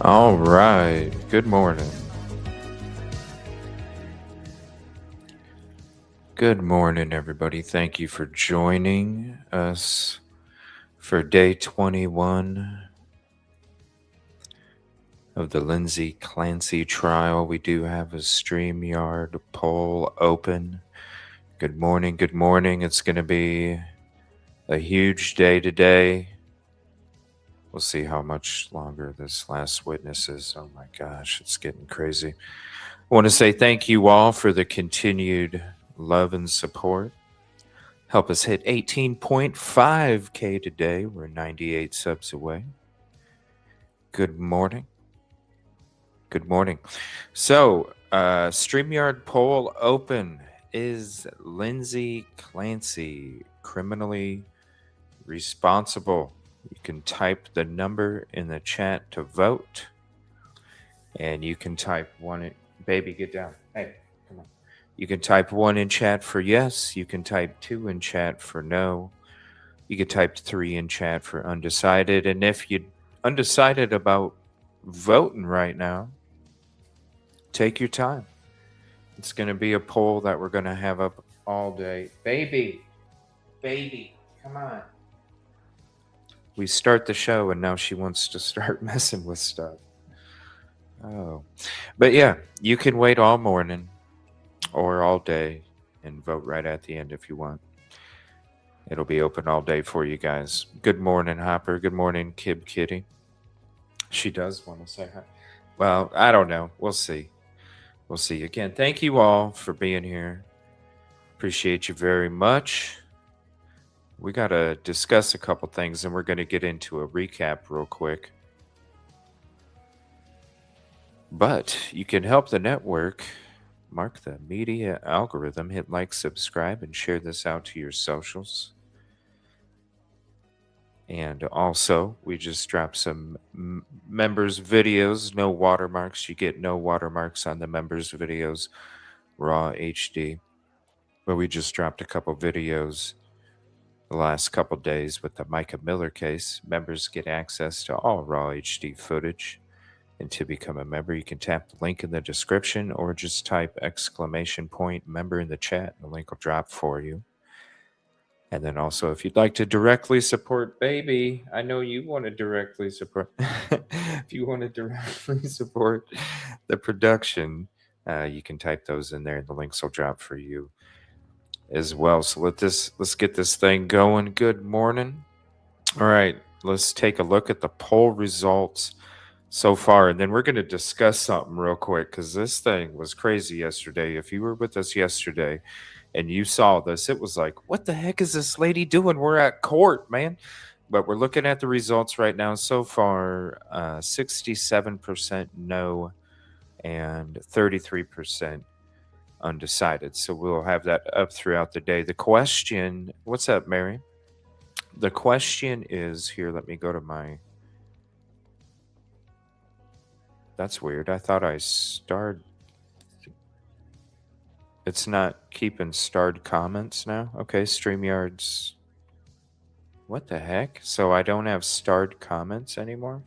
All right. Good morning. Good morning, everybody. Thank you for joining us for day 21 of the Lindsay Clancy trial. We do have a StreamYard poll open. Good morning. Good morning. It's going to be a huge day today. We'll see how much longer this last witness is. Oh my gosh, it's getting crazy. I want to say thank you all for the continued love and support. Help us hit 18.5K today. We're 98 subs away. Good morning. Good morning. So, StreamYard poll open. Is Lindsay Clancy criminally responsible? You can type the number in the chat to vote. And you can type one. Baby, get down. Hey, come on. You can type 1 in chat for yes. You can type 2 in chat for no. You can type 3 in chat for undecided. And if you're undecided about voting right now, take your time. It's going to be a poll that we're going to have up all day. Baby, come on. We start the show and now she wants to start messing with stuff. Oh, but yeah, you can wait all morning or all day and vote right at the end if you want. It'll be open all day for you guys. Good morning, Hopper. Good morning, Kib Kitty. She does want to say hi. Well, I don't know. We'll see. We'll see. Again, thank you all for being here. Appreciate you very much. We got to discuss a couple things, and we're going to get into a recap real quick. But you can help the network mark the media algorithm, hit like, subscribe, and share this out to your socials. And also, we just dropped some members videos, no watermarks. You get no watermarks on the members videos, raw HD. But we just dropped a couple videos the last couple days with the Micah Miller case. Members get access to all raw HD footage. And to become a member, you can tap the link in the description or just type !member in the chat. The link will drop for you. And then also, if you'd like to directly support Baby, I know you want to directly support. If you want to directly support the production, you can type those in there and the links will drop for you as well. So let's get this thing going. Good morning. All right, let's take a look at the poll results so far, and then we're going to discuss something real quick because this thing was crazy yesterday. If you were with us yesterday and you saw this, it was like, what the heck is this lady doing? We're at court, man. But we're looking at the results right now. So far, 67% no and 33% undecided. So we'll have that up throughout the day. The question, what's up, Mary? The question is here. Let me go to my... That's weird. I thought I starred. It's not keeping starred comments now. Okay, StreamYard's. What the heck? So I don't have starred comments anymore?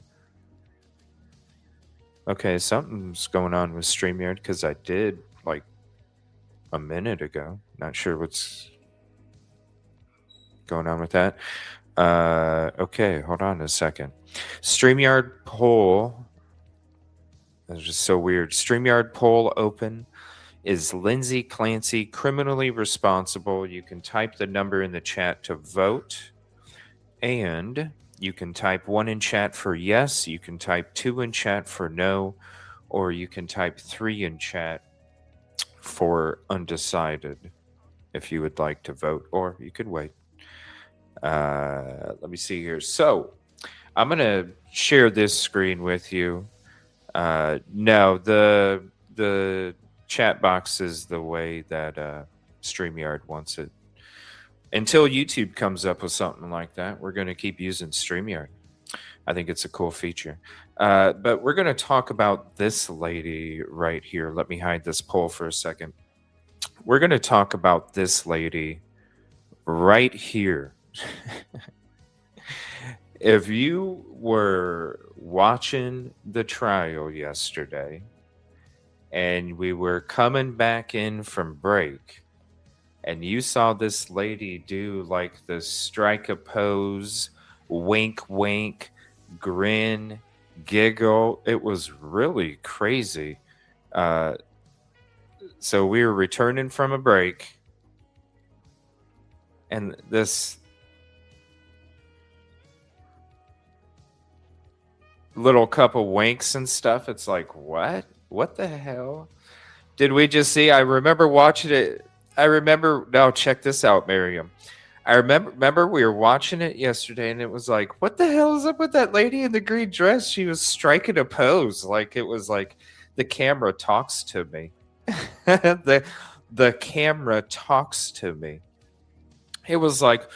Okay, something's going on with StreamYard because I did like a minute ago. Not sure what's going on with that. Okay, hold on a second. StreamYard poll. That's just so weird. StreamYard poll open. Is Lindsay Clancy criminally responsible? You can type the number in the chat to vote. And you can type 1 in chat for yes. You can type 2 in chat for no. Or you can type 3 in chat for undecided if you would like to vote. Or you could wait. Let me see here. So I'm going to share this screen with you. No, the chat box is the way that StreamYard wants it. Until YouTube comes up with something like that, we're going to keep using StreamYard. I think it's a cool feature. But we're going to talk about this lady right here. Let me hide this poll for a second. We're going to talk about this lady right here. If you were watching the trial yesterday, and we were coming back in from break, and you saw this lady do like the strike a pose, wink, wink, grin, giggle. It was really crazy. So we were returning from a break, and this little couple winks and stuff. It's like, what? What the hell did we just see? I remember watching it. Now check this out, Miriam. I remember we were watching it yesterday, and it was like, what the hell is up with that lady in the green dress? She was striking a pose. Like, it was like the camera talks to me. the camera talks to me. It was like,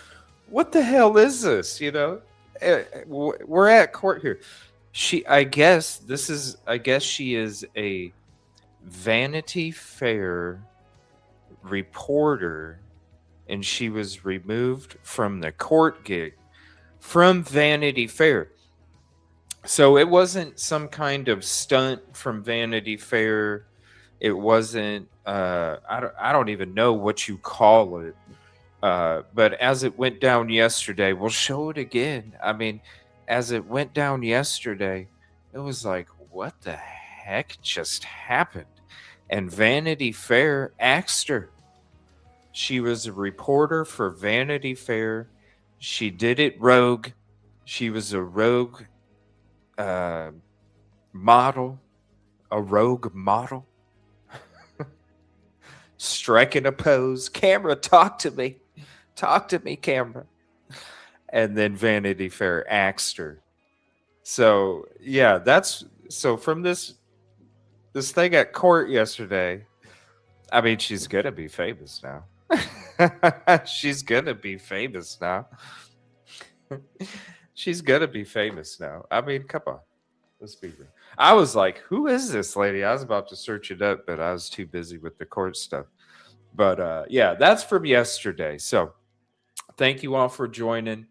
what the hell is this? You know, we're at court here. I guess she is a Vanity Fair reporter, and she was removed from the court gig from Vanity Fair. So it wasn't some kind of stunt from Vanity Fair. It wasn't I don't even know what you call it. But as it went down yesterday, we'll show it again. I mean, as it went down yesterday, it was like, what the heck just happened? And Vanity Fair axed her. She was a reporter for Vanity Fair. She did it rogue. She was a rogue model. A rogue model. Striking a pose. Camera, talk to me. Talk to me, camera. And then Vanity Fair axed her. So, yeah, so from this thing at court yesterday, I mean, she's going to be famous now. She's going to be famous now. She's going to be famous now. I mean, come on. Let's be real. I was like, who is this lady? I was about to search it up, but I was too busy with the court stuff. But, yeah, that's from yesterday. So, thank you all for joining.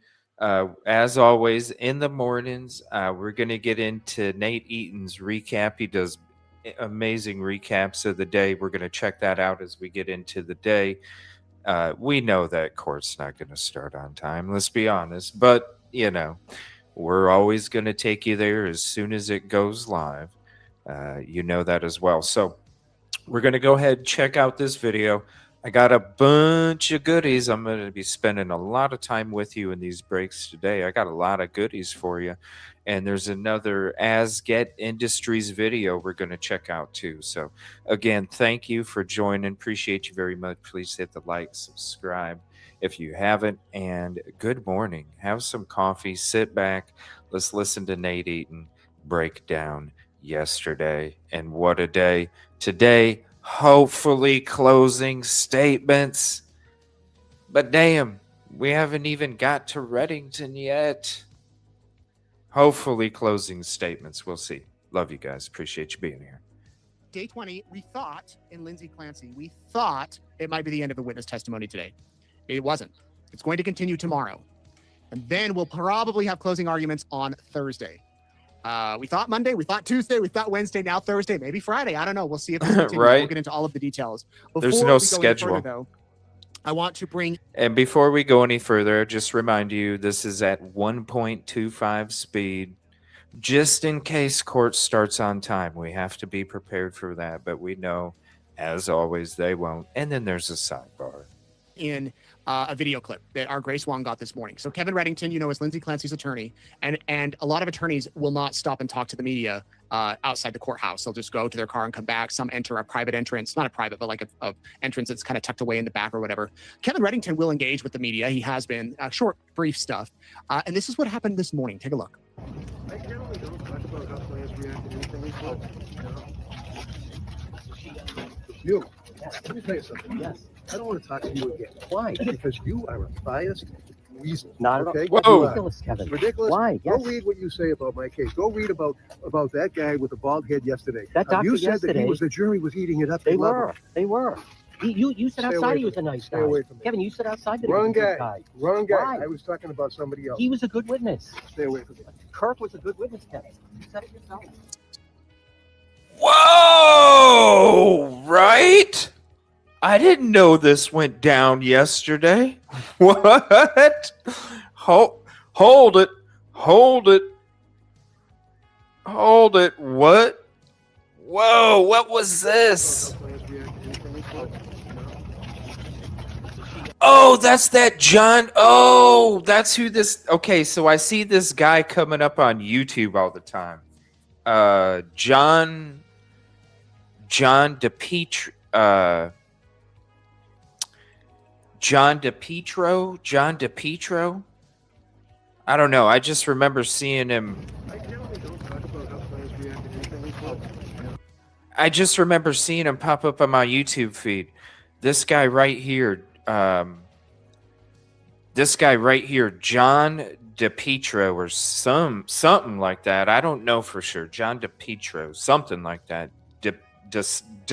As always, in the mornings, we're going to get into Nate Eaton's recap. He does amazing recaps of the day. We're going to check that out as we get into the day. We know that court's not going to start on time, let's be honest. But, you know, we're always going to take you there as soon as it goes live. You know that as well. So we're going to go ahead and check out this video. I got a bunch of goodies. I'm going to be spending a lot of time with you in these breaks today. I got a lot of goodies for you. And there's another As Get Industries video we're going to check out too. So again, thank you for joining. Appreciate you very much. Please hit the like, subscribe if you haven't. And good morning. Have some coffee. Sit back. Let's listen to Nate Eaton break down yesterday. And what a day. Today, hopefully closing statements. But damn, we haven't even got to Reddington yet. Hopefully closing statements. We'll see. Love you guys. Appreciate you being here. Day 20, we thought, in Lindsay Clancy, we thought it might be the end of the witness testimony today. It wasn't. It's going to continue tomorrow. And then we'll probably have closing arguments on Thursday. We thought Monday, we thought Tuesday, we thought Wednesday, now Thursday, maybe Friday. I don't know. We'll see if it continues. Right. We'll get into all of the details. There's no schedule. Further, though, I want to bring... And before we go any further, just remind you, this is at 1.25 speed. Just in case court starts on time. We have to be prepared for that. But we know, as always, they won't. And then there's a sidebar. In a video clip that our Grace Wong got this morning. So Kevin Reddington, you know, is Lindsay Clancy's attorney, and a lot of attorneys will not stop and talk to the media outside the courthouse. They'll just go to their car and come back. Some enter a private entrance, not a private, but like a entrance that's kind of tucked away in the back or whatever. Kevin Reddington will engage with the media. He has been short, brief stuff. And this is what happened this morning. Take a look. I generally don't talk about how players react to anything. You, let me tell you something. Yes. I don't want to talk to you again. Why? Because you are a biased weasel. Not at all. Okay? Whoa. Ridiculous, Kevin. Ridiculous. Why? Go Yes. read what you say about my case. Go read about that guy with the bald head yesterday. That doctor you said that yesterday- the jury was eating it up. They love were. him. They were. You said Stay outside away he was a from me. nice Stay guy. away from me. Kevin, you said outside that he Wrong was a good guy. guy. Wrong guy. Why? I was talking about somebody else. He was a good witness. Stay away from me. Kirk was a good witness, Kevin. You said it yourself. Whoa! Right? I didn't know this went down yesterday. What? Hold it. Hold it. Hold it. What? Whoa, what was this? Oh, that's that John. Oh, that's who this. Okay, so I see this guy coming up on YouTube all the time. John DePietro. John DePietro. I don't know. I just remember seeing him. I just remember seeing him pop up on my YouTube feed. This guy right here. This guy right here, John DePietro, or something like that. I don't know for sure. John DePietro, something like that.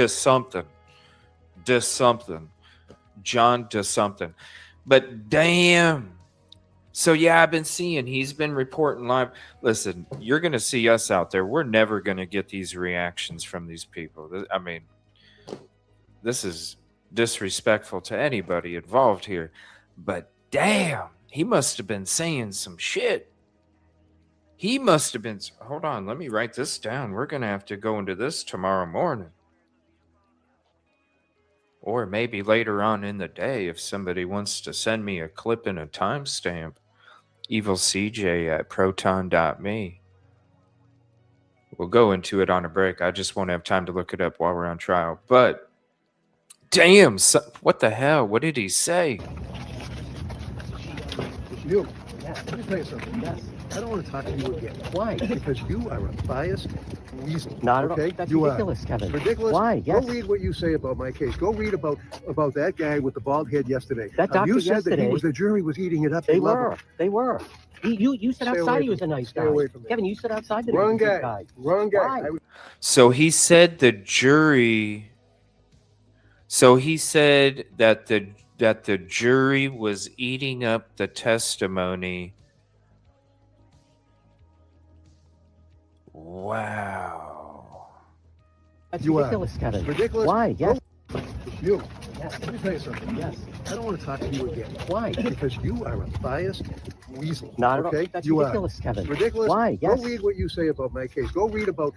Something. John does something. But damn. So yeah, I've been seeing, he's been reporting live. Listen, you're going to see us out there. We're never going to get these reactions from these people. I mean, this is disrespectful to anybody involved here. But damn, he must have been saying some shit. He must have been. Hold on, let me write this down. We're going to have to go into this tomorrow morning. Or maybe later on in the day if somebody wants to send me a clip and a timestamp. EvilleCJ at proton.me. We'll go into it on a break. I just won't have time to look it up while we're on trial. But damn, what the hell? What did he say? You. Let me tell you something. Yes. I don't want to talk to you again. Why? Because you are a biased weasel. Not at all. Okay? That's You ridiculous, Kevin. Ridiculous? Why? Yes. Go read what you say about my case. Go read about that guy with the bald head yesterday. That doctor you said yesterday, that the jury was eating it up. They love were. him. They were. You said Stay outside away he was a from me. nice Stay guy. away from me. Kevin, you said outside that he Wrong was a good guy. guy. Wrong guy. Why? So he said the jury. So he said that the jury was eating up the testimony. Wow. That's You are. ridiculous, Kevin. Ridiculous? Why? Yes. You. Yes. Let me tell you something. Yes. I don't want to talk to you again. Why? Because you are a biased weasel. Not at all. Okay? That's You ridiculous, Kevin. Ridiculous? Why? Yes. Go read what you say about my case. Go read about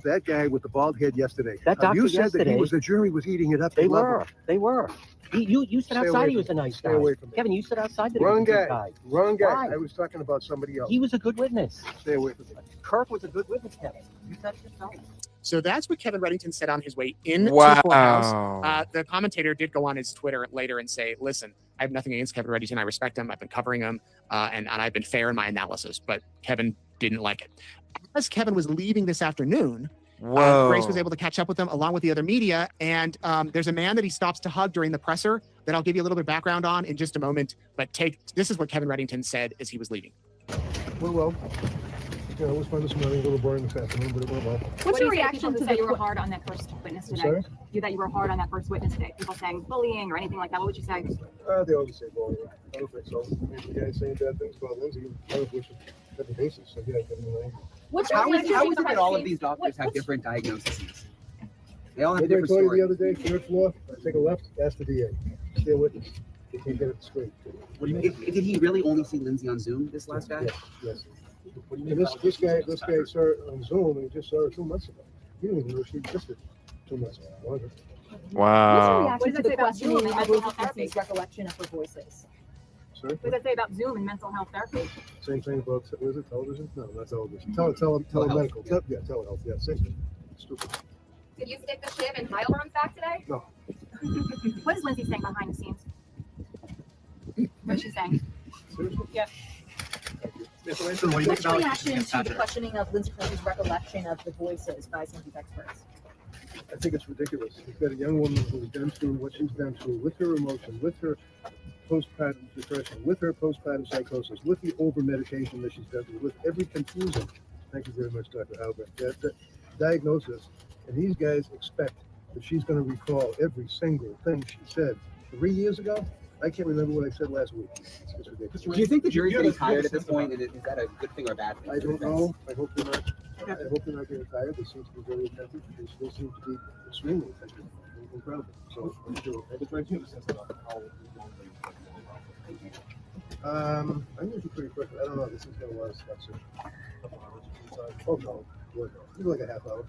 that guy with the bald head yesterday. That doctor you said yesterday, that the jury was eating it up. They love were. him. They were. You said Stay outside away he was a from me. nice Stay guy. away from me. Kevin, you said outside that Wrong he was a good guy. guy. Wrong guy. Why? I was talking about somebody else. He was a good witness. Stay away from me. Kirk was a good witness, Kevin. You said it yourself. So that's what Kevin Reddington said on his way into the Wow. courthouse. The commentator did go on his Twitter later and say, listen, I have nothing against Kevin Reddington. I respect him. I've been covering him, and I've been fair in my analysis. But Kevin didn't like it. As Kevin was leaving this afternoon, Grace was able to catch up with him along with the other media. And there's a man that he stops to hug during the presser that I'll give you a little bit of background on in just a moment. But this is what Kevin Reddington said as he was leaving. Well, yeah, it was fun this morning, a little boring this afternoon, but it went well. What's your reaction to that you were hard on that first witness today? Sorry? That you were hard on that first witness today? People saying bullying or anything like that. What would you say? They always say bullying. I don't think so. Maybe the guy saying bad things about Lindsay. I don't wish it had the basis. So yeah, What's your How is reaction it to that all of case? these doctors have different diagnoses? They all have What did I different tell you the stories. other day? Third floor, take a left, ask the DA. Stay witness. They can't get it straight. Did he really only see Lindsay on Zoom, this last guy? Yes. And this guy saw her on Zoom, and he just saw her 2 months ago. He didn't even know she existed 2 months ago. Longer. Wow. What does it say about Zoom and mental health therapy? Recollection of her voices. Sorry? What does it say about Zoom and mental health therapy? Same thing about, was it television? No, not television. Telemedical. Yeah, telehealth. Yeah, same thing. Stupid. Did you stick the shiv in Heilbronn's back today? No. What is Lindsay saying behind the scenes? What is she saying? Seriously? Yeah. What's your reaction to the questioning of Lindsay Clancy's recollection of the voices by some of these experts? I think it's ridiculous. You've got a young woman who's been through what she's been through with her emotion, with her postpartum depression, with her postpartum psychosis, with the over medication that she's been through, with every confusion. Thank you very much, Dr. Albert. That diagnosis, and these guys expect that she's going to recall every single thing she said 3 years ago. I can't remember what I said last week. It's ridiculous. Do you think the jury's getting tired at this point? And is that a good thing or a bad thing? I don't know. I hope they're not. I hope they're not getting tired. They seem to be very attentive. They still seem to be extremely attentive. Incredible. So I'm sure. I'm usually pretty quick. I don't know. This is got a lot of stuff. So. Oh no. Maybe like a half hour.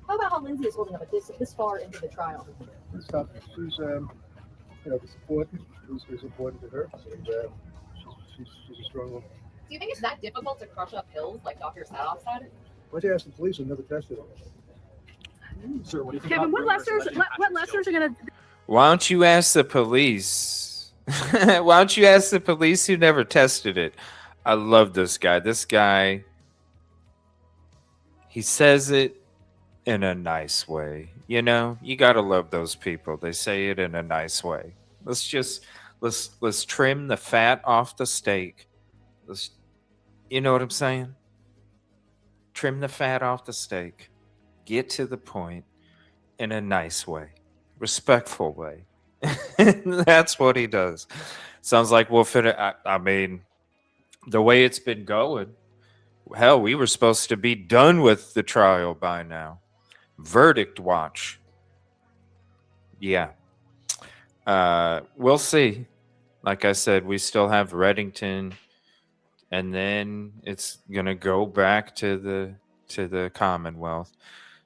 How about how Lindsay is holding up at this far into the trial? It's tough. She's the support is important to her, and she's a strong one. Do you think it's that difficult to crush up pills like Dr. Sadoff said? Why don't you ask the police who never tested it? Sir, what do you think? Kevin, what lessons are gonna? Why don't you ask the police? Why don't you ask the police who never tested it? I love this guy. This guy, he says it in a nice way. You know, you gotta love those people. They say it in a nice way. Let's trim the fat off the steak. You know what I'm saying? Trim the fat off the steak. Get to the point in a nice way, respectful way. That's what he does. Sounds like we'll fit it. I mean, the way it's been going, hell, we were supposed to be done with the trial by now. Verdict watch. Yeah. We'll see. Like I said, we still have Reddington, and then it's gonna go back to the Commonwealth.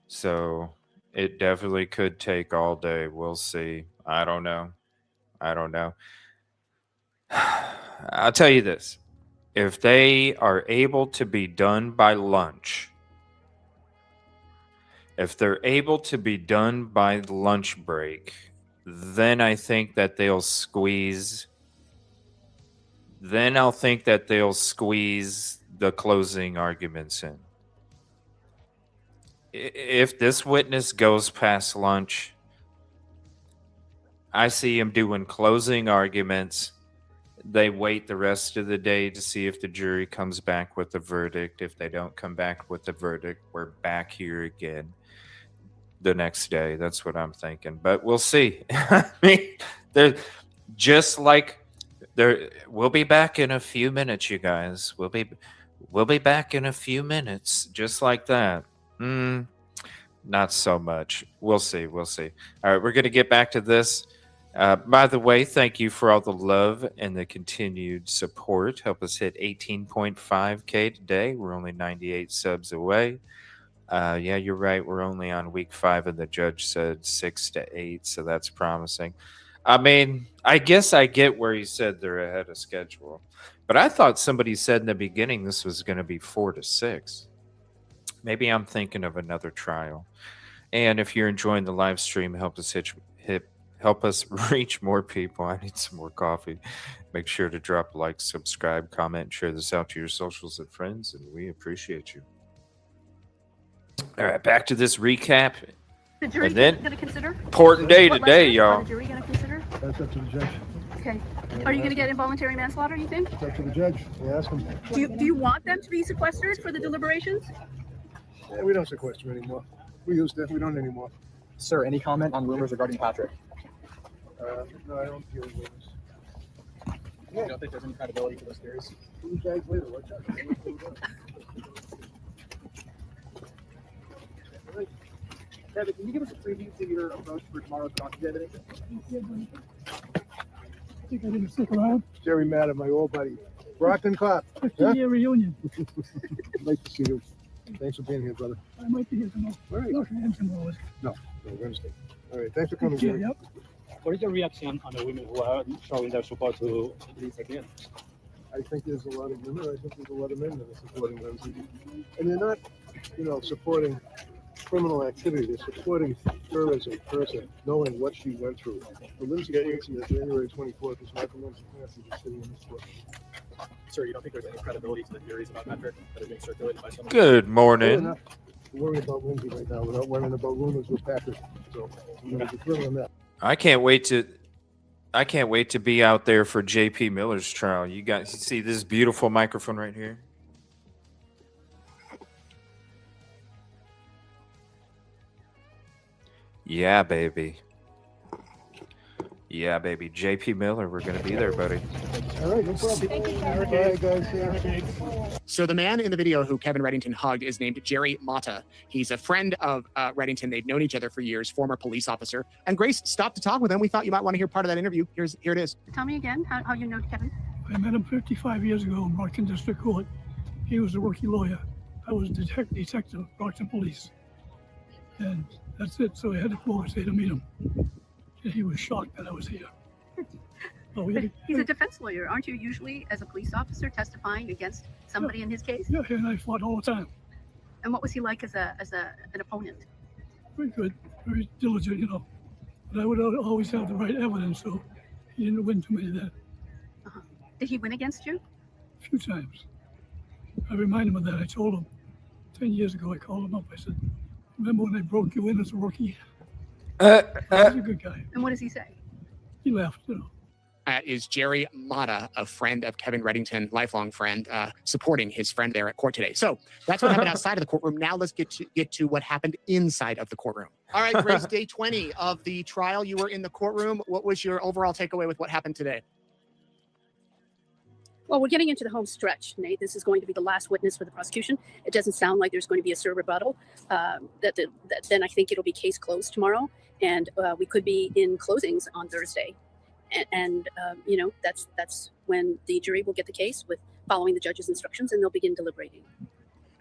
So it definitely could take all day. We'll see. I don't know. I'll tell you this. If they are able to be done by lunch, if they're able to be done by lunch break, then I think that they'll squeeze. Then I'll think that they'll squeeze the closing arguments in. If this witness goes past lunch, I see him doing closing arguments. They wait the rest of the day to see if the jury comes back with a verdict. If they don't come back with a verdict, we're back here again the next day. That's what I'm thinking. But we'll see. I mean, they're just like we'll be back in a few minutes, you guys. We'll be back in a few minutes, just like that. Not so much. We'll see. All right, we're gonna get back to this. By the way, thank you for all the love and the continued support. Help us hit 18.5K today. We're only 98 subs away. Yeah, you're right. We're only on week 5, and the judge said 6 to 8, so that's promising. I mean, I guess I get where he said they're ahead of schedule, but I thought somebody said in the beginning this was going to be 4 to 6. Maybe I'm thinking of another trial. And if you're enjoying the live stream, help us reach more people. I need some more coffee. Make sure to drop a like, subscribe, comment, and share this out to your socials and friends, and we appreciate you. All right, back to this recap. The jury And then- going to consider? Important day What today, lessons y'all. are the jury going to consider? That's up to the judge. Okay. Are you going to get involuntary manslaughter, you think? It's up to the judge. We ask him. Do you want them to be sequestered for the deliberations? Yeah, we don't sequester anymore. We used to. We don't anymore. Sir, any comment on rumors regarding Patrick? No, I don't deal with this. You don't think there's any credibility to those theories? You guys later. Watch out. Kevin, can you give us a preview to your approach for tomorrow's document evidence? I think I didn't stick around. Jerry Matter, my old buddy. Brockton Cop. 15-year reunion. Nice to see you. Thanks for being here, brother. I might be here tomorrow. All right. No, him tomorrow. No, Wednesday. All right. Thanks for coming, Jerry. Yep. What is your reaction on the women who are showing their support to Lindsay again? I think there's a lot of women. I think there's a lot of men that are supporting Lindsay. And they're not, supporting criminal activity. They're supporting her as a person, knowing what she went through. For Lindsay Clancy, January 24th is not the Lindsay Clancy just sitting in this court. Sir, you don't think there's any credibility to the theories about Patrick that are being circulated by someone? Good morning. We're worried about Lindsay right now. We're not worrying about rumors with Patrick. So we're going to be thrilling on that. I can't wait to be out there for JP Miller's trial. You guys see this beautiful microphone right here? Yeah, baby. Yeah, baby. JP Miller, we're going to be there, buddy. All right, no problem. Thank you, All right, guys. Yeah. So the man in the video who Kevin Reddington hugged is named Jerry Mata. He's a friend of Reddington. They've known each other for years, former police officer. And Grace stopped to talk with him. We thought you might want to hear part of that interview. Here it is. Tell me again how you know Kevin. I met him 55 years ago in Brockton District Court. He was a rookie lawyer. I was detective of Brockton Police. And that's it. So I had to go overseas to meet him. And he was shocked that I was here. Oh, But he's a defense lawyer. Aren't you usually, as a police officer, testifying against somebody in his case? Yeah, he and I fought all the time. And what was he like as an opponent? Very good, very diligent, you know. But I would always have the right evidence, so he didn't win too many then. Did he win against you? A few times. I reminded him of that. I told him 10 years ago, I called him up. I said, remember when I broke you in as a rookie? He's a good guy. And what does he say? He laughed, you know. Is Jerry Mata, a friend of Kevin Reddington, lifelong friend, supporting his friend there at court today. So that's what happened outside of the courtroom. Now let's get to what happened inside of the courtroom. All right, Grace, day 20 of the trial. You were in the courtroom. What was your overall takeaway with what happened today? Well, we're getting into the home stretch, Nate. This is going to be the last witness for the prosecution. It doesn't sound like there's going to be a serve rebuttal. Then I think it'll be case closed tomorrow, and we could be in closings on Thursday. And you know, that's when the jury will get the case with following the judge's instructions, and they'll begin deliberating.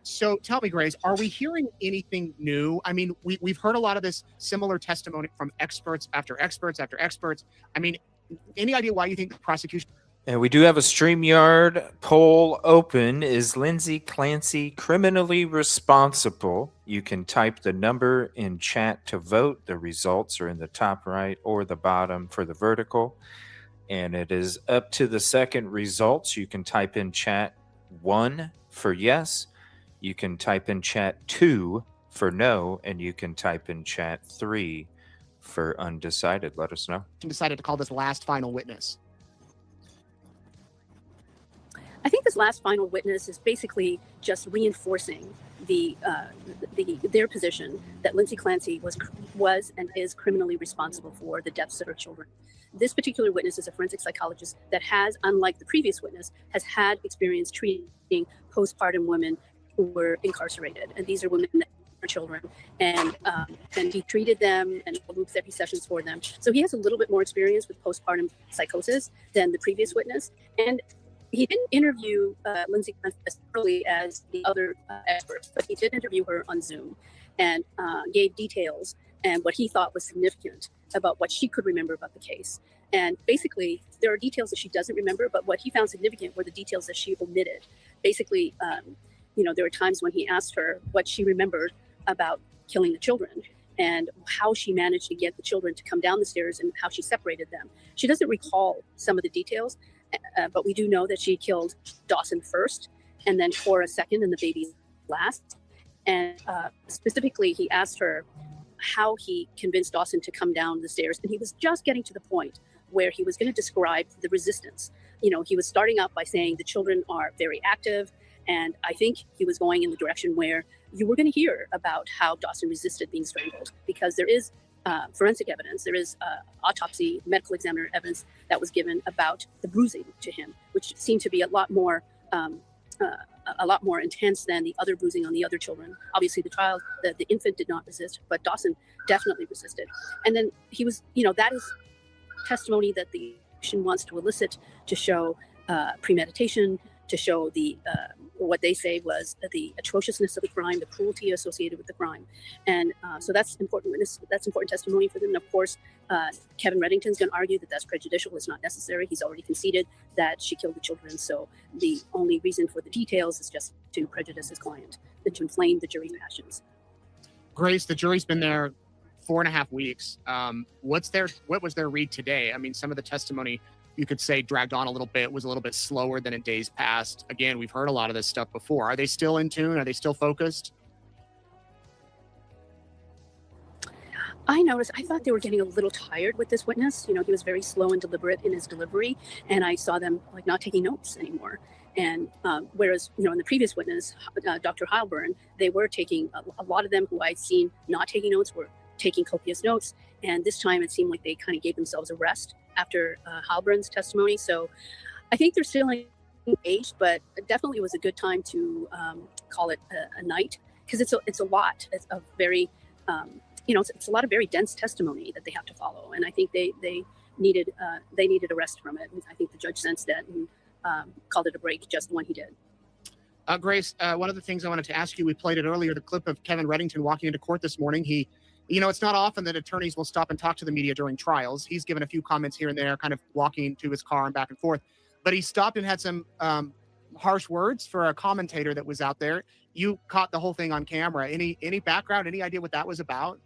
So tell me, Grace, are we hearing anything new? I mean, we've heard a lot of this similar testimony from experts after experts after experts. I mean, any idea why you think the prosecution? And we do have a StreamYard poll open. Is Lindsay Clancy criminally responsible? You can type the number in chat to vote. The results are in the top right or the bottom for the vertical. And it is up to the second results. You can type in chat 1 for yes. You can type in chat 2 for no. And you can type in chat 3 for undecided. Let us know. Decided to call this last final witness. I think this last final witness is basically just reinforcing their position that Lindsay Clancy was and is criminally responsible for the deaths of her children. This particular witness is a forensic psychologist that has, unlike the previous witness, has had experience treating postpartum women who were incarcerated, and these are women that are children, and he treated them and group therapy sessions for them. So he has a little bit more experience with postpartum psychosis than the previous witness, and he didn't interview Lindsay Clancy as thoroughly as the other experts, but he did interview her on Zoom and gave details and what he thought was significant about what she could remember about the case. And basically, there are details that she doesn't remember, but what he found significant were the details that she omitted. Basically, you know, there were times when he asked her what she remembered about killing the children and how she managed to get the children to come down the stairs and how she separated them. She doesn't recall some of the details, but we do know that she killed Dawson first and then Cora second and the baby last. And specifically, he asked her how he convinced Dawson to come down the stairs. And he was just getting to the point where he was going to describe the resistance. You know, he was starting out by saying the children are very active. And I think he was going in the direction where you were going to hear about how Dawson resisted being strangled, because there is forensic evidence, there is autopsy, medical examiner evidence that was given about the bruising to him, which seemed to be a lot more intense than the other bruising on the other children. Obviously, the infant did not resist, but Dawson definitely resisted. And then he was, you know, that is testimony that the prosecution wants to elicit to show premeditation, to show the what they say was the atrociousness of the crime, the cruelty associated with the crime. And so that's important witness, that's important testimony for them. And of course, Kevin Reddington's going to argue that that's prejudicial, it's not necessary. He's already conceded that she killed the children. So the only reason for the details is just to prejudice his client and to inflame the jury's passions. Grace, the jury's been there 4.5 weeks. What was their read today? I mean, some of the testimony you could say dragged on a little bit, was a little bit slower than in days past. Again, we've heard a lot of this stuff before. Are they still in tune? Are they still focused? I thought they were getting a little tired with this witness. You know, he was very slow and deliberate in his delivery, and I saw them like not taking notes anymore. And whereas, you know, in the previous witness, Dr. Heilburn, they were taking, a lot of them who I'd seen not taking notes were taking copious notes. And this time it seemed like they kind of gave themselves a rest after Halbrand's testimony. So I think they're still engaged, but definitely it was a good time to call it a night, because it's a lot. It's a very, it's a lot of very dense testimony that they have to follow. And I think they needed a rest from it. And I think the judge sensed that and called it a break just when he did. Grace, one of the things I wanted to ask you, we played it earlier, the clip of Kevin Reddington walking into court this morning. He, it's not often that attorneys will stop and talk to the media during trials. He's given a few comments here and there, kind of walking to his car and back and forth. But he stopped and had some harsh words for a commentator that was out there. You caught the whole thing on camera. Any background, any idea what that was about?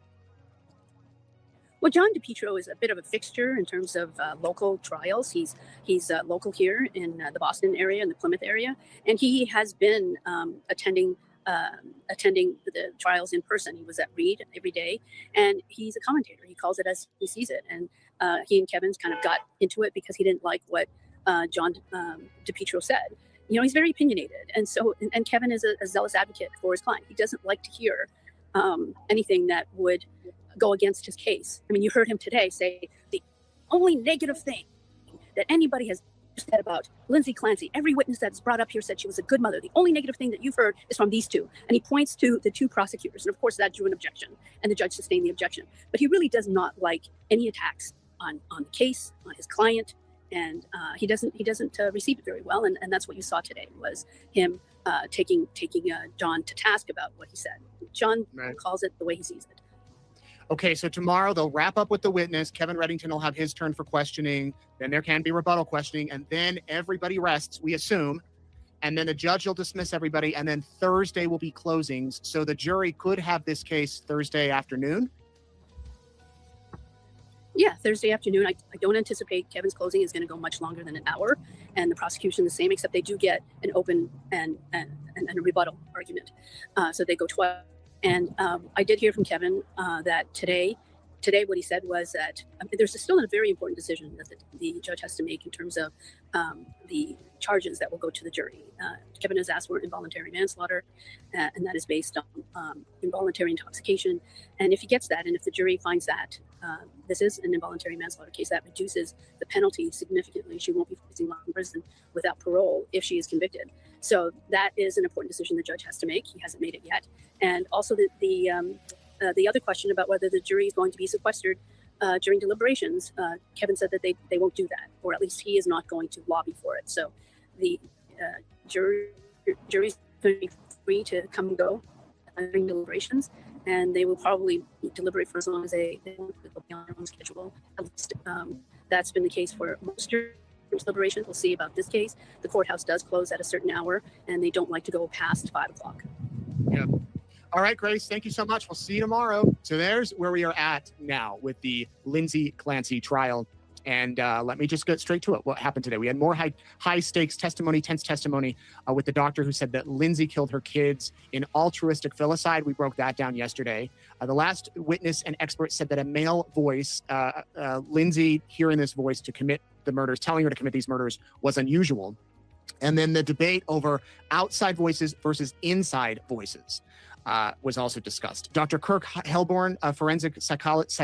Well, John DePietro is a bit of a fixture in terms of local trials. He's local here in the Boston area and the Plymouth area, and he has been attending the trials in person. He was at Reed every day, and he's a commentator. He calls it as he sees it, and he and Kevin's kind of got into it because he didn't like what John DePietro said. He's very opinionated, and Kevin is a zealous advocate for his client. He doesn't like to hear anything that would go against his case. I mean, you heard him today say the only negative thing that anybody has said about Lindsay Clancy, every witness that's brought up here said she was a good mother. The only negative thing that you've heard is from these two. And he points to the two prosecutors. And of course, that drew an objection, and the judge sustained the objection. But he really does not like any attacks on the case, on his client. And he doesn't receive it very well. And that's what you saw today, was him taking John to task about what he said. John calls it the way he sees it. Okay, so tomorrow they'll wrap up with the witness. Kevin Reddington will have his turn for questioning. Then there can be rebuttal questioning, and then everybody rests, we assume. And then the judge will dismiss everybody, and then Thursday will be closings. So the jury could have this case Thursday afternoon. Yeah, Thursday afternoon. I don't anticipate Kevin's closing is going to go much longer than an hour, and the prosecution the same, except they do get an open and a rebuttal argument. So they go 12. And I did hear from Kevin that today what he said was that there's still a very important decision that the judge has to make in terms of the charges that will go to the jury. Kevin has asked for involuntary manslaughter, and that is based on involuntary intoxication. And if he gets that, and if the jury finds that this is an involuntary manslaughter case, that reduces the penalty significantly. She won't be facing life in prison without parole if she is convicted. So that is an important decision the judge has to make. He hasn't made it yet. And also the other question about whether the jury is going to be sequestered during deliberations, Kevin said that they won't do that, or at least he is not going to lobby for it. So the jury's going to be free to come and go during deliberations, and they will probably deliberate for as long as they want. They'll be on their own schedule. At least that's been the case for most deliberations. We'll see about this case. The courthouse does close at a certain hour, and they don't like to go past 5 o'clock. Yeah. All right, Grace, thank you so much. We'll see you tomorrow. So there's where we are at now with the Lindsay Clancy trial. And let me just get straight to it. What happened today? We had more high stakes testimony, tense testimony with the doctor who said that Lindsay killed her kids in altruistic filicide. We broke that down yesterday. The last witness and expert said that a male voice, Lindsay hearing this voice to commit the murders, telling her to commit these murders, was unusual. And then the debate over outside voices versus inside voices was also discussed. Dr. Kirk Helborn, a forensic psychologist,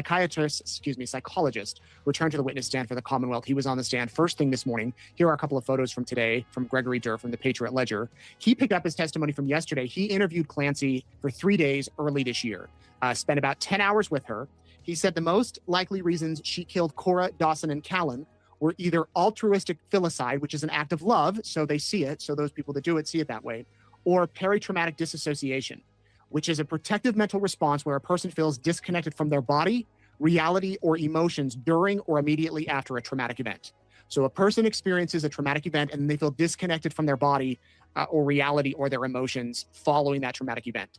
returned to the witness stand for the Commonwealth. He was on the stand first thing this morning. Here are a couple of photos from today from Gregory Durr from the Patriot Ledger. He picked up his testimony from yesterday. He interviewed Clancy for 3 days early this year, spent about 10 hours with her. He said the most likely reasons she killed Cora, Dawson, and Callan were either altruistic filicide, which is an act of love, so they see it, so those people that do it see it that way, or peritraumatic disassociation, which is a protective mental response where a person feels disconnected from their body, reality, or emotions during or immediately after a traumatic event. So a person experiences a traumatic event and they feel disconnected from their body or reality or their emotions following that traumatic event.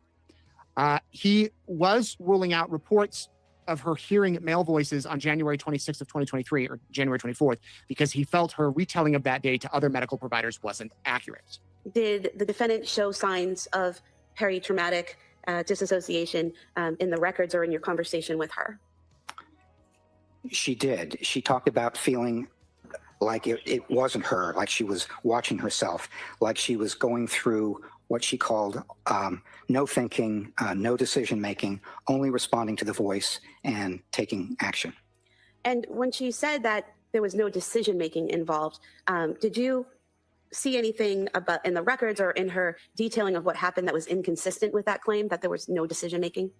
He was ruling out reports of her hearing male voices on January 26th of 2023 or January 24th because he felt her retelling of that day to other medical providers wasn't accurate. Did the defendant show signs of peritraumatic disassociation in the records or in your conversation with her? She did. She talked about feeling like it wasn't her, like she was watching herself, like she was going through what she called no thinking, no decision making, only responding to the voice and taking action. And when she said that there was no decision making involved, did you see anything about in the records or in her detailing of what happened that was inconsistent with that claim that there was no decision making?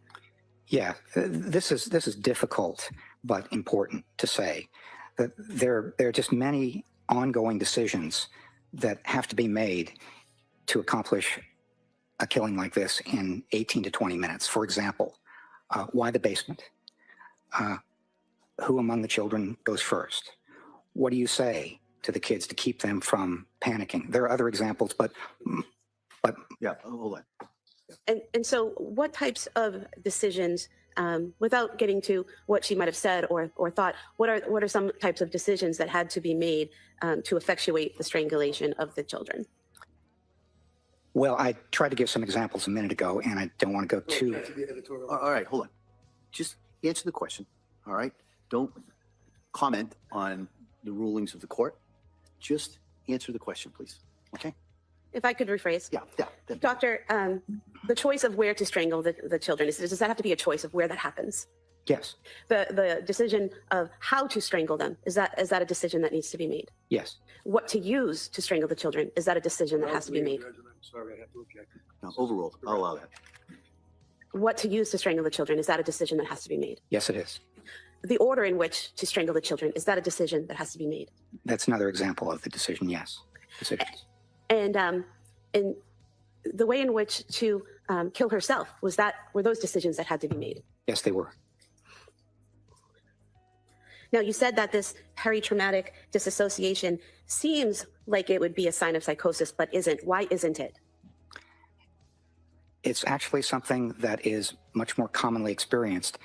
Yeah, this is difficult but important to say. That there are just many ongoing decisions that have to be made to accomplish a killing like this in 18 to 20 minutes. For example, why the basement? Who among the children goes first? What do you say to the kids to keep them from panicking? There are other examples, but yeah, hold on. And so what types of decisions, without getting to what she might have said or thought, what are some types of decisions that had to be made to effectuate the strangulation of the children? Well, I tried to give some examples a minute ago, and I don't want to go too... All right, hold on. Just answer the question, all right? Don't comment on the rulings of the court. Just answer the question, please, okay? If I could rephrase. Yeah. Doctor, the choice of where to strangle the children, does that have to be a choice of where that happens? Yes. The decision of how to strangle them, is that a decision that needs to be made? Yes. What to use to strangle the children, is that a decision that has to be made? I'm sorry, I have to object. No, overruled. I'll allow that. What to use to strangle the children, is that a decision that has to be made? Yes, it is. The order in which to strangle the children, is that a decision that has to be made? That's another example of the decision, yes. Decisions. And the way in which to kill herself, were those decisions that had to be made? Yes, they were. Now, you said that this peritraumatic disassociation seems like it would be a sign of psychosis, but isn't. Why isn't it? It's actually something that is much more commonly experienced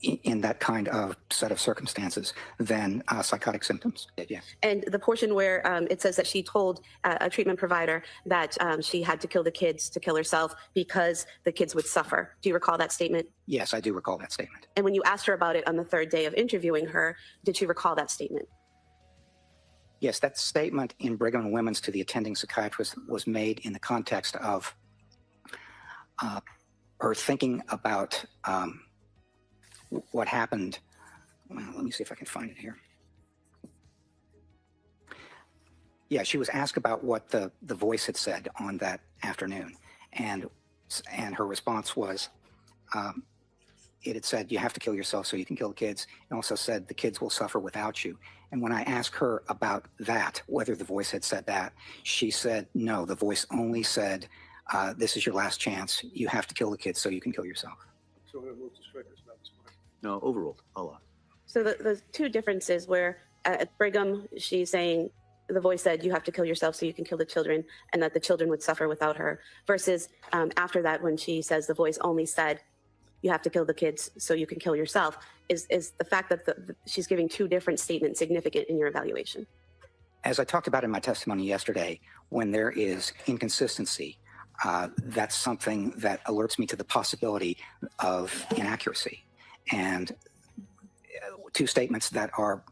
in that kind of set of circumstances than psychotic symptoms. Yeah. And the portion where it says that she told a treatment provider that she had to kill the kids to kill herself because the kids would suffer. Do you recall that statement? Yes, I do recall that statement. And when you asked her about it on the third day of interviewing her, did she recall that statement? Yes, that statement in Brigham and Women's to the attending psychiatrist was made in the context of her thinking about what happened. Well, let me see if I can find it here. Yeah, she was asked about what the voice had said on that afternoon, and her response was, it had said, you have to kill yourself so you can kill the kids, and also said the kids will suffer without you. And when I asked her about that, whether the voice had said that, she said, no, the voice only said, this is your last chance. You have to kill the kids so you can kill yourself. So we're going to move to strikers now. No, overruled. I'll allow. So the two differences where at Brigham, she's saying the voice said, you have to kill yourself so you can kill the children, and that the children would suffer without her, versus after that when she says the voice only said, you have to kill the kids so you can kill yourself, is the fact that she's giving two different statements significant in your evaluation? As I talked about in my testimony yesterday, when there is inconsistency, that's something that alerts me to the possibility of inaccuracy. And two statements that are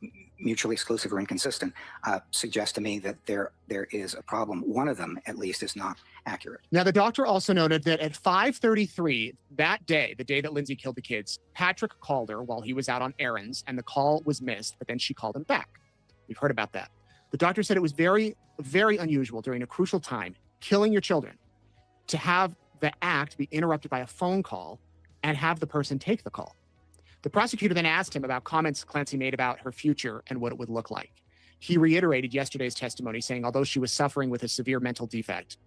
mutually exclusive or inconsistent suggest to me that there is a problem. One of them, at least, is not accurate. Now, the doctor also noted that at 5:33 that day, the day that Lindsay killed the kids, Patrick called her while he was out on errands, and the call was missed, but then she called him back. We've heard about that. The doctor said it was very, very unusual during a crucial time, killing your children, to have the act be interrupted by a phone call and have the person take the call. The prosecutor then asked him about comments Clancy made about her future and what it would look like. He reiterated yesterday's testimony, saying although she was suffering with a severe mental defect,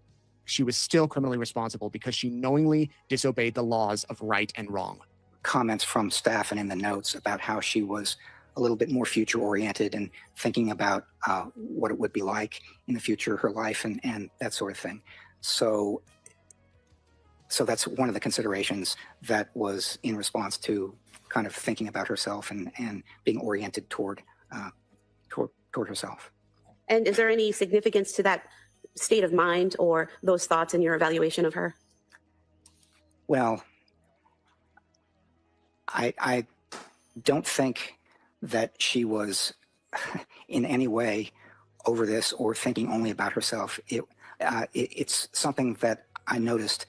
she was still criminally responsible because she knowingly disobeyed the laws of right and wrong. Comments from staff and in the notes about how she was a little bit more future oriented and thinking about what it would be like in the future, her life and that sort of thing. So that's one of the considerations that was in response to kind of thinking about herself and being oriented toward herself. And is there any significance to that state of mind or those thoughts in your evaluation of her? Well, I don't think that she was in any way over this or thinking only about herself. It's something that I noticed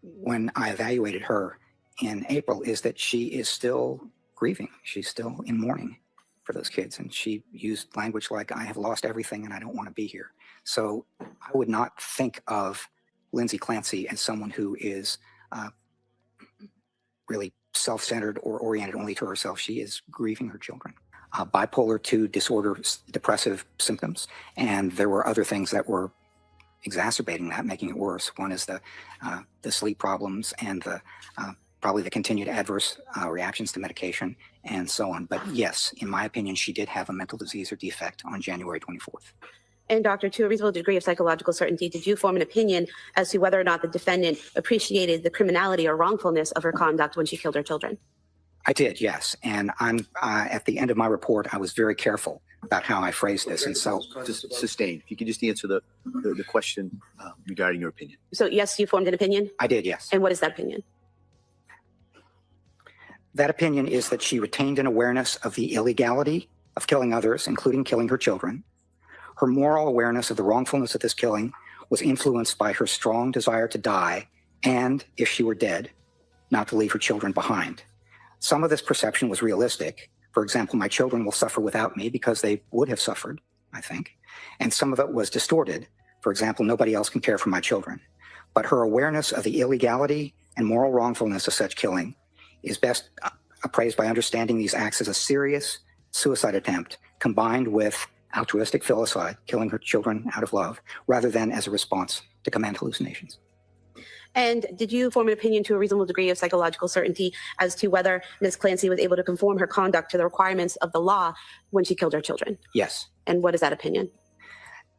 when I evaluated her in April is that she is still grieving. She's still in mourning for those kids. And she used language like, I have lost everything and I don't want to be here. So I would not think of Lindsay Clancy as someone who is really self-centered or oriented only to herself. She is grieving her children. Bipolar II disorder, depressive symptoms. And there were other things that were exacerbating that, making it worse. One is the sleep problems and probably the continued adverse reactions to medication and so on. But yes, in my opinion, she did have a mental disease or defect on January 24th. And doctor, to a reasonable degree of psychological certainty, did you form an opinion as to whether or not the defendant appreciated the criminality or wrongfulness of her conduct when she killed her children? I did, yes. And I'm at the end of my report, I was very careful about how I phrased this. And so Just sustain. If you could just answer the question regarding your opinion. So yes, you formed an opinion? I did, yes. And what is that opinion? That opinion is that she retained an awareness of the illegality of killing others, including killing her children. Her moral awareness of the wrongfulness of this killing was influenced by her strong desire to die and, if she were dead, not to leave her children behind. Some of this perception was realistic. For example, my children will suffer without me because they would have suffered, I think. And some of it was distorted. For example, nobody else can care for my children. But her awareness of the illegality and moral wrongfulness of such killing is best appraised by understanding these acts as a serious suicide attempt combined with altruistic filicide, killing her children out of love, rather than as a response to command hallucinations. And did you form an opinion to a reasonable degree of psychological certainty as to whether Ms. Clancy was able to conform her conduct to the requirements of the law when she killed her children? Yes. And what is that opinion?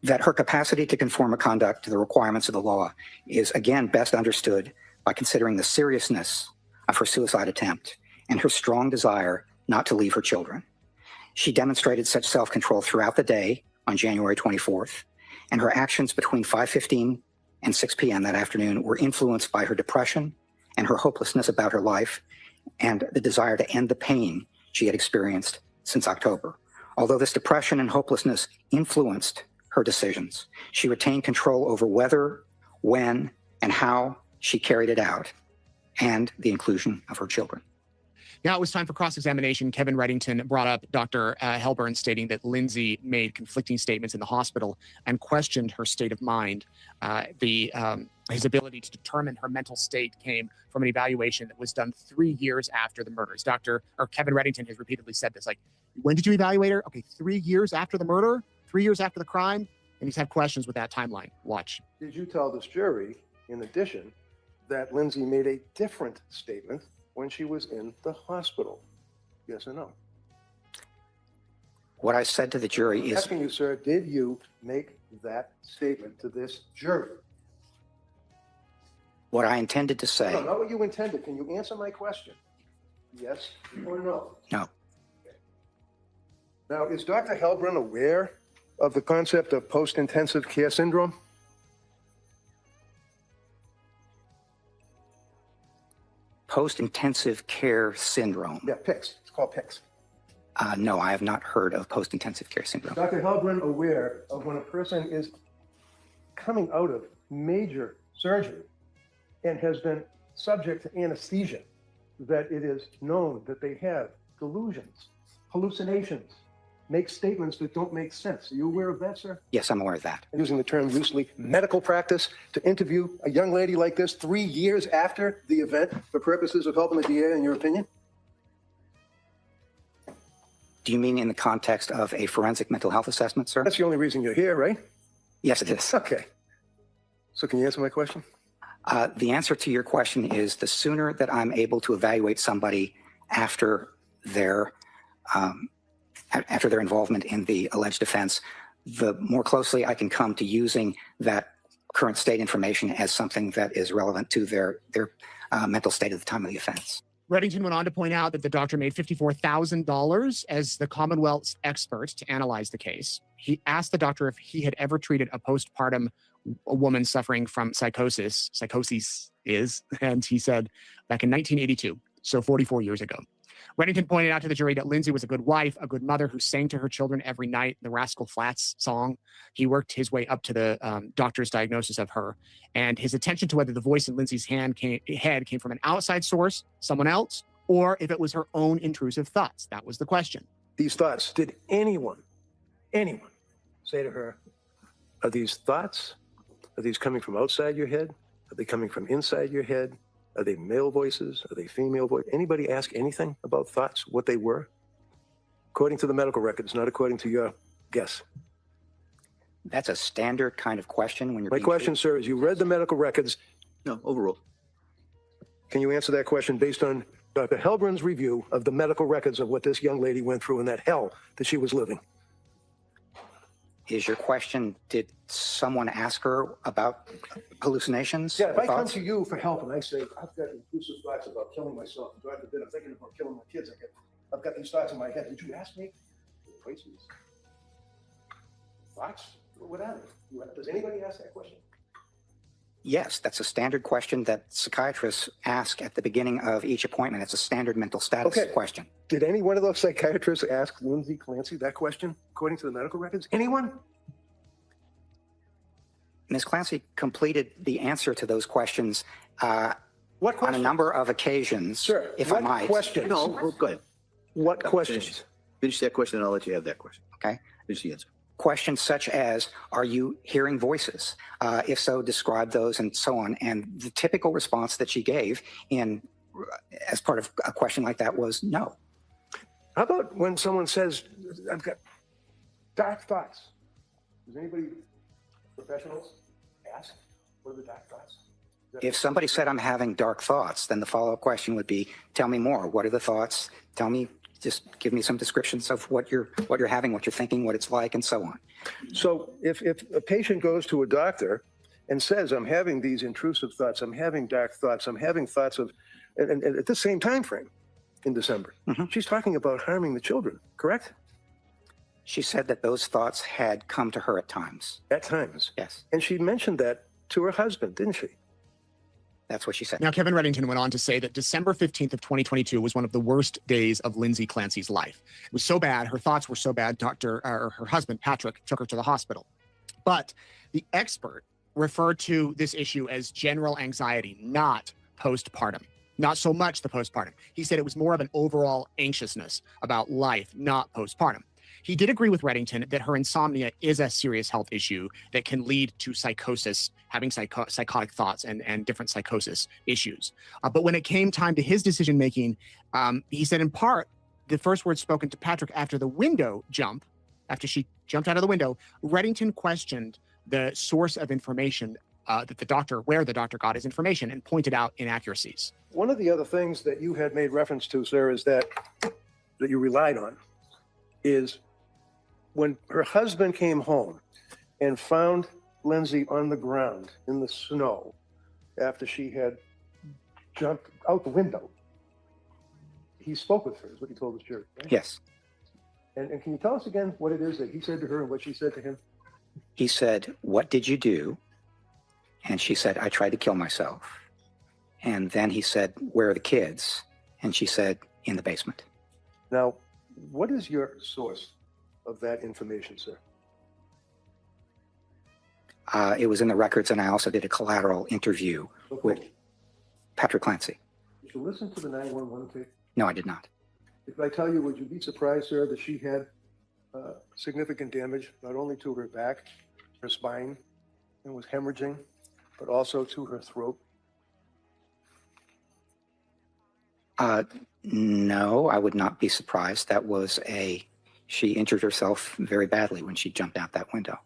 That her capacity to conform her conduct to the requirements of the law is, again, best understood by considering the seriousness of her suicide attempt and her strong desire not to leave her children. She demonstrated such self-control throughout the day on January 24th, and her actions between 5:15 and 6 p.m. that afternoon were influenced by her depression and her hopelessness about her life and the desire to end the pain she had experienced since October. Although this depression and hopelessness influenced her decisions, she retained control over whether, when, and how she carried it out, and the inclusion of her children. Now it was time for cross-examination. Kevin Reddington brought up Dr. Helburn, stating that Lindsay made conflicting statements in the hospital and questioned her state of mind. His ability to determine her mental state came from an evaluation that was done 3 years after the murders. Kevin Reddington has repeatedly said this, like, when did you evaluate her? Okay, 3 years after the murder, 3 years after the crime, and he's had questions with that timeline. Watch. Did you tell this jury, in addition, that Lindsay made a different statement when she was in the hospital? Yes or no? What I said to the jury I'm is... asking you, sir, did you make that statement to this jury? What I intended to say... No, not what you intended. Can you answer my question? Yes or no? No. Now, is Dr. Helbrun aware of the concept of post-intensive care syndrome? Post-intensive care syndrome. Yeah, PICS. It's called PICS. No, I have not heard of post-intensive care syndrome. Dr. Helbrun aware of when a person is coming out of major surgery and has been subject to anesthesia, that it is known that they have delusions, hallucinations, make statements that don't make sense. Are you aware of that, sir? Yes, I'm aware of that. Using the term loosely, medical practice to interview a young lady like this 3 years after the event for purposes of helping the DA, in your opinion? Do you mean in the context of a forensic mental health assessment, sir? That's the only reason you're here, right? Yes, it is. Okay. So can you answer my question? The answer to your question is the sooner that I'm able to evaluate somebody after their involvement in the alleged offense, the more closely I can come to using that current state information as something that is relevant to their mental state at the time of the offense. Reddington went on to point out that the doctor made $54,000 as the Commonwealth's expert to analyze the case. He asked the doctor if he had ever treated a postpartum woman suffering from psychosis, and he said back in 1982, so 44 years ago. Reddington pointed out to the jury that Lindsay was a good wife, a good mother who sang to her children every night the Rascal Flatts song. He worked his way up to the doctor's diagnosis of her, and his attention to whether the voice in Lindsay's head came from an outside source, someone else, or if it was her own intrusive thoughts. That was the question. These thoughts, did anyone say to her, are these thoughts, are these coming from outside your head? Are they coming from inside your head? Are they male voices? Are they female voices? Anybody ask anything about thoughts, what they were? According to the medical records, not according to your guess. That's a standard kind of question when you're My being question, sir, is you read the medical records. No, overruled. Can you answer that question based on Dr. Helbrin's review of the medical records of what this young lady went through in that hell that she was living? Is your question, did someone ask her about hallucinations? Yeah, if or I come thoughts? to you for help and I say, I've got intrusive thoughts about killing myself, and God forbid, I'm thinking about killing my kids, I've got these thoughts in my head. Would you ask me? Voices. Thoughts? What are they? Does anybody ask that question? Yes, that's a standard question that psychiatrists ask at the beginning of each appointment. It's a standard mental status question. Did any one of those psychiatrists ask Lindsay Clancy that question, according to the medical records? Anyone? Ms. Clancy completed the answer to those questions on a number of occasions, Sir, if I what might. questions? No, well, go ahead. What No, questions? Finish that question and I'll let you have that question. Okay. Finish the answer. Questions such as, are you hearing voices? If so, describe those and so on. And the typical response that she gave as part of a question like that was no. How about when someone says, I've got dark thoughts? Does anybody, professionals, ask, what are the dark thoughts? If somebody said, I'm having dark thoughts, then the follow-up question would be, tell me more. What are the thoughts? Tell me, just give me some descriptions of what you're having, what you're thinking, what it's like, and so on. So if a patient goes to a doctor and says, I'm having these intrusive thoughts, I'm having dark thoughts, I'm having thoughts of, and at the same time frame in December, she's talking about harming the children, correct? She said that those thoughts had come to her at times. At times? Yes. And she mentioned that to her husband, didn't she? That's what she said. Now, Kevin Reddington went on to say that December 15th of 2022 was one of the worst days of Lindsay Clancy's life. It was so bad, her thoughts were so bad, her husband, Patrick, took her to the hospital. But the expert referred to this issue as general anxiety, not postpartum. Not so much the postpartum. He said it was more of an overall anxiousness about life, not postpartum. He did agree with Reddington that her insomnia is a serious health issue that can lead to psychosis, having psychotic thoughts and different psychosis issues. But when it came time to his decision-making, he said in part, the first words spoken to Patrick after the window jump, after she jumped out of the window, Reddington questioned the source of information where the doctor got his information and pointed out inaccuracies. One of the other things that you had made reference to, sir, is that you relied on is when her husband came home and found Lindsay on the ground in the snow after she had jumped out the window, he spoke with her, is what he told the jury. Right? Yes. And can you tell us again what it is that he said to her and what she said to him? He said, what did you do? And she said, I tried to kill myself. And then he said, where are the kids? And she said, in the basement. Now, what is your source of that information, sir? It was in the records, and I also did a collateral interview with Patrick Clancy. Did you listen to the 911 tape? No, I did not. If I tell you, would you be surprised, sir, that she had significant damage, not only to her back, her spine, and was hemorrhaging, but also to her throat? No, I would not be surprised. She injured herself very badly when she jumped out that window.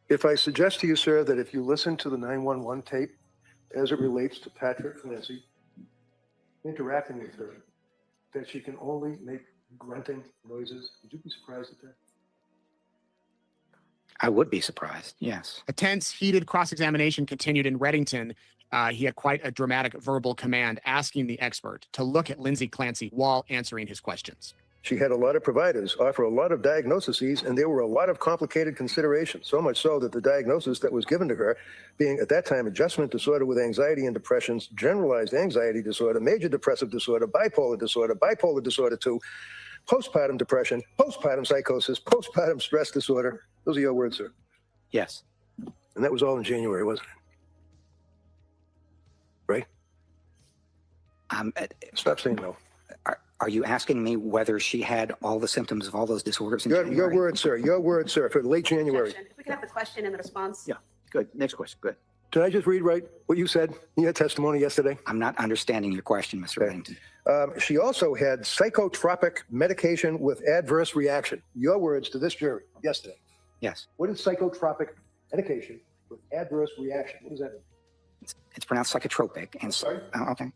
If I suggest to you, sir, that if you listen to the 911 tape as it relates to Patrick Clancy interacting with her, that she can only make grunting noises, would you be surprised at that? I would be surprised, yes. A tense, heated cross-examination continued in Reddington. He had quite a dramatic verbal command asking the expert to look at Lindsay Clancy while answering his questions. She had a lot of providers offer a lot of diagnoses, and there were a lot of complicated considerations, so much so that the diagnosis that was given to her, being at that time adjustment disorder with anxiety and depressions, generalized anxiety disorder, major depressive disorder, bipolar disorder 2, postpartum depression, postpartum psychosis, postpartum stress disorder. Those are your words, sir. Yes. And that was all in January, wasn't it? Right? Stop saying no. Are you asking me whether she had all the symptoms of all those disorders in Your January? word, sir. Your word, sir, for late January. If we could have the question and the response. Yeah, good. Next question. Good. Did I just read right what you said in your testimony yesterday? I'm not understanding your question, Mr. Reddington. She also had psychotropic medication with adverse reaction. Your words to this jury yesterday. Yes. What is psychotropic medication with adverse reaction? What does that mean? It's pronounced psychotropic. And sorry? Okay.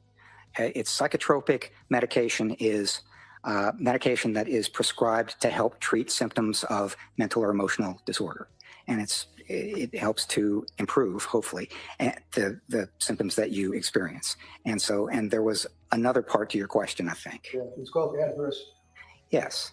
It's psychotropic medication is medication that is prescribed to help treat symptoms of mental or emotional disorder. And it helps to improve, hopefully, the symptoms that you experience. And there was another part to your question, I think. Yeah, it's called adverse. Yes.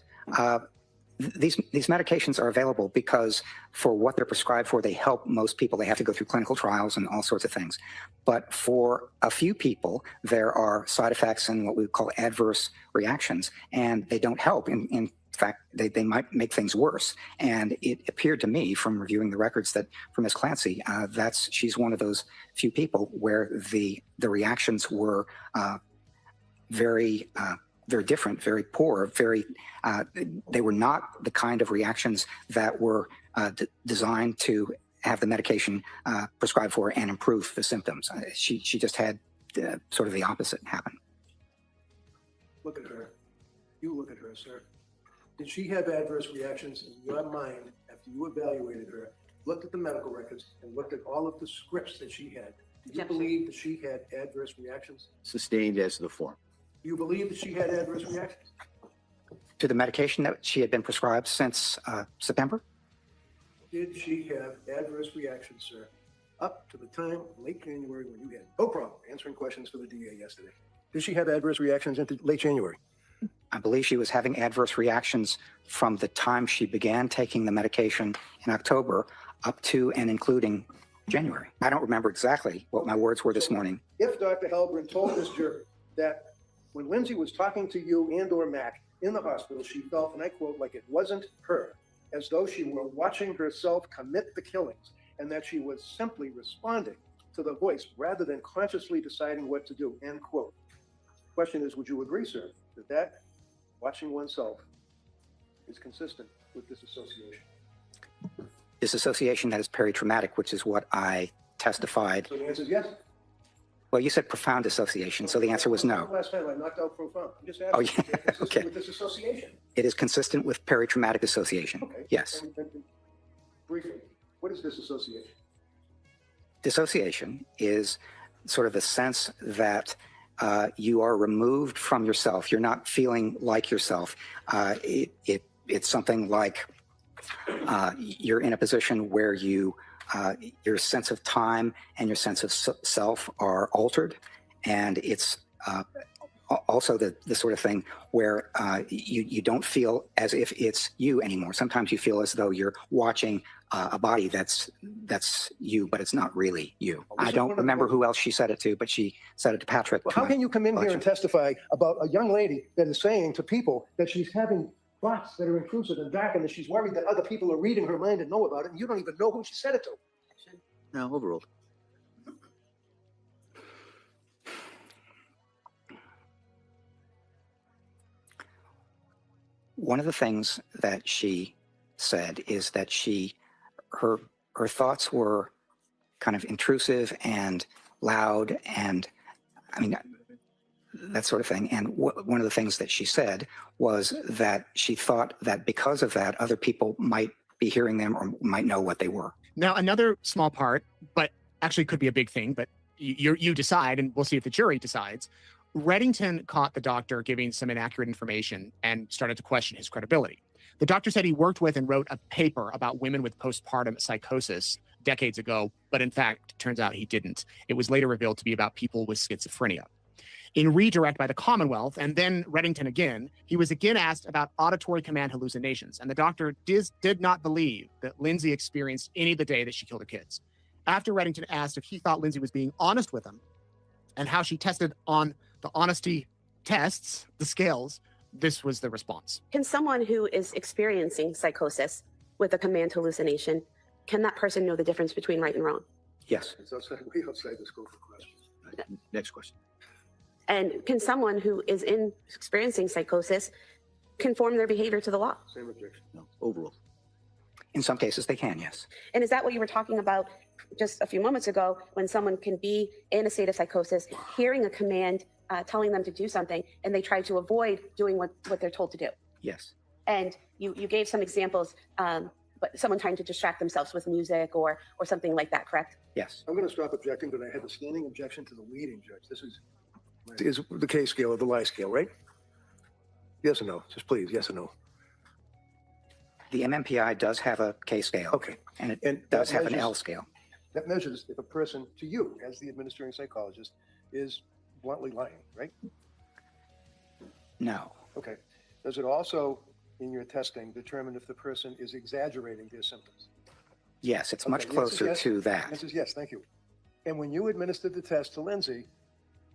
These medications are available because for what they're prescribed for, they help most people. They have to go through clinical trials and all sorts of things. But for a few people, there are side effects and what we call adverse reactions, and they don't help. In fact, they might make things worse. And it appeared to me from reviewing the records that for Ms. Clancy, she's one of those few people where the reactions were very different, very poor, they were not the kind of reactions that were designed to have the medication prescribed for and improve the symptoms. She just had sort of the opposite happen. Look at her. You look at her, sir. Did she have adverse reactions in your mind after you evaluated her, looked at the medical records, and looked at all of the scripts that she had? Did you believe that she had adverse reactions? Sustained as to the form. Do you believe that she had adverse reactions? To the medication that she had been prescribed since September? Did she have adverse reactions, sir, up to the time of late January when you had no problem answering questions for the DA yesterday? Did she have adverse reactions into late January? I believe she was having adverse reactions from the time she began taking the medication in October up to and including January. I don't remember exactly what my words were this morning. If Dr. Halbrin told this jury that when Lindsay was talking to you and or Mac in the hospital, she felt, and I quote, like it wasn't her, as though she were watching herself commit the killings, and that she was simply responding to the voice rather than consciously deciding what to do, end quote. Question is, would you agree, sir, that watching oneself is consistent with disassociation? Disassociation that is peritraumatic, which is what I testified. So the answer is yes? Well, you said profound dissociation, so the answer was no. Last time I knocked out profound. I'm just asking. Oh, yeah. Is it consistent Okay. with disassociation? It is consistent with peritraumatic dissociation. Okay. Yes. And briefly, what is disassociation? Dissociation is sort of the sense that you are removed from yourself. You're not feeling like yourself. It's something like you're in a position where your sense of time and your sense of self are altered, and it's also the sort of thing where you don't feel as if it's you anymore. Sometimes you feel as though you're watching a body that's you, but it's not really you. I don't remember who else she said it to, but she said it to Patrick. Well, how can you come in here and testify about a young lady that is saying to people that she's having thoughts that are intrusive and dark, and that she's worried that other people are reading her mind and know about it, and you don't even know who she said it to? No, overruled. One of the things that she said is that her thoughts were kind of intrusive and loud, and I mean that sort of thing. And one of the things that she said was that she thought that because of that, other people might be hearing them or might know what they were. Now, another small part, but actually could be a big thing, but you decide, and we'll see if the jury decides. Reddington caught the doctor giving some inaccurate information and started to question his credibility. The doctor said he worked with and wrote a paper about women with postpartum psychosis decades ago, but in fact, it turns out he didn't. It was later revealed to be about people with schizophrenia. In redirect by the Commonwealth, and then Reddington again, he was again asked about auditory command hallucinations, and the doctor did not believe that Lindsay experienced any the day that she killed her kids. After Reddington asked if he thought Lindsay was being honest with him and how she tested on the honesty tests, the scales, this was the response. Can someone who is experiencing psychosis with a command hallucination, can that person know the difference between right and wrong? Yes. It's way outside the scope of questions. Next question. And can someone who is experiencing psychosis conform their behavior to the law? Same objection. No, overruled. In some cases, they can, yes. And is that what you were talking about just a few moments ago, when someone can be in a state of psychosis, hearing a command, telling them to do something, and they try to avoid doing what they're told to do? Yes. And you gave some examples, but someone trying to distract themselves with music or something like that, correct? Yes. I'm going to stop objecting, but I had the standing objection to the leading judge. This is the K scale or the lie scale, right? Yes or no? Just please, yes or no? The MMPI does have a K scale. Okay. And it does have an L scale. That measures if a person, to you, as the administering psychologist, is bluntly lying, right? No. Okay. Does it also, in your testing, determine if the person is exaggerating their symptoms? Yes, it's Okay, much the answer is closer yes. to that. The answer is yes, thank you. And when you administered the test to Lindsay,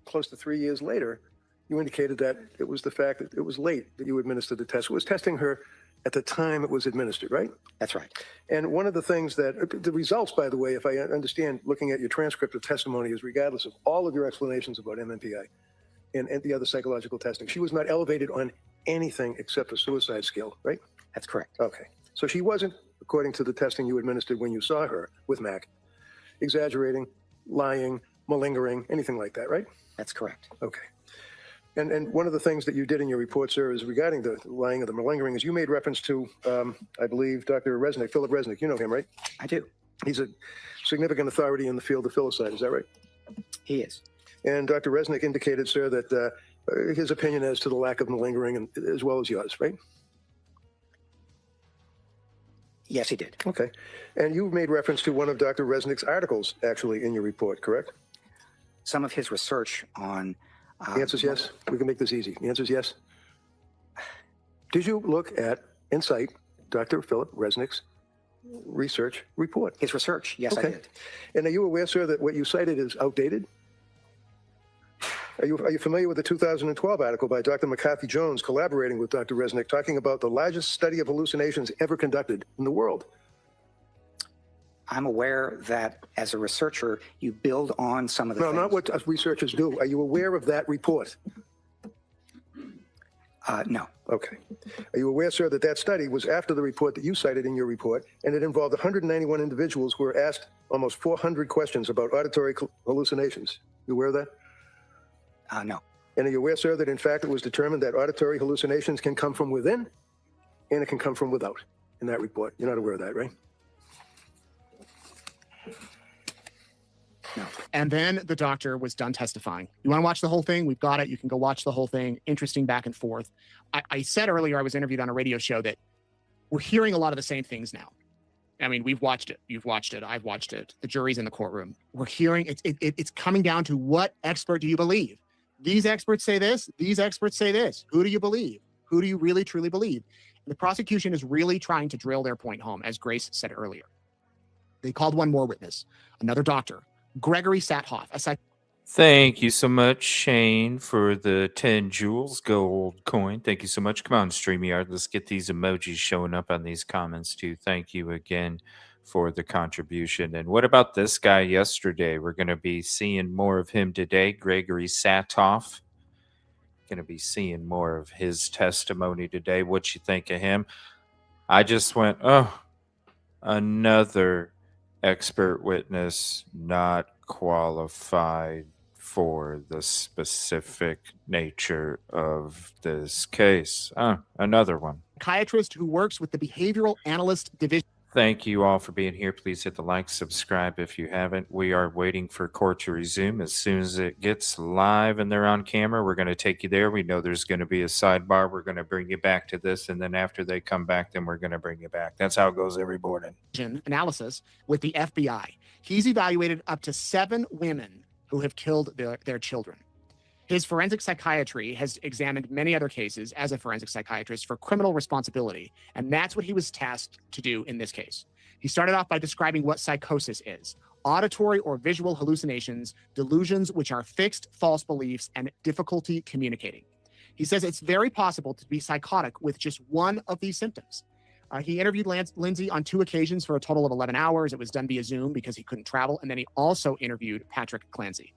close to 3 years later, you indicated that it was the fact that it was late that you administered the test. It was testing her at the time it was administered, right? That's right. And one of the things that, the results, by the way, if I understand, looking at your transcript of testimony, is regardless of all of your explanations about MMPI and the other psychological testing, she was not elevated on anything except a suicide scale, right? That's correct. Okay. So she wasn't, according to the testing you administered when you saw her with Mac, exaggerating, lying, malingering, anything like that, right? That's correct. Okay. And one of the things that you did in your report, sir, is regarding the lying or the malingering, is you made reference to, I believe, Dr. Resnick, Philip Resnick. You know him, right? I do. He's a significant authority in the field of filicide. Is that right? He is. And Dr. Resnick indicated, sir, that his opinion as to the lack of malingering, and, as well as yours, right? Yes, he did. Okay. And you made reference to one of Dr. Resnick's articles, actually, in your report, correct? Some of his research on... The answer is yes. We can make this easy. The answer is yes. Did you look at and cite Dr. Philip Resnick's research report? His research, yes, I did. And are you aware, sir, that what you cited is outdated? Are you familiar with the 2012 article by Dr. McCarthy Jones collaborating with Dr. Resnick, talking about the largest study of hallucinations ever conducted in the world? I'm aware that as a researcher, you build on some of the No, things. not what researchers do. Are you aware of that report? No. Okay. Are you aware, sir, that that study was after the report that you cited in your report, and it involved 191 individuals who were asked almost 400 questions about auditory hallucinations? You aware of that? No. And are you aware, sir, that in fact it was determined that auditory hallucinations can come from within and it can come from without in that report? You're not aware of that, right? No. And then the doctor was done testifying. You want to watch the whole thing? We've got it. You can go watch the whole thing. Interesting back and forth. I said earlier, I was interviewed on a radio show, that we're hearing a lot of the same things now. I mean, we've watched it. You've watched it. I've watched it. The jury's in the courtroom. We're hearing it's coming down to, what expert do you believe? These experts say this. These experts say this. Who do you believe? Who do you really, truly believe? And the prosecution is really trying to drill their point home, as Grace said earlier. They called one more witness, another doctor, Gregory Sathoff, a Thank you so much, Shane, for the 10 joules gold coin. Thank you so much. Come on, StreamYard. Let's get these emojis showing up on these comments, too. Thank you again for the contribution. And what about this guy yesterday? We're going to be seeing more of him today, Gregory Sathoff. Going to be seeing more of his testimony today. What you think of him? I just went, oh, another expert witness not qualified for the specific nature of this case. Another one. Psychiatrist who works with the Behavioral Analyst Division. Thank you all for being here. Please hit the like, subscribe if you haven't. We are waiting for court to resume. As soon as it gets live and they're on camera, we're going to take you there. We know there's going to be a sidebar. We're going to bring you back to this. And then after they come back, then we're going to bring you back. That's how it goes every morning. Analysis with the FBI. He's evaluated up to 7 women who have killed their children. His forensic psychiatry has examined many other cases as a forensic psychiatrist for criminal responsibility, and that's what he was tasked to do in this case. He started off by describing what psychosis is: auditory or visual hallucinations, delusions which are fixed false beliefs, and difficulty communicating. He says it's very possible to be psychotic with just one of these symptoms. He interviewed Lindsay on 2 occasions for a total of 11 hours. It was done via Zoom because he couldn't travel. And then he also interviewed Patrick Clancy.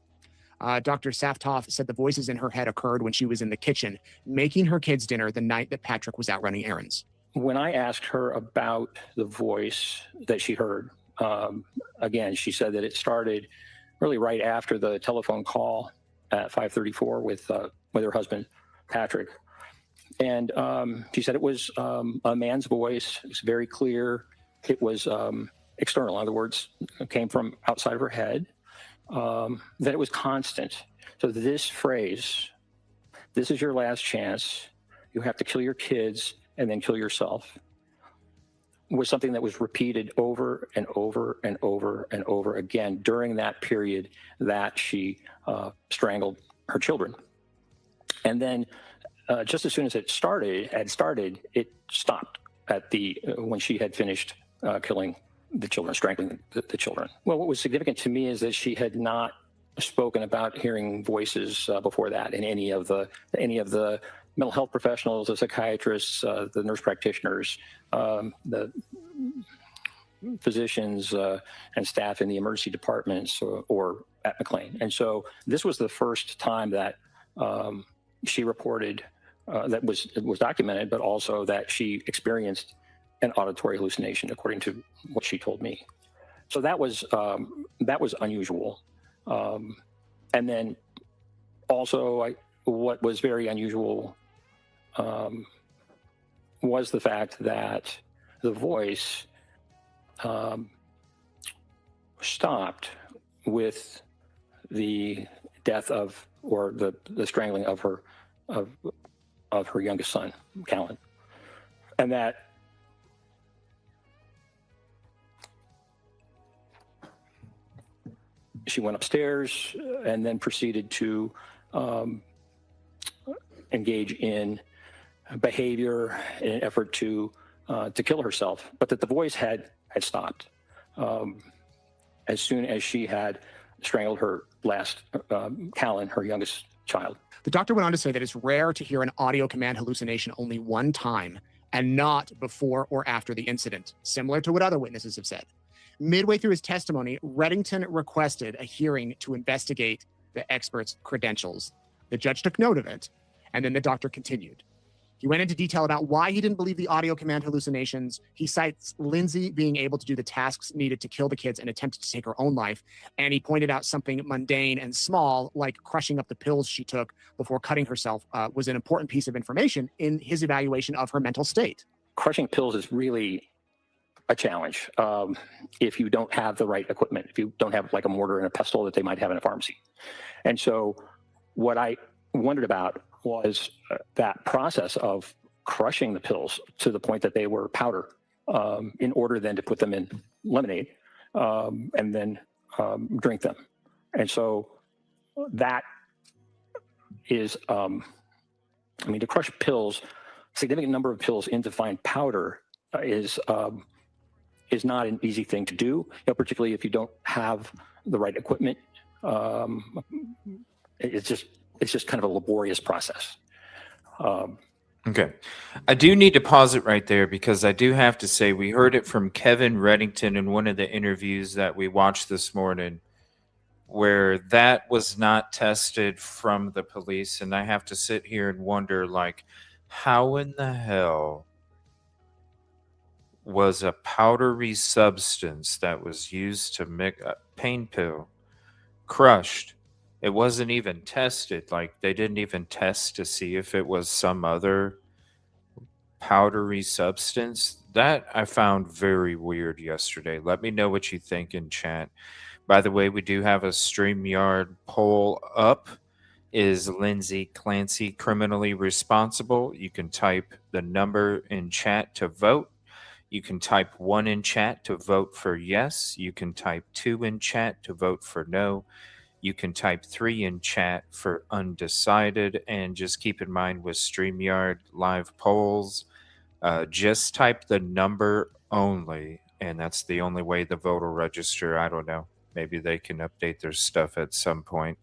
Dr. Saftoff said the voices in her head occurred when she was in the kitchen making her kids dinner the night that Patrick was out running errands. When I asked her about the voice that she heard, again, she said that it started really right after the telephone call at 5:34 with her husband, Patrick. And she said it was a man's voice. It was very clear. It was external. In other words, it came from outside of her head. That it was constant. So this phrase, "This is your last chance. You have to kill your kids and then kill yourself," was something that was repeated over and over and over and over again during that period that she strangled her children. And then just as soon as it started, it stopped at when she had finished killing the children, strangling the children. Well, what was significant to me is that she had not spoken about hearing voices before that in any of the mental health professionals, the psychiatrists, the nurse practitioners, the physicians and staff in the emergency departments or at McLean. And so this was the first time that she reported that was documented, but also that she experienced an auditory hallucination, according to what she told me. So that was unusual. And then also, what was very unusual was the fact that the voice stopped with the death or the strangling of her youngest son, Callan, and that she went upstairs and then proceeded to engage in behavior in an effort to kill herself, but that the voice had stopped as soon as she had strangled her last Callan, her youngest child. The doctor went on to say that it's rare to hear an audio command hallucination only one time and not before or after the incident, similar to what other witnesses have said. Midway through his testimony, Reddington requested a hearing to investigate the expert's credentials. The judge took note of it, and then the doctor continued. He went into detail about why he didn't believe the audio command hallucinations. He cites Lindsay being able to do the tasks needed to kill the kids and attempted to take her own life. And he pointed out something mundane and small, like crushing up the pills she took before cutting herself, was an important piece of information in his evaluation of her mental state. Crushing pills is really a challenge if you don't have the right equipment, if you don't have like a mortar and a pestle that they might have in a pharmacy. And so what I wondered about was that process of crushing the pills to the point that they were powder in order then to put them in lemonade and then drink them. And so that is, to crush pills, significant number of pills into fine powder is not an easy thing to do, particularly if you don't have the right equipment. It's just kind of a laborious process. Okay. I do need to pause it right there because I do have to say we heard it from Kevin Reddington in one of the interviews that we watched this morning where that was not tested from the police. And I have to sit here and wonder, like, how in the hell was a powdery substance that was used to make a pain pill crushed? It wasn't even tested. Like, they didn't even test to see if it was some other powdery substance. That I found very weird yesterday. Let me know what you think in chat. By the way, we do have a StreamYard poll up. Is Lindsay Clancy criminally responsible? You can type the number in chat to vote. You can type 1 in chat to vote for yes. You can type 2 in chat to vote for no. You can type 3 in chat for undecided. And just keep in mind with StreamYard live polls, just type the number only. And that's the only way the vote will register. I don't know. Maybe they can update their stuff at some point.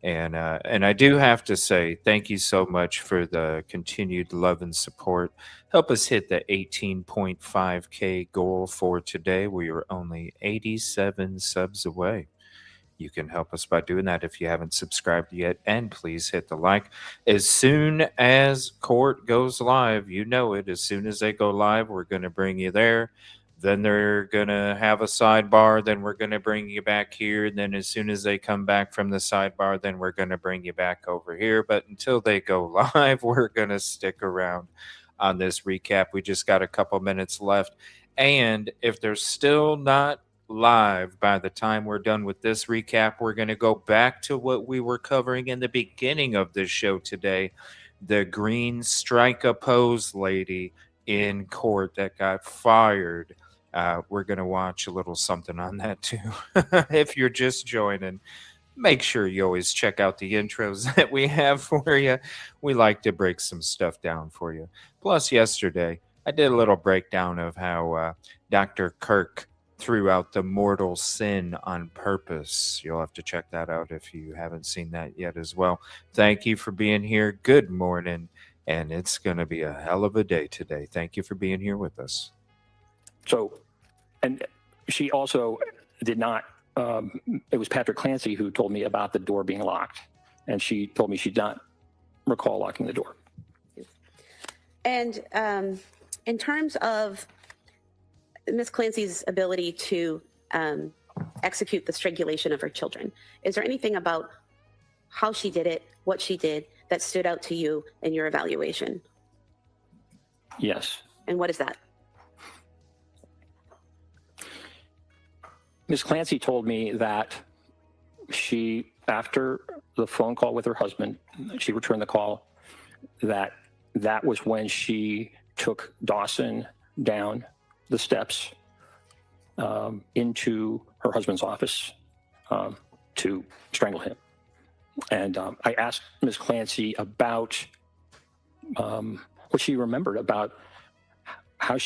And I do have to say thank you so much for the continued love and support. Help us hit the 18.5K goal for today. We are only 87 subs away. You can help us by doing that if you haven't subscribed yet. And please hit the like. As soon as court goes live, you know it. As soon as they go live, we're going to bring you there. Then they're going to have a sidebar. Then we're going to bring you back here. And then as soon as they come back from the sidebar, then we're going to bring you back over here. But until they go live, we're going to stick around on this recap. We just got a couple minutes left. And if they're still not live by the time we're done with this recap, we're going to go back to what we were covering in the beginning of this show today. The green strike oppose lady in court that got fired. We're going to watch a little something on that too. If you're just joining, make sure you always check out the intros that we have for you. We like to break some stuff down for you. Plus, yesterday, I did a little breakdown of how Dr. Kirk threw out the mortal sin on purpose. You'll have to check that out if you haven't seen that yet as well. Thank you for being here. Good morning. And it's going to be a hell of a day today. Thank you for being here with us. So, and she also did not, it was Patrick Clancy who told me about the door being locked. And she told me she did not recall locking the door. And in terms of Ms. Clancy's ability to execute the strangulation of her children, is there anything about how she did it, what she did, that stood out to you in your evaluation? Yes. And what is that? Ms. Clancy told me that she, after the phone call with her husband, she returned the call, that was when she took Dawson down the steps into her husband's office to strangle him. And I asked Ms. Clancy about what she remembered about how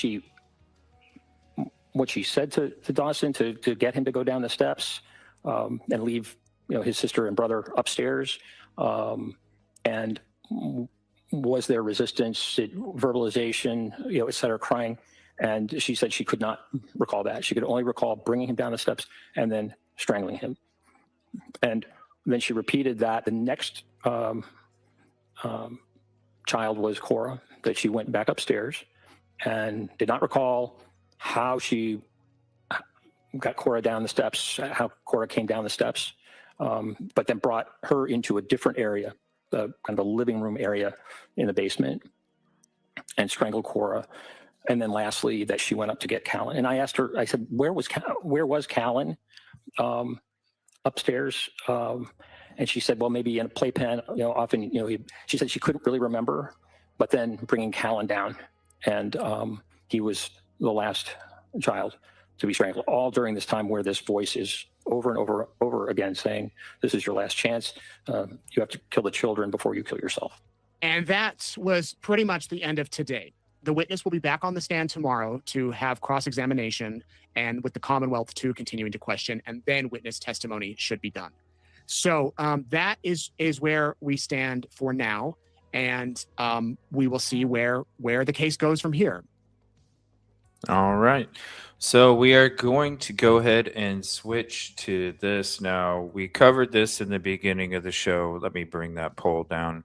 what she said to Dawson to get him to go down the steps and leave, his sister and brother upstairs. And was there resistance, verbalization, et cetera, crying? And she said she could not recall that. She could only recall bringing him down the steps and then strangling him. And then she repeated that. The next child was Cora, that she went back upstairs and did not recall how she got Cora down the steps, how Cora came down the steps, but then brought her into a different area, the kind of a living room area in the basement, and strangled Cora. And then lastly, that she went up to get Callan. And I asked her, I said, where was Callan? Upstairs. And she said, well, maybe in a playpen, often, she said she couldn't really remember, but then bringing Callan down, and he was the last child to be strangled, all during this time where this voice is over and over again saying, this is your last chance. You have to kill the children before you kill yourself. And that was pretty much the end of today. The witness will be back on the stand tomorrow to have cross-examination, and with the Commonwealth too continuing to question, and then witness testimony should be done. So that is where we stand for now, and we will see where the case goes from here. All right. So we are going to go ahead and switch to this now. We covered this in the beginning of the show. Let me bring that poll down.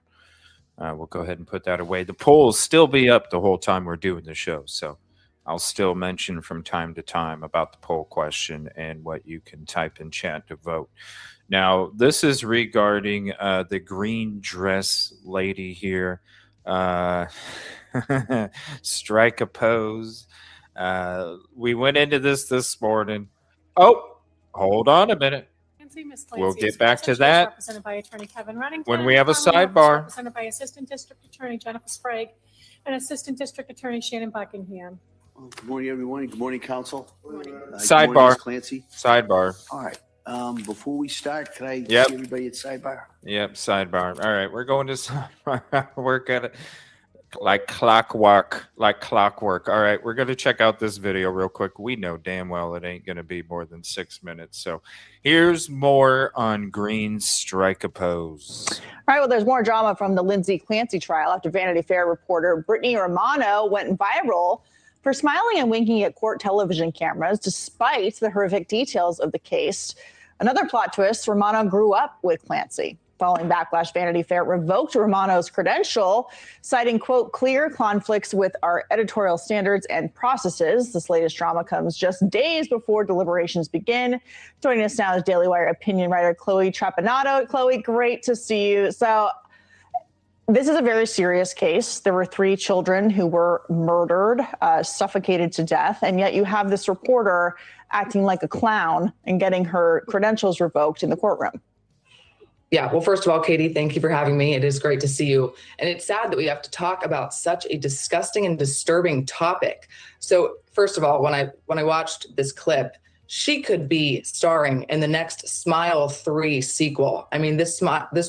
We'll go ahead and put that away. The poll will still be up the whole time we're doing the show. So I'll still mention from time to time about the poll question and what you can type in chat to vote. Now, this is regarding the green dress lady here. Strike a pose. We went into this morning. Oh, hold on a minute. We'll get back to that represented by Attorney Kevin Reddington, when we have a Commonwealth is sidebar. represented by Assistant District Attorney Jennifer Sprague and Assistant District Attorney Shannon Buckingham. Well, good morning, everyone. Good morning, counsel. Good morning. Good Sidebar. morning, Ms. Clancy. Sidebar. All right. Before we start, can I Yep. see everybody at sidebar? Yep, sidebar. All right, we're going to sidebar. We're gonna like clockwork. All right, we're gonna check out this video real quick. We know damn well it ain't gonna be more than 6 minutes. So here's more on Green's strike oppose. All right, well, there's more drama from the Lindsay Clancy trial after Vanity Fair reporter Brittany Romano went viral for smiling and winking at court television cameras despite the horrific details of the case. Another plot twist, Romano grew up with Clancy. Following backlash, Vanity Fair revoked Romano's credential, citing, quote, clear conflicts with our editorial standards and processes. This latest drama comes just days before deliberations begin. Joining us now is Daily Wire opinion writer Chloe Trapanato. Chloe, great to see you. So this is a very serious case. There were 3 children who were murdered, suffocated to death, and yet you have this reporter acting like a clown and getting her credentials revoked in the courtroom. Yeah, well, first of all, Katie, thank you for having me. It is great to see you. And it's sad that we have to talk about such a disgusting and disturbing topic. So first of all, when I watched this clip, she could be starring in the next Smile 3 sequel. I mean, this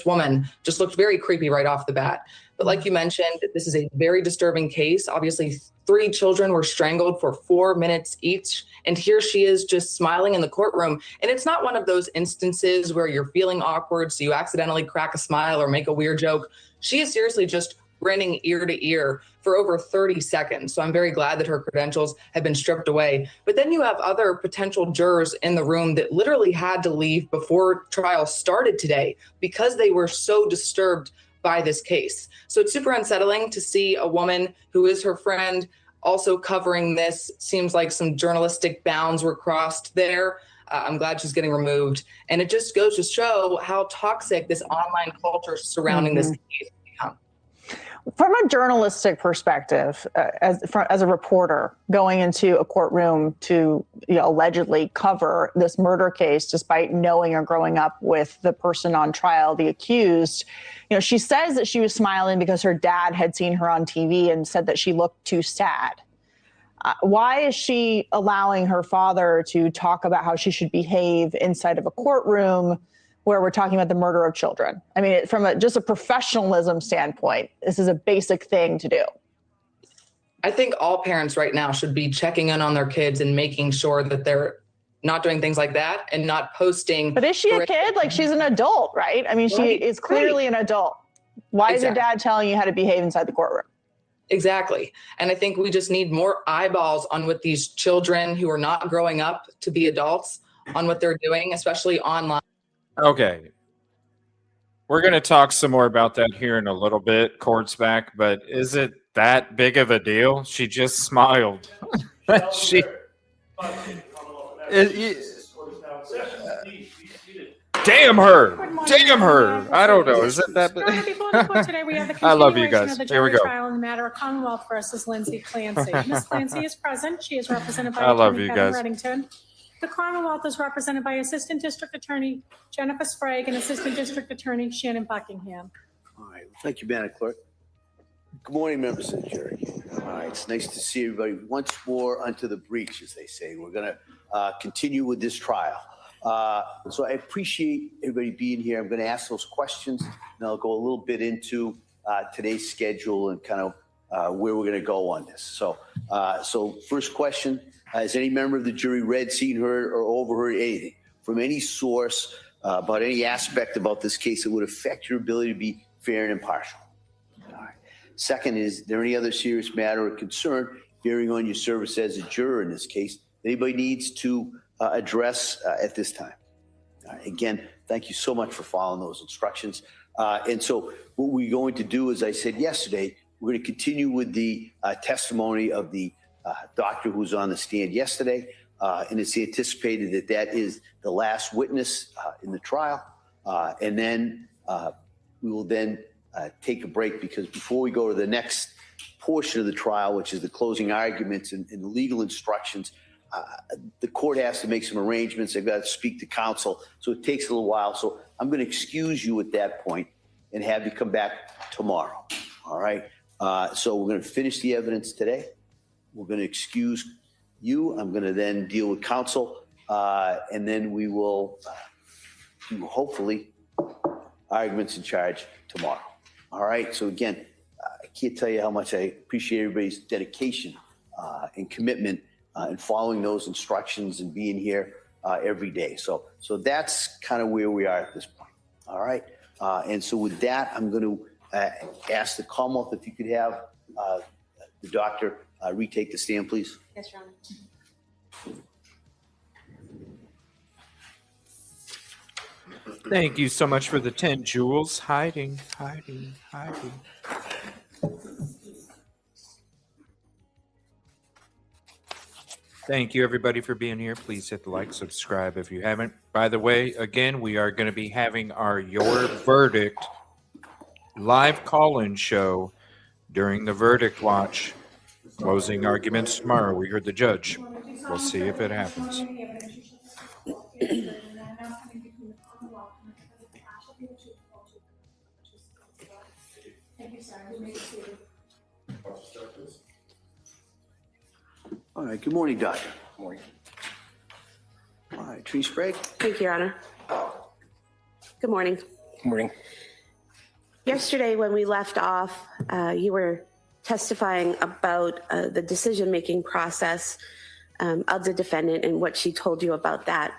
woman just looked very creepy right off the bat. But like you mentioned, this is a very disturbing case. Obviously, 3 children were strangled for 4 minutes each. And here she is just smiling in the courtroom. And it's not one of those instances where you're feeling awkward, so you accidentally crack a smile or make a weird joke. She is seriously just grinning ear to ear for over 30 seconds. So I'm very glad that her credentials have been stripped away. But then you have other potential jurors in the room that literally had to leave before trial started today because they were so disturbed by this case. So it's super unsettling to see a woman who is her friend also covering this. Seems like some journalistic bounds were crossed there. I'm glad she's getting removed. And it just goes to show how toxic this online culture surrounding this case has become. From a journalistic perspective, as a reporter going into a courtroom to allegedly cover this murder case, despite knowing or growing up with the person on trial, the accused, she says that she was smiling because her dad had seen her on TV and said that she looked too sad. Why is she allowing her father to talk about how she should behave inside of a courtroom where we're talking about the murder of children? I mean, from just a professionalism standpoint, this is a basic thing to do. I think all parents right now should be checking in on their kids and making sure that they're not doing things like that and not posting. But is she a kid? Like, she's an adult, right? I mean, she is clearly an adult. Why is your dad telling you how to behave inside the courtroom? Exactly. And I think we just need more eyeballs on what these children who are not growing up to be adults on what they're doing, especially online. Okay. We're going to talk some more about that here in a little bit, court's back, but is it that big of a deal? She just smiled. Damn her. Damn her. I don't know. Is it that big? Before the court today, we have the I love you continuation guys. of the Here we jury go. trial in the matter of Commonwealth versus Lindsay Clancy. Ms. Clancy is present. She is represented by I love Attorney you Kevin guys. Reddington. The Commonwealth is represented by Assistant District Attorney Jennifer Sprague and Assistant District Attorney Shannon Buckingham. All right. Thank you, Madam Clerk. Good morning, members of the jury. All right. It's nice to see everybody once more unto the breach, as they say. We're going to continue with this trial. So I appreciate everybody being here. I'm going to ask those questions, and I'll go a little bit into today's schedule and kind of where we're going to go on this. So first question, has any member of the jury read, seen, heard, or overheard anything from any source about any aspect about this case that would affect your ability to be fair and impartial? All right. Second, is there any other serious matter or concern bearing on your service as a juror in this case that anybody needs to address at this time? Again, thank you so much for following those instructions. And so what we're going to do, as I said yesterday, we're going to continue with the testimony of the doctor who was on the stand yesterday. And it's anticipated that that is the last witness in the trial. And then we will then take a break, because before we go to the next portion of the trial, which is the closing arguments and the legal instructions, the court has to make some arrangements. They've got to speak to counsel. So it takes a little while. So I'm going to excuse you at that point and have you come back tomorrow. All right. So we're going to finish the evidence today. We're going to excuse you. I'm going to then deal with counsel. and then we will do hopefully arguments in charge tomorrow. All right. So again, I can't tell you how much I appreciate everybody's dedication and commitment in following those instructions and being here every day. So that's kind of where we are at this point. All right. And so with that, I'm going to ask the Commonwealth if you could have the doctor retake the stand, please. Yes, Your Honor. Thank you so much for the 10 jewels. Hiding. Thank you, everybody, for being here. Please hit the like, subscribe if you haven't. By the way, again, we are going to be having our Your Verdict live call-in show during the verdict watch. Closing arguments tomorrow. We heard the judge. We'll see if it happens. All right. Good morning, Doctor. Good morning. All right. Tree Sprague. Thank you, Your Honor. Good morning. Good morning. Yesterday, when we left off, you were testifying about the decision-making process of the defendant and what she told you about that.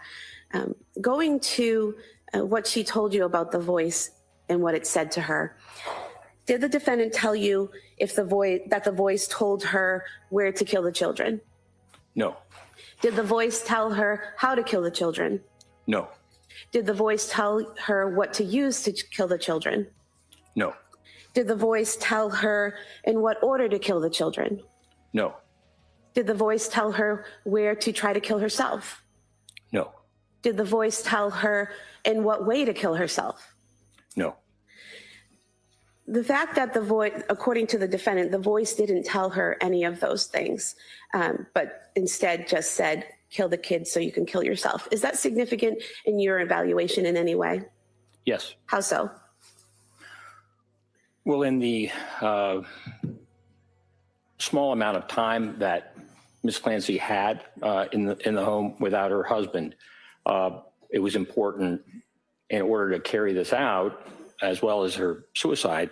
Going to what she told you about the voice and what it said to her, did the defendant tell you if the voice told her where to kill the children? No. Did the voice tell her how to kill the children? No. Did the voice tell her what to use to kill the children? No. Did the voice tell her in what order to kill the children? No. Did the voice tell her where to try to kill herself? No. Did the voice tell her in what way to kill herself? No. The fact that the voice, according to the defendant, the voice didn't tell her any of those things, but instead just said, kill the kids so you can kill yourself. Is that significant in your evaluation in any way? Yes. How so? Well, in the small amount of time that Ms. Clancy had in the home without her husband, it was important in order to carry this out, as well as her suicide,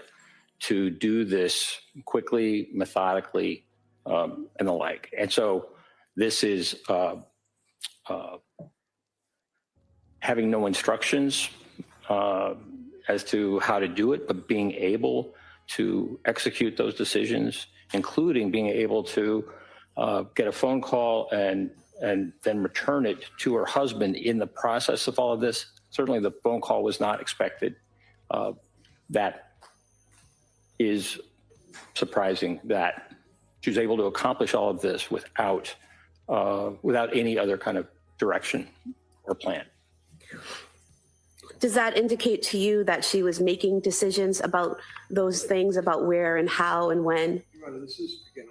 to do this quickly, methodically, and the like. And so this is having no instructions as to how to do it, but being able to execute those decisions, including being able to get a phone call and then return it to her husband in the process of all of this. Certainly the phone call was not expected. That is surprising that she was able to accomplish all of this without any other kind of direction or plan. Does that indicate to you that she was making decisions about those things, about where and how and when? Your Honor, this is, again,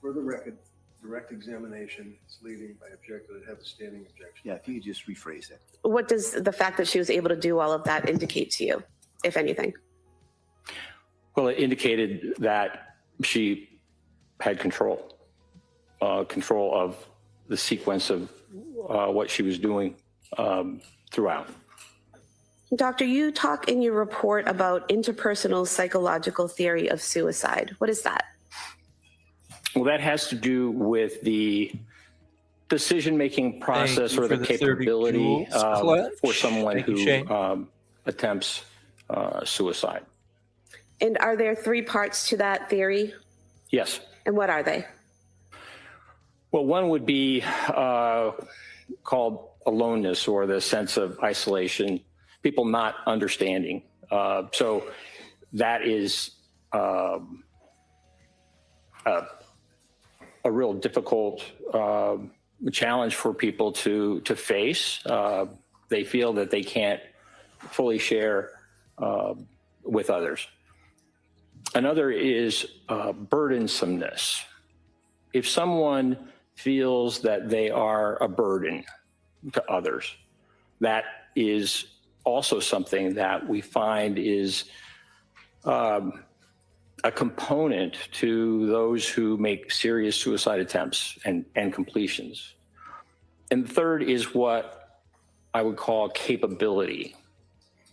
for the record, direct examination. It's leading by objector to have a standing objection. Yeah, if you could just rephrase that. What does the fact that she was able to do all of that indicate to you, if anything? Well, it indicated that she had control of the sequence of what she was doing throughout. Doctor, you talk in your report about interpersonal psychological theory of suicide. What is that? Well, that has to do with the decision-making process or the capability for someone who attempts suicide. And are there three parts to that theory? Yes. And what are they? Well, one would be called aloneness, or the sense of isolation, people not understanding. So that is a real difficult challenge for people to face. They feel that they can't fully share with others. Another is burdensomeness. If someone feels that they are a burden to others, that is also something that we find is a component to those who make serious suicide attempts and completions. And the third is what I would call capability.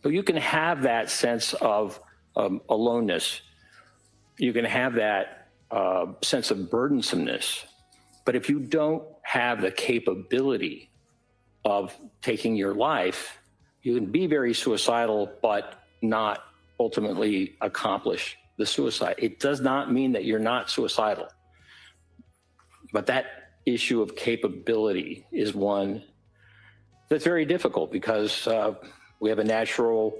So you can have that sense of aloneness. You can have that sense of burdensomeness. But if you don't have the capability of taking your life, you can be very suicidal, but not ultimately accomplish the suicide. It does not mean that you're not suicidal. But that issue of capability is one that's very difficult because we have a natural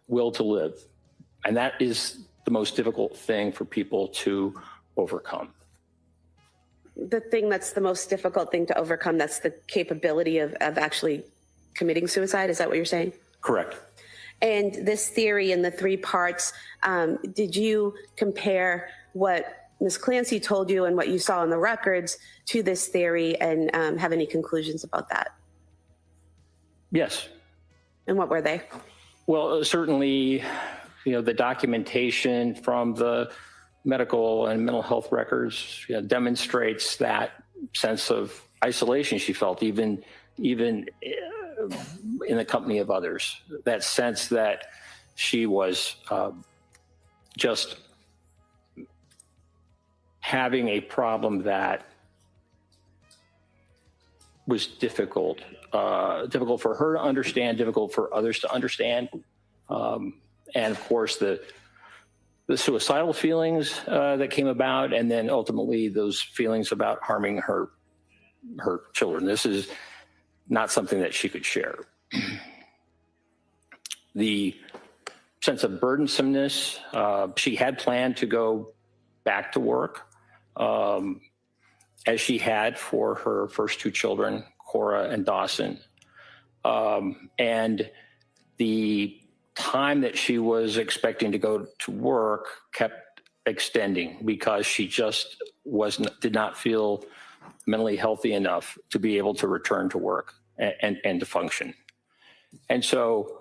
will to live. And that is the most difficult thing for people to overcome. The thing that's the most difficult thing to overcome, that's the capability of actually committing suicide. Is that what you're saying? Correct. And this theory in the 3 parts, did you compare what Ms. Clancy told you and what you saw in the records to this theory and have any conclusions about that? Yes. And what were they? Well, certainly, the documentation from the medical and mental health records demonstrates that sense of isolation she felt, even in the company of others. That sense that she was just having a problem that was difficult for her to understand, difficult for others to understand. And of course, the suicidal feelings that came about, and then ultimately those feelings about harming her children. This is not something that she could share. The sense of burdensomeness, she had planned to go back to work, as she had for her first 2 children, Cora and Dawson. And the time that she was expecting to go to work kept extending because she just did not feel mentally healthy enough to be able to return to work and to function. And so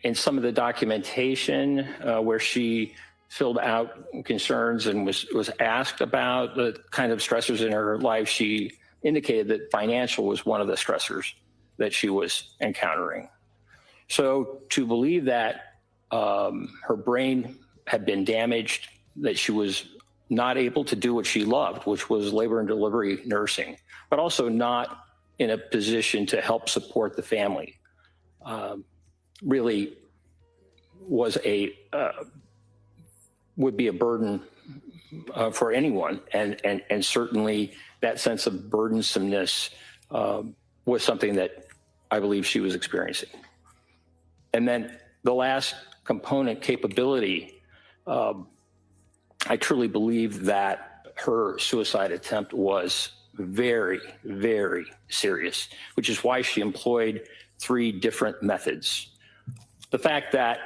in some of the documentation where she filled out concerns and was asked about the kind of stressors in her life, she indicated that financial was one of the stressors that she was encountering. So to believe that her brain had been damaged, that she was not able to do what she loved, which was labor and delivery nursing, but also not in a position to help support the family, really was would be a burden for anyone. And certainly that sense of burdensomeness was something that I believe she was experiencing. And then the last component, capability, I truly believe that her suicide attempt was very, very serious, which is why she employed 3 different methods. The fact that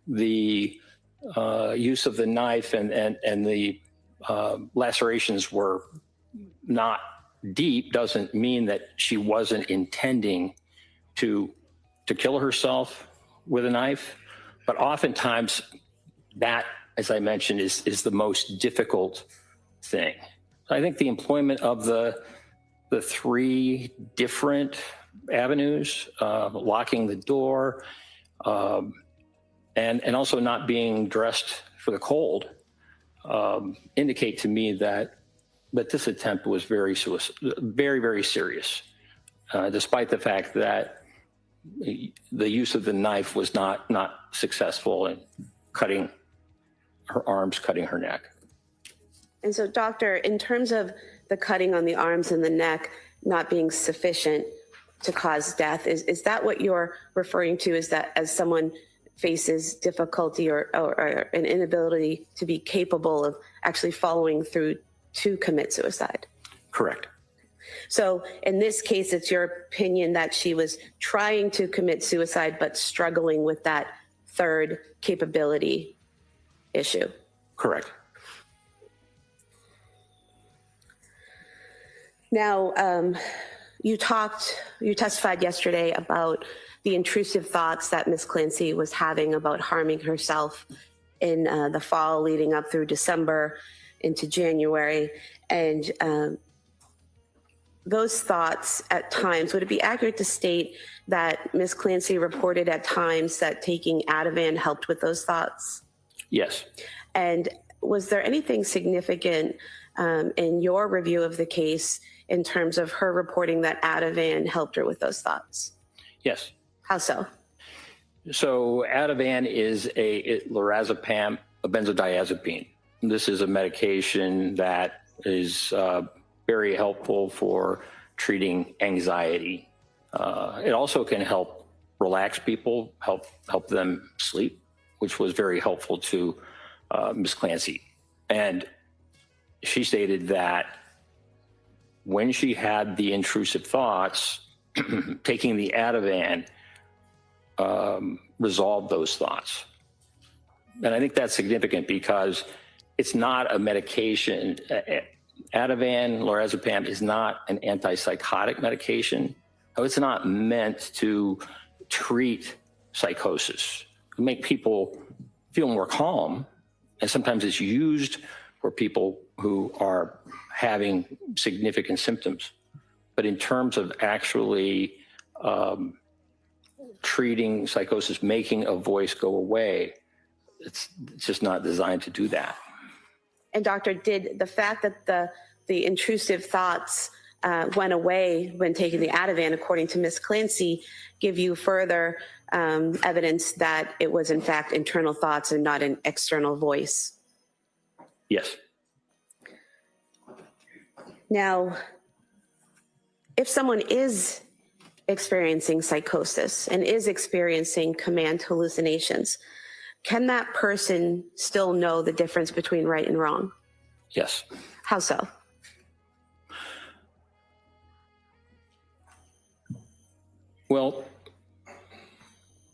the use of the knife and the lacerations were not deep doesn't mean that she wasn't intending to kill herself with a knife. But oftentimes that, as I mentioned, is the most difficult thing. I think the employment of the 3 different avenues, locking the door, and also not being dressed for the cold, indicate to me that this attempt was very, very serious, despite the fact that the use of the knife was not successful in cutting her arms, cutting her neck. And so, doctor, in terms of the cutting on the arms and the neck not being sufficient to cause death, is that what you're referring to? Is that as someone faces difficulty or an inability to be capable of actually following through to commit suicide? Correct. So in this case, it's your opinion that she was trying to commit suicide, but struggling with that 3rd capability issue? Correct. Now, you testified yesterday about the intrusive thoughts that Ms. Clancy was having about harming herself in the fall leading up through December into January. And those thoughts at times, would it be accurate to state that Ms. Clancy reported at times that taking Ativan helped with those thoughts? Yes. And was there anything significant in your review of the case in terms of her reporting that Ativan helped her with those thoughts? Yes. How so? So Ativan is a lorazepam, a benzodiazepine. This is a medication that is very helpful for treating anxiety. It also can help relax people, help them sleep, which was very helpful to Ms. Clancy. And she stated that when she had the intrusive thoughts, taking the Ativan resolved those thoughts. And I think that's significant because it's not a medication. Ativan, lorazepam is not an antipsychotic medication. It's not meant to treat psychosis, make people feel more calm. And sometimes it's used for people who are having significant symptoms. But in terms of actually treating psychosis, making a voice go away, it's just not designed to do that. And doctor, did the fact that the intrusive thoughts went away when taking the Ativan, according to Ms. Clancy, give you further evidence that it was in fact internal thoughts and not an external voice? Yes. Now, if someone is experiencing psychosis and is experiencing command hallucinations, can that person still know the difference between right and wrong? Yes. How so? Well,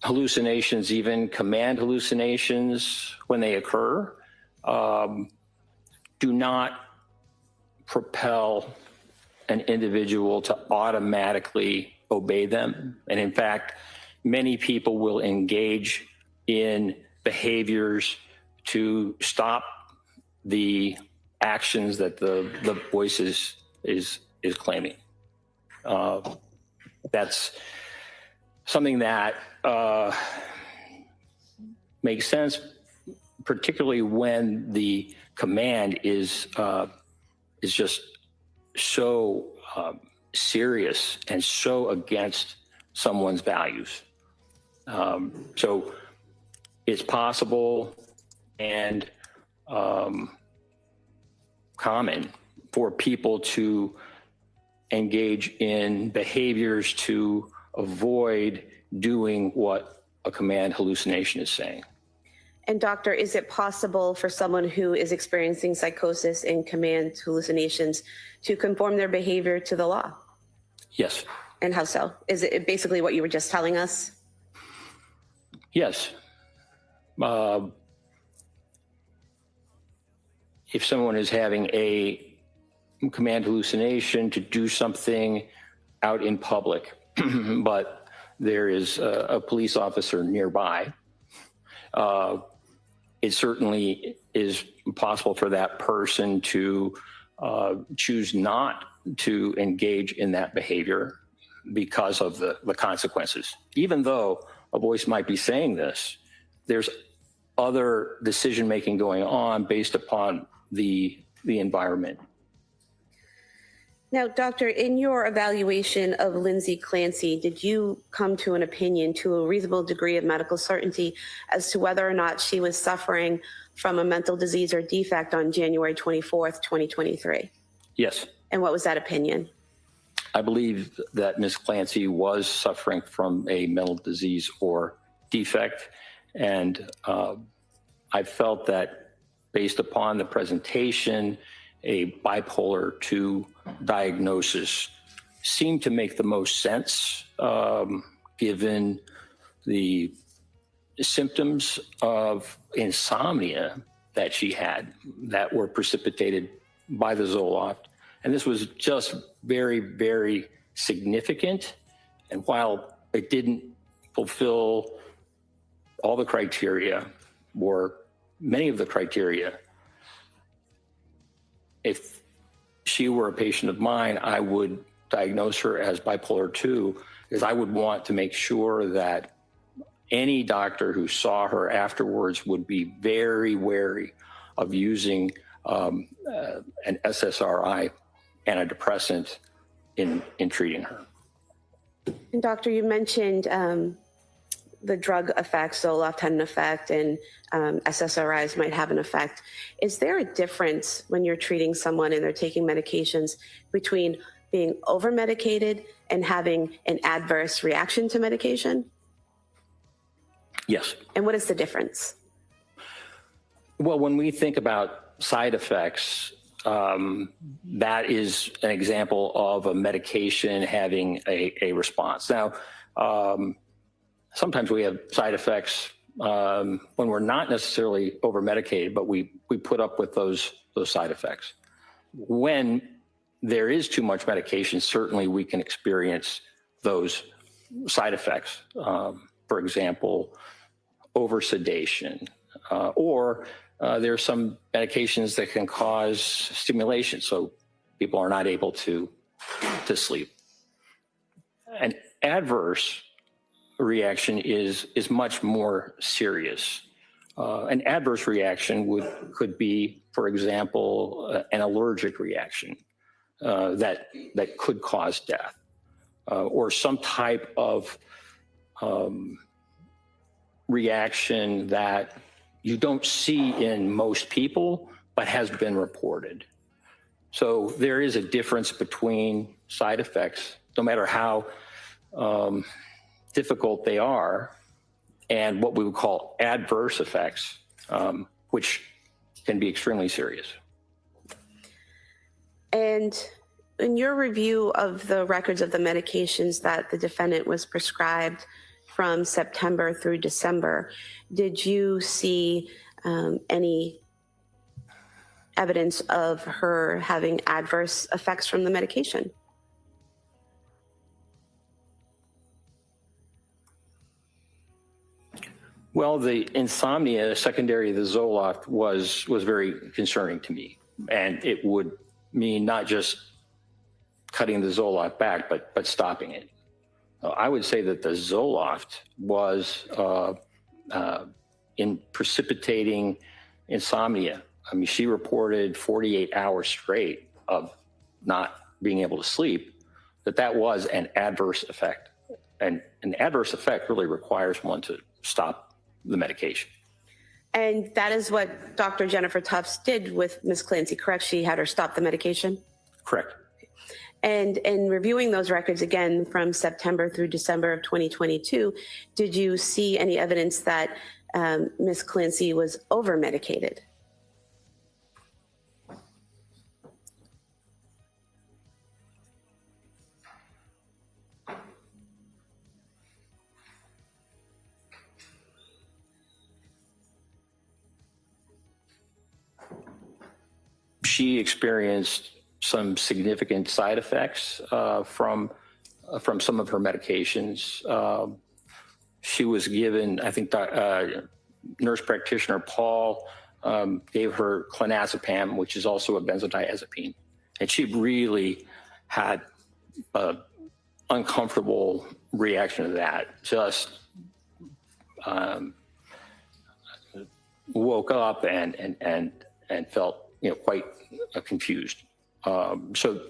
hallucinations, even command hallucinations, when they occur, do not propel an individual to automatically obey them. And in fact, many people will engage in behaviors to stop the actions that the voice is claiming. That's something that makes sense, particularly when the command is just so serious and so against someone's values. So it's possible and common for people to engage in behaviors to avoid doing what a command hallucination is saying. And doctor, is it possible for someone who is experiencing psychosis and command hallucinations to conform their behavior to the law? Yes. And how so? Is it basically what you were just telling us? Yes. If someone is having a command hallucination to do something out in public, but there is a police officer nearby, it certainly is possible for that person to choose not to engage in that behavior because of the consequences. Even though a voice might be saying this, there's other decision-making going on based upon the environment. Now, doctor, in your evaluation of Lindsay Clancy, did you come to an opinion to a reasonable degree of medical certainty as to whether or not she was suffering from a mental disease or defect on January 24th, 2023? Yes. And what was that opinion? I believe that Ms. Clancy was suffering from a mental disease or defect. And I felt that based upon the presentation, a bipolar 2 diagnosis seemed to make the most sense given the symptoms of insomnia that she had that were precipitated by the Zoloft. And this was just very, very significant. And while it didn't fulfill all the criteria or many of the criteria. If she were a patient of mine, I would diagnose her as bipolar 2, because I would want to make sure that any doctor who saw her afterwards would be very wary of using an SSRI antidepressant in treating her. And doctor, you mentioned the drug effects, Zoloft had an effect, and SSRIs might have an effect. Is there a difference when you're treating someone and they're taking medications between being over-medicated and having an adverse reaction to medication? Yes. And what is the difference? Well, when we think about side effects, that is an example of a medication having a response. Now, sometimes we have side effects when we're not necessarily over-medicated, but we put up with those side effects. When there is too much medication, certainly we can experience those side effects. For example, over-sedation, or there are some medications that can cause stimulation, so people are not able to sleep. An adverse reaction is much more serious. An adverse reaction could be, for example, an allergic reaction that could cause death, or some type of reaction that you don't see in most people, but has been reported. So there is a difference between side effects, no matter how difficult they are, and what we would call adverse effects, which can be extremely serious. And in your review of the records of the medications that the defendant was prescribed from September through December, did you see any evidence of her having adverse effects from the medication? Well, the insomnia secondary to the Zoloft was very concerning to me, and it would mean not just cutting the Zoloft back, but stopping it. I would say that the Zoloft was in precipitating insomnia. I mean, she reported 48 hours straight of not being able to sleep, that was an adverse effect. And an adverse effect really requires one to stop the medication. And that is what Dr. Jennifer Tufts did with Ms. Clancy, correct? She had her stop the medication? Correct. And in reviewing those records again from September through December of 2022, did you see any evidence that Ms. Clancy was over-medicated? She experienced some significant side effects from some of her medications. She was given, I think, nurse practitioner Paul gave her clonazepam, which is also a benzodiazepine, and she really had an uncomfortable reaction to that. Just woke up and felt quite confused. So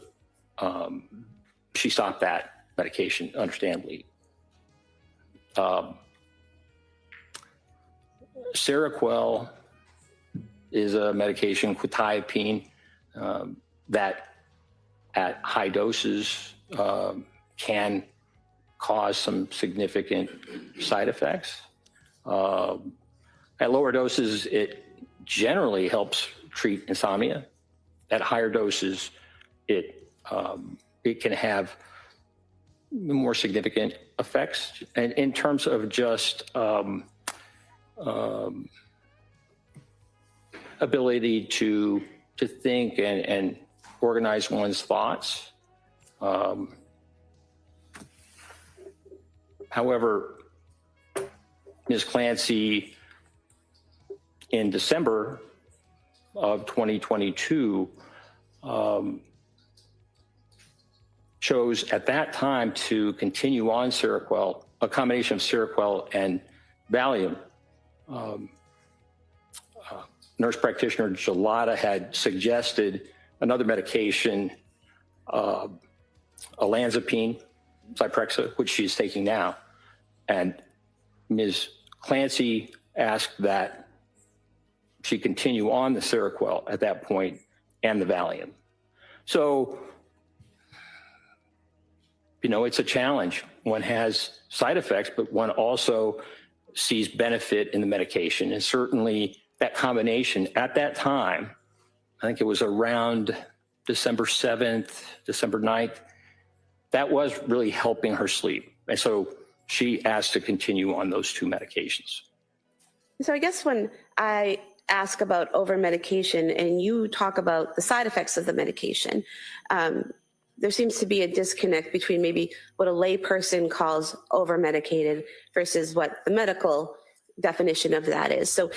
she stopped that medication, understandably. Seroquel is a medication, quetiapine, that at high doses can cause some significant side effects. At lower doses, it generally helps treat insomnia. At higher doses, it can have more significant effects. And in terms of just ability to think and organize one's thoughts. However, Ms. Clancy in December of 2022, chose at that time to continue on Seroquel, a combination of Seroquel and Valium. Nurse practitioner Gelada had suggested another medication, olanzapine, Zyprexa, which she's taking now. And Ms. Clancy asked that she continue on the Seroquel at that point and the Valium. So, you know, it's a challenge. One has side effects, but one also sees benefit in the medication. And certainly that combination at that time, I think it was around December 7th, December 9th, that was really helping her sleep. And so she asked to continue on those two medications. So I guess when I ask about over-medication and you talk about the side effects of the medication, there seems to be a disconnect between maybe what a lay person calls over-medicated versus what the medical definition of that is. So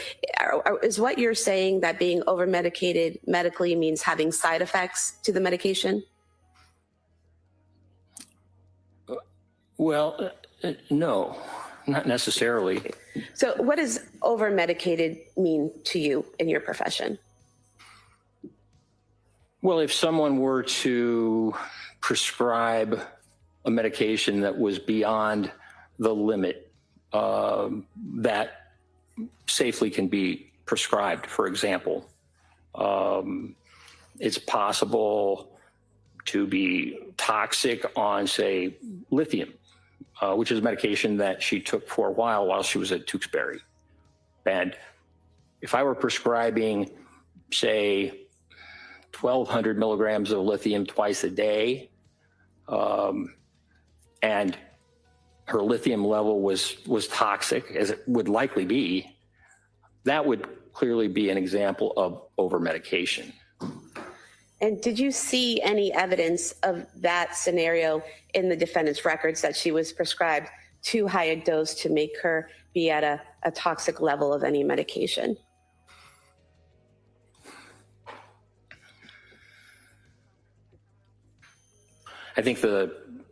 is what you're saying that being over-medicated medically means having side effects to the medication? Well, no, not necessarily. So what does over-medicated mean to you in your profession? Well, if someone were to prescribe a medication that was beyond the limit that safely can be prescribed, for example, it's possible to be toxic on, say, lithium, which is a medication that she took for a while she was at Tewksbury. And if I were prescribing, say, 1,200 milligrams of lithium twice a day, and her lithium level was toxic, as it would likely be, that would clearly be an example of over-medication. And did you see any evidence of that scenario in the defendant's records, that she was prescribed too high a dose to make her be at a toxic level of any medication? I think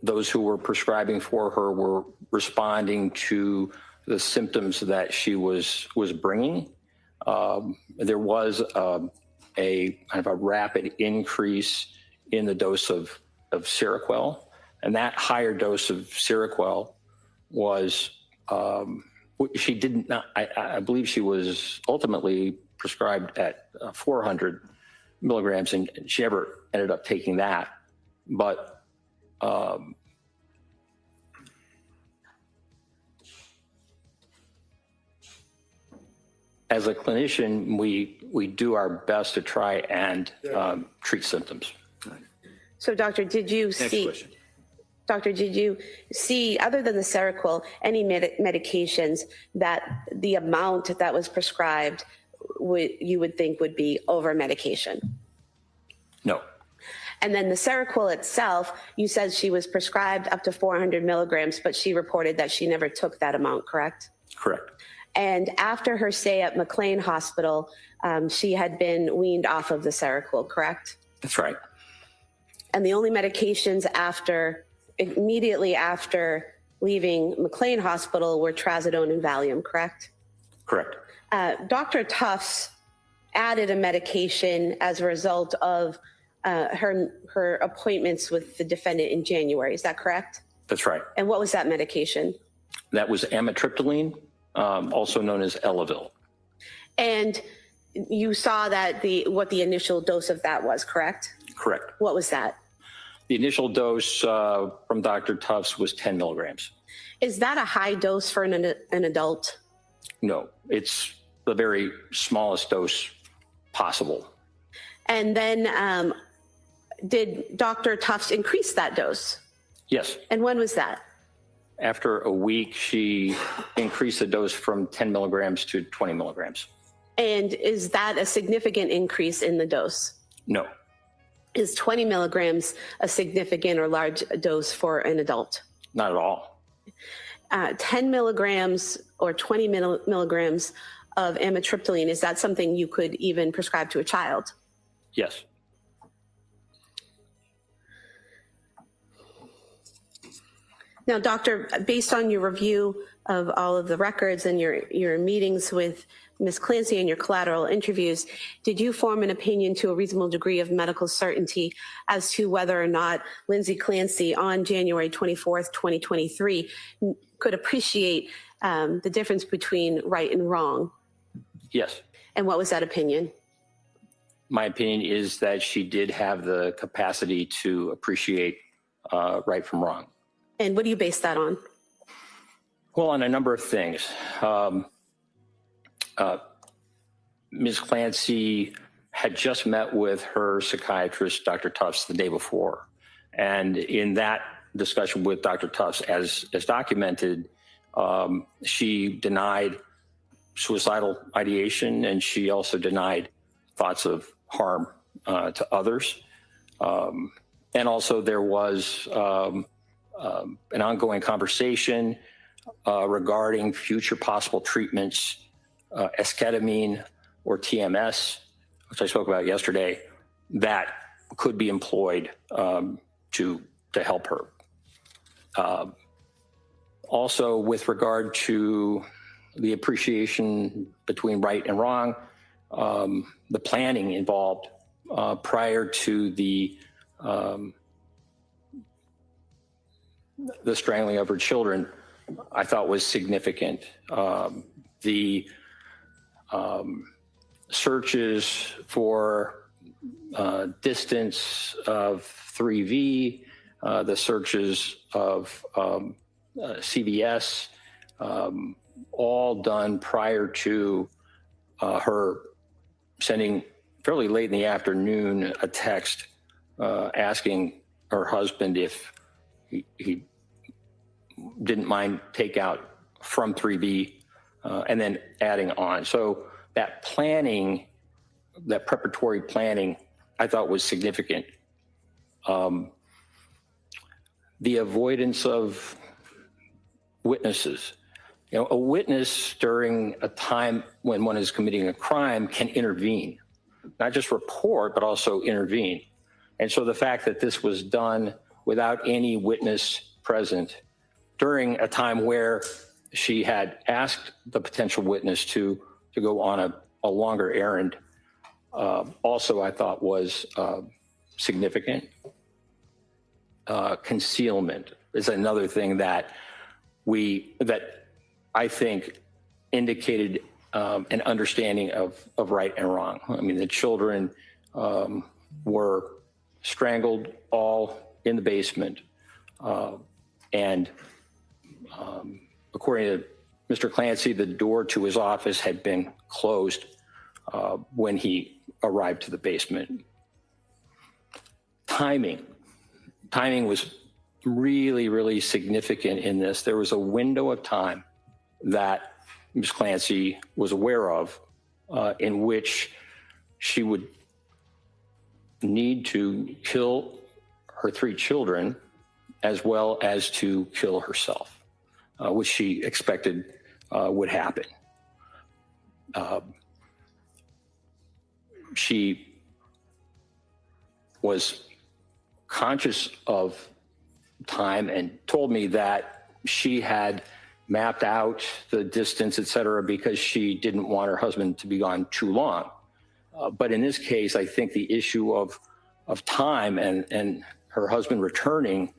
those who were prescribing for her were responding to the symptoms that she was bringing. There was a kind of a rapid increase in the dose of Seroquel, and that higher dose of Seroquel was she did not. I believe she was ultimately prescribed at 400 milligrams, and she never ended up taking that, but. As a clinician, we do our best to try and treat symptoms. So, Doctor, did you see, other than the Seroquel, any medications that the amount that was prescribed you would think would be over medication? No. And then the Seroquel itself, you said she was prescribed up to 400 milligrams, but she reported that she never took that amount, correct? Correct. And after her stay at McLean Hospital, she had been weaned off of the Seroquel, correct? That's right. And the only medications immediately after leaving McLean Hospital were trazodone and Valium, correct? Correct. Dr. Tufts added a medication as a result of her appointments with the defendant in January. Is that correct? That's right. And what was that medication? That was amitriptyline, also known as EvilleCJ. And you saw that what the initial dose of that was, correct? Correct. What was that? The initial dose from Dr. Tufts was 10 milligrams. Is that a high dose for an adult? No, it's the very smallest dose possible. And then did Dr. Tufts increase that dose? Yes. And when was that? After a week, she increased the dose from 10 milligrams to 20 milligrams. And is that a significant increase in the dose? No. Is 20 milligrams a significant or large dose for an adult? Not at all. 10 milligrams or 20 milligrams of amitriptyline, is that something you could even prescribe to a child? Yes. Now, doctor, based on your review of all of the records and your meetings with Ms. Clancy and your collateral interviews, did you form an opinion to a reasonable degree of medical certainty as to whether or not Lindsay Clancy on January 24th, 2023 could appreciate the difference between right and wrong? Yes. And what was that opinion? My opinion is that she did have the capacity to appreciate right from wrong. And what do you base that on? Well, on a number of things. Ms. Clancy had just met with her psychiatrist, Dr. Tufts, the day before. And in that discussion with Dr. Tufts, as documented, she denied suicidal ideation, and she also denied thoughts of harm to others. And also there was an ongoing conversation regarding future possible treatments, esketamine or TMS, which I spoke about yesterday, that could be employed to help her. Also, with regard to the appreciation between right and wrong, the planning involved prior to the strangling of her children, I thought was significant. The searches for distance of 3V, the searches of CVS, all done prior to her sending fairly late in the afternoon a text asking her husband if he didn't mind takeout from 3B and then adding on. So that planning, that preparatory planning, I thought was significant. The avoidance of witnesses. You know, a witness during a time when one is committing a crime can intervene, not just report, but also intervene. And so the fact that this was done without any witness present during a time where she had asked the potential witness to go on a longer errand, also I thought was significant. Concealment is another thing that I think indicated an understanding of right and wrong. I mean, the children were strangled all in the basement. And according to Mr. Clancy, the door to his office had been closed when he arrived to the basement. Timing was really, really significant in this. There was a window of time that Ms. Clancy was aware of in which she would need to kill her 3 children as well as to kill herself, which she expected would happen. She was conscious of time and told me that she had mapped out the distance, et cetera, because she didn't want her husband to be gone too long. But in this case, I think the issue of time and her husband returning,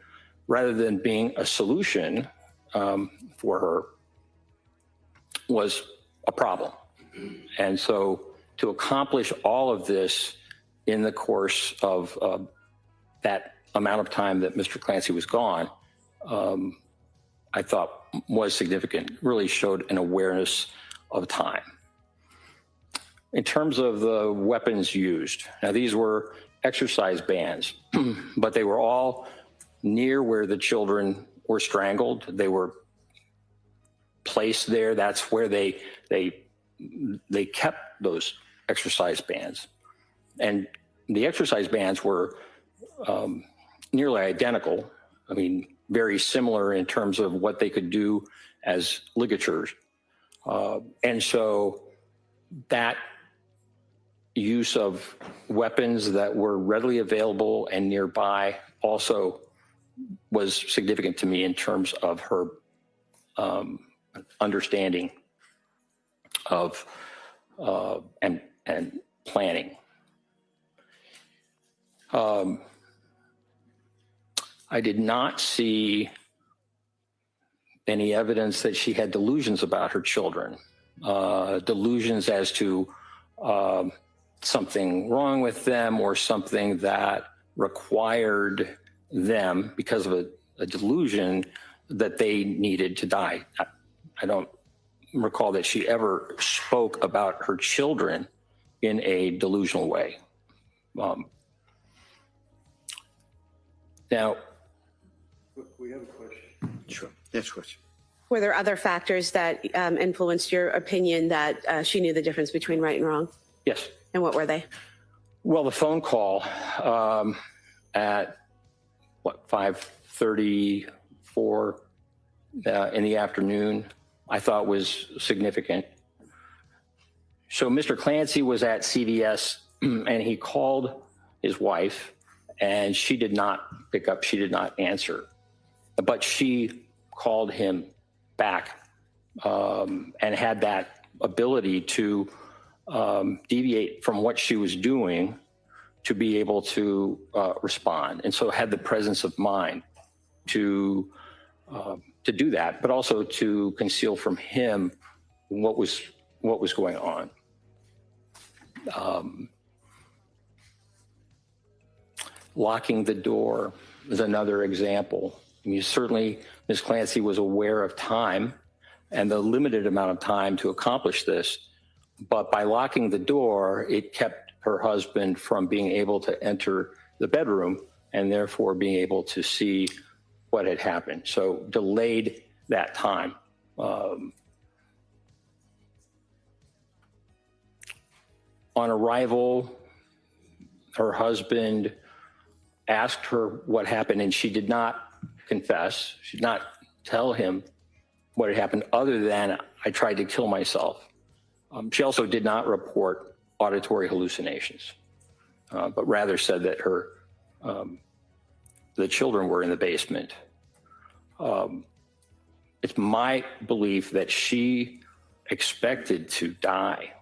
rather than being a solution for her, was a problem. And so to accomplish all of this in the course of that amount of time that Mr. Clancy was gone, I thought was significant, really showed an awareness of time. In terms of the weapons used, now these were exercise bands, but they were all near where the children were strangled. They were placed there. That's where they kept those exercise bands. And the exercise bands were nearly identical. I mean, very similar in terms of what they could do as ligatures. And so that use of weapons that were readily available and nearby also was significant to me in terms of her understanding of and planning. I did not see any evidence that she had delusions about her children, delusions as to something wrong with them or something that required them, because of a delusion, that they needed to die. I don't recall that she ever spoke about her children in a delusional way. Now, we have a question. Sure. Next question. Were there other factors that influenced your opinion that she knew the difference between right and wrong? Yes. And what were they? Well, the phone call at, 5:34 in the afternoon, I thought was significant. So Mr. Clancy was at CVS and he called his wife and she did not pick up, she did not answer, but she called him back and had that ability to deviate from what she was doing to be able to respond. And so had the presence of mind to do that, but also to conceal from him what was going on. Locking the door is another example. I mean, certainly Ms. Clancy was aware of time and the limited amount of time to accomplish this, but by locking the door, it kept her husband from being able to enter the bedroom and therefore being able to see what had happened. So delayed that time. On arrival, her husband asked her what happened and she did not confess. She did not tell him what had happened other than, I tried to kill myself. She also did not report auditory hallucinations, but rather said that the children were in the basement. It's my belief that she expected to die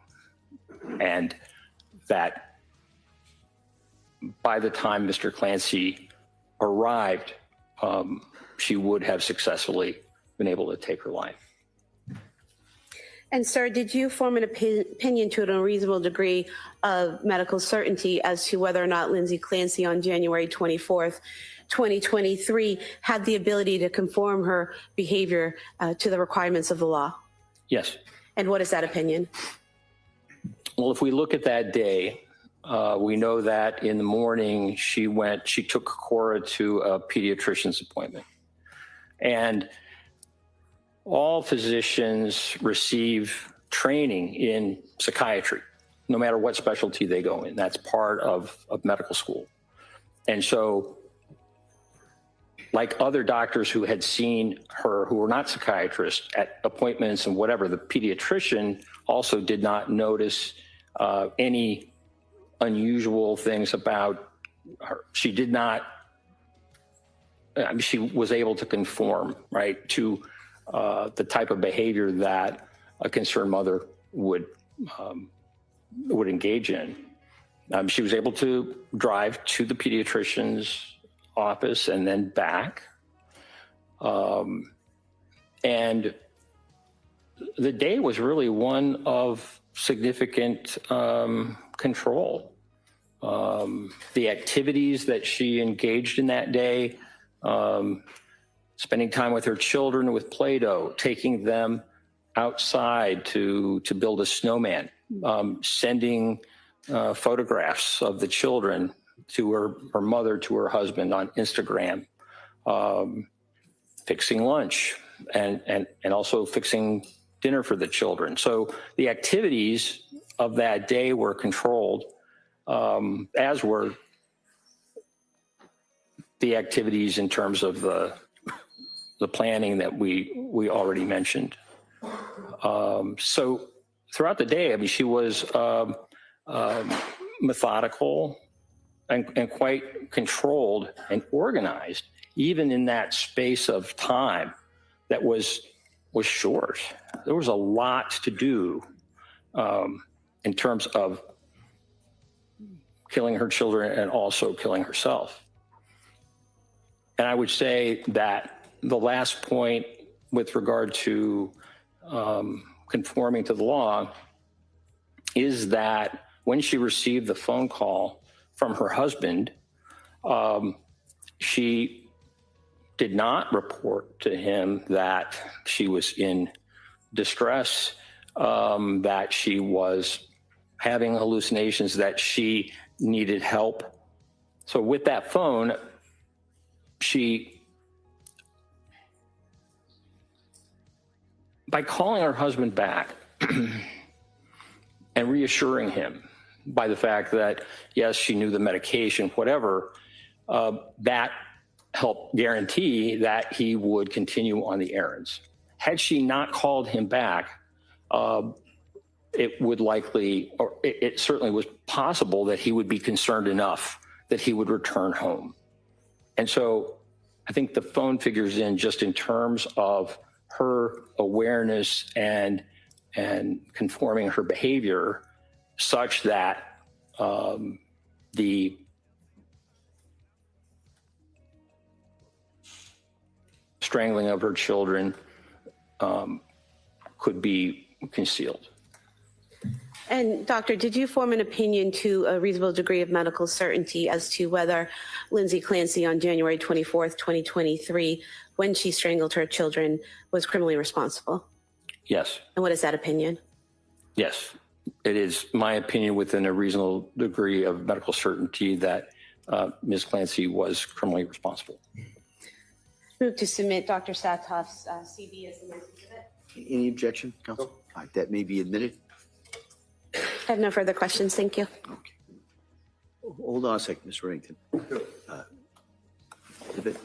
and that by the time Mr. Clancy arrived, she would have successfully been able to take her life. And sir, did you form an opinion to a reasonable degree of medical certainty as to whether or not Lindsay Clancy on January 24th, 2023 had the ability to conform her behavior to the requirements of the law? Yes. And what is that opinion? Well, if we look at that day, we know that in the morning she took Cora to a pediatrician's appointment. And all physicians receive training in psychiatry, no matter what specialty they go in. That's part of medical school. And so, like other doctors who had seen her who were not psychiatrists at appointments and whatever, the pediatrician also did not notice any unusual things about her. She did not, I mean, she was able to conform, right, to the type of behavior that a concerned mother would engage in. She was able to drive to the pediatrician's office and then back. And the day was really one of significant control. The activities that she engaged in that day, spending time with her children with Play-Doh, taking them outside to build a snowman, sending photographs of the children to her mother, to her husband on Instagram, fixing lunch and also fixing dinner for the children. So the activities of that day were controlled, as were the activities in terms of the planning that we already mentioned. So throughout the day, I mean, she was methodical and quite controlled and organized, even in that space of time that was short. There was a lot to do in terms of killing her children and also killing herself. And I would say that the last point with regard to conforming to the law is that when she received the phone call from her husband, she did not report to him that she was in distress, that she was having hallucinations, that she needed help. So with that phone, by calling her husband back and reassuring him by the fact that, yes, she knew the medication, whatever, that helped guarantee that he would continue on the errands. Had she not called him back, it would likely, or it certainly was possible that he would be concerned enough that he would return home. And so I think the phone figures in just in terms of her awareness and conforming her behavior such that the strangling of her children could be concealed. And doctor, did you form an opinion to a reasonable degree of medical certainty as to whether Lindsay Clancy on January 24th, 2023, when she strangled her children, was criminally responsible? Yes. And what is that opinion? Yes, it is my opinion within a reasonable degree of medical certainty that Ms. Clancy was criminally responsible. Move to submit Dr. Satoff's CV as the emergency exhibit. Any objection, counsel? All right, that may be admitted. I have no further questions. Thank you. Hold on a second, Ms. Remington. Exhibit.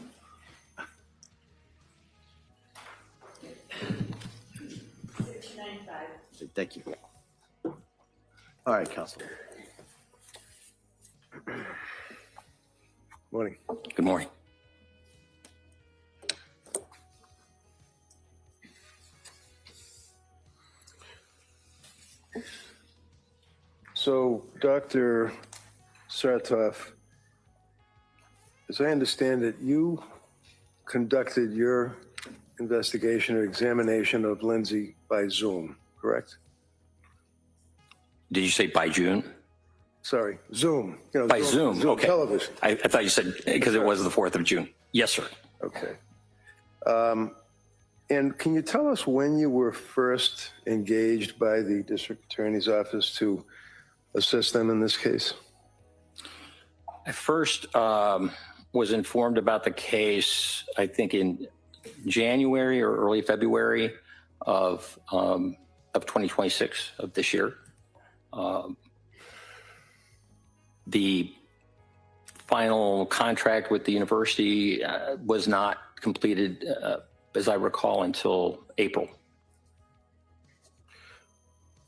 Thank you. All right, counsel. Morning. Good morning. So, Dr. Sartoff, as I understand it, you conducted your investigation or examination of Lindsay by Zoom, correct? Did you say by June? Sorry, Zoom. You know, By Zoom, okay. Television. I thought you said because it was the 4th of June. Yes, sir. Okay. And can you tell us when you were first engaged by the district attorney's office to assist them in this case? I first was informed about the case, I think in January or early February of 2026 of this year. The final contract with the university was not completed, as I recall, until April.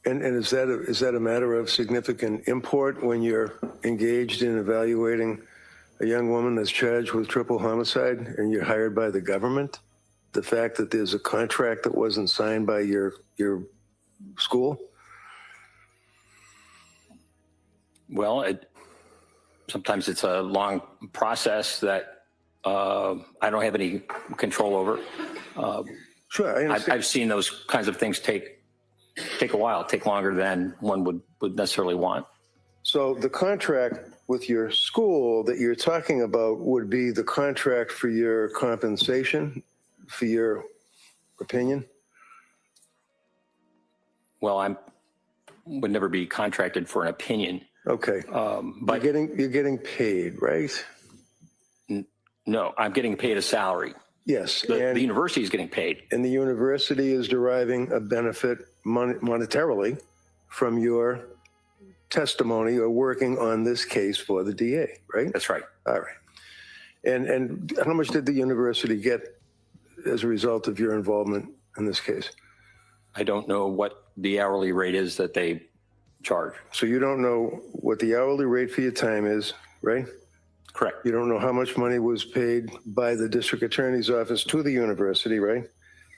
And is that a matter of significant import when you're engaged in evaluating a young woman that's charged with triple homicide and you're hired by the government? The fact that there's a contract that wasn't signed by your school? Well, sometimes it's a long process that I don't have any control over. Sure, I understand. I've seen those kinds of things take a while, take longer than one would necessarily want. So the contract with your school that you're talking about would be the contract for your compensation, for your opinion? Well, I would never be contracted for an opinion. Okay. But you're getting paid, right? No, I'm getting paid a salary. Yes. The university is getting paid. And the university is deriving a benefit monetarily from your testimony or working on this case for the DA, right? That's right. All right. And how much did the university get as a result of your involvement in this case? I don't know what the hourly rate is that they charge. So you don't know what the hourly rate for your time is, right? Correct. You don't know how much money was paid by the district attorney's office to the university, right?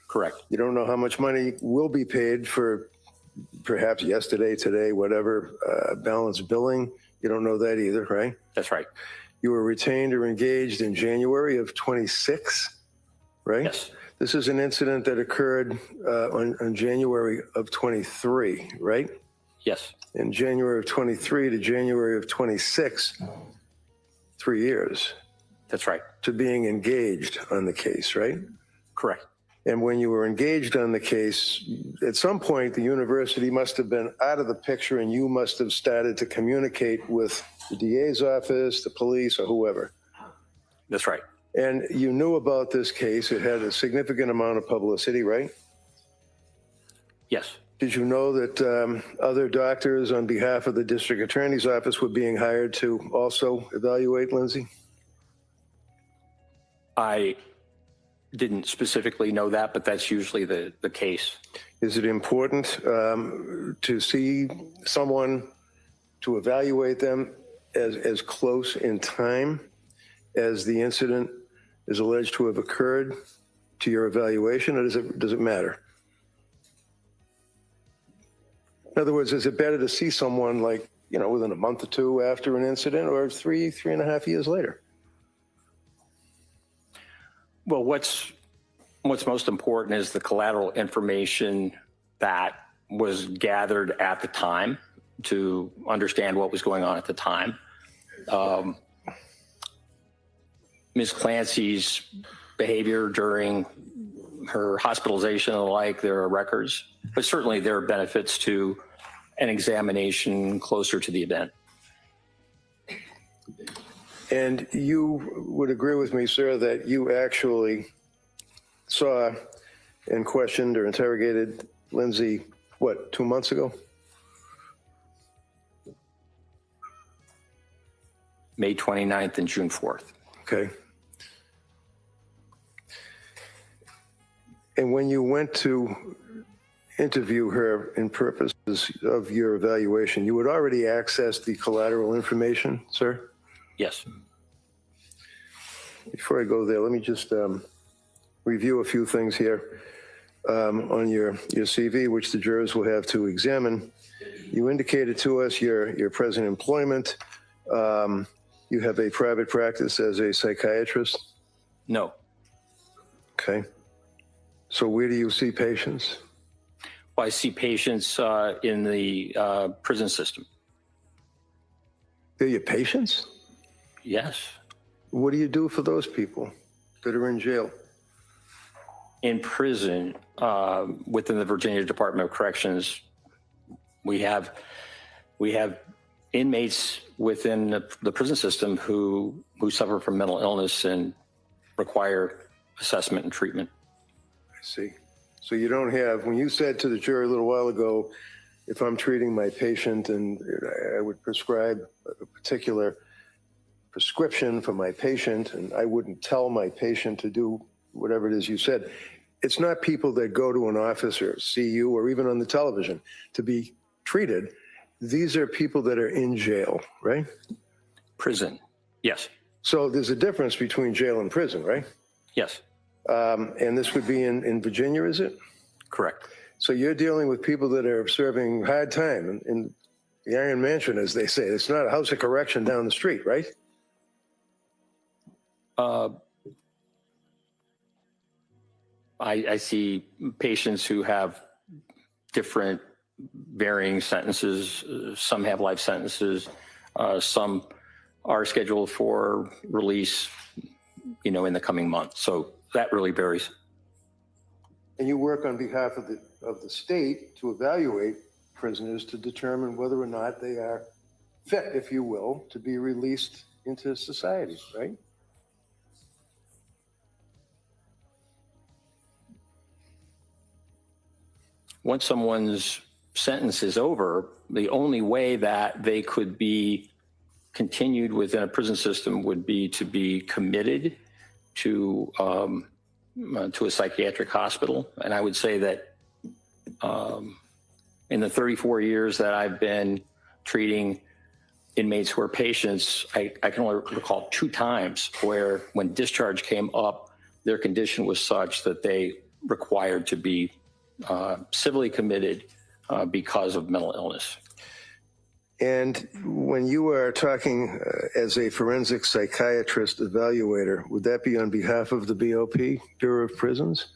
Correct. You don't know how much money will be paid for perhaps yesterday, today, whatever, balance billing. You don't know that either, right? That's right. You were retained or engaged in January of 26, right? Yes. This is an incident that occurred on January of 23, right? Yes. In January of 23 to January of 26, 3 years. That's right. To being engaged on the case, right? Correct. And when you were engaged on the case, at some point, the university must have been out of the picture and you must have started to communicate with the DA's office, the police, or whoever. That's right. And you knew about this case. It had a significant amount of publicity, right? Yes. Did you know that other doctors on behalf of the district attorney's office were being hired to also evaluate Lindsay? I didn't specifically know that, but that's usually the case. Is it important to see someone, to evaluate them as close in time as the incident is alleged to have occurred to your evaluation, or does it matter? In other words, is it better to see someone like, within a month or two after an incident, or 3.5 years later? Well, what's most important is the collateral information that was gathered at the time to understand what was going on at the time. Ms. Clancy's behavior during her hospitalization and the like, there are records, but certainly there are benefits to an examination closer to the event. And you would agree with me, sir, that you actually saw and questioned or interrogated Lindsay, 2 months ago? May 29th and June 4th. Okay. And when you went to interview her in purposes of your evaluation, you had already accessed the collateral information, sir? Yes. Before I go there, let me just review a few things here on your CV, which the jurors will have to examine. You indicated to us your present employment. You have a private practice as a psychiatrist? No. Okay. So where do you see patients? Well, I see patients in the prison system. They're your patients? Yes. What do you do for those people that are in jail? In prison, within the Virginia Department of Corrections, we have inmates within the prison system who suffer from mental illness and require assessment and treatment. I see. So you don't have, when you said to the jury a little while ago, if I'm treating my patient and I would prescribe a particular prescription for my patient, and I wouldn't tell my patient to do whatever it is you said, it's not people that go to an office or see you or even on the television to be treated. These are people that are in jail, right? Prison, yes. So there's a difference between jail and prison, right? Yes. And this would be in Virginia, is it? Correct. So you're dealing with people that are serving hard time in the Iron Mansion, as they say. It's not a house of correction down the street, right? I see patients who have different varying sentences. Some have life sentences. Some are scheduled for release, in the coming months. So that really varies. And you work on behalf of the state to evaluate prisoners to determine whether or not they are fit, if you will, to be released into society, right? Once someone's sentence is over, the only way that they could be continued within a prison system would be to be committed to a psychiatric hospital. And I would say that In the 34 years that I've been treating inmates who are patients, I can only recall 2 times where when discharge came up, their condition was such that they required to be civilly committed because of mental illness. And when you are talking as a forensic psychiatrist evaluator, would that be on behalf of the BOP, Bureau of Prisons?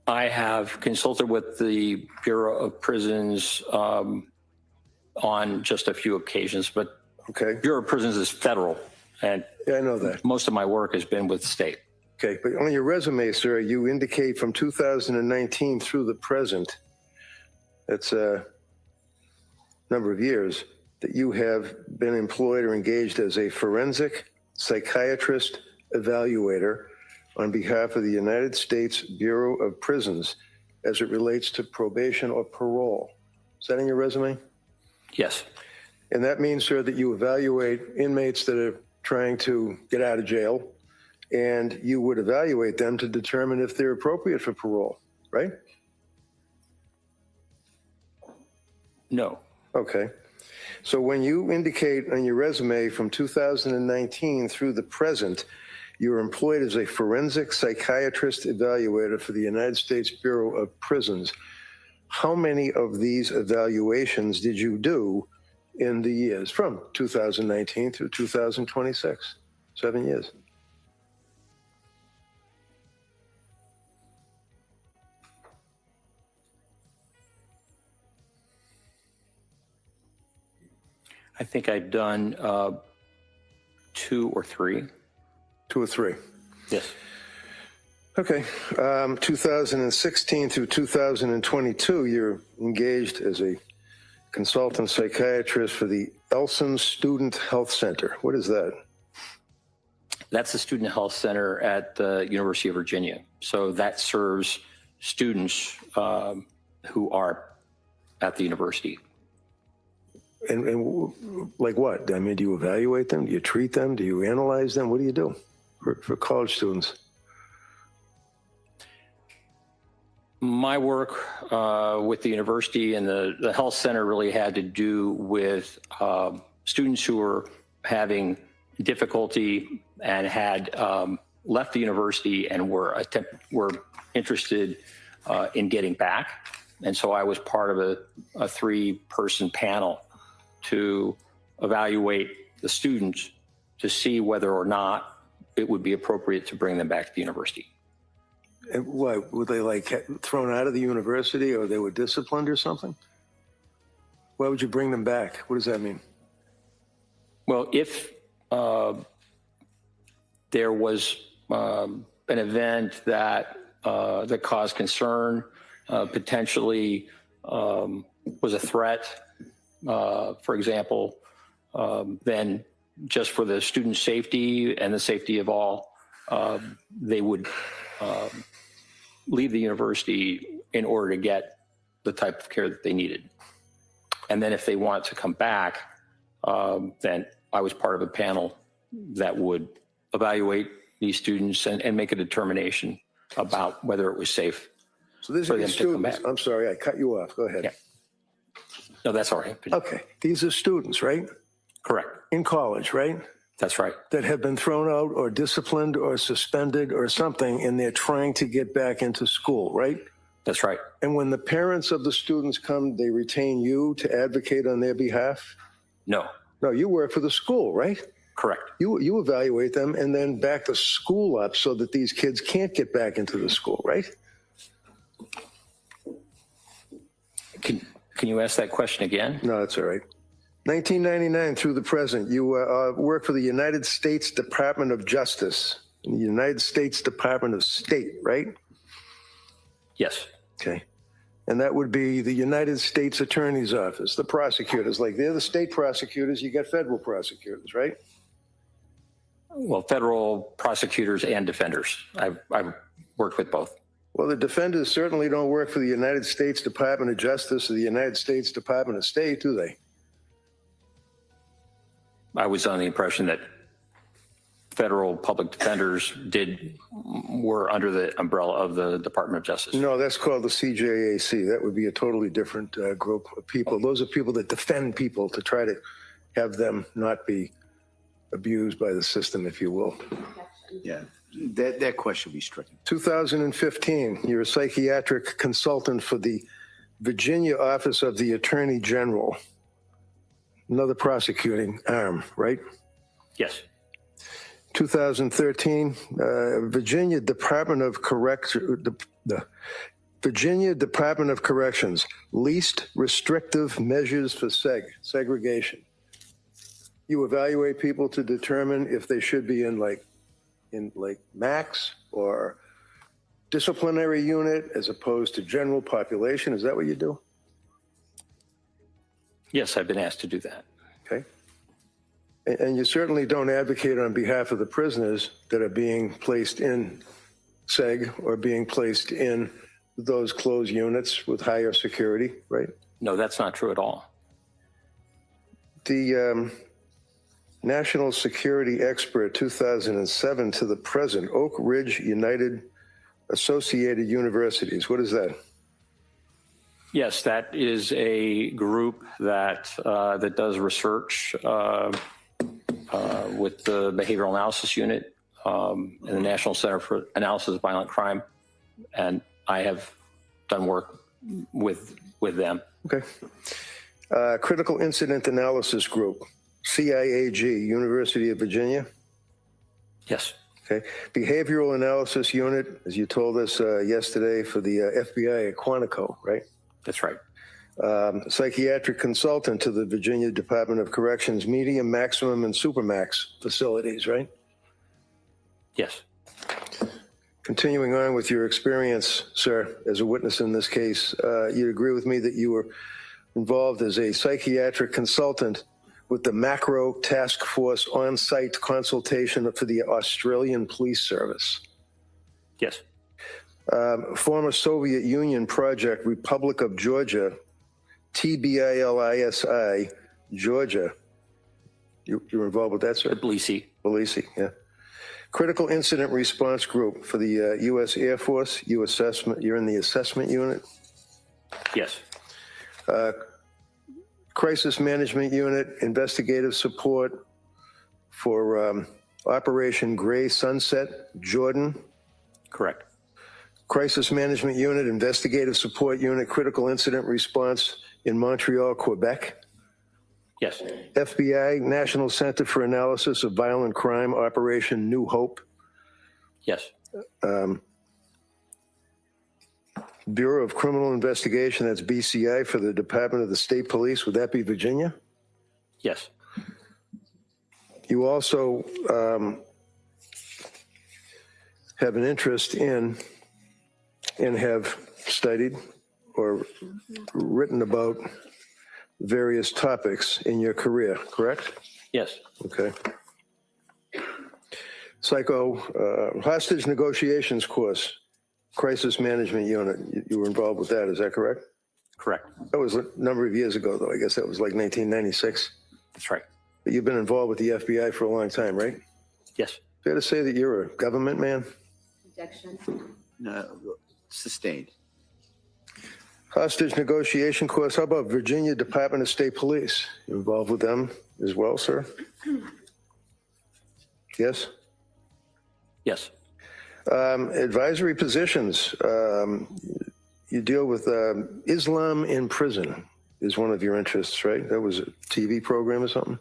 I have consulted with the Bureau of Prisons on just a few occasions, but Bureau of Prisons is federal, and yeah, I know that. Most of my work has been with state. Okay, but on your resume, sir, you indicate from 2019 through the present, that's a number of years, that you have been employed or engaged as a forensic psychiatrist evaluator on behalf of the United States Bureau of Prisons as it relates to probation or parole. Is that in your resume? Yes. And that means, sir, that you evaluate inmates that are trying to get out of jail, and you would evaluate them to determine if they're appropriate for parole, right? No. Okay. So when you indicate on your resume from 2019 through the present, you were employed as a forensic psychiatrist evaluator for the United States Bureau of Prisons. How many of these evaluations did you do in the years from 2019 through 2026? 7 years. I think I've done 2 or 3. 2 or 3. Yes. Okay. 2016 through 2022, you're engaged as a consultant psychiatrist for the Elson Student Health Center. What is that? That's the Student Health Center at the University of Virginia. So that serves students who are at the university. And like what? I mean, do you evaluate them? Do you treat them? Do you analyze them? What do you do for college students? My work with the university and the health center really had to do with students who were having difficulty and had left the university and were interested in getting back. And so I was part of a 3-person panel to evaluate the students to see whether or not it would be appropriate to bring them back to the university. And what, were they like thrown out of the university, or they were disciplined or something? Why would you bring them back? What does that mean? Well, if there was an event that caused concern, potentially was a threat, for example, then just for the student safety and the safety of all, they would leave the university in order to get the type of care that they needed. And then if they want to come back, then I was part of a panel that would evaluate these students and make a determination about whether it was safe. So these are the students. I'm sorry, I cut you off. Go ahead. Yeah. No, that's all right. Okay. These are students, right? Correct. In college, right? That's right. That have been thrown out or disciplined or suspended or something, and they're trying to get back into school, right? That's right. And when the parents of the students come, they retain you to advocate on their behalf? No. No, you work for the school, right? Correct. You evaluate them and then back the school up so that these kids can't get back into the school, right? Can you ask that question again? No, that's all right. 1999 through the present, you work for the United States Department of Justice, and the United States Department of State, right? Yes. Okay. And that would be the United States Attorney's Office, the prosecutors. Like they're the state prosecutors, you got federal prosecutors, right? Well, federal prosecutors and defenders. I've worked with both. Well, the defenders certainly don't work for the United States Department of Justice or the United States Department of State, do they? I was under the impression that federal public defenders were under the umbrella of the Department of Justice. No, that's called the CJAC. That would be a totally different group of people. Those are people that defend people to try to have them not be abused by the system, if you will. Yeah, that question be stricken. 2015, you're a psychiatric consultant for the Virginia Office of the Attorney General. Another prosecuting arm, right? Yes. 2013, Virginia Department of Virginia Department of Corrections, least restrictive measures for segregation. You evaluate people to determine if they should be in max or disciplinary unit as opposed to general population. Is that what you do? Yes, I've been asked to do that. Okay. And you certainly don't advocate on behalf of the prisoners that are being placed in seg or being placed in those closed units with higher security, right? No, that's not true at all. The National Security Expert 2007 to the present, Oak Ridge United Associated Universities. What is that? Yes, that is a group that that does research with the Behavioral Analysis Unit and the National Center for Analysis of Violent Crime, and I have done work with them. Okay. Critical Incident Analysis Group, CIAG, University of Virginia. Yes. Okay. Behavioral Analysis Unit, as you told us yesterday, for the FBI at Quantico, right? That's right. Psychiatric consultant to the Virginia Department of Corrections, medium, maximum, and supermax facilities, right? Yes. Continuing on with your experience, sir, as a witness in this case, you'd agree with me that you were involved as a psychiatric consultant with the Macro Task Force on-site consultation for the Australian Police Service. Yes. Former Soviet Union project, Republic of Georgia, TBILISI, Georgia. You're involved with that, sir? Tbilisi. Tbilisi, yeah. Critical Incident Response Group for the U.S. Air Force. You're in the assessment unit? Yes. Crisis Management Unit, investigative support for Operation Gray Sunset, Jordan. Correct. Crisis Management Unit, investigative support unit, critical incident response in Montreal, Quebec. Yes. FBI, National Center for Analysis of Violent Crime, Operation New Hope. Yes. Bureau of Criminal Investigation, that's BCI, for the Department of the State Police. Would that be Virginia? Yes. You also have an interest in and have studied or written about various topics in your career, correct? Yes. Okay. Hostage negotiations course, crisis management unit. You were involved with that, is that correct? Correct. That was a number of years ago, though. I guess that was like 1996. That's right. But you've been involved with the FBI for a long time, right? Yes. Fair to say that you're a government man? Objection. No, sustained. Hostage negotiation course. How about Virginia Department of State Police? You involved with them as well, sir? Yes? Yes. Advisory positions. You deal with Islam in prison is one of your interests, right? That was a TV program or something?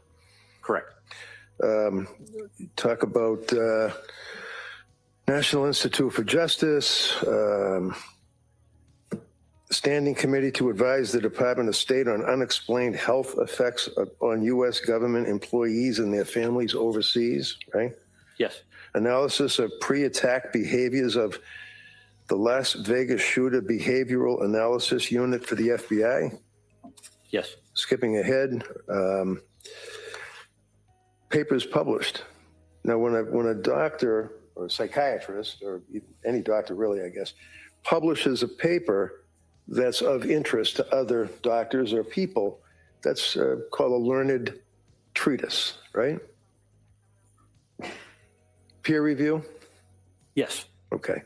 Correct. Talk about National Institute for Justice, Standing Committee to advise the Department of State on unexplained health effects on U.S. government employees and their families overseas, right? Yes. Analysis of pre-attack behaviors of the Las Vegas shooter behavioral analysis unit for the FBI. Yes. Skipping ahead, papers published. Now, when a doctor or a psychiatrist, or any doctor really, I guess, publishes a paper that's of interest to other doctors or people, that's called a learned treatise, right? peer review? Yes. Okay.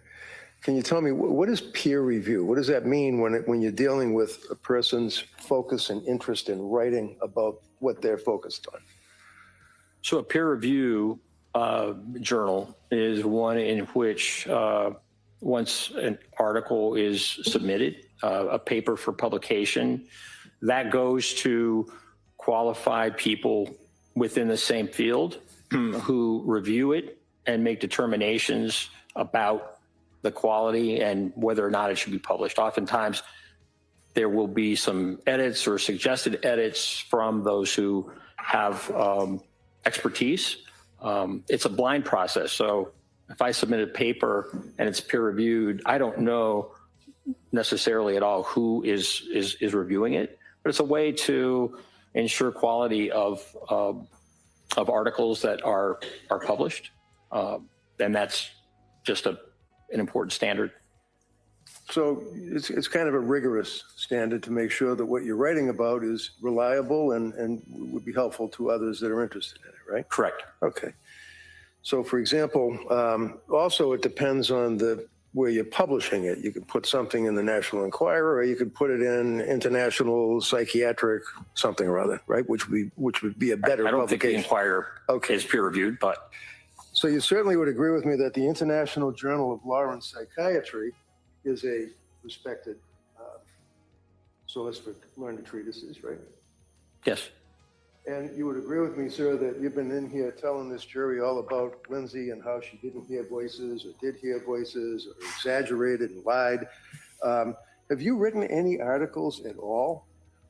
Can you tell me what is peer review? What does that mean when you're dealing with a person's focus and interest in writing about what they're focused on? So a peer review journal is one in which once an article is submitted, a paper for publication, that goes to qualified people within the same field who review it and make determinations about the quality and whether or not it should be published. Oftentimes, there will be some edits or suggested edits from those who have expertise. It's a blind process. So if I submit a paper and it's peer reviewed, I don't know necessarily at all who is reviewing it, but it's a way to ensure quality of articles that are published. And that's just an important standard. So it's kind of a rigorous standard to make sure that what you're writing about is reliable and would be helpful to others that are interested in it, right? Correct. Okay. So for example, also it depends on where you're publishing it. You could put something in the National Enquirer, or you could put it in International Psychiatric something or other, right? Which would be a better publication. I don't think the Enquirer is peer reviewed, but. So you certainly would agree with me that the International Journal of Law and Psychiatry is a respected source for learned treatises, right? Yes. And you would agree with me, sir, that you've been in here telling this jury all about Lindsay and how she didn't hear voices or did hear voices or exaggerated and lied. Have you written any articles at all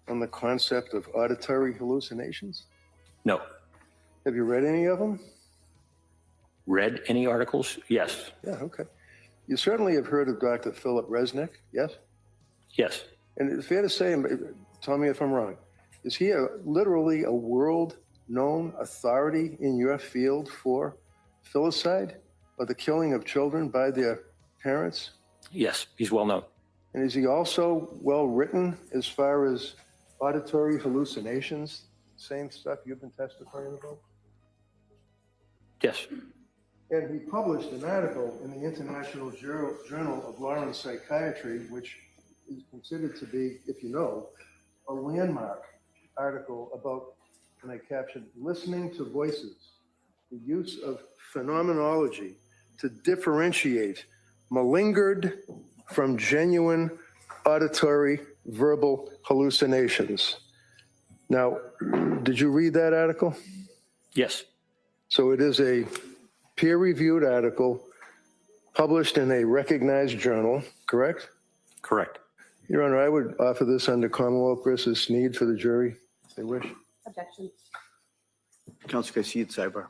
on the concept of auditory hallucinations? No. Have you read any of them? Read any articles? Yes. Yeah, okay. You certainly have heard of Dr. Philip Resnick, yes? Yes. And it's fair to say, tell me if I'm wrong, is he literally a world-known authority in your field for filicide or the killing of children by their parents? Yes, he's well known. And is he also well-written as far as auditory hallucinations, same stuff you've been testifying about? Yes. And he published an article in the International Journal of Law and Psychiatry, which is considered to be, if you know, a landmark article about, and I captioned, listening to voices, the use of phenomenology to differentiate malingered from genuine auditory verbal hallucinations. Now, did you read that article? Yes. So it is a peer-reviewed article published in a recognized journal, correct? Correct. Your Honor, I would offer this under Commonwealth versus Sneed for the jury, if they wish. Objection. Counsel Garcia, sidebar.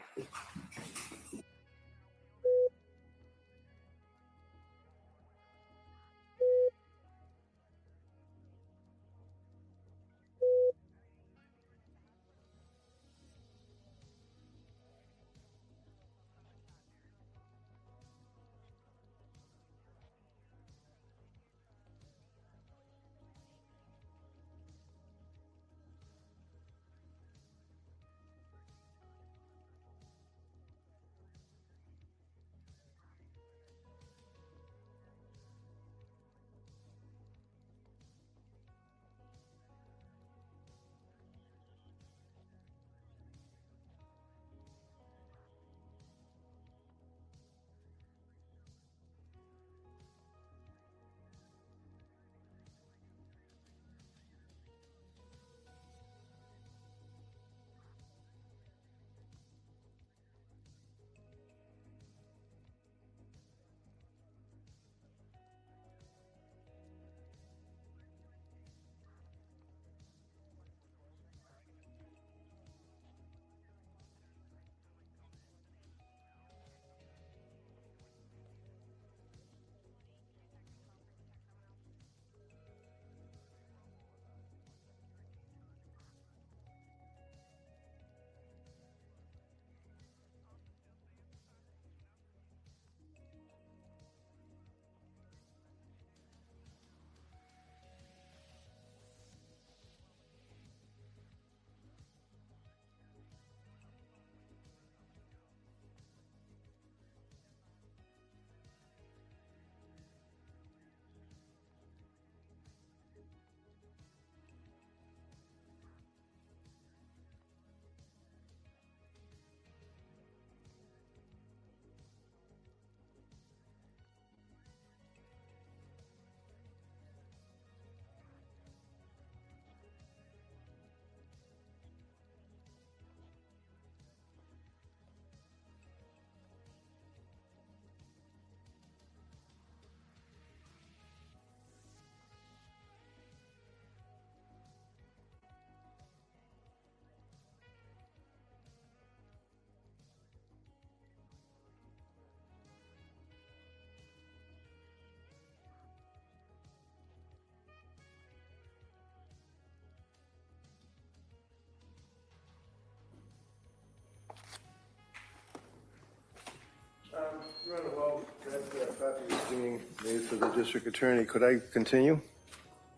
copy is being made for the district attorney. Could I continue?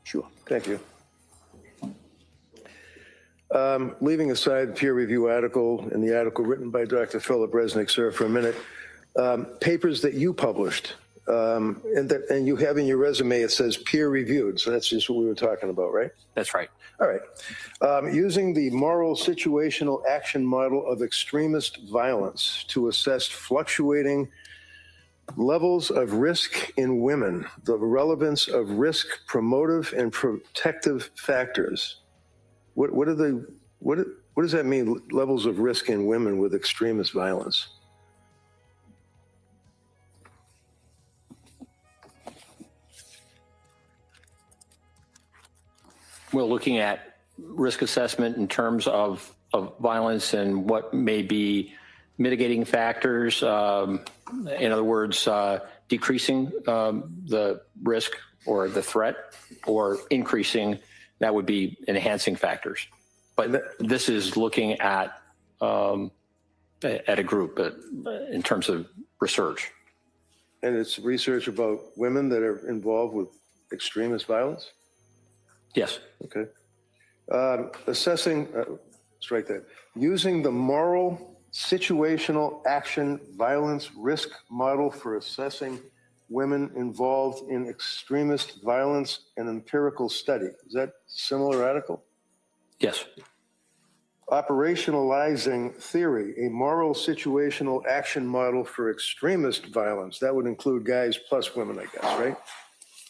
Sure. Thank you. Leaving aside peer review article and the article written by Dr. Philip Resnick, sir, for a minute, papers that you published, and you have in your resume, it says peer reviewed. So that's just what we were talking about, right? That's right. All right. Using the moral situational action model of extremist violence to assess fluctuating levels of risk in women, the relevance of risk promotive and protective factors. What does that mean, levels of risk in women with extremist violence? We're looking at risk assessment in terms of violence and what may be mitigating factors. In other words, decreasing the risk or the threat, or increasing, that would be enhancing factors. But this is looking at a group in terms of research. And it's research about women that are involved with extremist violence? Yes. Okay. Assessing, strike that. Using the moral situational action violence risk model for assessing women involved in extremist violence and empirical study. Is that a similar article? Yes. Operationalizing theory, a moral situational action model for extremist violence. That would include guys plus women, I guess, right?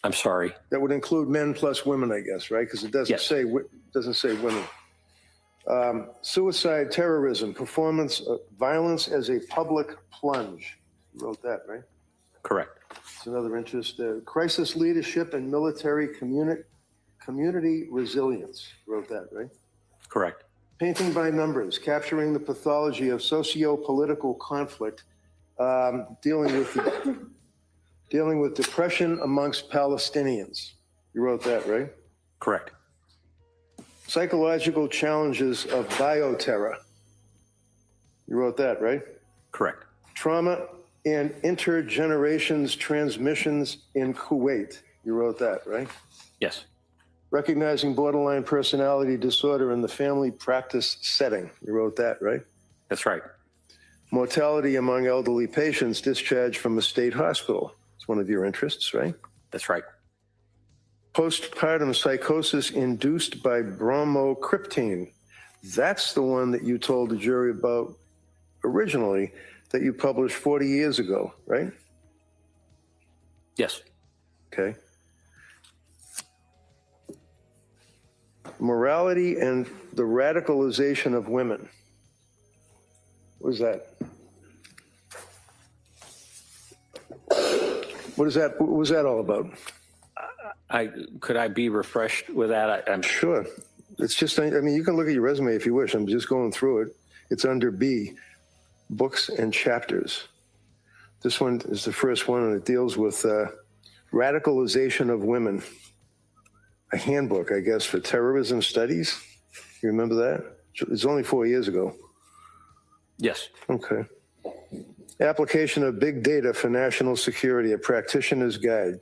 I'm sorry. That would include men plus women, I guess, right? Because it doesn't say women. Suicide, terrorism, performance of violence as a public plunge. You wrote that, right? Correct. It's another interest. Crisis leadership and military community resilience. You wrote that, right? Correct. Painting by numbers, capturing the pathology of socio-political conflict, dealing with depression amongst Palestinians. You wrote that, right? Correct. Psychological challenges of bioterror. You wrote that, right? Correct. Trauma and intergenerations transmissions in Kuwait. You wrote that, right? Yes. Recognizing borderline personality disorder in the family practice setting. You wrote that, right? That's right. Mortality among elderly patients discharged from a state hospital. It's one of your interests, right? That's right. Postpartum psychosis induced by bromocriptine. That's the one that you told the jury about originally, that you published 40 years ago, right? Yes. Okay. Morality and the radicalization of women. What is that? What was that all about? Could I be refreshed with that? I'm sure. It's just, I mean, you can look at your resume if you wish. I'm just going through it. It's under B, books and chapters. This one is the first one, and it deals with radicalization of women. A handbook, I guess, for terrorism studies. You remember that? It's only 4 years ago. Yes. Okay. Application of big data for national security, a practitioner's guide.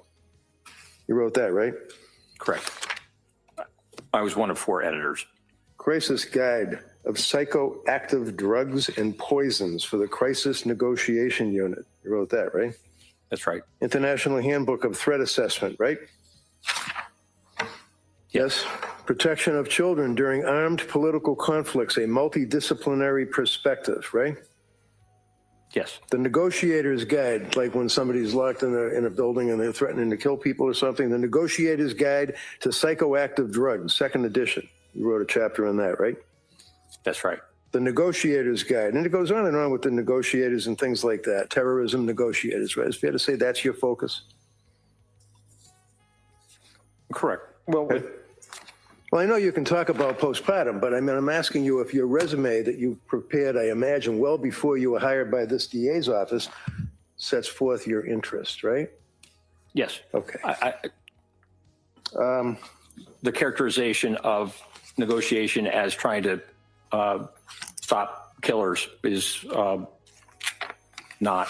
You wrote that, right? Correct. I was one of 4 editors. Crisis guide of psychoactive drugs and poisons for the crisis negotiation unit. You wrote that, right? That's right. International handbook of threat assessment, right? Yes. Protection of children during armed political conflicts, a multidisciplinary perspective, right? Yes. The negotiator's guide, like when somebody's locked in a building and they're threatening to kill people or something, the negotiator's guide to psychoactive drugs, 2nd edition. You wrote a chapter on that, right? That's right. The negotiator's guide. And it goes on and on with the negotiators and things like that. Terrorism negotiators, right? It's fair to say that's your focus? Correct. Well, well, I know you can talk about postpartum, but I mean, I'm asking you if your resume that you prepared, I imagine, well before you were hired by this DA's office, sets forth your interest, right? Yes. Okay. The characterization of negotiation as trying to stop killers is not.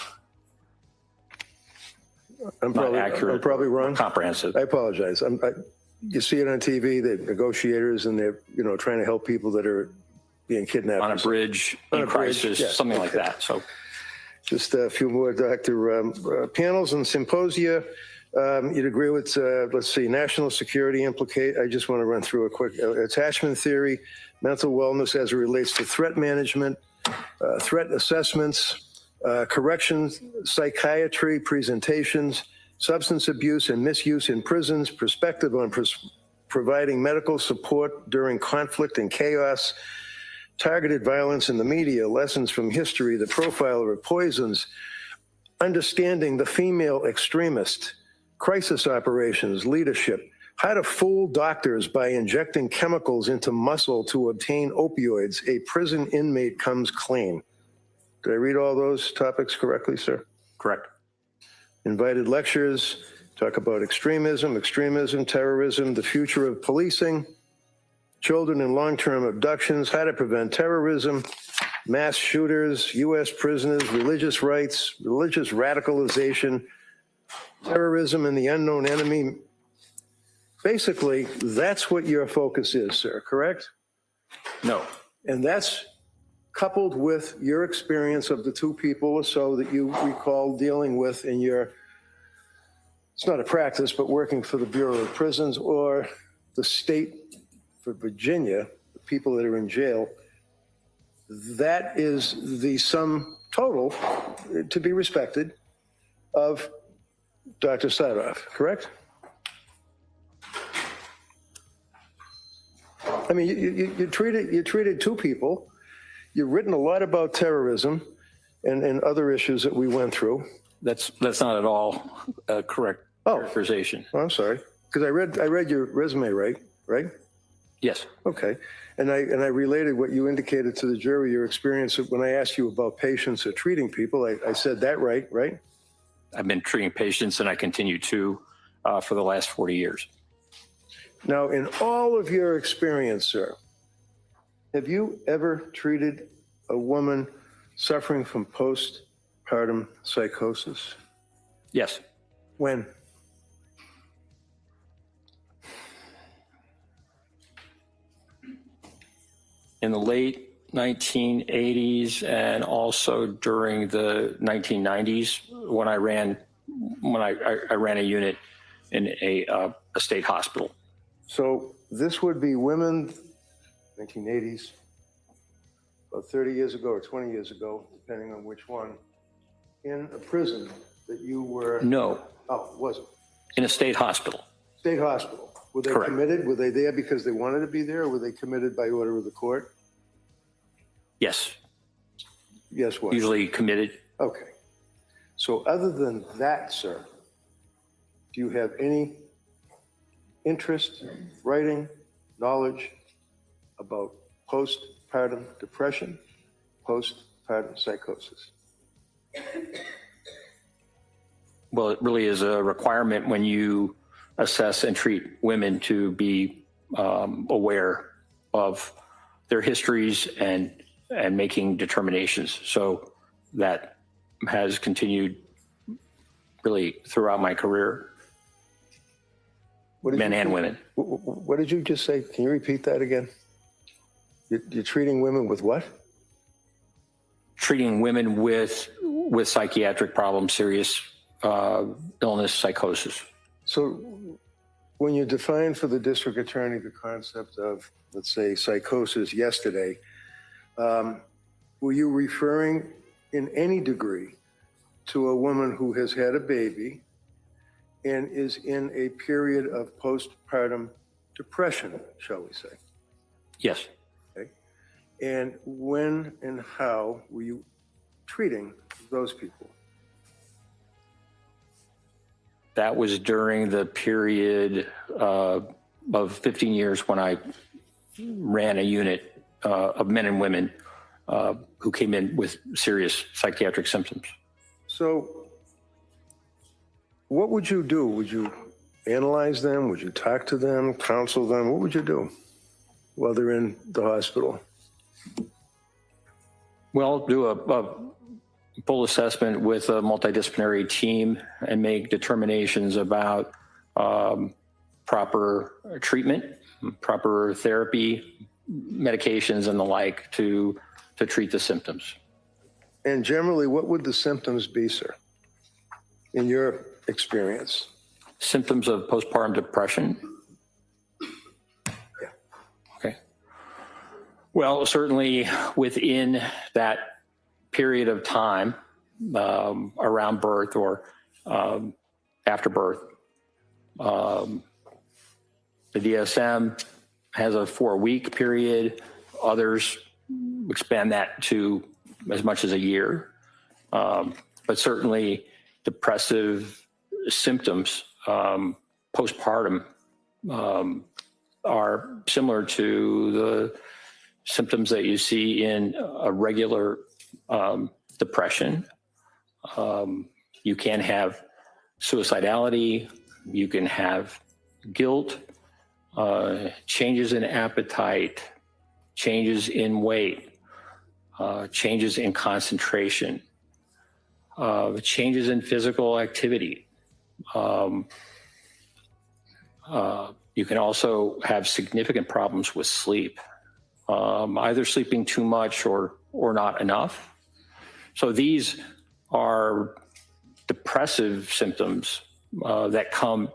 I'm not accurate. I'm probably wrong. Comprehensive. I apologize. You see it on TV, the negotiators, and they're trying to help people that are being kidnapped On a bridge, in crisis, yeah, something like okay. that. So, just a few more, Dr. Panels and symposia. You'd agree with, let's see, national security implicate. I just want to run through a quick attachment theory, mental wellness as it relates to threat management, threat assessments, corrections, psychiatry presentations, substance abuse and misuse in prisons, perspective on providing medical support during conflict and chaos, targeted violence in the media, lessons from history, the profiler of poisons, understanding the female extremist, crisis operations, leadership, how to fool doctors by injecting chemicals into muscle to obtain opioids, a prison inmate comes clean. Did I read all those topics correctly, sir? correct. Invited lectures, talk about extremism, terrorism, the future of policing, children in long-term abductions, how to prevent terrorism, mass shooters, U.S. prisoners, religious rights, religious radicalization, terrorism and the unknown enemy. Basically, that's what your focus is, sir, correct? No. And that's coupled with your experience of the two people or so that you recall dealing with in your, it's not a practice, but working for the Bureau of Prisons or the state for Virginia, the people that are in jail. That is the sum total, to be respected, of Dr. Sadoff, correct? I mean, you treated two people. You've written a lot about terrorism and other issues that we went through. That's not at all a correct characterization. Oh, I'm sorry, because I read your resume, right? Yes. Okay, and I related what you indicated to the jury, your experience when I asked you about patients or treating people. I said that right? I've been treating patients, and I continue to for the last 40 years. Now, in all of your experience, sir, have you ever treated a woman suffering from postpartum psychosis? Yes. When? In the late 1980s and also during the 1990s when I ran a unit in a state hospital. So this would be women, 1980s, about 30 years ago or 20 years ago, depending on which one, in a prison that you were... No. Oh, it wasn't. In a state hospital. State hospital. Were they Correct. committed? Were they there because they wanted to be there, or were they committed by order of the court? Yes. Yes, what? Usually committed. Okay. So other than that, sir, do you have any interest, writing, knowledge about postpartum depression, postpartum psychosis? Well, it really is a requirement when you assess and treat women to be aware of their histories and making determinations. So that has continued really throughout my career, men and women. What did you just say? Can you repeat that again? You're treating women with what? Treating women with psychiatric problems, serious illness, psychosis. So when you defined for the district attorney the concept of, let's say, psychosis yesterday, were you referring in any degree to a woman who has had a baby and is in a period of postpartum depression, shall we say? Yes. Okay. And when and how were you treating those people? That was during the period of 15 years when I ran a unit of men and women who came in with serious psychiatric symptoms. So what would you do? Would you analyze them? Would you talk to them, counsel them? What would you do while they're in the hospital? Well, do full assessment with a multidisciplinary team and make determinations about proper treatment, proper therapy, medications, and the like to treat the symptoms. And generally, what would the symptoms be, sir, in your experience? Symptoms of postpartum depression. Yeah. Okay. Well, certainly within that period of time around birth or after birth, the DSM has a 4-week period. Others expand that to as much as a year. But certainly depressive symptoms postpartum are similar to the symptoms that you see in a regular depression. You can have suicidality, you can have guilt, changes in appetite, changes in weight, changes in concentration, changes in physical activity. You can also have significant problems with sleep, either sleeping too much or not enough. So these are depressive symptoms that come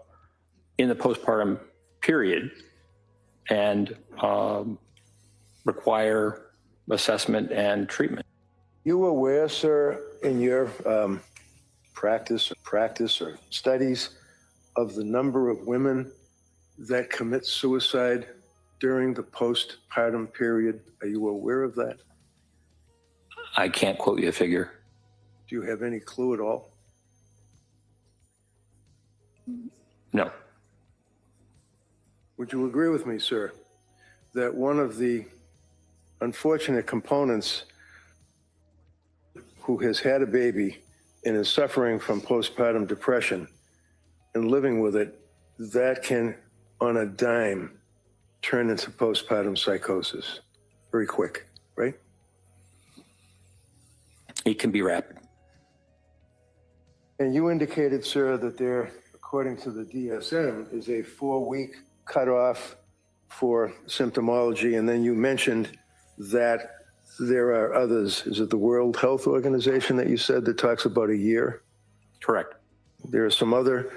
in the postpartum period and require assessment and treatment. You aware, sir, in your practice or studies of the number of women that commit suicide during the postpartum period? Are you aware of that? I can't quote you a figure. Do you have any clue at all? No. Would you agree with me, sir, that one of the unfortunate components who has had a baby and is suffering from postpartum depression and living with it, that can, on a dime, turn into postpartum psychosis very quick, right? It can be rapid. And you indicated, sir, that there, according to the DSM, is a 4-week cutoff for symptomology. And then you mentioned that there are others. Is it the World Health Organization that you said that talks about a year? Correct. There are some other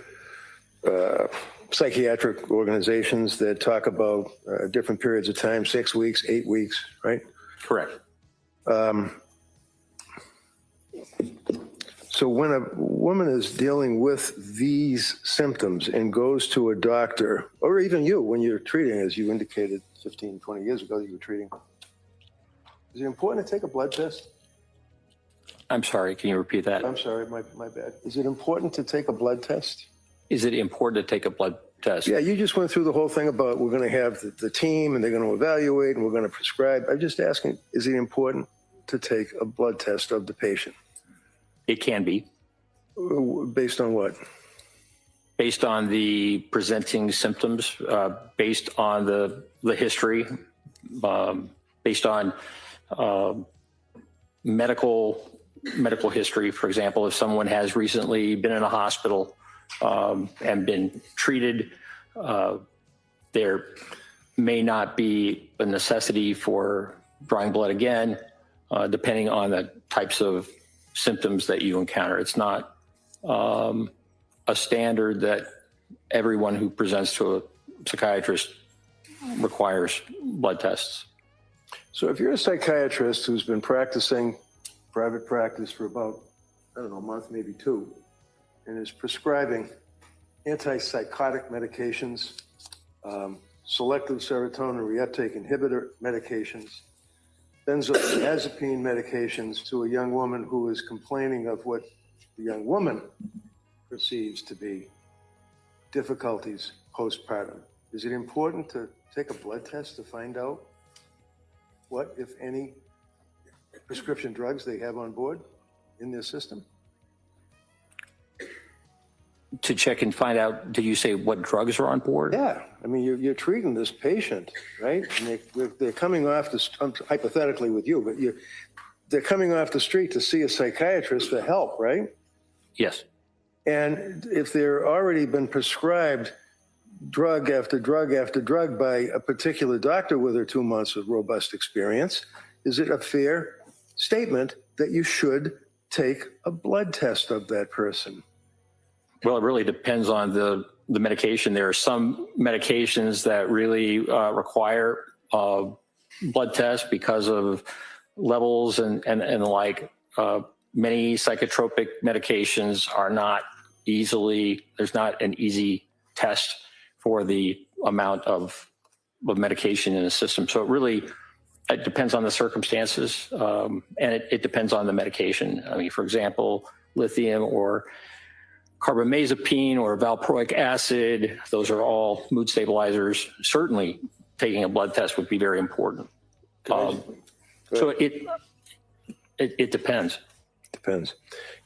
psychiatric organizations that talk about different periods of time, 6 weeks, 8 weeks, right? Correct. So when a woman is dealing with these symptoms and goes to a doctor, or even you, when you're treating, as you indicated 15, 20 years ago, you were treating, is it important to take a blood test? I'm sorry, can you repeat that? I'm sorry, my bad. Is it important to take a blood test? Is it important to take a blood test? Yeah, you just went through the whole thing about we're going to have the team and they're going to evaluate and we're going to prescribe. I'm just asking, is it important to take a blood test of the patient? It can be. Based on what? Based on the presenting symptoms, based on the history, based on medical history. For example, if someone has recently been in a hospital and been treated, there may not be a necessity for drawing blood again, depending on the types of symptoms that you encounter. It's not a standard that everyone who presents to a psychiatrist requires blood tests. So if you're a psychiatrist who's been practicing private practice for about, I don't know, a month, maybe 2, and is prescribing antipsychotic medications, selective serotonin reuptake inhibitor medications, benzodiazepine medications to a young woman who is complaining of what the young woman perceives to be difficulties postpartum. Is it important to take a blood test to find out what, if any, prescription drugs they have on board in their system? To check and find out, did you say what drugs are on board? Yeah, I mean, you're treating this patient, right? And they're coming off this, hypothetically with you, but they're coming off the street to see a psychiatrist for help, right? Yes. And if they're already been prescribed drug after drug after drug by a particular doctor with her 2 months of robust experience, is it a fair statement that you should take a blood test of that person? Well, it really depends on the medication. There are some medications that really require blood tests because of levels and like many psychotropic medications are not easily, there's not an easy test for the amount of medication in the system. So it depends on the circumstances, and it depends on the medication. I mean, for example, lithium or carbamazepine or valproic acid, those are all mood stabilizers. Certainly taking a blood test would be very important. So it depends. Depends.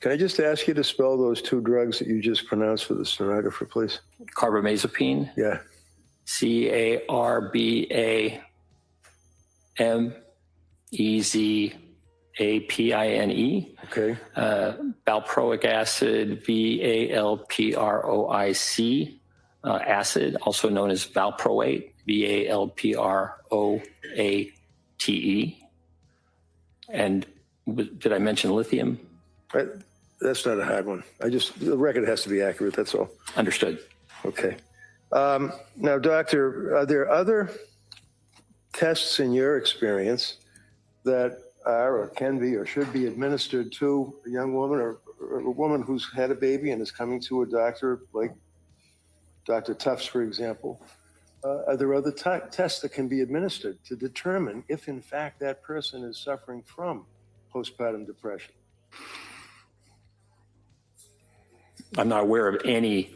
Can I just ask you to spell those 2 drugs that you just pronounced for the stenographer, please? Carbamazepine. Yeah. Carbamazepine. Okay. Valproic acid, Valproic acid, also known as valproate, Valproate. And did I mention lithium? That's not a hard one. The record has to be accurate, that's all. Understood. Okay. Now, doctor, are there other tests in your experience that are or can be or should be administered to a young woman or a woman who's had a baby and is coming to a doctor, like Dr. Tufts, for example? Are there other tests that can be administered to determine if, in fact, that person is suffering from postpartum depression? I'm not aware of any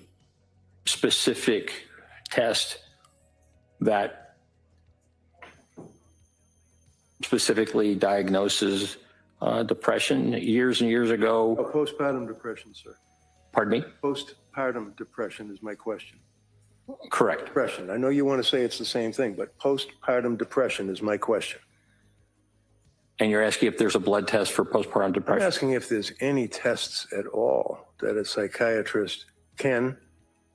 specific test that specifically diagnoses depression. Years and years ago. Postpartum depression, sir. Pardon me? Postpartum depression is my question. Correct. Depression. I know you want to say it's the same thing, but postpartum depression is my question. And you're asking if there's a blood test for postpartum depression? I'm asking if there's any tests at all that a psychiatrist can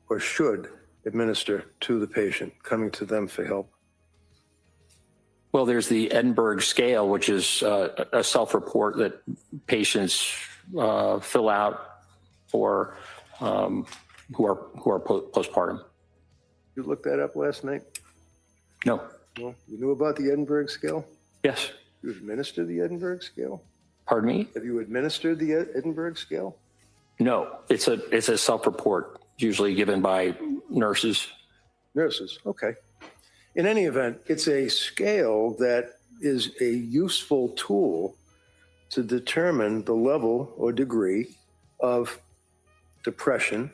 or should administer to the patient coming to them for help. Well, there's the Edinburgh scale, which is a self-report that patients fill out for who are postpartum. You looked that up last night? No. Well, you knew about the Edinburgh scale? Yes. You administered the Edinburgh scale? Pardon me? Have you administered the Edinburgh scale? No, it's a self-report, usually given by nurses. Nurses, okay. In any event, it's a scale that is a useful tool to determine the level or degree of depression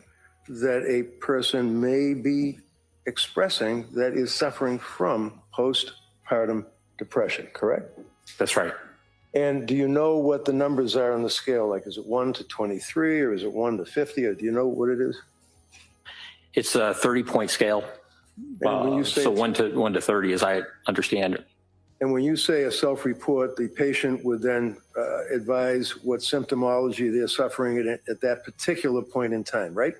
that a person may be expressing that is suffering from postpartum depression, correct? That's right. And do you know what the numbers are on the scale? Like, is it 1 to 23 or is it 1 to 50? Or do you know what it is? It's a 30-point scale. And when you say so 1 to 30, as I understand it. And when you say a self-report, the patient would then advise what symptomology they're suffering at that particular point in time, right?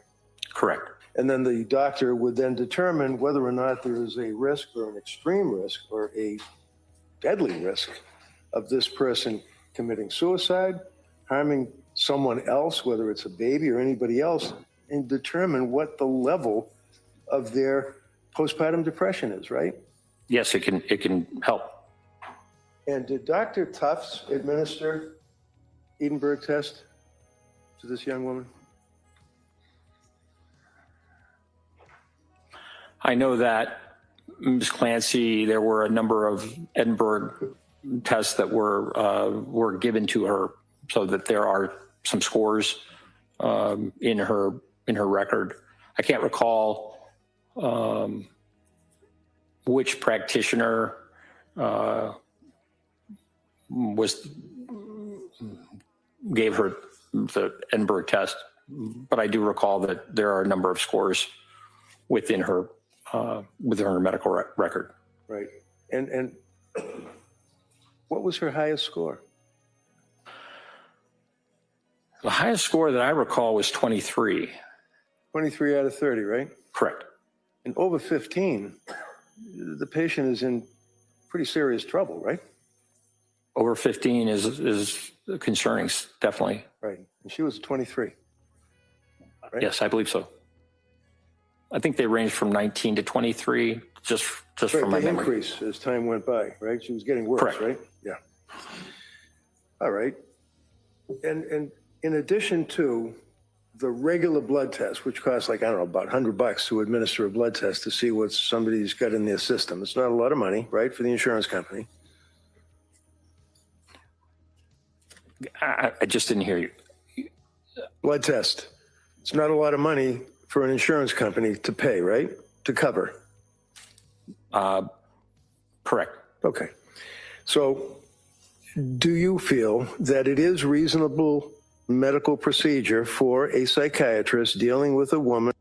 Correct. And then the doctor would then determine whether or not there is a risk or an extreme risk or a deadly risk of this person committing suicide, harming someone else, whether it's a baby or anybody else, and determine what the level of their postpartum depression is, right? Yes, it can help. And did Dr. Tufts administer Edinburgh test to this young woman? I know that Ms. Clancy, there were a number of Edinburgh tests that were given to her, so that there are some scores in her record. I can't recall which practitioner gave her the Edinburgh test, but I do recall that there are a number of scores within her medical record. Right. And what was her highest score? The highest score that I recall was 23. 23 out of 30, right? Correct. And over 15, the patient is in pretty serious trouble, right? Over 15 is concerning, definitely. Right. And she was 23. Right? Yes, I believe so. I think they ranged from 19 to 23, just Right, from my they memory. increase as time went by, right? She was getting worse, Correct. right? Yeah. All right. And in addition to the regular blood test, which costs like, I don't know, about $100 to administer a blood test to see what somebody's got in their system. It's not a lot of money, right, for the insurance company. I just didn't hear you. Blood test. It's not a lot of money for an insurance company to pay, right? To cover. Correct. Okay. So do you feel that it is reasonable medical procedure for a psychiatrist dealing with a woman,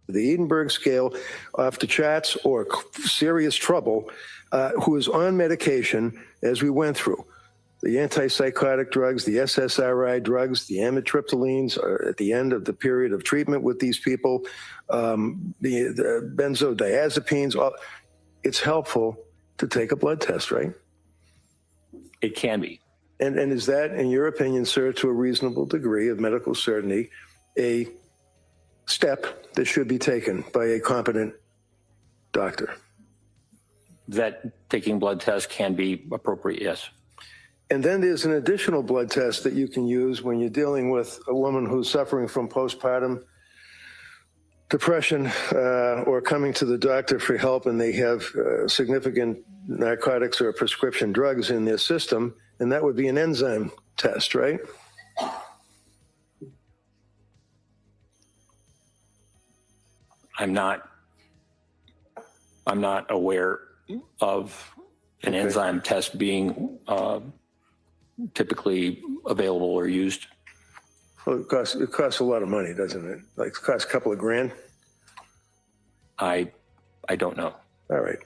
the Edinburgh scale off the charts or serious trouble, who is on medication as we went through? The antipsychotic drugs, the SSRI drugs, the amitriptylines are at the end of the period of treatment with these people, the benzodiazepines. It's helpful to take a blood test, right? It can be. And is that, in your opinion, sir, to a reasonable degree of medical certainty, a step that should be taken by a competent doctor? That taking blood tests can be appropriate, yes. And then there's an additional blood test that you can use when you're dealing with a woman who's suffering from postpartum depression or coming to the doctor for help and they have significant narcotics or prescription drugs in their system, and that would be an enzyme test, right? I'm not aware of an enzyme test being typically available or used. Well, it costs a lot of money, doesn't it? Like it costs a couple of grand? I don't know. All right.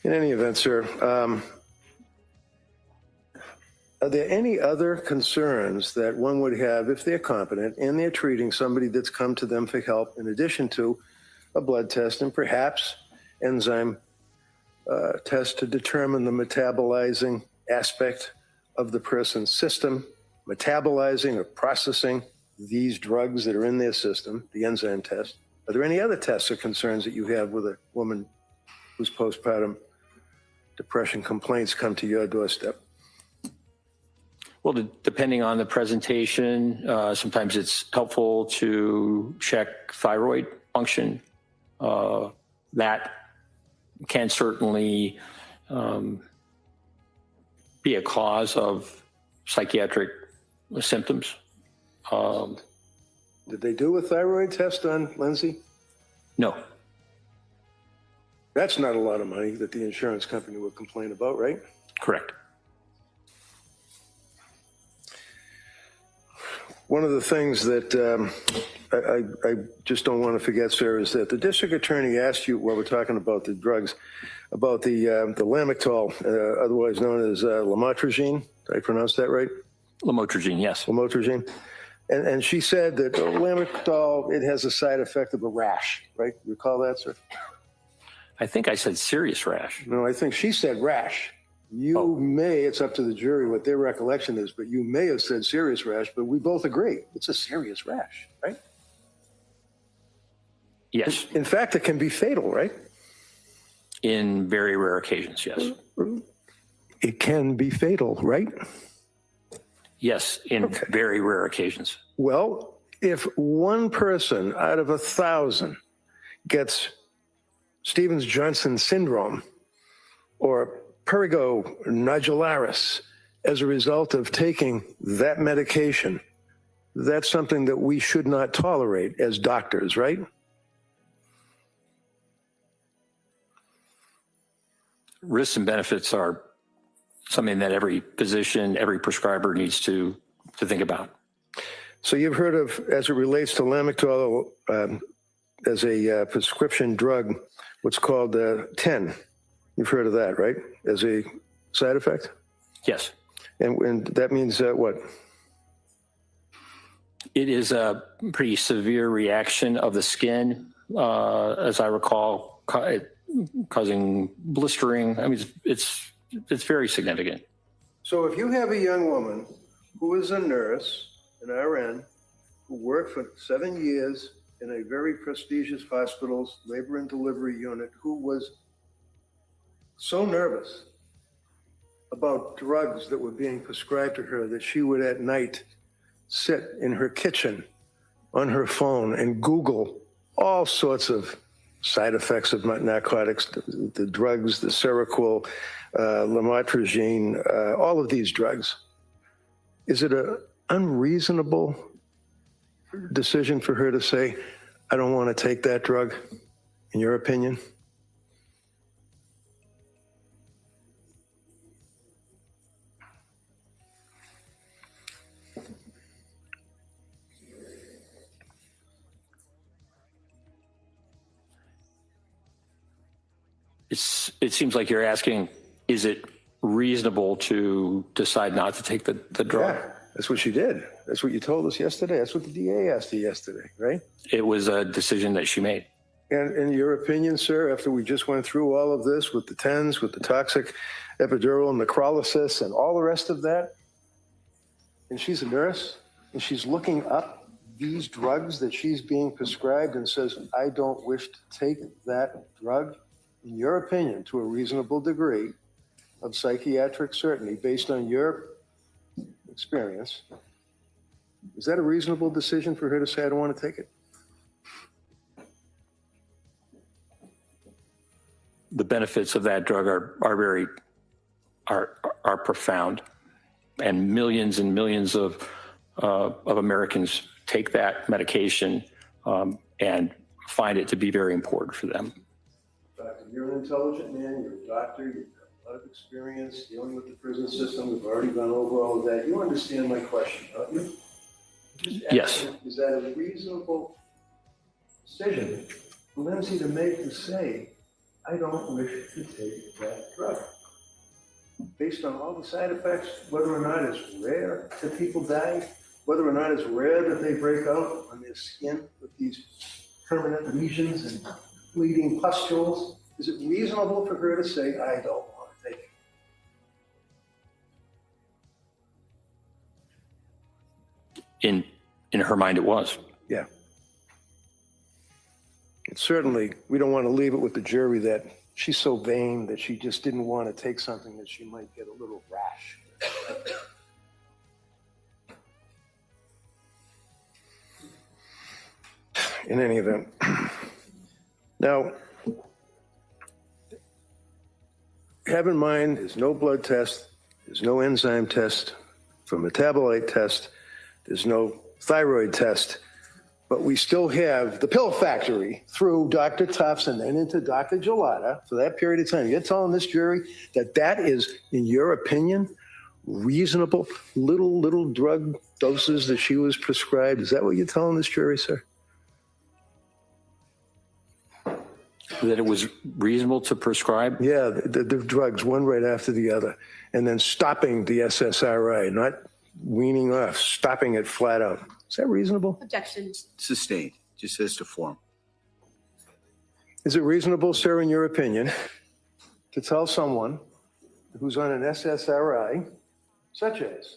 In any event, sir, are there any other concerns that one would have if they're competent and they're treating somebody that's come to them for help in addition to a blood test and perhaps enzyme test to determine the metabolizing aspect of the person's system, metabolizing or processing these drugs that are in their system, the enzyme test? Are there any other tests or concerns that you have with a woman whose postpartum depression complaints come to your doorstep? Well, depending on the presentation, sometimes it's helpful to check thyroid function. That can certainly be a cause of psychiatric symptoms. Did they do a thyroid test on Lindsay? No. That's not a lot of money that the insurance company would complain about, right? Correct. One of the things that I just don't want to forget, sir, is that the district attorney asked you, while we're talking about the drugs, about the Lamictal, otherwise known as lamotrigine. Did I pronounce that right? Lamotrigine, yes. Lamotrigine. And she said that Lamictal, it has a side effect of a rash, right? You recall that, sir? I think I said serious rash. No, I think she said rash. You may, it's up to the jury what their recollection is, but you may have said serious rash, but we both agree it's a serious rash, right? Yes. In fact, it can be fatal, right? In very rare occasions, yes. It can be fatal, right? Yes, in very rare occasions. Well, if one person out of 1,000 gets Stevens-Johnson syndrome or prurigo nodularis as a result of taking that medication, that's something that we should not tolerate as doctors, right? Risks and benefits are something that every physician, every prescriber needs to think about. So you've heard of, as it relates to Lamictal as a prescription drug, what's called 10. You've heard of that, right? As a side effect? Yes. And that means what? It is a pretty severe reaction of the skin, as I recall, causing blistering. I mean, it's very significant. So if you have a young woman who is a nurse, an RN, who worked for 7 years in a very prestigious hospital's labor and delivery unit, who was so nervous about drugs that were being prescribed to her that she would at night sit in her kitchen on her phone and Google all sorts of side effects of narcotics, the drugs, the Seroquel, lamotrigine, all of these drugs. Is it an unreasonable decision for her to say, I don't want to take that drug, in your opinion? It seems like you're asking, is it reasonable to decide not to take the drug? Yeah, that's what she did. That's what you told us yesterday. That's what the DA asked you yesterday, right? It was a decision that she made. And in your opinion, sir, after we just went through all of this with the TENS, with the toxic epidural necrolysis and all the rest of that, and she's a nurse, and she's looking up these drugs that she's being prescribed and says, I don't wish to take that drug, in your opinion, to a reasonable degree of psychiatric certainty based on your experience, is that a reasonable decision for her to say, I don't want to take it? The benefits of that drug are profound, and millions of Americans take that medication and find it to be very important for them. Doctor, you're an intelligent man, you're a doctor, you've got a lot of experience dealing with the prison system. We've already gone over all of that. You understand my question, don't you? Yes. Is that a reasonable decision for Lindsay to make to say, I don't wish to take that drug? Based on all the side effects, whether or not it's rare that people die, whether or not it's rare that they break out on their skin with these permanent lesions and bleeding pustules, is it reasonable for her to say, I don't want to take it? In her mind, it was. Yeah. And certainly, we don't want to leave it with the jury that she's so vain that she just didn't want to take something that she might get a little rash. In any event. Now, have in mind, there's no blood test, there's no enzyme test, for metabolite test, there's no thyroid test, but we still have the pill factory through Dr. Tufts and then into Dr. Gelada for that period of time. You're telling this jury that that is, in your opinion, reasonable little drug doses that she was prescribed? Is that what you're telling this jury, sir? That it was reasonable to prescribe? Yeah, the drugs, one right after the other, and then stopping the SSRI, not weaning off, stopping it flat out. Is that reasonable? Objection. Sustained, just as to form. Is it reasonable, sir, in your opinion, to tell someone who's on an SSRI, such as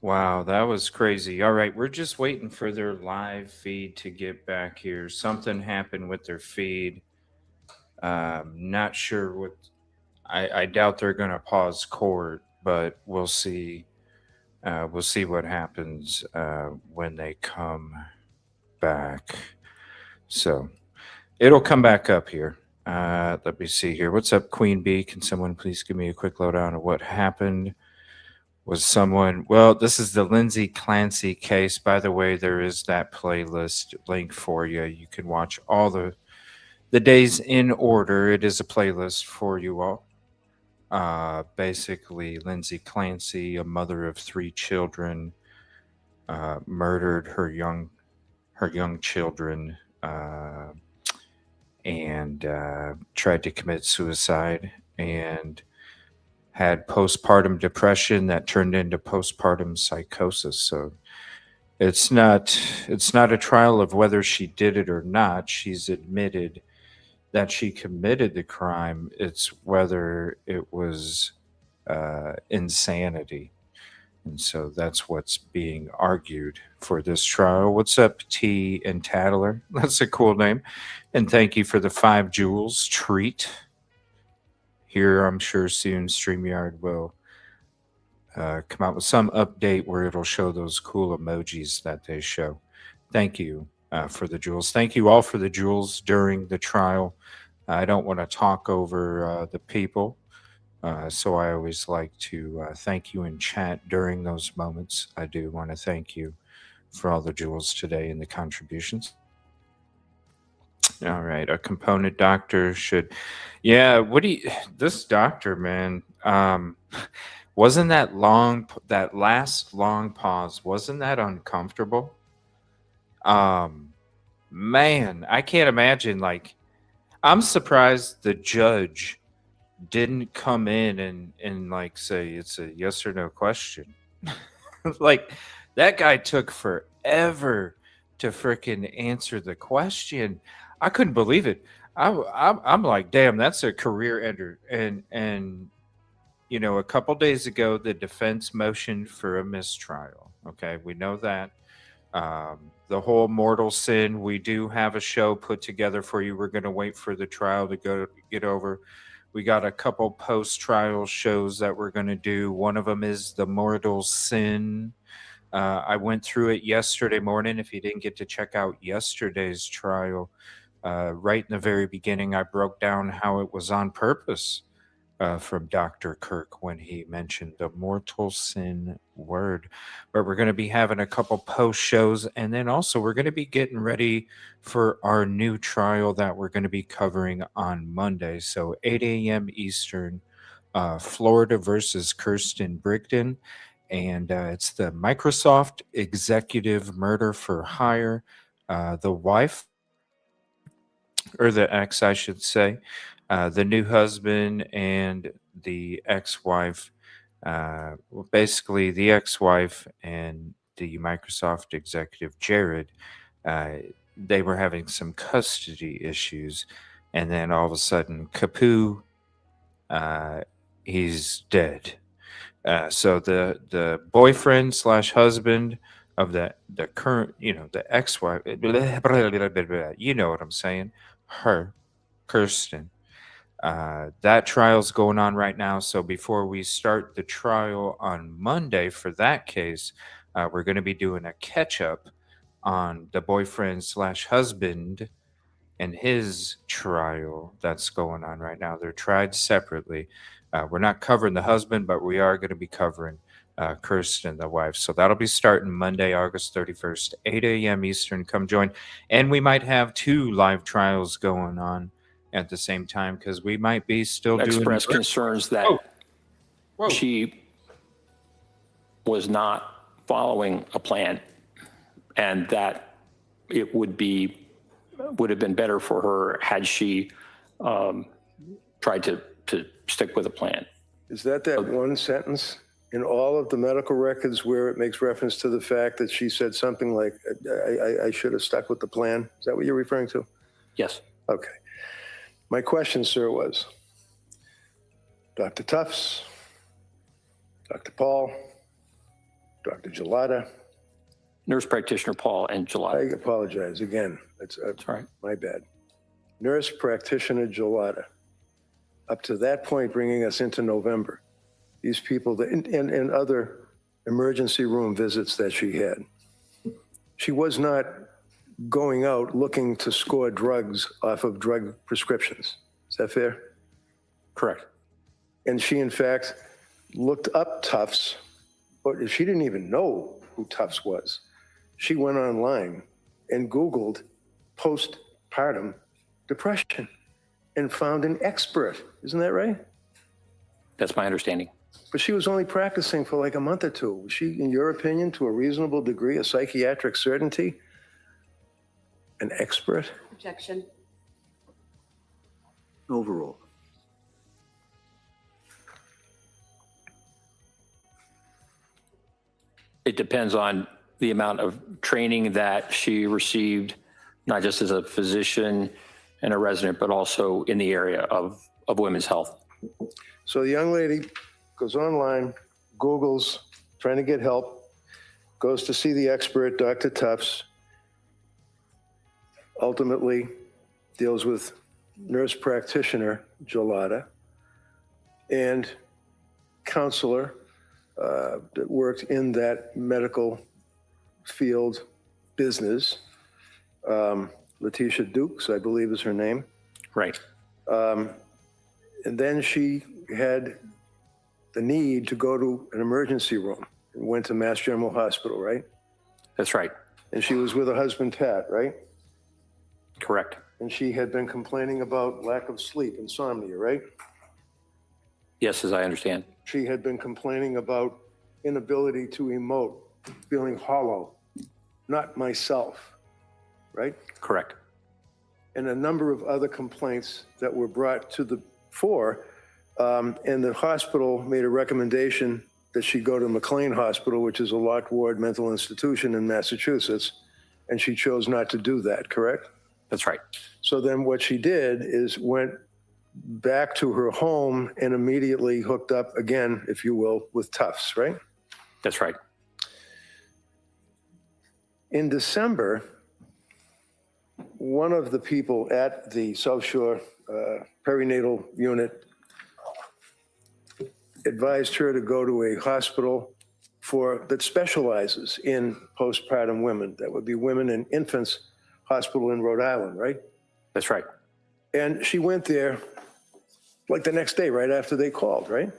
Wow, that was crazy. All right, we're just waiting for their live feed to get back here. Something happened with their feed. Not sure what. I doubt they're going to pause court, but we'll see. We'll see what happens when they come back. So it'll come back up here. Let me see here. What's up, Queen Bee? Can someone please give me a quick lowdown of what happened? Was someone, well, this is the Lindsay Clancy case. By the way, there is that playlist link for you. You can watch all the days in order. It is a playlist for you all. Basically, Lindsay Clancy, a mother of 3 children, murdered her young children and tried to commit suicide and had postpartum depression that turned into postpartum psychosis. So it's not a trial of whether she did it or not. She's admitted that she committed the crime. It's whether it was insanity. And so that's what's being argued for this trial. What's up, T and Tattler? That's a cool name. And thank you for the 5 jewels treat. Here, I'm sure soon StreamYard will come out with some update where it'll show those cool emojis that they show. Thank you for the jewels. Thank you all for the jewels during the trial. I don't want to talk over the people, so I always like to thank you in chat during those moments. I do want to thank you for all the jewels today and the contributions. All right, a component doctor should, yeah. This doctor, man, wasn't that last long pause? Wasn't that uncomfortable? Man, I can't imagine. Like, I'm surprised the judge didn't come in and like say it's a yes or no question. Like, that guy took forever to freaking answer the question. I couldn't believe it. I'm like, damn, that's a career ender. And you know, a couple days ago, the defense motioned for a mistrial. Okay, we know that. The whole mortal sin, we do have a show put together for you. We're going to wait for the trial to get over. We got a couple post-trial shows that we're going to do. One of them is the mortal sin. I went through it yesterday morning. If you didn't get to check out yesterday's trial, right in the very beginning, I broke down how it was on purpose from Dr. Kirk when he mentioned the mortal sin word. But we're going to be having a couple post shows, and then also we're going to be getting ready for our new trial that we're going to be covering on Monday. So 8 a.m. Eastern, Florida versus Kirsten Brigden. And it's the Microsoft executive murder for hire. The wife, or the ex, I should say, the new husband and the ex-wife, basically the ex-wife and the Microsoft executive, Jared, they were having some custody issues. And then all of a sudden, kapoo, he's dead. So the boyfriend / husband of the current, the ex-wife, you know what I'm saying, her, Kirsten. That trial's going on right now. So before we start the trial on Monday for that case, we're going to be doing a catch-up on the boyfriend / husband and his trial that's going on right now. They're tried separately. We're not covering the husband, but we are going to be covering Kirsten, the wife. So that'll be starting Monday, August 31st, 8 a.m. Eastern. Come join. And we might have 2 live trials going on at the same time, because we might be still express concerns that she was not following a plan, and that it would have been better for her had she tried to stick with a plan. Is that one sentence in all of the medical records where it makes reference to the fact that she said something like, I should have stuck with the plan? Is that what you're referring to? Yes. Okay. My question, sir, was Dr. Tufts, Dr. Paul, Dr. Gelada. Nurse practitioner Paul and Gelada. I apologize again. That's right. My bad. Nurse practitioner Gelada. Up to that point, bringing us into November, these people and other emergency room visits that she had, she was not going out looking to score drugs off of drug prescriptions. Is that fair? Correct. And she, in fact, looked up Tufts, but she didn't even know who Tufts was. She went online and Googled postpartum depression and found an expert. Isn't that right? That's my understanding. But she was only practicing for like a month or two. Was she, in your opinion, to a reasonable degree, a psychiatric certainty, an expert? Objection. Overall. It depends on the amount of training that she received, not just as a physician and a resident, but also in the area of women's health. So the young lady goes online, Googles, trying to get help, goes to see the expert, Dr. Tufts, ultimately deals with nurse practitioner Gelada and counselor that worked in that medical field business. Letitia Dukes, I believe is her name. Right. And then she had the need to go to an emergency room and went to Mass General Hospital, right? That's right. And she was with her husband, Pat, right? Correct. And she had been complaining about lack of sleep, insomnia, right? Yes, as I understand. She had been complaining about inability to emote, feeling hollow, not myself, right? Correct. And a number of other complaints that were brought to the fore. And the hospital made a recommendation that she go to McLean Hospital, which is a locked ward mental institution in Massachusetts. And she chose not to do that, correct? That's right. So then what she did is went back to her home and immediately hooked up again, if you will, with Tufts, right? That's right. In December, one of the people at the South Shore perinatal unit advised her to go to a hospital that specializes in postpartum women. That would be Women and Infants Hospital in Rhode Island, right? That's right. And she went there like the next day, right after they called, right?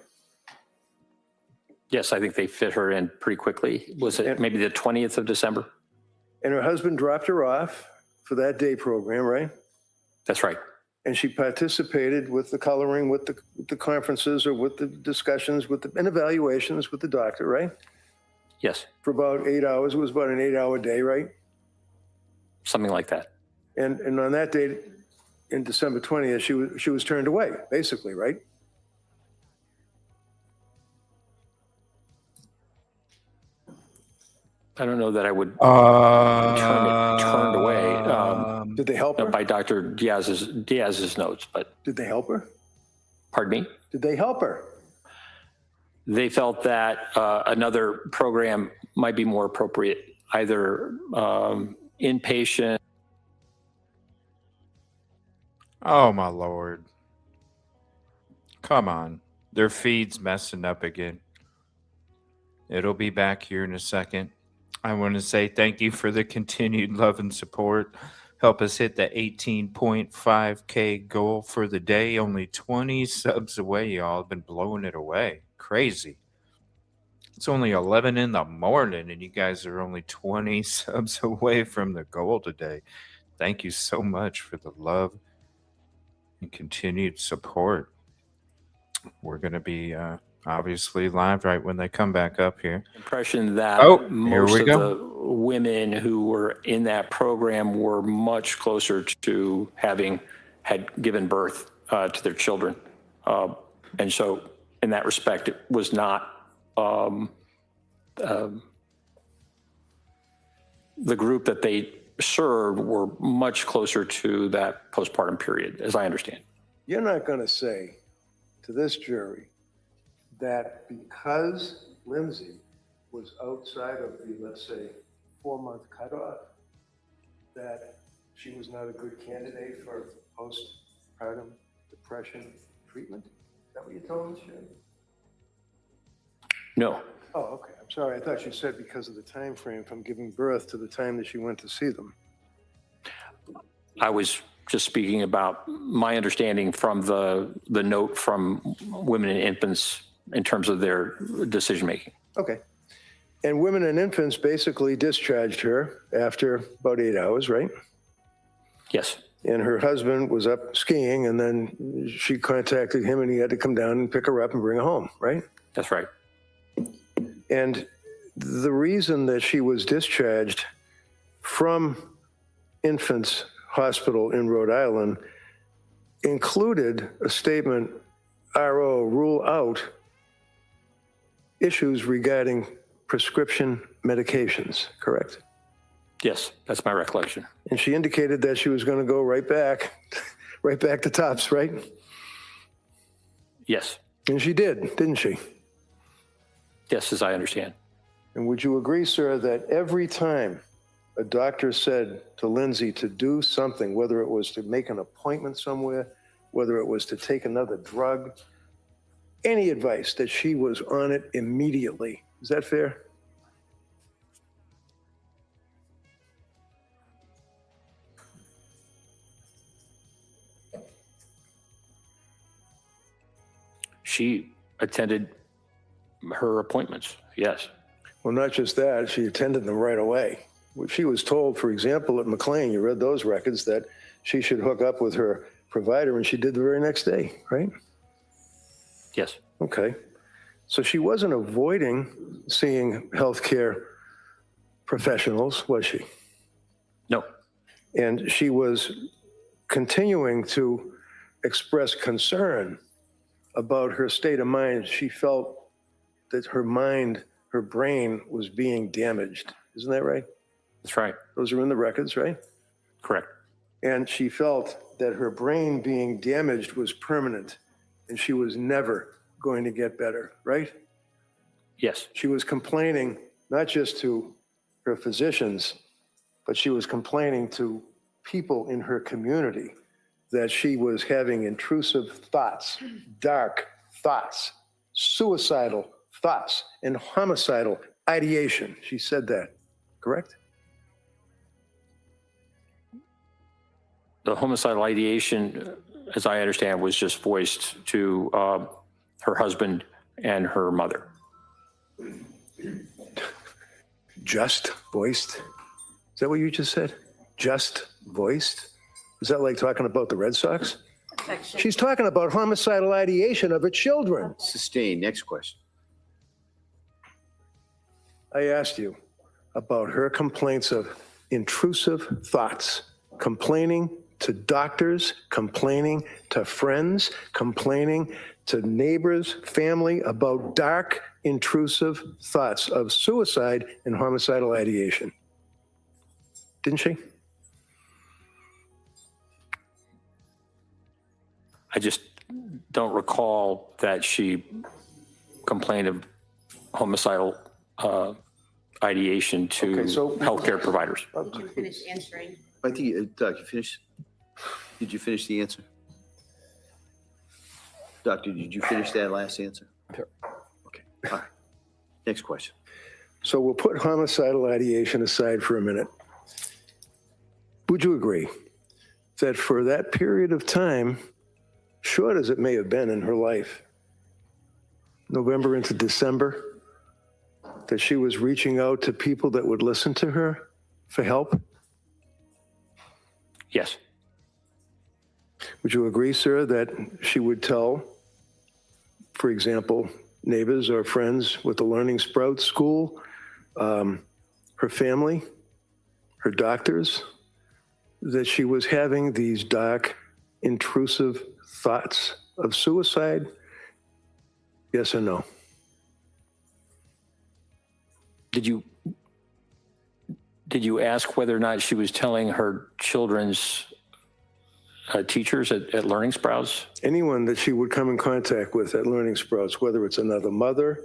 Yes, I think they fit her in pretty quickly. Was it maybe the 20th of December? And her husband dropped her off for that day program, right? That's right. And she participated with the coloring, with the conferences or with the discussions, and evaluations with the doctor, right? Yes. For about 8 hours. It was about an 8-hour day, right? Something like that. And on that day, in December 20th, she was turned away, basically, right? I don't know that I would turned away. Did they help her? By Dr. Diaz's notes, but. Did they help her? Pardon me? Did they help her? They felt that another program might be more appropriate, either inpatient. Oh, my Lord. Come on. Their feed's messing up again. It'll be back here in a second. I want to say thank you for the continued love and support. Help us hit the 18.5K goal for the day. Only 20 subs away, y'all. I've been blowing it away. Crazy. It's only 11 in the morning, and you guys are only 20 subs away from the goal today. Thank you so much for the love and continued support. We're going to be obviously live right when they come back up here. Impression that most of the women who were in that program were much closer to had given birth to their children. And so in that respect, it was not the group that they served were much closer to that postpartum period, as I understand. You're not going to say to this jury that because Lindsay was outside of the, let's say, 4-month cutoff, that she was not a good candidate for postpartum depression treatment? Is that what you told us, Sharon? No. Oh, okay. I'm sorry. I thought you said because of the time frame from giving birth to the time that she went to see them. I was just speaking about my understanding from the note from women and infants in terms of their decision making. Okay. And women and infants basically discharged her after about 8 hours, right? Yes. And her husband was up skiing, and then she contacted him, and he had to come down and pick her up and bring her home, right? That's right. And the reason that she was discharged from Infants Hospital in Rhode Island included a statement, RO, rule out issues regarding prescription medications, correct? Yes, that's my recollection. And she indicated that she was going to go right back to TOPS, right? Yes. And she did, didn't she? Yes, as I understand. And would you agree, sir, that every time a doctor said to Lindsay to do something, whether it was to make an appointment somewhere, whether it was to take another drug, any advice, that she was on it immediately? Is that fair? She attended her appointments, yes. Well, not just that, she attended them right away. She was told, for example, at McLean, you read those records, that she should hook up with her provider, and she did the very next day, right? Yes. Okay. So she wasn't avoiding seeing healthcare professionals, was she? No. And she was continuing to express concern about her state of mind. She felt that her mind, her brain was being damaged. Isn't that right? That's right. Those are in the records, right? Correct. And she felt that her brain being damaged was permanent and she was never going to get better, right? Yes. She was complaining not just to her physicians, but she was complaining to people in her community that she was having intrusive thoughts, dark thoughts, suicidal thoughts, and homicidal ideation. She said that, correct? The homicidal ideation, as I understand, was just voiced to her husband and her mother. Just voiced? Is that what you just said? Just voiced? Is that like talking about the Red Sox? She's talking about homicidal ideation of her children. Sustained. Next question. I asked you about her complaints of intrusive thoughts, complaining to doctors, complaining to friends, complaining to neighbors, family about dark, intrusive thoughts of suicide and homicidal ideation. Didn't she? I just don't recall that she complained of homicidal ideation to healthcare providers. Did you finish answering? I think, Doc, you finished? Did you finish the answer? Doctor, did you finish that last answer? Sure. Okay. All right. Next question. So we'll put homicidal ideation aside for a minute. Would you agree that for that period of time, short as it may have been in her life, November into December, that she was reaching out to people that would listen to her for help? Yes. Would you agree, sir, that she would tell, for example, neighbors or friends with the Learning Sprout School, her family, her doctors, that she was having these dark, intrusive thoughts of suicide? Yes or no? Did you ask whether or not she was telling her children's teachers at Learning Sprouts? Anyone that she would come in contact with at Learning Sprouts, whether it's another mother,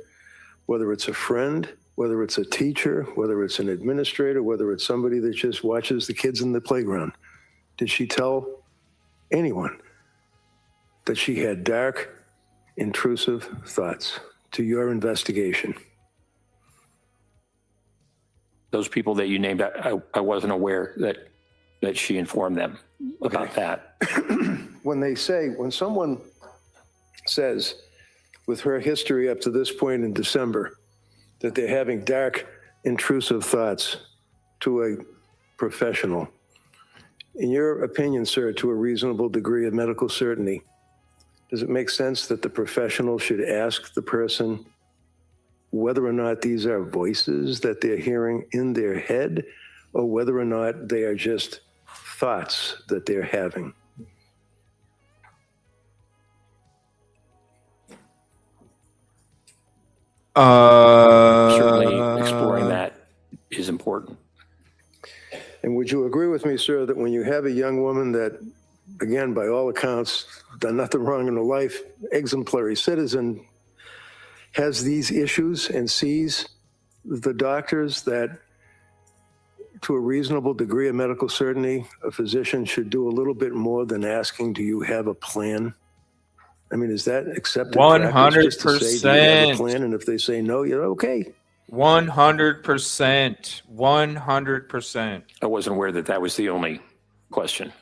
whether it's a friend, whether it's a teacher, whether it's an administrator, whether it's somebody that just watches the kids in the playground? Did she tell anyone that she had dark, intrusive thoughts to your investigation? Those people that you named, I wasn't aware that she informed them about that. When someone says, with her history up to this point in December, that they're having dark, intrusive thoughts to a professional, in your opinion, sir, to a reasonable degree of medical certainty, does it make sense that the professional should ask the person whether or not these are voices that they're hearing in their head, or whether or not they are just thoughts that they're having? Certainly exploring that is important. And would you agree with me, sir, that when you have a young woman that, again, by all accounts, done nothing wrong in her life, exemplary citizen, has these issues and sees the doctors, that to a reasonable degree of medical certainty, a physician should do a little bit more than asking, do you have a plan? I mean, is that accepted practice just to say, do you have a plan? And if they say no, you're okay. 100%. 100%. I wasn't aware that was the only question.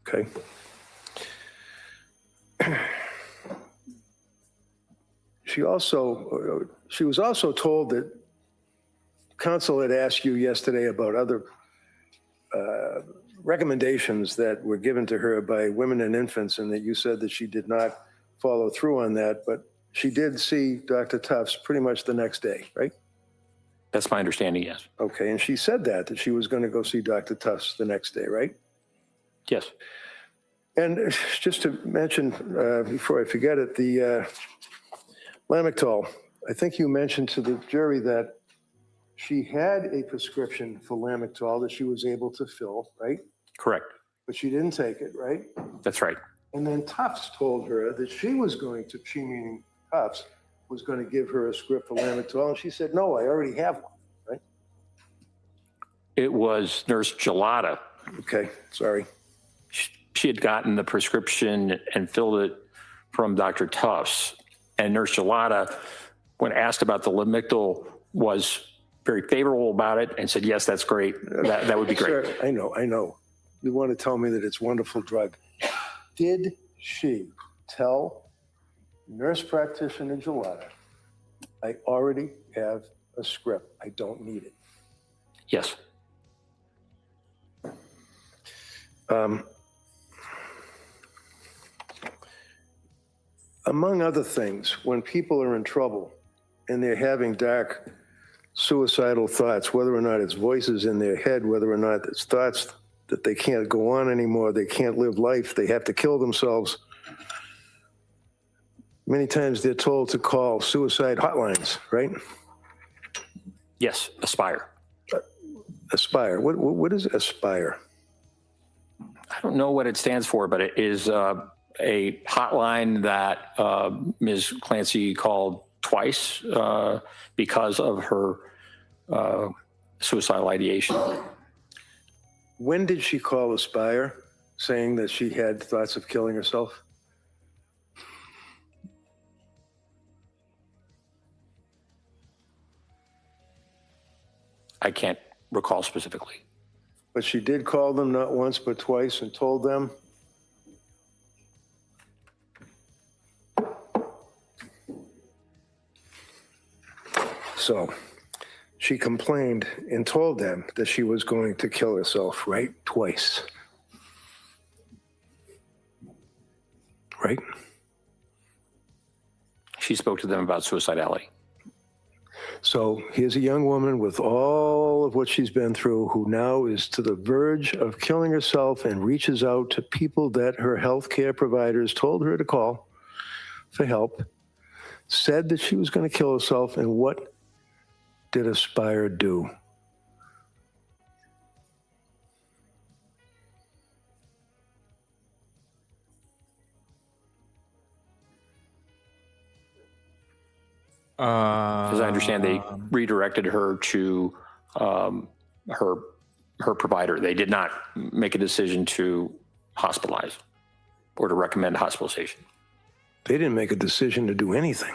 Okay. She was also told that counsel had asked you yesterday about other recommendations that were given to her by women and infants, and that you said that she did not follow through on that, but she did see Dr. Tufts pretty much the next day, right? That's my understanding, yes. Okay, and she said that she was going to go see Dr. Tufts the next day, right? Yes. And just to mention, before I forget it, the Lamictal, I think you mentioned to the jury that she had a prescription for Lamictal that she was able to fill, right? Correct. But she didn't take it, right? That's right. And then Tufts told her that she meaning Tufts, was going to give her a script for Lamictal, and she said, no, I already have one, right? It was Nurse Gelada. Okay, sorry. She had gotten the prescription and filled it from Dr. Tufts. And Nurse Gelada, when asked about the Lamictal, was very favorable about it and said, yes, that's great. That would be great. Sir, I know. You want to tell me that it's a wonderful drug. Did she tell nurse practitioner Gelada, I already have a script, I don't need it? Yes. Among other things, when people are in trouble and they're having dark suicidal thoughts, whether or not it's voices in their head, whether or not it's thoughts that they can't go on anymore, they can't live life, they have to kill themselves, many times they're told to call suicide hotlines, right? Yes, Aspire. Aspire. What is Aspire? I don't know what it stands for, but it is a hotline that Ms. Clancy called twice because of her suicidal ideation. When did she call Aspire saying that she had thoughts of killing herself? I can't recall specifically. But she did call them not once but twice and told them. So she complained and told them that she was going to kill herself, right? Twice. Right? She spoke to them about suicidality. So here's a young woman with all of what she's been through who now is to the verge of killing herself and reaches out to people that her health care providers told her to call for help, said that she was going to kill herself, and what did Aspire do? As I understand, they redirected her to her provider. They did not make a decision to hospitalize or to recommend hospitalization. They didn't make a decision to do anything.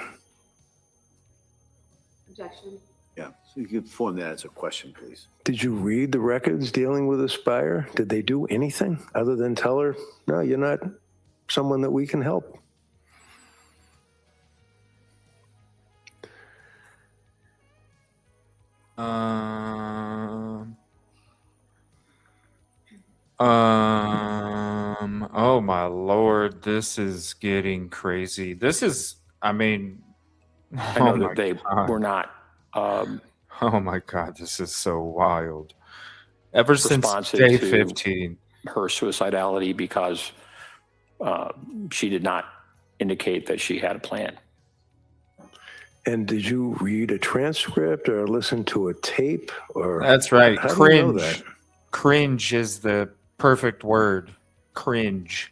Objection. Yeah, so you could form that as a question, please. Did you read the records dealing with Aspire? Did they do anything other than tell her, no, you're not someone that we can help? Oh my Lord, this is getting crazy. This is, I mean, I know that they were not oh my God, this is so wild. Ever since responsive day to 15. her suicidality because she did not indicate that she had a plan. And did you read a transcript or listen to a tape? Or That's right. How do you know Cringe. that? Cringe is the perfect word. Cringe.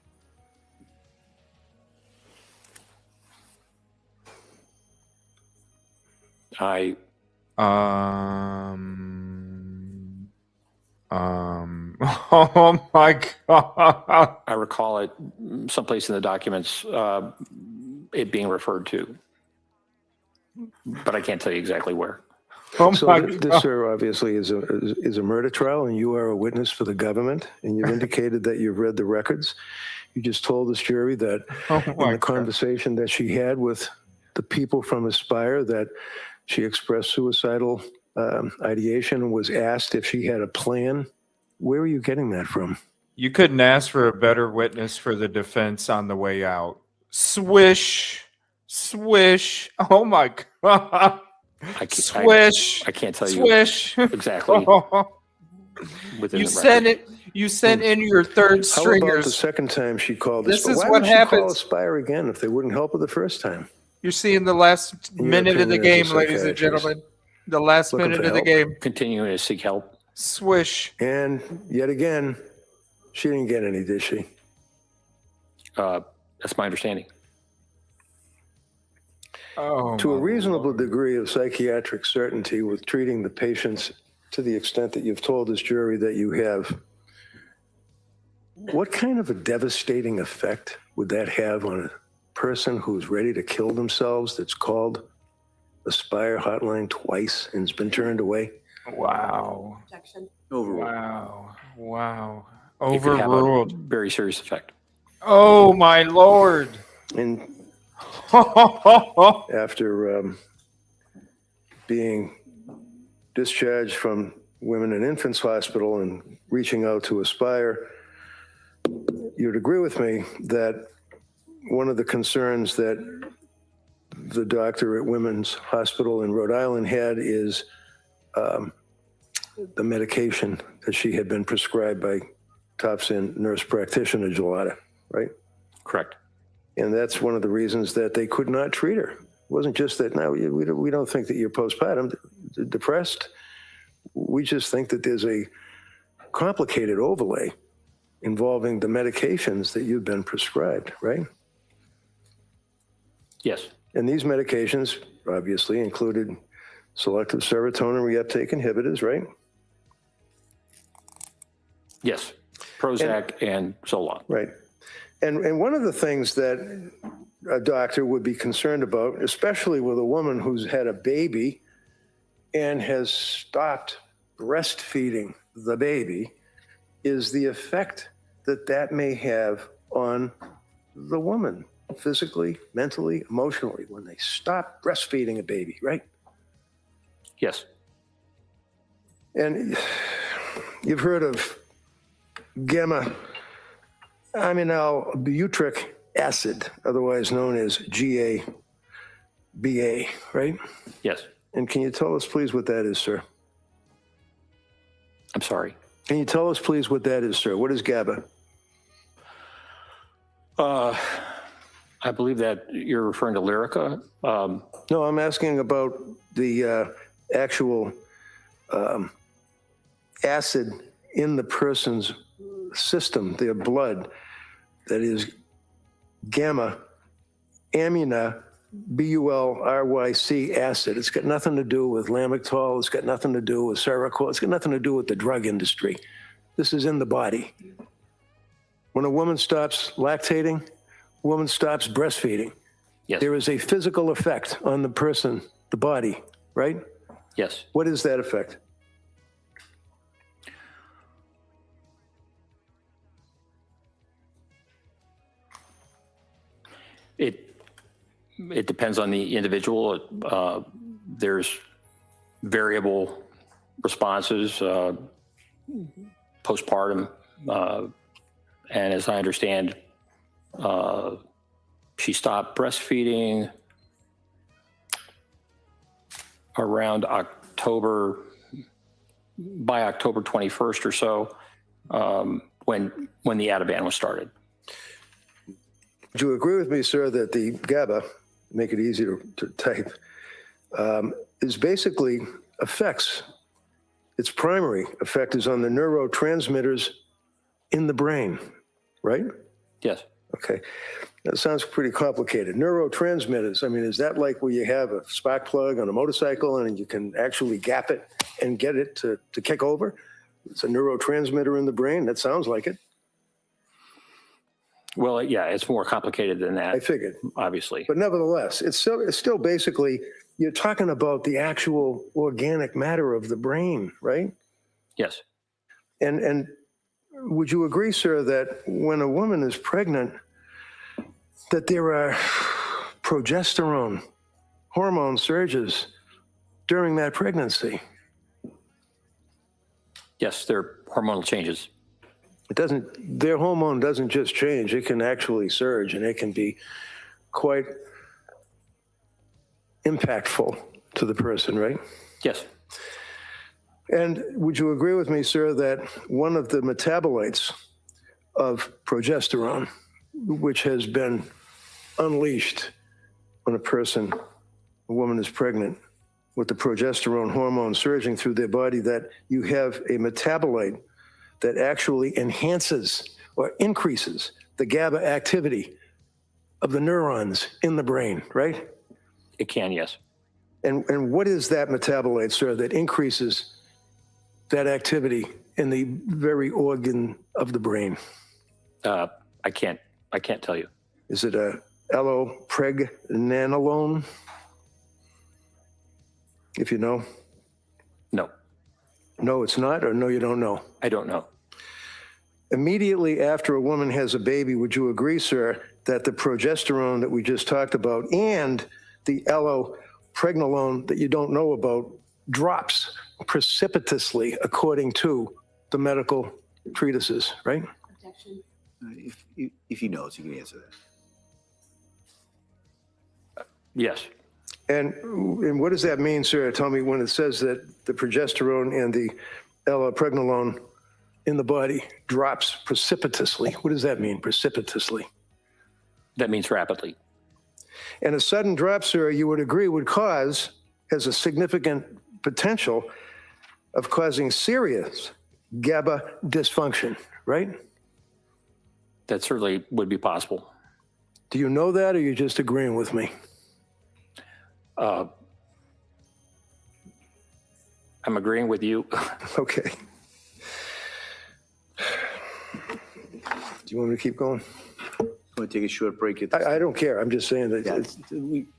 Oh my God. I recall it someplace in the documents, it being referred to, but I can't tell you exactly where. Oh So my this, God. sir, obviously is a murder trial, and you are a witness for the government, and you've indicated that you've read the records. You just told this jury that in the conversation that she had with the people from Aspire, that she expressed suicidal ideation and was asked if she had a plan. Where are you getting that from? You couldn't ask for a better witness for the defense on the way out. Swish. Swish. Oh my God. Swish. I can't tell Swish. you exactly. Within You the sent record. it. You sent in your third How about stringers. the second time she called This Aspire? is Why what would she call happens. Aspire again if they wouldn't help her the first time? You're seeing the last In your minute of the opinion, as game, a ladies and psychiatrist. gentlemen. The last Looking minute for of the help. game. Continuing to seek help. Swish. And yet again, she didn't get any, did she? That's my understanding. Oh, To a reasonable degree of psychiatric certainty with treating the patients to the extent that you've told this jury that you have, what kind of a devastating effect would that have on a person who's ready to kill themselves that's called Aspire hotline twice and has been turned away? Wow. Objection. Overruled. Wow. Wow. It could have a Overruled. very serious effect. Oh my Lord. And after being discharged from Women and Infants Hospital and reaching out to Aspire, you'd agree with me that one of the concerns that the doctor at Women's Hospital in Rhode Island had is the medication that she had been prescribed by Thompson nurse practitioner Gelada, right? Correct. And that's one of the reasons that they could not treat her. It wasn't just that, no, we don't think that you're postpartum depressed. We just think that there's a complicated overlay involving the medications that you've been prescribed, right? Yes. And these medications obviously included selective serotonin reuptake inhibitors, right? Yes. Prozac and Zoloft. Right. And one of the things that a doctor would be concerned about, especially with a woman who's had a baby and has stopped breastfeeding the baby, is the effect that that may have on the woman, physically, mentally, emotionally, when they stop breastfeeding a baby, right? Yes. And you've heard of gamma-aminobutyric acid, otherwise known as GABA, right? Yes. And can you tell us, please, what that is, sir? I'm sorry. Can you tell us, please, what that is, sir? What is GABA? I believe that you're referring to Lyrica. No, I'm asking about the actual acid in the person's system, their blood, that is gamma-aminobutyric BULRYC acid. It's got nothing to do with Lamictal. It's got nothing to do with Seroquel. It's got nothing to do with the drug industry. This is in the body. When a woman stops lactating, a woman stops breastfeeding. Yes. There is a physical effect on the person, the body, right? Yes. What is that effect? It depends on the individual. There's variable responses postpartum, and as I understand, she stopped breastfeeding around October, by October 21st or so, when the Ativan was started. Would you agree with me, sir, that the GABA, make it easy to type, is basically affects, its primary effect is on the neurotransmitters in the brain, right? Yes. Okay. That sounds pretty complicated. Neurotransmitters, I mean, is that like where you have a spark plug on a motorcycle and you can actually gap it and get it to kick over? It's a neurotransmitter in the brain? That sounds like it. Well, yeah, it's more complicated than that. I figured. Obviously. But nevertheless, it's still basically, you're talking about the actual organic matter of the brain, right? Yes. And would you agree, sir, that when a woman is pregnant, that there are progesterone hormone surges during that pregnancy? Yes, there are hormonal changes. Their hormone doesn't just change, it can actually surge, and it can be quite impactful to the person, right? Yes. And would you agree with me, sir, that one of the metabolites of progesterone, which has been unleashed when a woman is pregnant, with the progesterone hormone surging through their body, that you have a metabolite that actually enhances or increases the GABA activity of the neurons in the brain, right? It can, yes. And what is that metabolite, sir, that increases that activity in the very organ of the brain? I can't tell you. Is it a allopregnanolone? If you know? No. No, it's not, or no, you don't know? I don't know. Immediately after a woman has a baby, would you agree, sir, that the progesterone that we just talked about and the allopregnanolone that you don't know about drops precipitously according to the medical treatises, right? If he knows, he can answer that. Yes. And what does that mean, sir? Tell me, when it says that the progesterone and the allopregnanolone in the body drops precipitously. What does that mean, precipitously? That means rapidly. And a sudden drop, sir, you would agree has a significant potential of causing serious GABA dysfunction, right? That certainly would be possible. Do you know that, or are you just agreeing with me? I'm agreeing with you. Okay. Do you want me to keep going? Want to take a short break? I don't care. I'm just saying that. Yeah,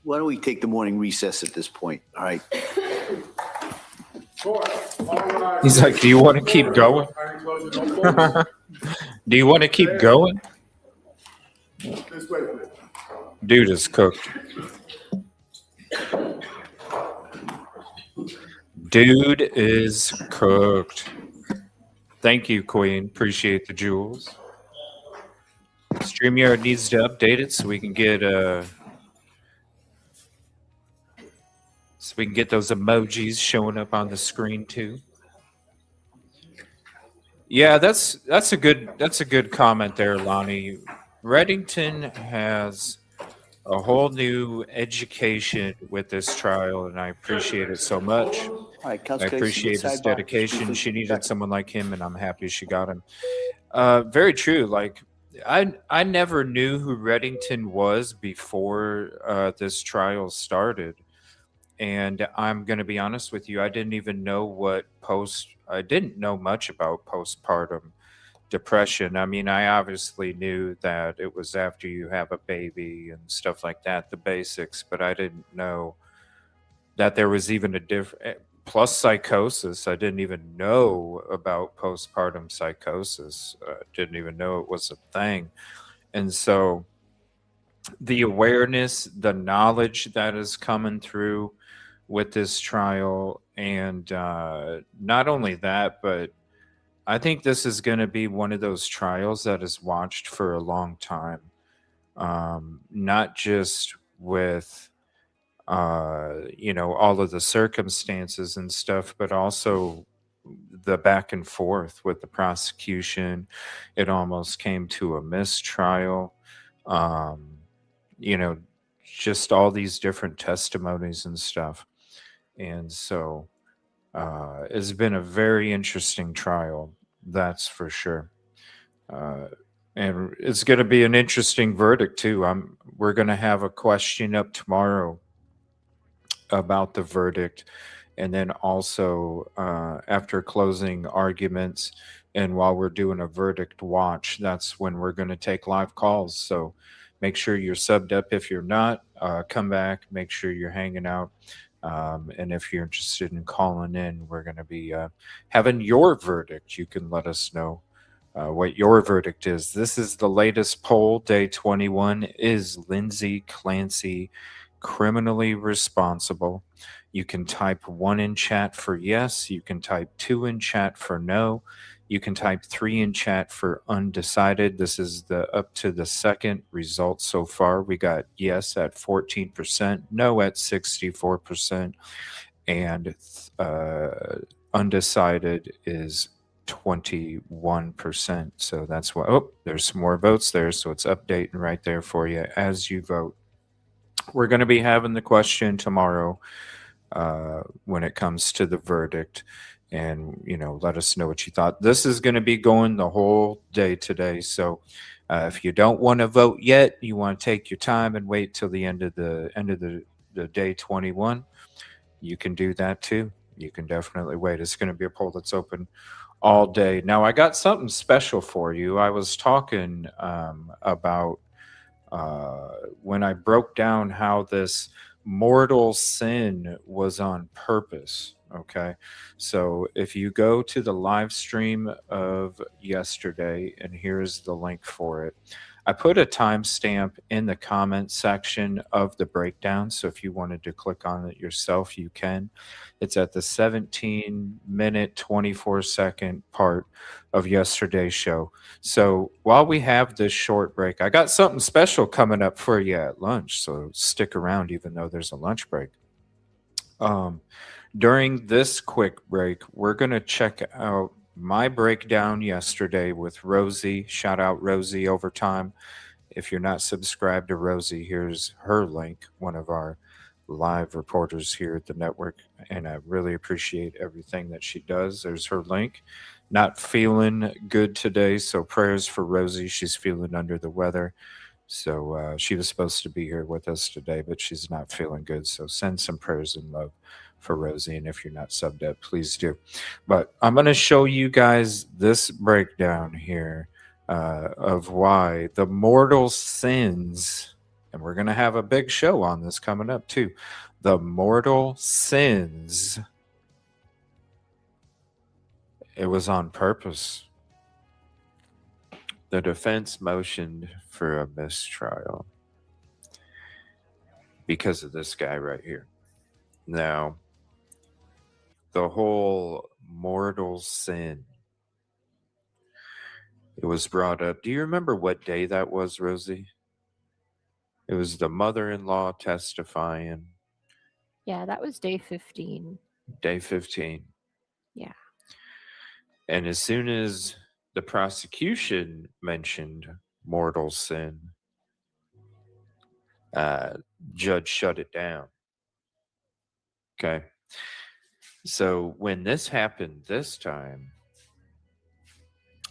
why don't we take the morning recess at this point? All right. He's like, do you want to keep going? Do you want to keep going? Dude is cooked. Dude is cooked. Thank you, Queen. Appreciate the jewels. StreamYard needs to update it so we can get those emojis showing up on the screen too. Yeah, that's a good comment there, Lonnie. Reddington has a whole new education with this trial, and I appreciate it so much. I appreciate his dedication. She needed someone like him, and I'm happy she got him. Very true. Like, I never knew who Reddington was before this trial started. And I'm going to be honest with you, I didn't even know I didn't know much about postpartum depression. I mean, I obviously knew that it was after you have a baby and stuff like that, the basics, but I didn't know that there was even a different, plus psychosis. I didn't even know about postpartum psychosis. Didn't even know it was a thing. And so the awareness, the knowledge that is coming through with this trial, and not only that, but I think this is going to be one of those trials that is watched for a long time. Not just with all of the circumstances and stuff, but also the back and forth with the prosecution. It almost came to a mistrial. You know, just all these different testimonies and stuff. And so it's been a very interesting trial, that's for sure. And it's going to be an interesting verdict too. We're going to have a question up tomorrow about the verdict, and then also after closing arguments and while we're doing a verdict watch, that's when we're going to take live calls. So make sure you're subbed up. If you're not, come back, make sure you're hanging out. And if you're interested in calling in, we're going to be having your verdict. You can let us know what your verdict is. This is the latest poll, day 21. Is Lindsay Clancy criminally responsible? You can type 1 in chat for yes. You can type 2 in chat for no. You can type 3 in chat for undecided. This is up to the second result so far. We got yes at 14%, no at 64%, and undecided is 21%. So that's why, there's some more votes there. So it's updating right there for you as you vote. We're going to be having the question tomorrow when it comes to the verdict. And, let us know what you thought. This is going to be going the whole day today. So if you don't want to vote yet, you want to take your time and wait till the end of the day 21, you can do that too. You can definitely wait. It's going to be a poll that's open all day. Now, I got something special for you. I was talking about when I broke down how this mortal sin was on purpose. Okay. So if you go to the live stream of yesterday, and here's the link for it, I put a timestamp in the comment section of the breakdown. So if you wanted to click on it yourself, you can. It's at the 17-minute, 24-second part of yesterday's show. So while we have this short break, I got something special coming up for you at lunch. So stick around, even though there's a lunch break. During this quick break, we're going to check out my breakdown yesterday with Rosie. Shout out Rosie Overtime. If you're not subscribed to Rosie, here's her link, one of our live reporters here at the network, and I really appreciate everything that she does. There's her link. Not feeling good today, so prayers for Rosie. She's feeling under the weather. So she was supposed to be here with us today, but she's not feeling good. So send some prayers and love for Rosie. And if you're not subbed up, please do. But I'm going to show you guys this breakdown here of why the mortal sins, and we're going to have a big show on this coming up too. The mortal sins, it was on purpose. The defense motioned for a mistrial because of this guy right here. Now, the whole mortal sin, it was brought up. Do you remember what day that was, Rosie? It was the mother-in-law testifying. Yeah, that was day 15. Day 15. Yeah. And as soon as the prosecution mentioned mortal sin, judge shut it down. Okay. So when this happened this time,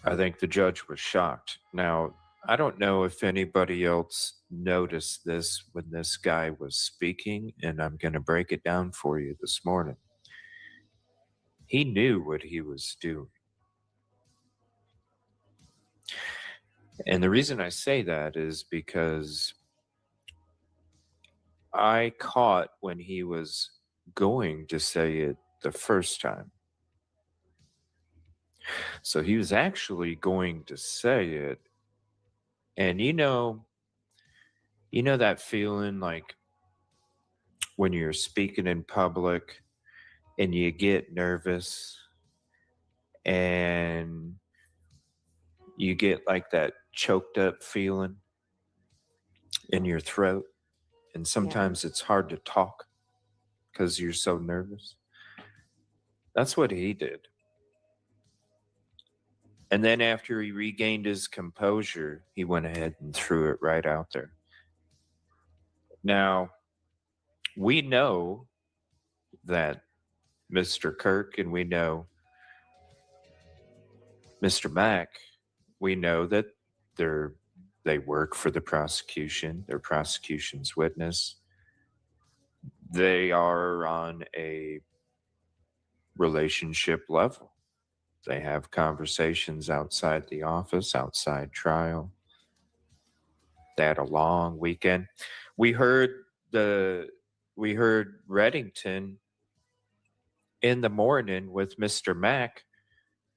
I think the judge was shocked. Now, I don't know if anybody else noticed this when this guy was speaking, and I'm going to break it down for you this morning. He knew what he was doing. And the reason I say that is because I caught when he was going to say it the first time. So he was actually going to say it. And you know that feeling like when you're speaking in public and you get nervous and you get like that choked up feeling in your throat. And sometimes it's hard to talk because you're so nervous. That's what he did. And then after he regained his composure, he went ahead and threw it right out there. Now, we know that Mr. Kirk and we know Mr. Mack, we know that they work for the prosecution. They're prosecution's witness. They are on a relationship level. They have conversations outside the office, outside trial. They had a long weekend. We heard Reddington in the morning with Mr. Mack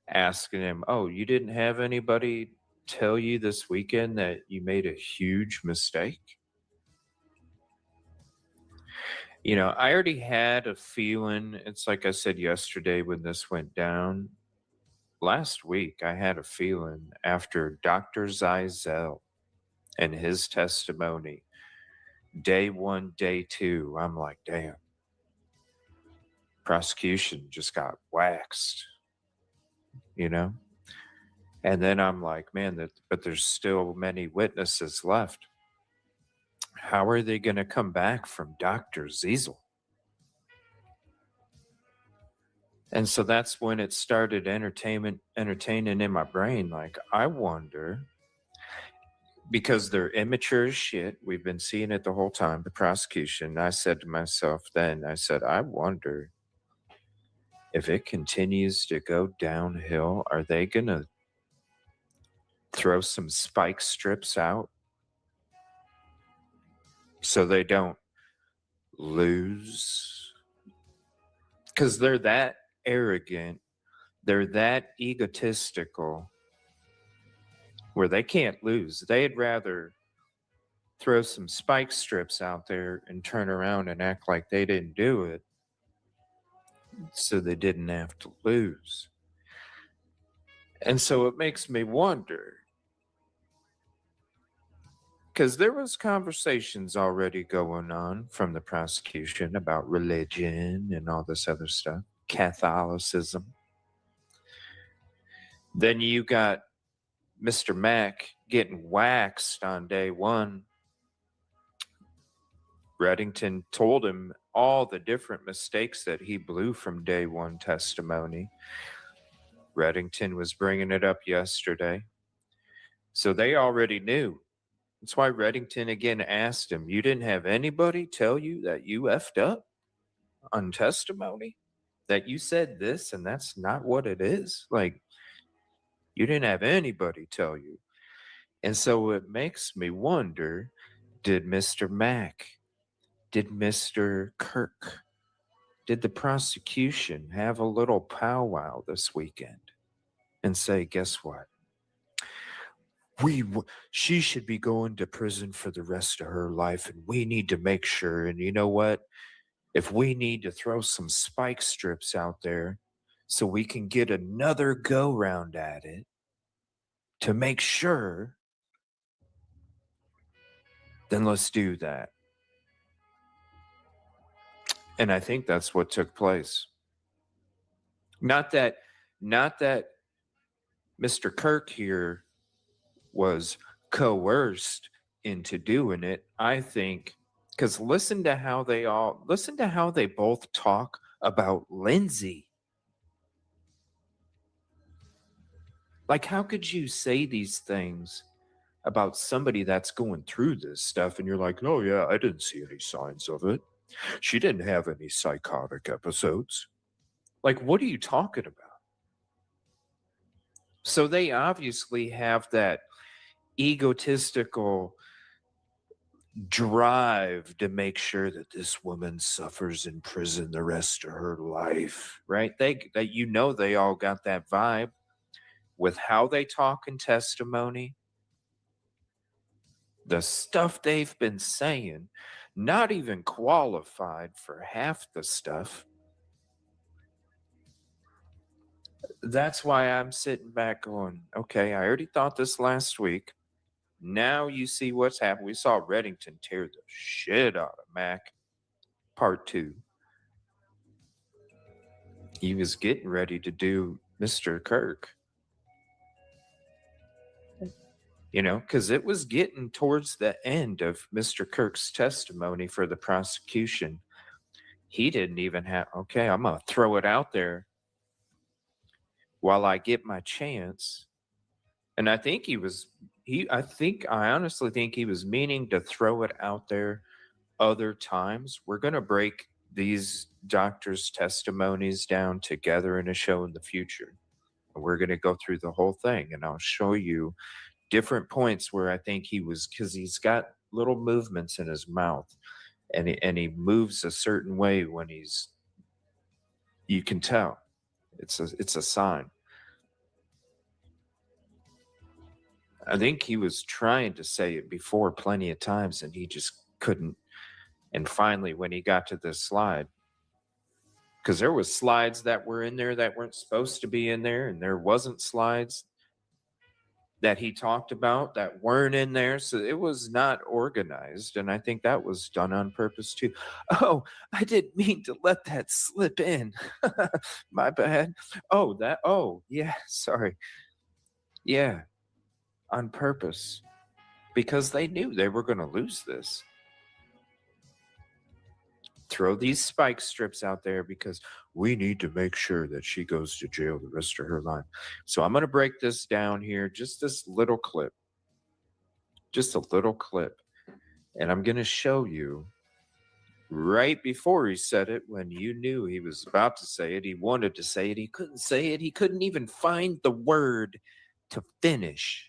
asking him, "Oh, you didn't have anybody tell you this weekend that you made a huge mistake?" You know, I already had a feeling. It's like I said yesterday when this went down. Last week, I had a feeling after Dr. Zeisel and his testimony, day one, day two, I'm like, damn, prosecution just got waxed, you know? And then I'm like, man, but there's still many witnesses left. How are they going to come back from Dr. Zeisel? And so that's when it started entertaining in my brain. Like, I wonder, because they're immature as shit. We've been seeing it the whole time, the prosecution. I said to myself then, I wonder if it continues to go downhill, are they going to throw some spike strips out so they don't lose? Because they're that arrogant, they're that egotistical, where they can't lose. They'd rather throw some spike strips out there and turn around and act like they didn't do it so they didn't have to lose. And so it makes me wonder, because there was conversations already going on from the prosecution about religion and all this other stuff, Catholicism. Then you got Mr. Mack getting waxed on day one. Reddington told him all the different mistakes that he blew from day one testimony. Reddington was bringing it up yesterday. So they already knew. That's why Reddington again asked him, you didn't have anybody tell you that you effed up on testimony? That you said this and that's not what it is? Like, you didn't have anybody tell you. And so it makes me wonder, did Mr. Mack, did Mr. Kirk, did the prosecution have a little powwow this weekend and say, guess what? She should be going to prison for the rest of her life, and we need to make sure. And you know what? If we need to throw some spike strips out there so we can get another go round at it to make sure, then let's do that. And I think that's what took place. Not that Mr. Kirk here was coerced into doing it. I think, because listen to how they both talk about Lindsay. Like, how could you say these things about somebody that's going through this stuff and you're like, oh yeah, I didn't see any signs of it. She didn't have any psychotic episodes. Like, what are you talking about? So they obviously have that egotistical drive to make sure that this woman suffers in prison the rest of her life, right? They all got that vibe with how they talk in testimony, the stuff they've been saying, not even qualified for half the stuff. That's why I'm sitting back going, okay, I already thought this last week. Now you see what's happened. We saw Reddington tear the shit out of Mac. Part 2. He was getting ready to do Mr. Kirk. You know, because it was getting towards the end of Mr. Kirk's testimony for the prosecution. He didn't even have, okay, I'm going to throw it out there while I get my chance. And I think I honestly think he was meaning to throw it out there other times. We're going to break these doctors' testimonies down together in a show in the future. We're going to go through the whole thing, and I'll show you different points where I think he was, because he's got little movements in his mouth, and he moves a certain way when you can tell. It's a sign. I think he was trying to say it before plenty of times, and he just couldn't. And finally, when he got to this slide, because there was slides that were in there that weren't supposed to be in there, and there wasn't slides that he talked about that weren't in there. So it was not organized, and I think that was done on purpose too. Oh, I didn't mean to let that slip in. My bad. Oh, yeah, sorry. Yeah, on purpose, because they knew they were going to lose this. Throw these spike strips out there because we need to make sure that she goes to jail the rest of her life. So I'm going to break this down here, just this little clip. Just a little clip. And I'm going to show you right before he said it, when you knew he was about to say it, he wanted to say it, he couldn't say it, he couldn't even find the word to finish,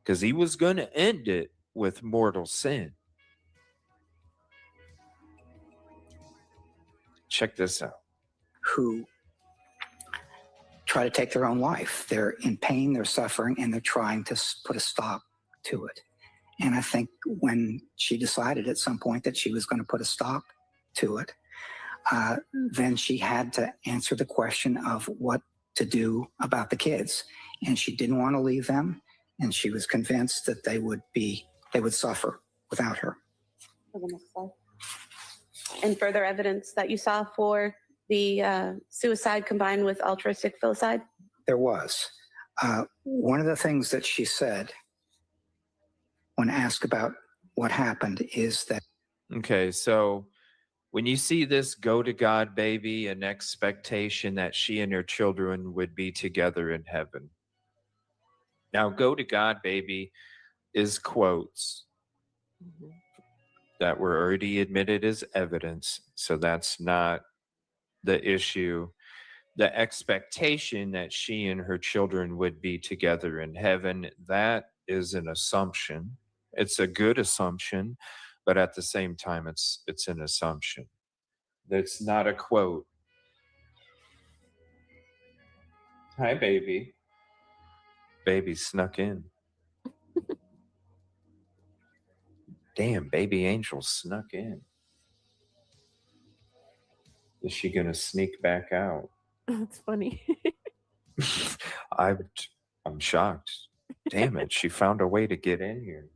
because he was going to end it with mortal sin. Check this out. Who try to take their own life. They're in pain, they're suffering, and they're trying to put a stop to it. And I think when she decided at some point that she was going to put a stop to it, then she had to answer the question of what to do about the kids. And she didn't want to leave them, and she was convinced that they would suffer without her. And further evidence that you saw for the suicide combined with altruistic filicide? There was. One of the things that she said when asked about what happened is that... Okay, so when you see this go to God baby, an expectation that she and her children would be together in heaven. Now, go to God baby is quotes that were already admitted as evidence. So that's not the issue. The expectation that she and her children would be together in heaven, that is an assumption. It's a good assumption, but at the same time, it's an assumption. That's not a quote. Hi, baby. Baby snuck in. Damn, baby angel snuck in. Is she gonna sneak back out? That's funny. I'm shocked. Damn it, she found a way to get in here.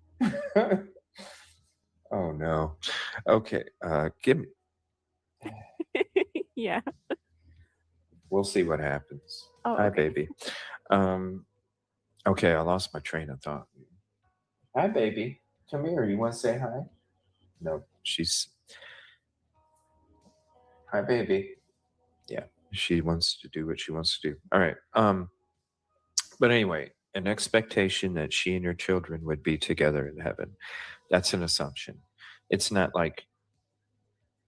Oh no. Okay, give me. Yeah. We'll see what happens. Oh, Hi, okay. baby. Okay, I lost my train of thought. Hi, baby. Come here. You want to say hi? No, she's... Hi, baby. Yeah, she wants to do what she wants to do. All right. But anyway, an expectation that she and her children would be together in heaven. That's an assumption. It's not like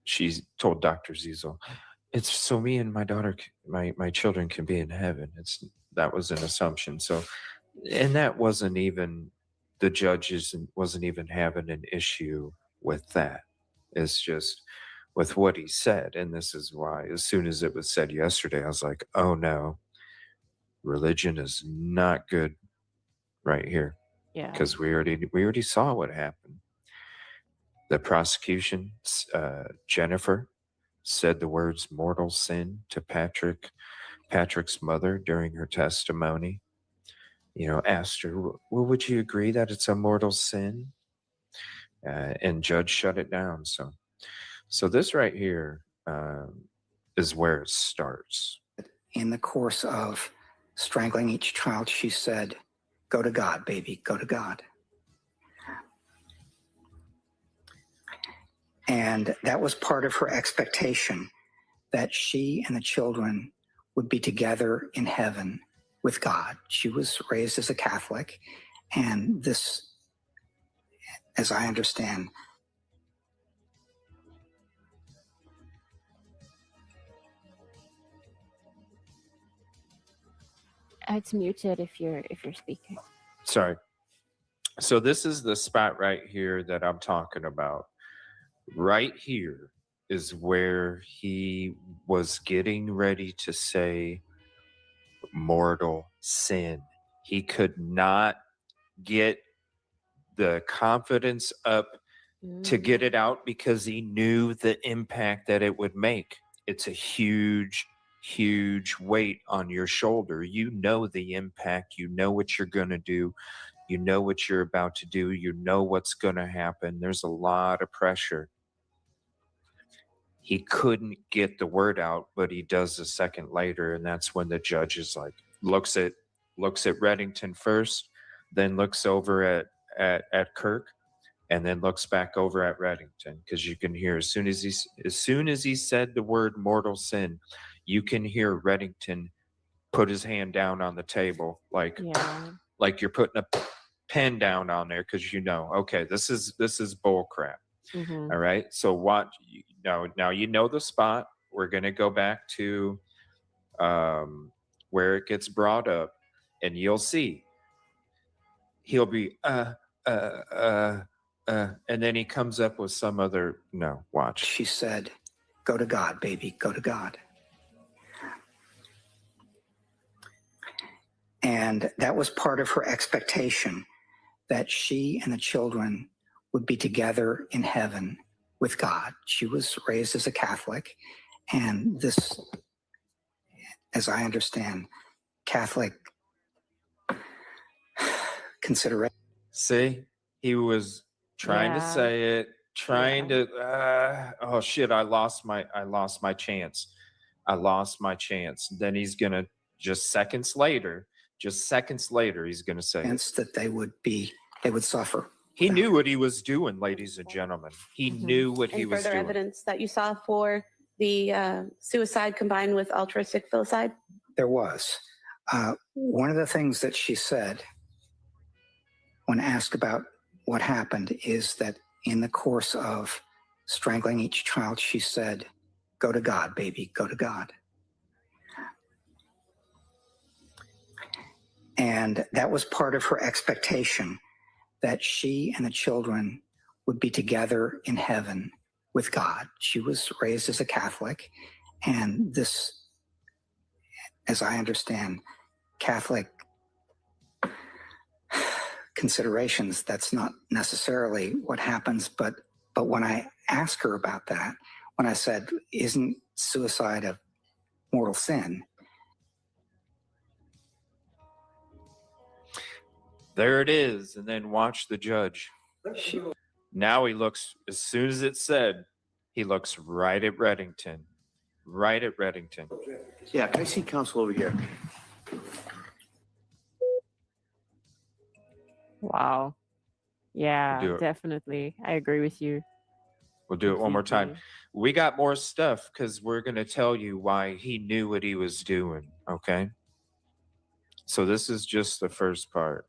she's told Dr. Ziesel, it's so me and my daughter, my children can be in heaven. That was an assumption. So, and that wasn't even, the judges wasn't even having an issue with that. It's just with what he said. And this is why, as soon as it was said yesterday, I was like, oh no, religion is not good right here. Yeah. Because we already saw what happened. The prosecution, Jennifer, said the words mortal sin to Patrick's mother during her testimony. You know, asked her, well, would you agree that it's a mortal sin? And judge shut it down. So this right here is where it starts. In the course of strangling each child, she said, go to God, baby, go to God. And that was part of her expectation, that she and the children would be together in heaven with God. She was raised as a Catholic, and this, as I understand, It's muted if you're speaking. Sorry. So this is the spot right here that I'm talking about. Right here is where he was getting ready to say mortal sin. He could not get the confidence up to get it out because he knew the impact that it would make. It's a huge weight on your shoulder. You know the impact. You know what you're going to do. You know what you're about to do. You know what's going to happen. There's a lot of pressure. He couldn't get the word out, but he does a second later, and that's when the judge is like, looks at Reddington first, then looks over at Kirk, and then looks back over at Reddington, because you can hear as soon as he said the word mortal sin, you can hear Reddington put his hand down on the table, like you're putting a pen down on there, because you know, okay, this is bull crap. All right, so watch. Now you know the spot. We're gonna go back to where it gets brought up, and you'll see he'll be and then he comes up with some other watch. She said, go to God, baby, go to God. And that was part of her expectation, that she and the children would be together in heaven with God. She was raised as a Catholic, and this, as I understand, Catholic consideration. See, he was trying to say it, to oh shit, I lost my chance. Then he's gonna just seconds later, he's gonna say that they would suffer. He knew what he was doing, ladies and gentlemen. He knew what he was further doing. evidence that you saw for the suicide combined with altruistic filicide? There was. One of the things that she said when asked about what happened is that in the course of strangling each child, she said, go to God, baby, go to God. And that was part of her expectation, that she and the children would be together in heaven with God. She was raised as a Catholic, and this, as I understand, Catholic considerations, that's not necessarily what happens, but when I asked her about that, when I said, isn't suicide a mortal sin? There it is, and then watch the judge. Now he looks, as soon as it said, he looks right at Reddington. Yeah, can I see counsel over here? Wow. Yeah, We'll do it. definitely. I agree with you. We'll do it one more time. We got more stuff because we're going to tell you why he knew what he was doing, okay? So this is just the first part.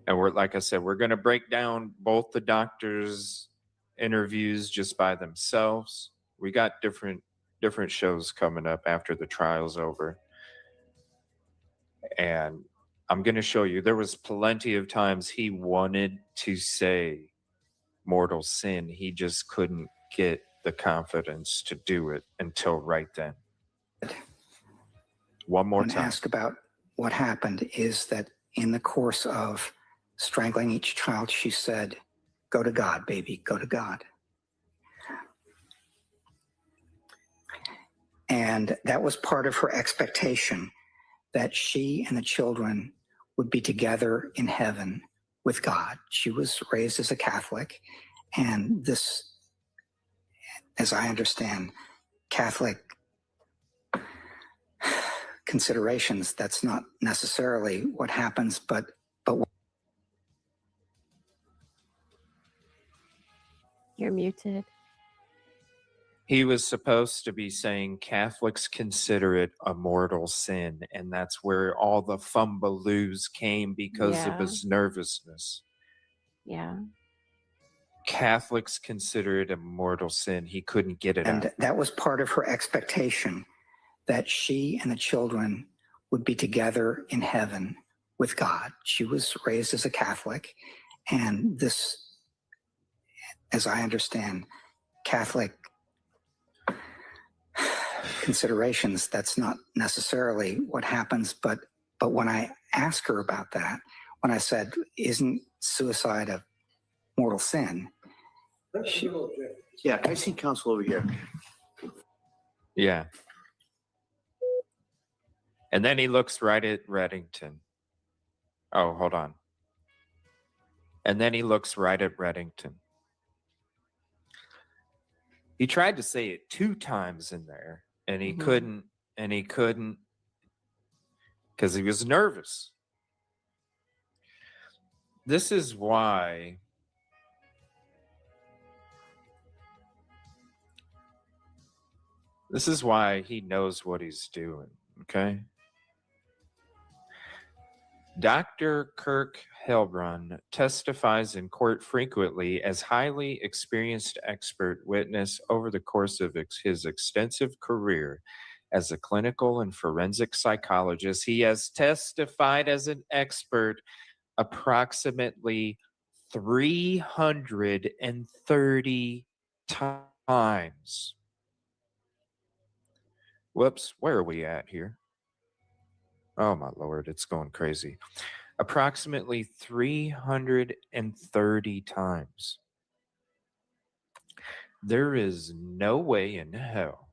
And we're, like I said, we're going to break down both the doctors' interviews just by themselves. We got different shows coming up after the trial's over. And I'm going to show you, there was plenty of times he wanted to say mortal sin. He just couldn't get the confidence to do it until right then. One more time. Ask about what happened is that in the course of strangling each child, she said, "Go to God, baby, go to God." And that was part of her expectation, that she and the children would be together in heaven with God. She was raised as a Catholic, and this, as I understand, Catholic considerations, that's not necessarily what happens, but You're muted. He was supposed to be saying Catholics consider it a mortal sin, and that's where all the fumbaloos came because of Yeah. his nervousness. Yeah. Catholics consider it a mortal sin. He couldn't get it out. and that was part of her expectation, that she and the children would be together in heaven with God. She was raised as a Catholic, and this, as I understand, Catholic considerations, that's not necessarily what happens, but when I asked her about that, when I said, "Isn't suicide a mortal sin?" Yeah, can I see counsel over here? Yeah. And then he looks right at Reddington. Oh, hold on. And then he looks right at Reddington. He tried to say it 2 times in there, and he couldn't, because he was nervous. This is why he knows what he's doing, okay? Dr. Kirk Helbrun testifies in court frequently as highly experienced expert witness over the course of his extensive career as a clinical and forensic psychologist. He has testified as an expert approximately 330 times. Whoops, where are we at here? Oh my Lord, it's going crazy. Approximately 330 times. There is no way in hell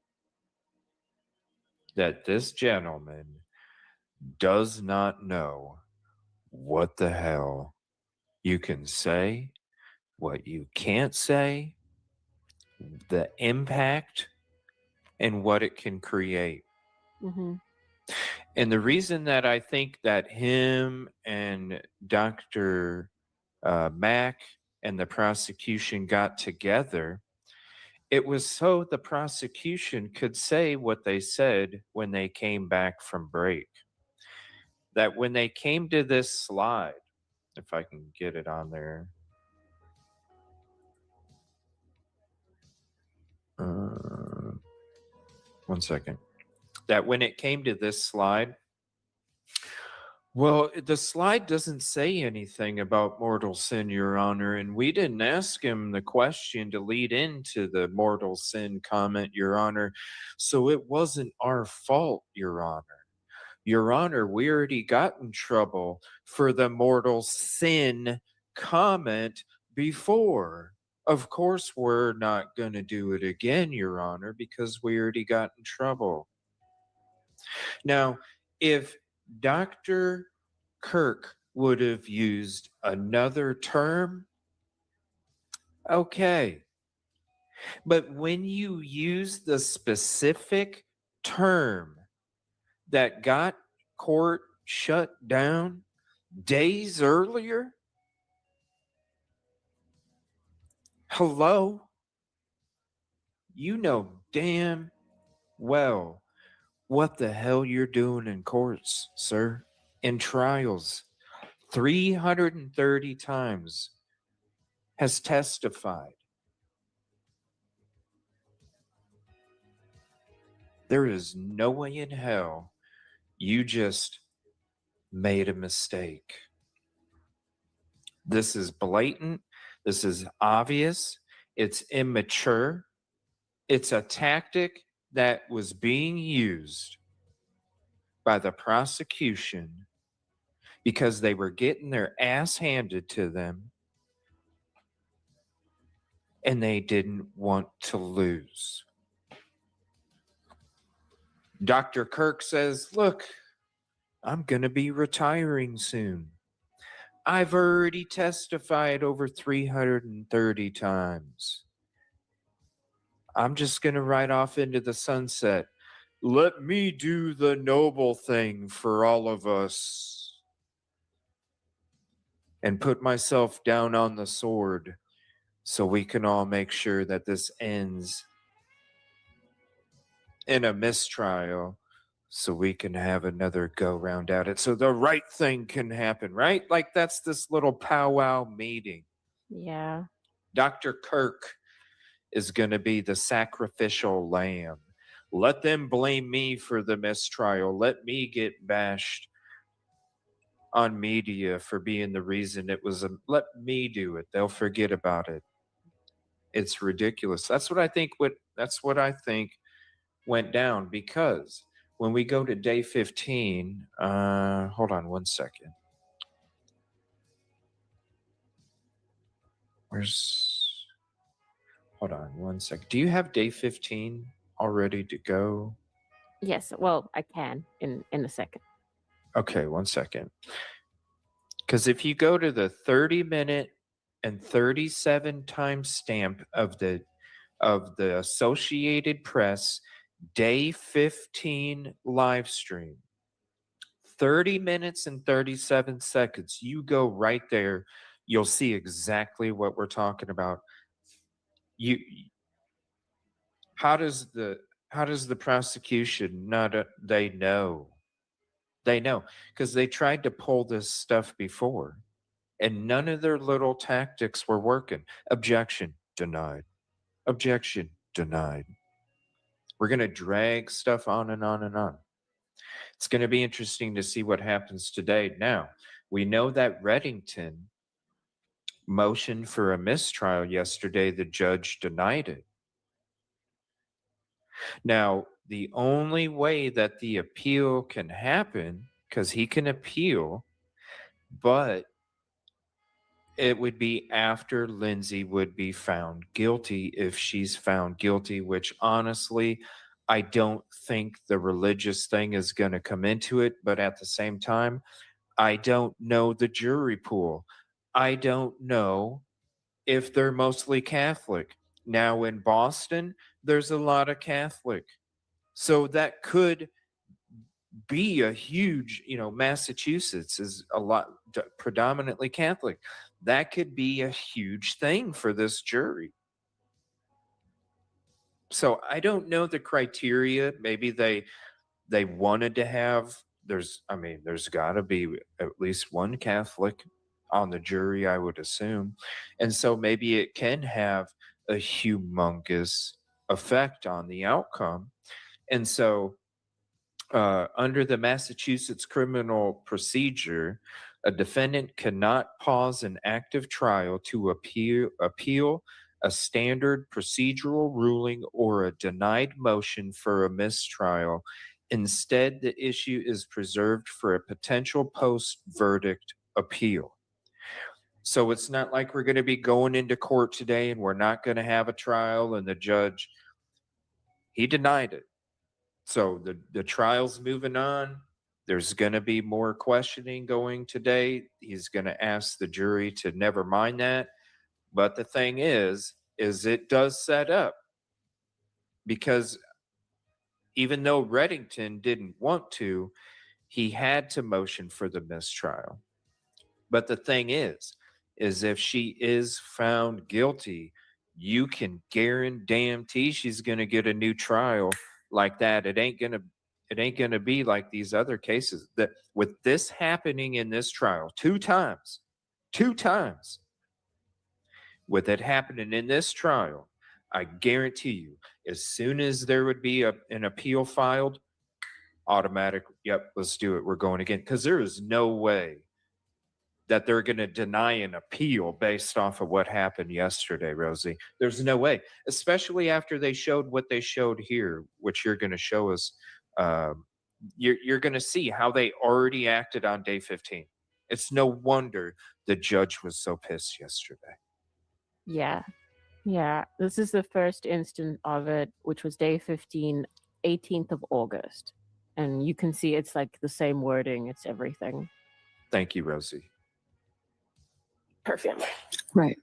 that this gentleman does not know what the hell you can say, what you can't say, the impact, and what it can create. Mm-hmm. And the reason that I think that him and Dr. Mack and the prosecution got together, it was so the prosecution could say what they said when they came back from break. That when they came to this slide, if I can get it on there. One second. That when it came to this slide, well, the slide doesn't say anything about mortal sin, Your Honor, and we didn't ask him the question to lead into the mortal sin comment, Your Honor, so it wasn't our fault, Your Honor. Your Honor, we already got in trouble for the mortal sin comment before. Of course, we're not going to do it again, Your Honor, because we already got in trouble. Now, if Dr. Kirk would have used another term, okay. But when you use the specific term that got court shut down days earlier, hello, you know damn well what the hell you're doing in courts, sir. In trials, 330 times has testified. There is no way in hell you just made a mistake. This is blatant. This is obvious. It's immature. It's a tactic that was being used by the prosecution because they were getting their ass handed to them and they didn't want to lose. Dr. Kirk says, look, I'm going to be retiring soon. I've already testified over 330 times. I'm just going to ride off into the sunset. Let me do the noble thing for all of us and put myself down on the sword so we can all make sure that this ends in a mistrial so we can have another go round at it so the right thing can happen, right? Like that's this little powwow meeting. Yeah. Dr. Kirk is going to be the sacrificial lamb. Let them blame me for the mistrial. Let me get bashed on media for being the reason it was. Let me do it. They'll forget about it. It's ridiculous. That's what I think. That's what I think went down, because when we go to day 15, hold on one second. Hold on one second. Do you have day 15 all ready to go? Yes. Well, I can in a second. Okay, one second. Because if you go to the 30-minute and 37 timestamp of the Associated Press day 15 live stream, 30 minutes and 37 seconds, you go right there, you'll see exactly what we're talking about. How does the prosecution not they know because they tried to pull this stuff before and none of their little tactics were working. Objection denied. Objection denied. We're going to drag stuff on and on and on. It's going to be interesting to see what happens today. Now, we know that Reddington motioned for a mistrial yesterday. The judge denied it. Now, the only way that the appeal can happen, because he can appeal, but it would be after Lindsay would be found guilty, if she's found guilty, which honestly, I don't think the religious thing is going to come into it. But at the same time, I don't know the jury pool. I don't know if they're mostly Catholic. Now in Boston, there's a lot of Catholic. So that could be a huge, Massachusetts is a lot predominantly Catholic. That could be a huge thing for this jury. So I don't know the criteria. Maybe they wanted to have, there's got to be at least one Catholic on the jury, I would assume. And so maybe it can have a humongous effect on the outcome. And so under the Massachusetts criminal procedure, a defendant cannot pause an active trial to appeal a standard procedural ruling or a denied motion for a mistrial. Instead, the issue is preserved for a potential post-verdict appeal. So it's not like we're going to be going into court today and we're not going to have a trial and the judge, he denied it. So the trial's moving on. There's going to be more questioning going today. He's going to ask the jury to never mind that. But the thing is it does set up, because even though Reddington didn't want to, he had to motion for the mistrial. But the thing is if she is found guilty, you can guarantee she's going to get a new trial like that. It ain't going to It ain't going to be like these other cases. That with this happening in this trial two times, with it happening in this trial, I guarantee you, as soon as there would be an appeal filed, automatic, yep, let's do it. We're going again. Because there is no way that they're going to deny an appeal based off of what happened yesterday, Rosie. There's no way, especially after they showed what they showed here, which you're going to show us. You're going to see how they already acted on day 15. It's no wonder the judge was so pissed yesterday. Yeah. Yeah. This is the first instance of it, which was day 15, 18th of August. And you can see it's like the same wording. It's everything. Thank you, Rosie. Her family. Right.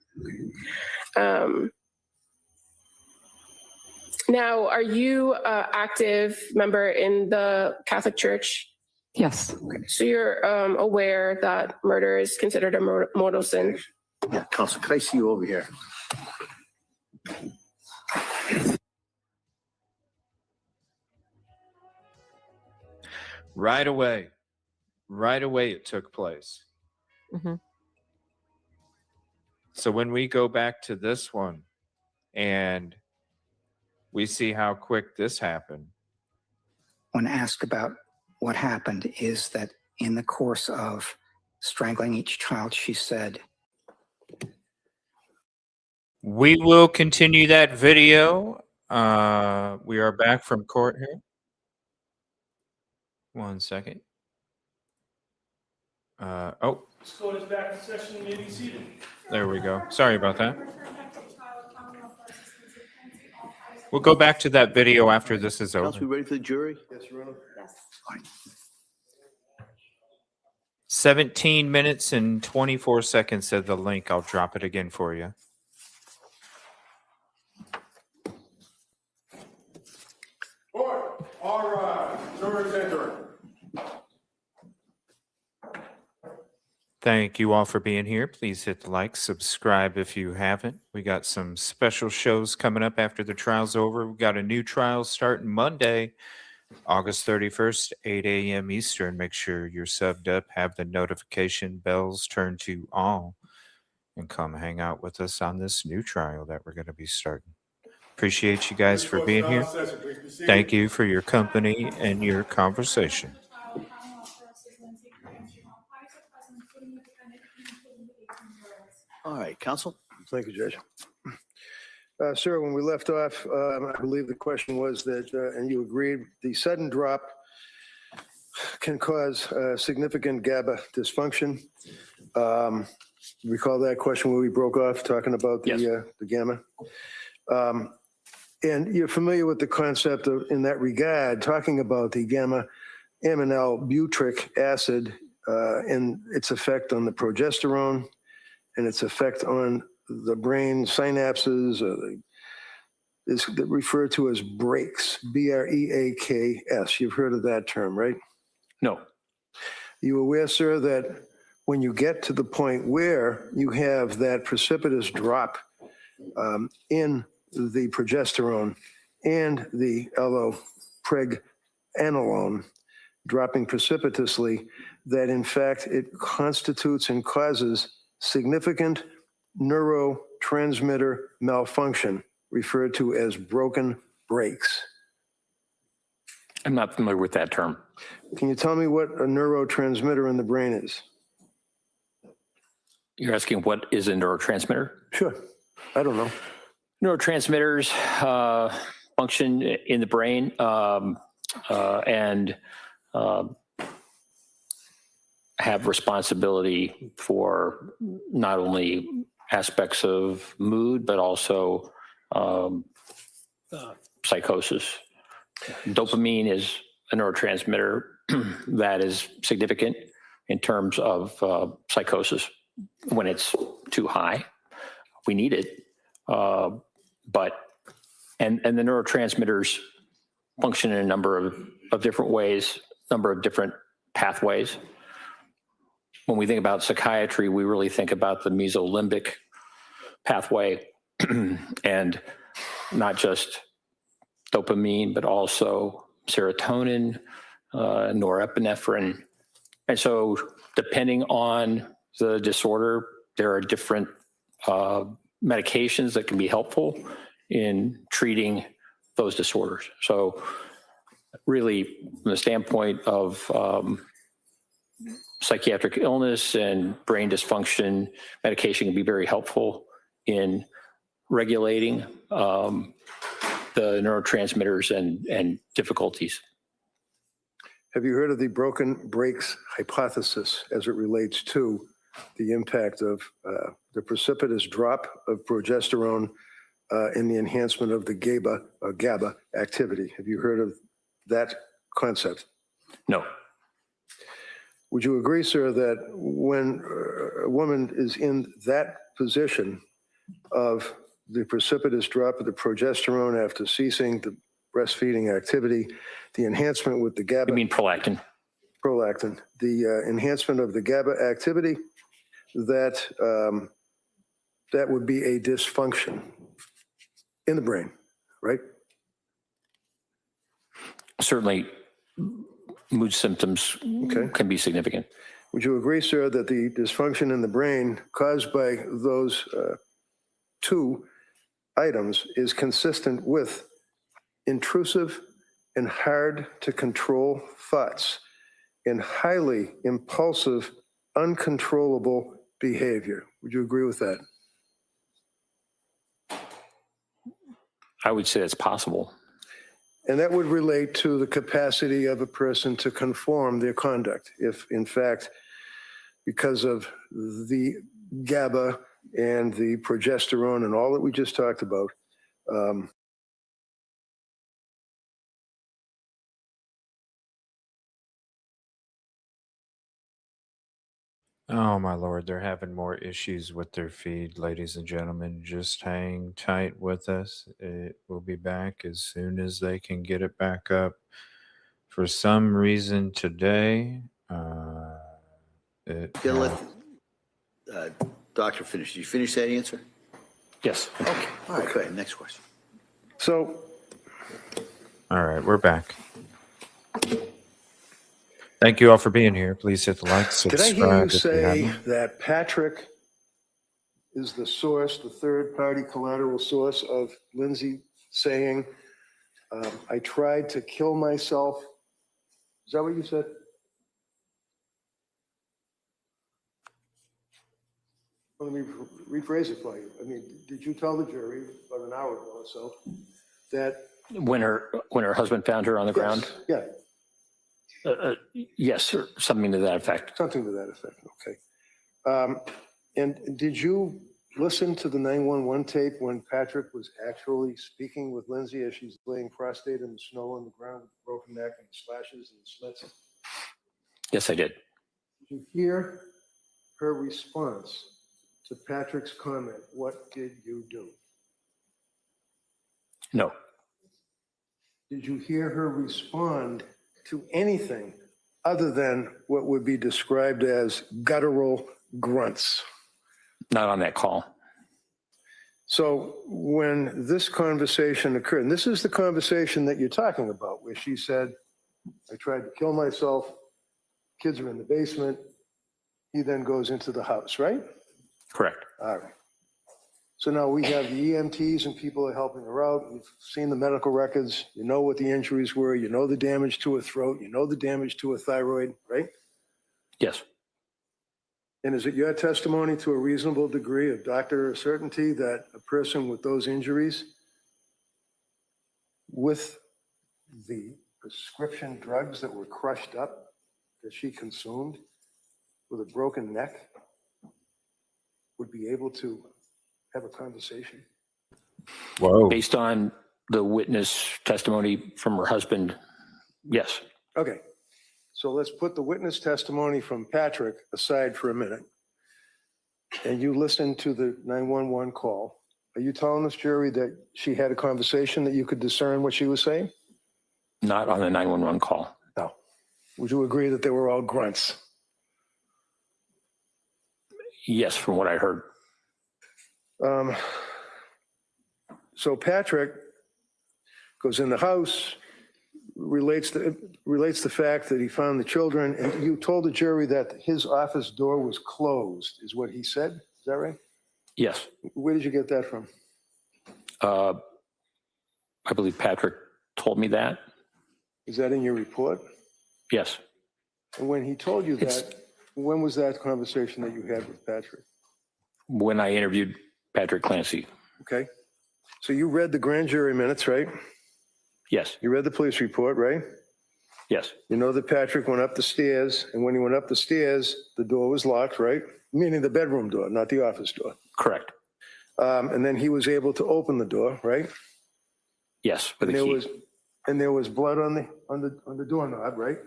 Now, are you an active member in the Catholic Church? Yes. So you're aware that murder is considered a mortal sin? Yeah, Counsel, can I see you over here? Right away it took place. Mm-hmm. So when we go back to this one and we see how quick this happened. When asked about what happened, is that in the course of strangling each child, she said, We will continue that video. We are back from court here. 1 second. Court is back in session. You may be seated. There we go. Sorry about that. We'll go back to that video after this is Counsel, we over. ready for the jury? Yes, Your Honor. Yes. 17 minutes and 24 seconds said the link. I'll drop it again for you. All right. Jurors enter. Thank you all for being here. Please hit the like, subscribe if you haven't. We got some special shows coming up after the trial's over. We got a new trial starting Monday, August 31st, 8 a.m. Eastern. Make sure you're subbed up, have the notification bells turned to all, and come hang out with us on this new trial that we're going to be starting. Appreciate you guys for being here. Thank you for your company and your conversation. All right, counsel. Thank you, Judge. Sir, when we left off, I believe the question was that, and you agreed, the sudden drop can cause significant GABA dysfunction. Recall that question where we broke off talking about the gamma? And you're familiar with the concept of, in that regard, talking about the gamma-aminal butyric acid and its effect on the progesterone and its effect on the brain synapses, is referred to as breaks, B-R-E-A-K-S. You've heard of that term, right? No. You aware, sir, that when you get to the point where you have that precipitous drop in the progesterone and the allopregnanolone dropping precipitously, that in fact it constitutes and causes significant neurotransmitter malfunction, referred to as broken brakes. I'm not familiar with that term. Can you tell me what a neurotransmitter in the brain is? You're asking what is a neurotransmitter? Sure. I don't know. Neurotransmitters function in the brain and have responsibility for not only aspects of mood, but also psychosis. Dopamine is a neurotransmitter that is significant in terms of psychosis. When it's too high, we need it. But the neurotransmitters function in a number of different ways, number of different pathways. When we think about psychiatry, we really think about the mesolimbic pathway and not just dopamine, but also serotonin, norepinephrine. And so depending on the disorder, there are different medications that can be helpful in treating those disorders. So really, from the standpoint of psychiatric illness and brain dysfunction, medication can be very helpful in regulating the neurotransmitters and difficulties. Have you heard of the broken brakes hypothesis as it relates to the impact of the precipitous drop of progesterone in the enhancement of the GABA activity? Have you heard of that concept? No. Would you agree, sir, that when a woman is in that position of the precipitous drop of the progesterone after ceasing the breastfeeding activity, the enhancement with the GABA... You mean prolactin? Prolactin. The enhancement of the GABA activity, that that would be a dysfunction in the brain, right? Certainly, mood symptoms can be significant. Would you agree, sir, that the dysfunction in the brain caused by those two items is consistent with intrusive and hard to control thoughts and highly impulsive, uncontrollable behavior? Would you agree with that? I would say it's possible. And that would relate to the capacity of a person to conform their conduct. If, in fact, because of the GABA and the progesterone and all that we just talked about, Oh, my Lord, they're having more issues with their feed, ladies and gentlemen. Just hang tight with us. It will be back as soon as they can get it back up. For some reason today, Let doctor finish. Did you finish that answer? Yes. Okay. All right. Okay. Next question. So, all right, we're back. Thank you all for being here. Please hit the like, did I subscribe. hear you if you say haven't. that Patrick is the source, the third-party collateral source of Lindsay saying, I tried to kill myself? Is that what you said? Let me rephrase it for you. I mean, did you tell the jury about an hour ago or so that When her husband found her on the ground? Yeah. Yes, or something to that effect. Something to that effect, okay. And did you listen to the 911 tape when Patrick was actually speaking with Lindsay as she's laying prostrate in the snow on the ground with a broken neck and slashes and slits? Yes, I did. Did you hear her response to Patrick's comment, what did you do? No. Did you hear her respond to anything other than what would be described as guttural grunts? Not on that call. So when this conversation occurred, and this is the conversation that you're talking about, where she said, I tried to kill myself, kids are in the basement, he then goes into the house, right? Correct. All right. So now we have the EMTs and people are helping her out. We've seen the medical records. You know what the injuries were. You know the damage to her throat. You know the damage to her thyroid, right? Yes. And is it your testimony to a reasonable degree of doctor certainty that a person with those injuries, with the prescription drugs that were crushed up, that she consumed, with a broken neck, would be able to have a conversation? Whoa. Based on the witness testimony from her husband, yes. Okay. So let's put the witness testimony from Patrick aside for a minute. And you listened to the 911 call. Are you telling this jury that she had a conversation that you could discern what she was saying? Not on the 911 call. No. Would you agree that they were all grunts? Yes, from what I heard. So Patrick goes in the house, relates the fact that he found the children, and you told the jury that his office door was closed, is what he said. Is that right? Yes. Where did you get that from? I believe Patrick told me that. Is that in your report? Yes. And when he told you that, when was that conversation that you had with Patrick? When I interviewed Patrick Clancy. Okay. So you read the grand jury minutes, right? Yes. You read the police report, right? Yes. You know that Patrick went up the stairs, and when he went up the stairs, the door was locked, right? Meaning the bedroom door, not the office door. Correct. And then he was able to open the door, right? Yes, with And a key. there was blood on the doorknob, right?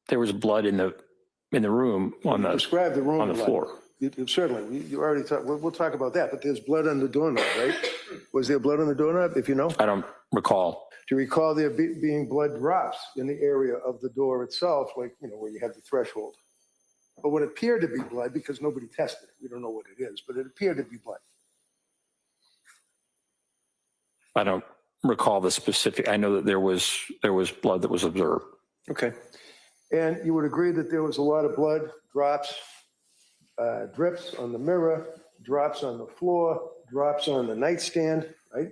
There was blood in the room on the Describe the room on the blood. floor. Certainly, you already talked. We'll talk about that. But there's blood on the doorknob, right? Was there blood on the doorknob? If you know, I don't recall. Do you recall there being blood drops in the area of the door itself, like where you have the threshold? But what appeared to be blood, because nobody tested it, we don't know what it is, but it appeared to be blood. I don't recall the specific. I know that there was blood that was observed. Okay. And you would agree that there was a lot of blood drops, drips on the mirror, drops on the floor, drops on the nightstand, right?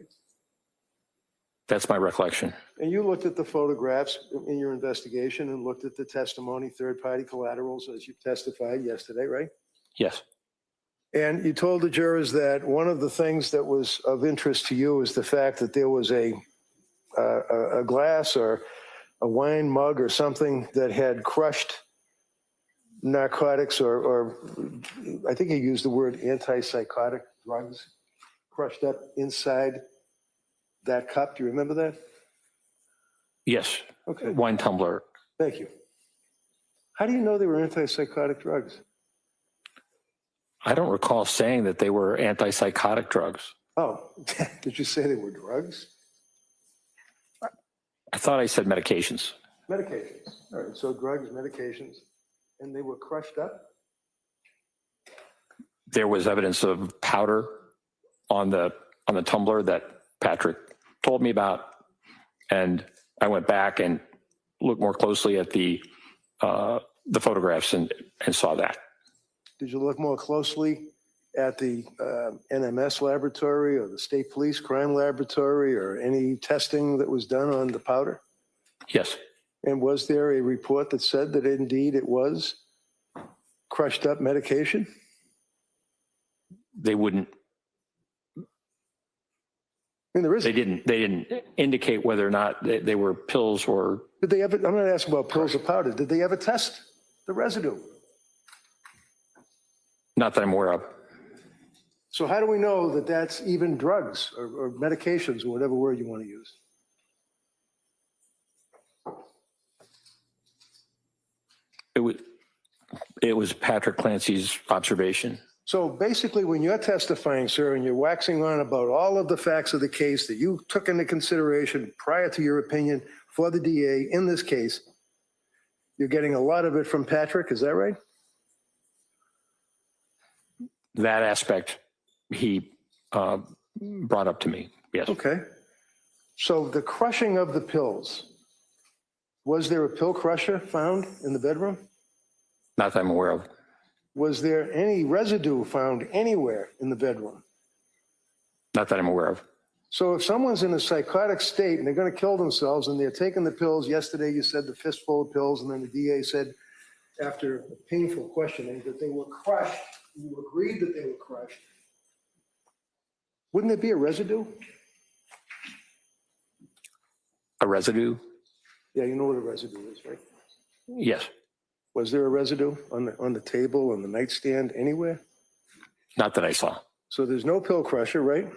That's my recollection. And you looked at the photographs in your investigation and looked at the testimony, third-party collaterals, as you testified yesterday, right? Yes. And you told the jurors that one of the things that was of interest to you is the fact that there was a glass or a wine mug or something that had crushed narcotics or I think you used the word antipsychotic drugs, crushed up inside that cup. Do you remember that? Yes. Okay. Wine tumbler. Thank you. How do you know they were antipsychotic drugs? I don't recall saying that they were antipsychotic drugs. Oh, did you say they were drugs? I thought I said medications. Medications. All right, so drugs, medications, and they were crushed up? There was evidence of powder on the tumbler that Patrick told me about, and I went back and looked more closely at the photographs and saw that. Did you look more closely at the NMS laboratory or the state police crime laboratory or any testing that was done on the powder? Yes. And was there a report that said that indeed it was crushed up medication? They wouldn't. I mean, there is. They didn't indicate whether or not they were pills or. Did they ever? I'm not asking about pills or powder. Did they ever test the residue? Not that I'm aware of. So how do we know that that's even drugs or medications or whatever word you want to use? It was Patrick Clancy's observation. So basically, when you're testifying, sir, and you're waxing on about all of the facts of the case that you took into consideration prior to your opinion for the DA in this case, you're getting a lot of it from Patrick, is that right? That aspect he brought up to me, yes. Okay. So the crushing of the pills, was there a pill crusher found in the bedroom? Not that I'm aware of. Was there any residue found anywhere in the bedroom? Not that I'm aware of. So if someone's in a psychotic state and they're going to kill themselves and they're taking the pills, yesterday you said the fistful of pills, and then the DA said after painful questioning that they were crushed, you agreed that they were crushed. Wouldn't there be a residue? A residue? Yeah, you know what a residue is, right? Yes. Was there a residue on the table, on the nightstand, anywhere? Not that I saw. So there's no pill crusher, right?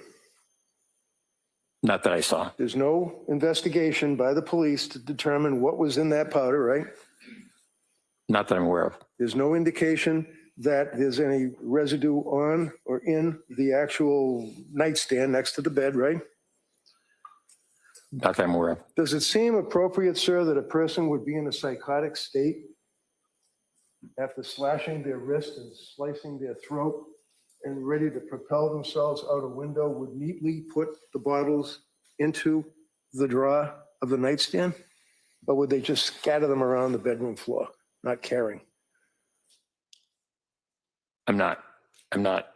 Not that I saw. There's no investigation by the police to determine what was in that powder, right? Not that I'm aware of. There's no indication that there's any residue on or in the actual nightstand next to the bed, right? Not that I'm aware of. Does it seem appropriate, sir, that a person would be in a psychotic state after slashing their wrist and slicing their throat and ready to propel themselves out a window would neatly put the bottles into the drawer of the nightstand? Or would they just scatter them around the bedroom floor, not caring? I'm not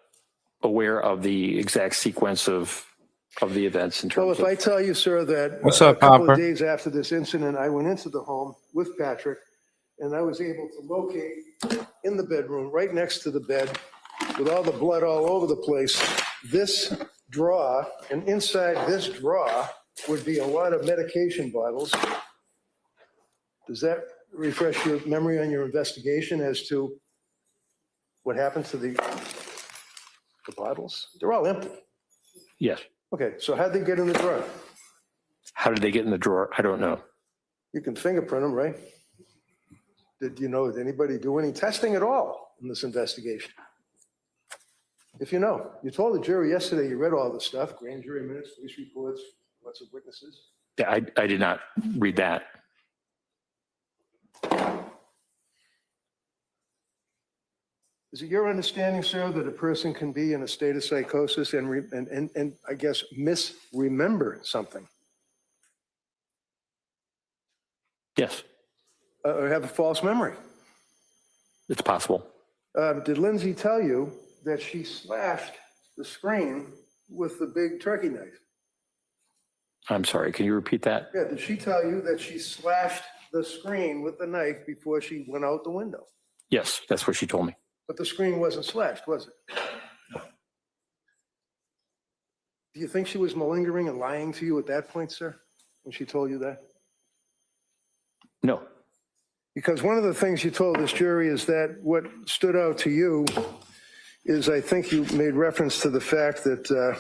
aware of the exact sequence of the events in terms Well, if of. I tell you, sir, that What's a up, couple Hopper? of days after this incident, I went into the home with Patrick, and I was able to locate in the bedroom, right next to the bed, with all the blood all over the place, this drawer, and inside this drawer would be a lot of medication bottles. Does that refresh your memory on your investigation as to what happened to the bottles? They're all empty. Yes. Okay, so how'd they get in the drawer? How did they get in the drawer? I don't know. You can fingerprint them, right? Did anybody do any testing at all in this investigation? If you know, you told the jury yesterday you read all the stuff, grand jury minutes, police reports, lots of witnesses. Yeah, I did not read that. Is it your understanding, sir, that a person can be in a state of psychosis and I guess misremember something? Yes, Or have a false memory? it's possible. Did Lindsay tell you that she slashed the screen with the big turkey knife? I'm sorry, can you repeat that? Yeah, did she tell you that she slashed the screen with the knife before she went out the window? Yes, that's what she told me. But the screen wasn't slashed, was it? Do you think she was malingering and lying to you at that point, sir, when she told you that? No. Because one of the things you told this jury is that what stood out to you is, I think you made reference to the fact that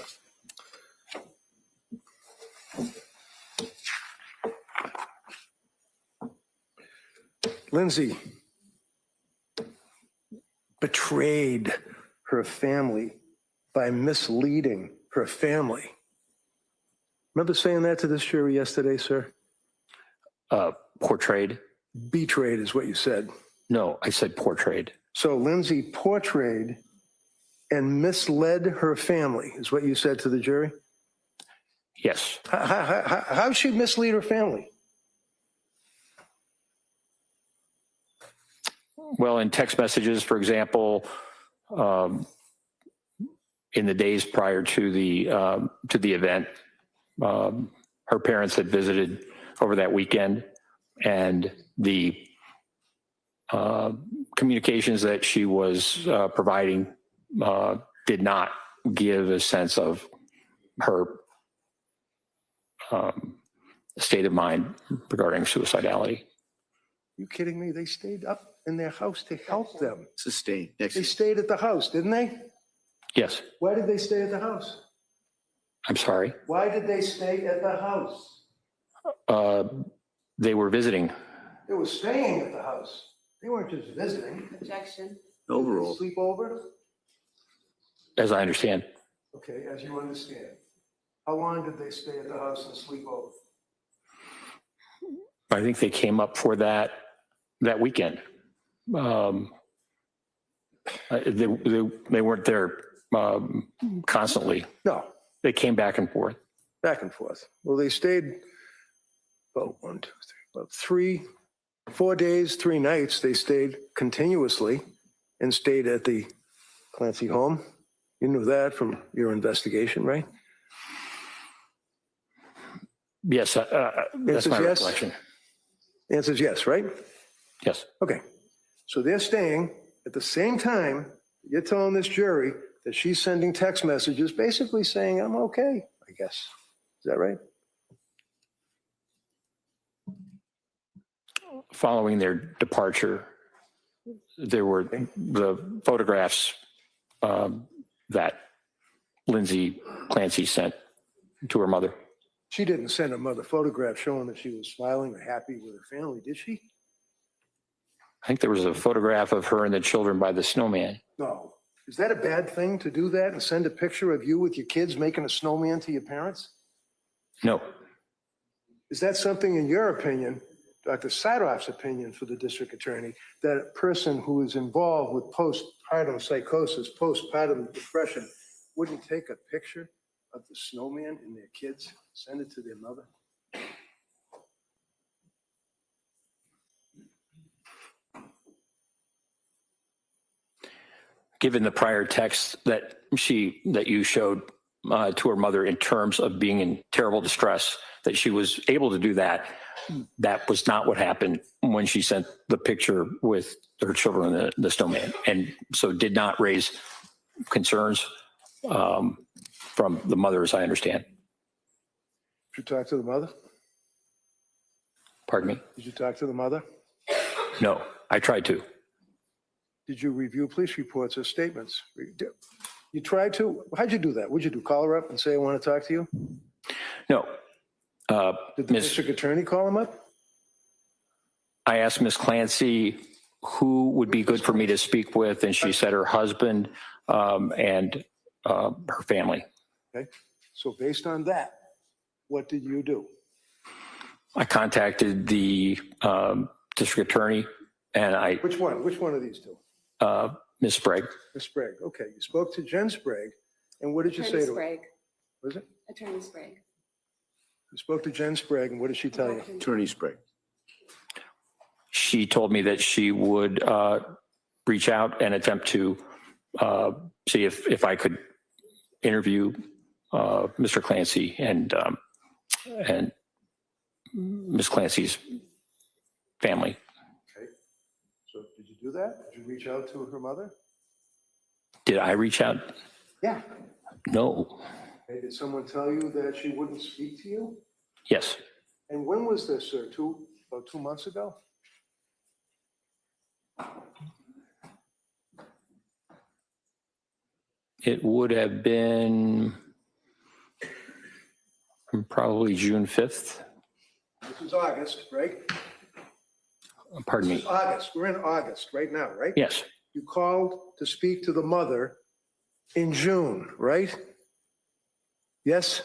Lindsay betrayed her family by misleading her family. Remember saying that to this jury yesterday, sir? Portrayed? Betrayed is what you said. No, I said portrayed. So Lindsay portrayed and misled her family, is what you said to the jury? Yes. How she mislead her family? Well, in text messages, for example, in the days prior to the event, her parents had visited over that weekend, and the communications that she was providing did not give a sense of her state of mind regarding suicidality. You kidding me? They stayed up in their house to help them. Sustained. They stayed at the house, didn't they? Yes. Why did they stay at the house? I'm sorry. Why did they stay at the house? They were visiting. They were staying at the house. They weren't just visiting. Objection. Overall. Sleep over? As I understand. Okay, as you understand. How long did they stay at the house and sleep over? I think they came up for that weekend. They weren't there constantly. No. They came back and forth. Back and forth. Well, they stayed about 4 days, 3 nights. They stayed continuously and stayed at the Clancy home. You knew that from your investigation, right? Yes, that's my recollection. The answer is yes, right? Yes. Okay. So they're staying at the same time. You're telling this jury that she's sending text messages basically saying, I'm okay, I guess. Is that right? Following their departure, there were the photographs that Lindsay Clancy sent to her mother. She didn't send her mother photographs showing that she was smiling or happy with her family, did she? I think there was a photograph of her and the children by the snowman. No. Is that a bad thing to do that and send a picture of you with your kids making a snowman to your parents? No. Is that something, in your opinion, Dr. Sadoff's opinion for the district attorney that a person who is involved with postpartum psychosis, postpartum depression, wouldn't take a picture of the snowman and their kids, send it to their mother? Given the prior text that you showed to her mother in terms of being in terrible distress, that she was able to do that, that was not what happened when she sent the picture with her children, the snowman, and so did not raise concerns from the mother, as I understand. Did you talk to the mother? Pardon me? Did you talk to the mother? No, I tried to. Did you review police reports or statements? You tried to? How'd you do that? What'd you do? Call her up and say, I want to talk to you? No. Did the district attorney call him up? I asked Ms. Clancy who would be good for me to speak with, and she said her husband and her family. Okay. So based on that, what did you do? I contacted the district attorney, and I... Which one? Which one of these two? Ms. Sprague. Ms. Sprague. Okay. You spoke to Jen Sprague, and what did you say to her? Sprague. Was it? Attorney Sprague. You spoke to Jen Sprague, and what did she tell you? Attorney Sprague. She told me that she would reach out and attempt to see if I could interview Mr. Clancy and Ms. Clancy's family. Okay. So did you do that? Did you reach out to her mother? Did I reach out? Yeah. No. Okay. Did someone tell you that she wouldn't speak to you? Yes. And when was this, sir? About 2 months ago? It would have been probably June 5th. This is August, right? Pardon This me. is August. We're in August right now, right? Yes. You called to speak to the mother in June, right? Yes?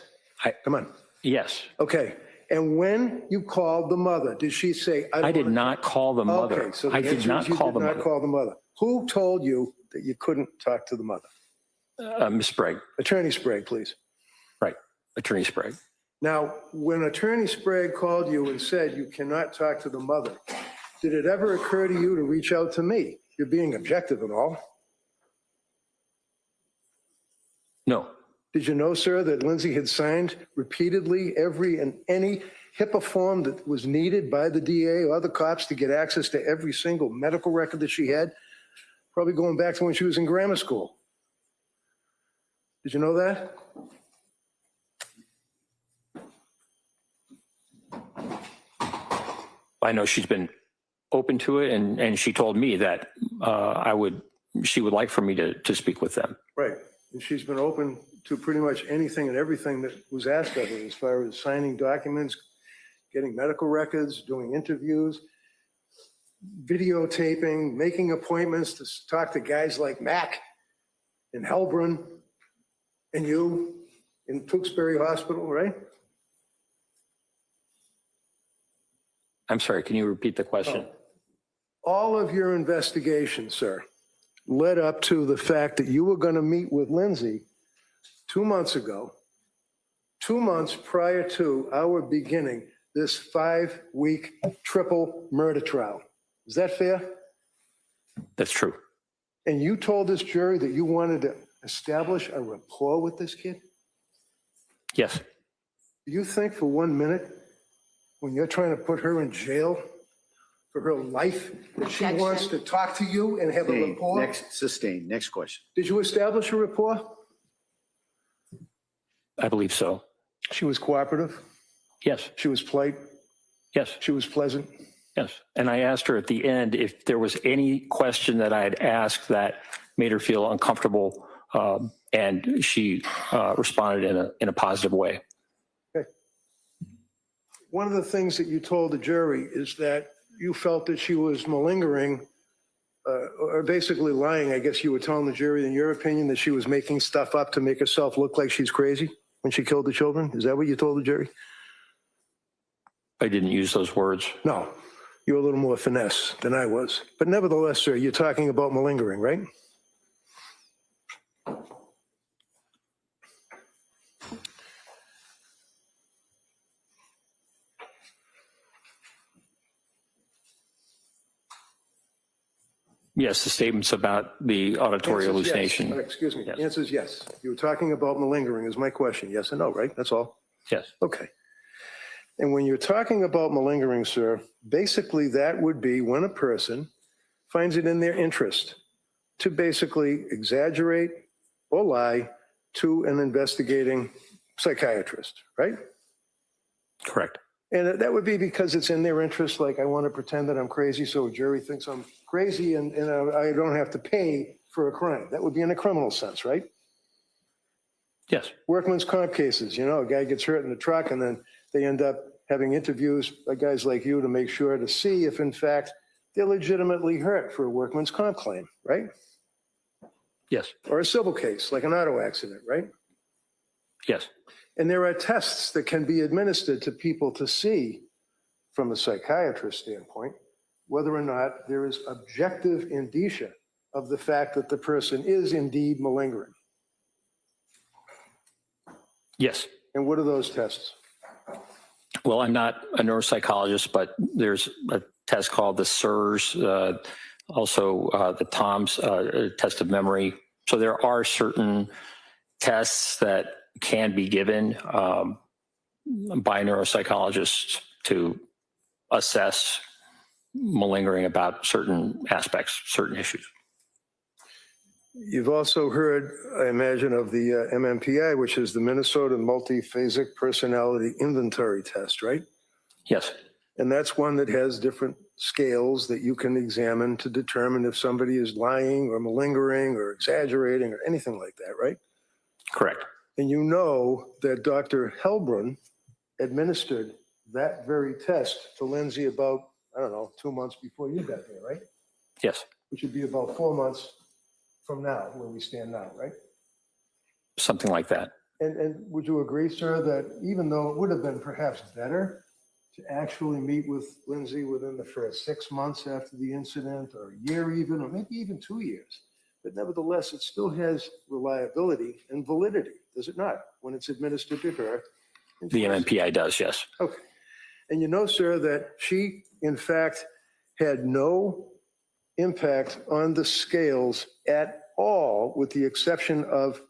Come on. Yes. Okay. And when you called the mother, did she say, I did not call the mother. Okay, so the I did answer not is you call did the not mother. call the mother. Who told you that you couldn't talk to the mother? Ms. Sprague. Attorney Sprague, please. Right. Attorney Sprague. Now, when Attorney Sprague called you and said you cannot talk to the mother, did it ever occur to you to reach out to me? You're being objective and all. No. Did you know, sir, that Lindsay had signed repeatedly every and any HIPAA form that was needed by the DA or other cops to get access to every single medical record that she had? Probably going back to when she was in grammar school. Did you know that? I know she's been open to it, and she told me that she would like for me to speak with them. Right. And she's been open to pretty much anything and everything that was asked of her as far as signing documents, getting medical records, doing interviews, videotaping, making appointments to talk to guys like Mac in Helbrunn and you in Tewksbury Hospital, right? I'm sorry, can you repeat the question? All of your investigations, sir, led up to the fact that you were going to meet with Lindsay 2 months ago, 2 months prior to our beginning this 5-week triple murder trial. Is that fair? That's true. And you told this jury that you wanted to establish a rapport with this kid? Yes. Do you think for 1 minute, when you're trying to put her in jail for her life, that she wants to talk to you and have a rapport? Next question. Did you establish a rapport? I believe so. She was cooperative? Yes. She was polite? Yes. She was pleasant? Yes. And I asked her at the end if there was any question that I had asked that made her feel uncomfortable, and she responded in a positive way. Okay. One of the things that you told the jury is that you felt that she was malingering, or basically lying. I guess you were telling the jury, in your opinion, that she was making stuff up to make herself look like she's crazy when she killed the children. Is that what you told the jury? I didn't use those words. No. You're a little more finesse than I was. But nevertheless, sir, you're talking about malingering, right? Yes, the statements about the auditory Answer is hallucination. yes. Excuse me. The answer is yes. You were talking about malingering is my question. Yes or no, right? That's all. Yes. Okay. And when you're talking about malingering, sir, basically that would be when a person finds it in their interest to basically exaggerate or lie to an investigating psychiatrist, right? Correct. And that would be because it's in their interest, like I want to pretend that I'm crazy so a jury thinks I'm crazy and I don't have to pay for a crime. That would be in a criminal sense, right? Yes. Workman's comp cases, you know, a guy gets hurt in the truck and then they end up having interviews by guys like you to make sure to see if in fact they're legitimately hurt for a workman's comp claim, right? Yes. Or a civil case, like an auto accident, right? Yes. And there are tests that can be administered to people to see, from a psychiatrist standpoint, whether or not there is objective indicia of the fact that the person is indeed malingering. Yes. And what are those tests? Well, I'm not a neuropsychologist, but there's a test called the SIRS, also the TOMS test of memory. So there are certain tests that can be given by neuropsychologists to assess malingering about certain aspects, certain issues. You've also heard, I imagine, of the MMPI, which is the Minnesota Multiphasic Personality Inventory Test, right? Yes. And that's one that has different scales that you can examine to determine if somebody is lying or malingering or exaggerating or anything like that, right? Correct. And you know that Dr. Helbrun administered that very test to Lindsay about, I don't know, 2 months before you got there, right? Yes. Which would be about 4 months from now, where we stand now, right? Something like that. And would you agree, sir, that even though it would have been perhaps better to actually meet with Lindsay within the first 6 months after the incident, or a year even, or maybe even 2 years, but nevertheless, it still has reliability and validity, does it not, when it's administered to her? The MMPI does, yes. Okay. And you know, sir, that she, in fact, had no impact on the scales at all, with the exception of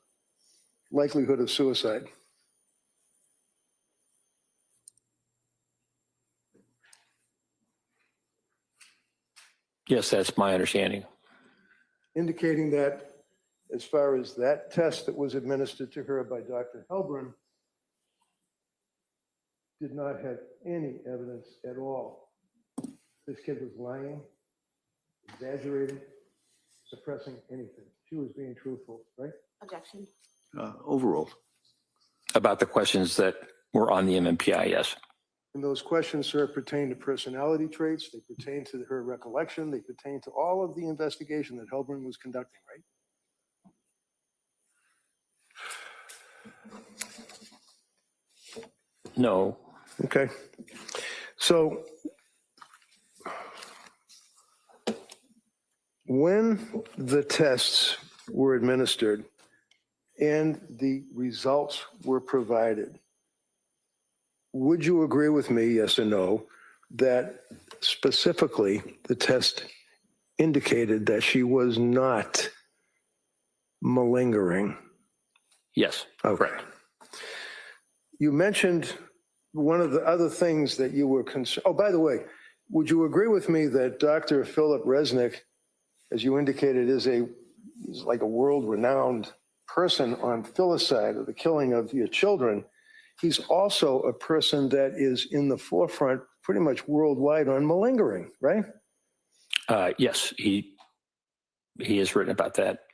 likelihood of suicide. Yes, that's my understanding. Indicating that as far as that test that was administered to her by Dr. Helbrun did not have any evidence at all. This kid was lying, exaggerating, suppressing anything. She was being truthful, right? Objection. Overruled. About the questions that were on the MMPI, yes. And those questions, sir, pertain to personality traits, they pertain to her recollection, they pertain to all of the investigation that Helbrun was conducting, right? No. Okay. So when the tests were administered and the results were provided, would you agree with me, yes or no, that specifically the test indicated that she was not malingering? Yes. Okay. You mentioned one of the other things that you were concerned. Oh, by the way, would you agree with me that Dr. Philip Resnick, as you indicated, is like a world-renowned person on filicide, or the killing of your children? He's also a person that is in the forefront pretty much worldwide on malingering, right? Yes, he has written about that.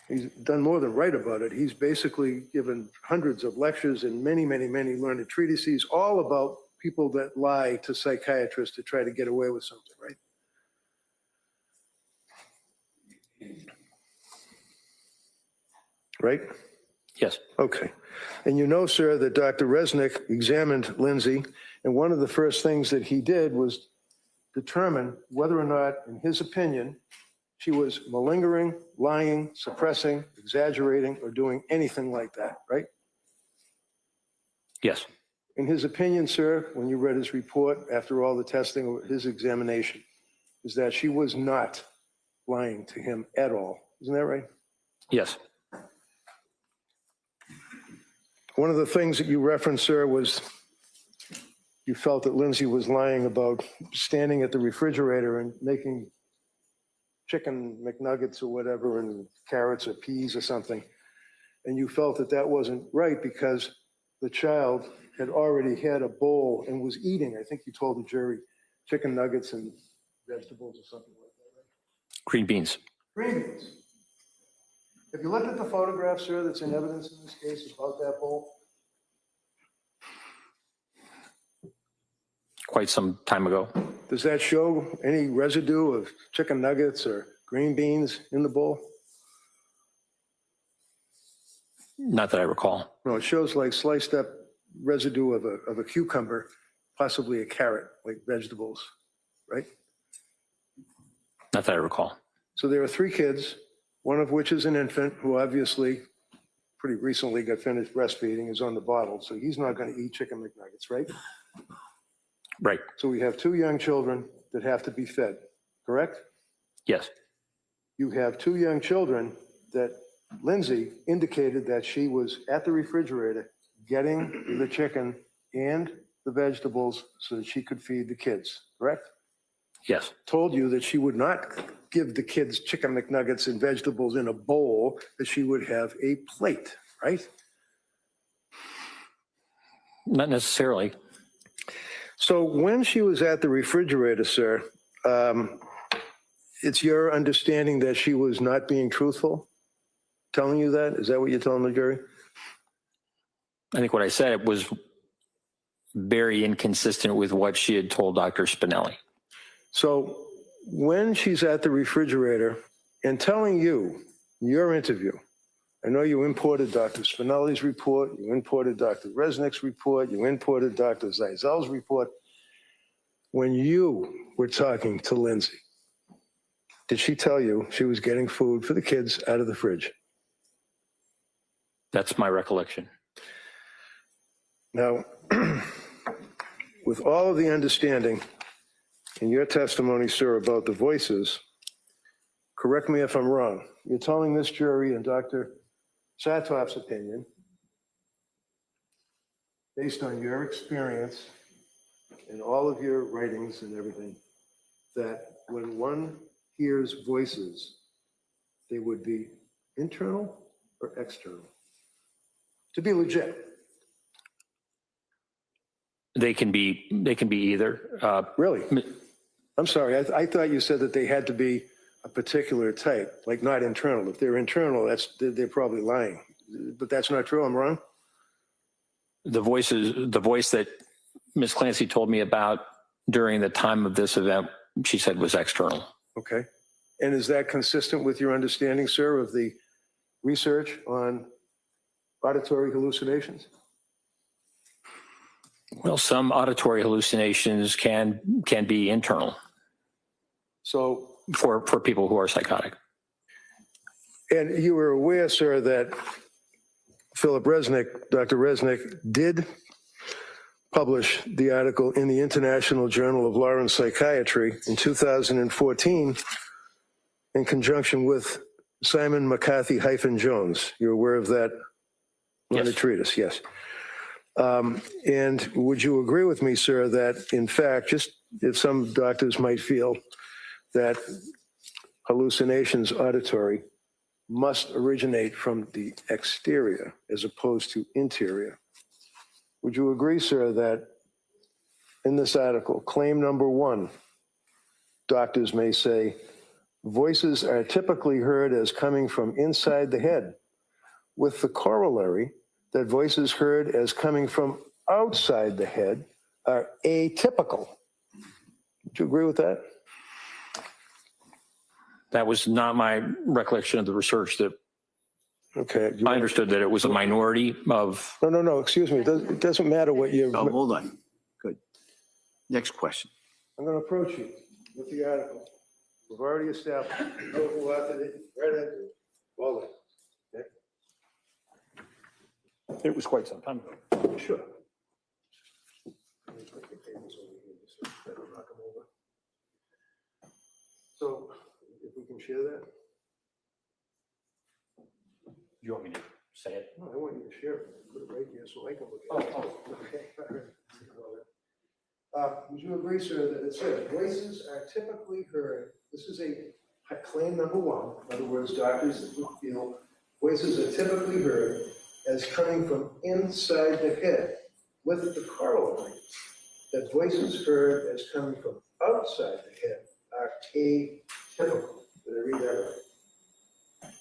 He's done more than write about it. He's basically given hundreds of lectures and many, many, many learned treatises, all about people that lie to psychiatrists to try to get away with something, right? Right? Yes. Okay. And you know, sir, that Dr. Resnick examined Lindsay, and one of the first things that he did was determine whether or not, in his opinion, she was malingering, lying, suppressing, exaggerating, or doing anything like that, right? Yes. In his opinion, sir, when you read his report after all the testing of his examination, is that she was not lying to him at all. Isn't that right? Yes. One of the things that you referenced, sir, was you felt that Lindsay was lying about standing at the refrigerator and making chicken McNuggets or whatever and carrots or peas or something. And you felt that that wasn't right because the child had already had a bowl and was eating, I think you told the jury, chicken nuggets and vegetables or something like that, right? Green beans. Green beans. Have you looked at the photograph, sir, that's in evidence in this case about that bowl? Quite some time ago. Does that show any residue of chicken nuggets or green beans in the bowl? Not that I recall. No, it shows like sliced up residue of a cucumber, possibly a carrot, like vegetables, right? Not that I recall. So there are 3 kids, one of which is an infant who obviously pretty recently got finished breastfeeding, is on the bottle, so he's not going to eat chicken McNuggets, right? Right. So we have 2 young children that have to be fed, correct? Yes. You have 2 young children that Lindsay indicated that she was at the refrigerator getting the chicken and the vegetables so that she could feed the kids, correct? Yes. Told you that she would not give the kids chicken McNuggets and vegetables in a bowl, that she would have a plate, right? Not necessarily. So when she was at the refrigerator, sir, it's your understanding that she was not being truthful? Telling you that? Is that what you're telling the jury? I think what I said was very inconsistent with what she had told Dr. Spinelli. So when she's at the refrigerator and telling you, your interview, I know you imported Dr. Spinelli's report, you imported Dr. Resnick's report, you imported Dr. Zeisel's report. When you were talking to Lindsay, did she tell you she was getting food for the kids out of the fridge? That's my recollection. Now, with all of the understanding in your testimony, sir, about the voices, correct me if I'm wrong. You're telling this jury and Dr. Satop's opinion, based on your experience and all of your writings and everything, that when one hears voices, they would be internal or external? To be legit. They can be either. Really? I'm sorry. I thought you said that they had to be a particular type, like not internal. If they're internal, they're probably lying. But that's not true. I'm wrong. The voice that Ms. Clancy told me about during the time of this event, she said was external. Okay. And is that consistent with your understanding, sir, of the research on auditory hallucinations? Well, some auditory hallucinations can be internal. So for people who are psychotic. And you were aware, sir, that Philip Resnick, Dr. Resnick, did publish the article in the International Journal of Law and Psychiatry in 2014 in conjunction with Simon McCarthy-Jones. You're aware of that? Yes. The treatise, yes. And would you agree with me, sir, that in fact, just if some doctors might feel that hallucinations auditory must originate from the exterior as opposed to interior, would you agree, sir, that in this article, claim number 1, doctors may say, voices are typically heard as coming from inside the head, with the corollary that voices heard as coming from outside the head are atypical? Would you agree with that? That was not my recollection of the research. That okay. I understood that it was a minority of. No. Excuse me. It doesn't matter what you. Oh, hold on. Good. Next question. I'm going to approach you with the article. We've already established. We'll go after it, right into it. Well, okay? It was quite some time ago. Sure. Let me put the tables over here just so I don't knock them over. So, if we can share that. Do you want me to say it? No, I want you to share it. Put it right here so I can look at it. Okay. All right. Would you agree, sir, that it says voices are typically heard? This is a claim number one. In other words, doctors feel voices are typically heard as coming from inside the head, with the corollary that voices heard as coming from outside the head are atypical. Did I read that right?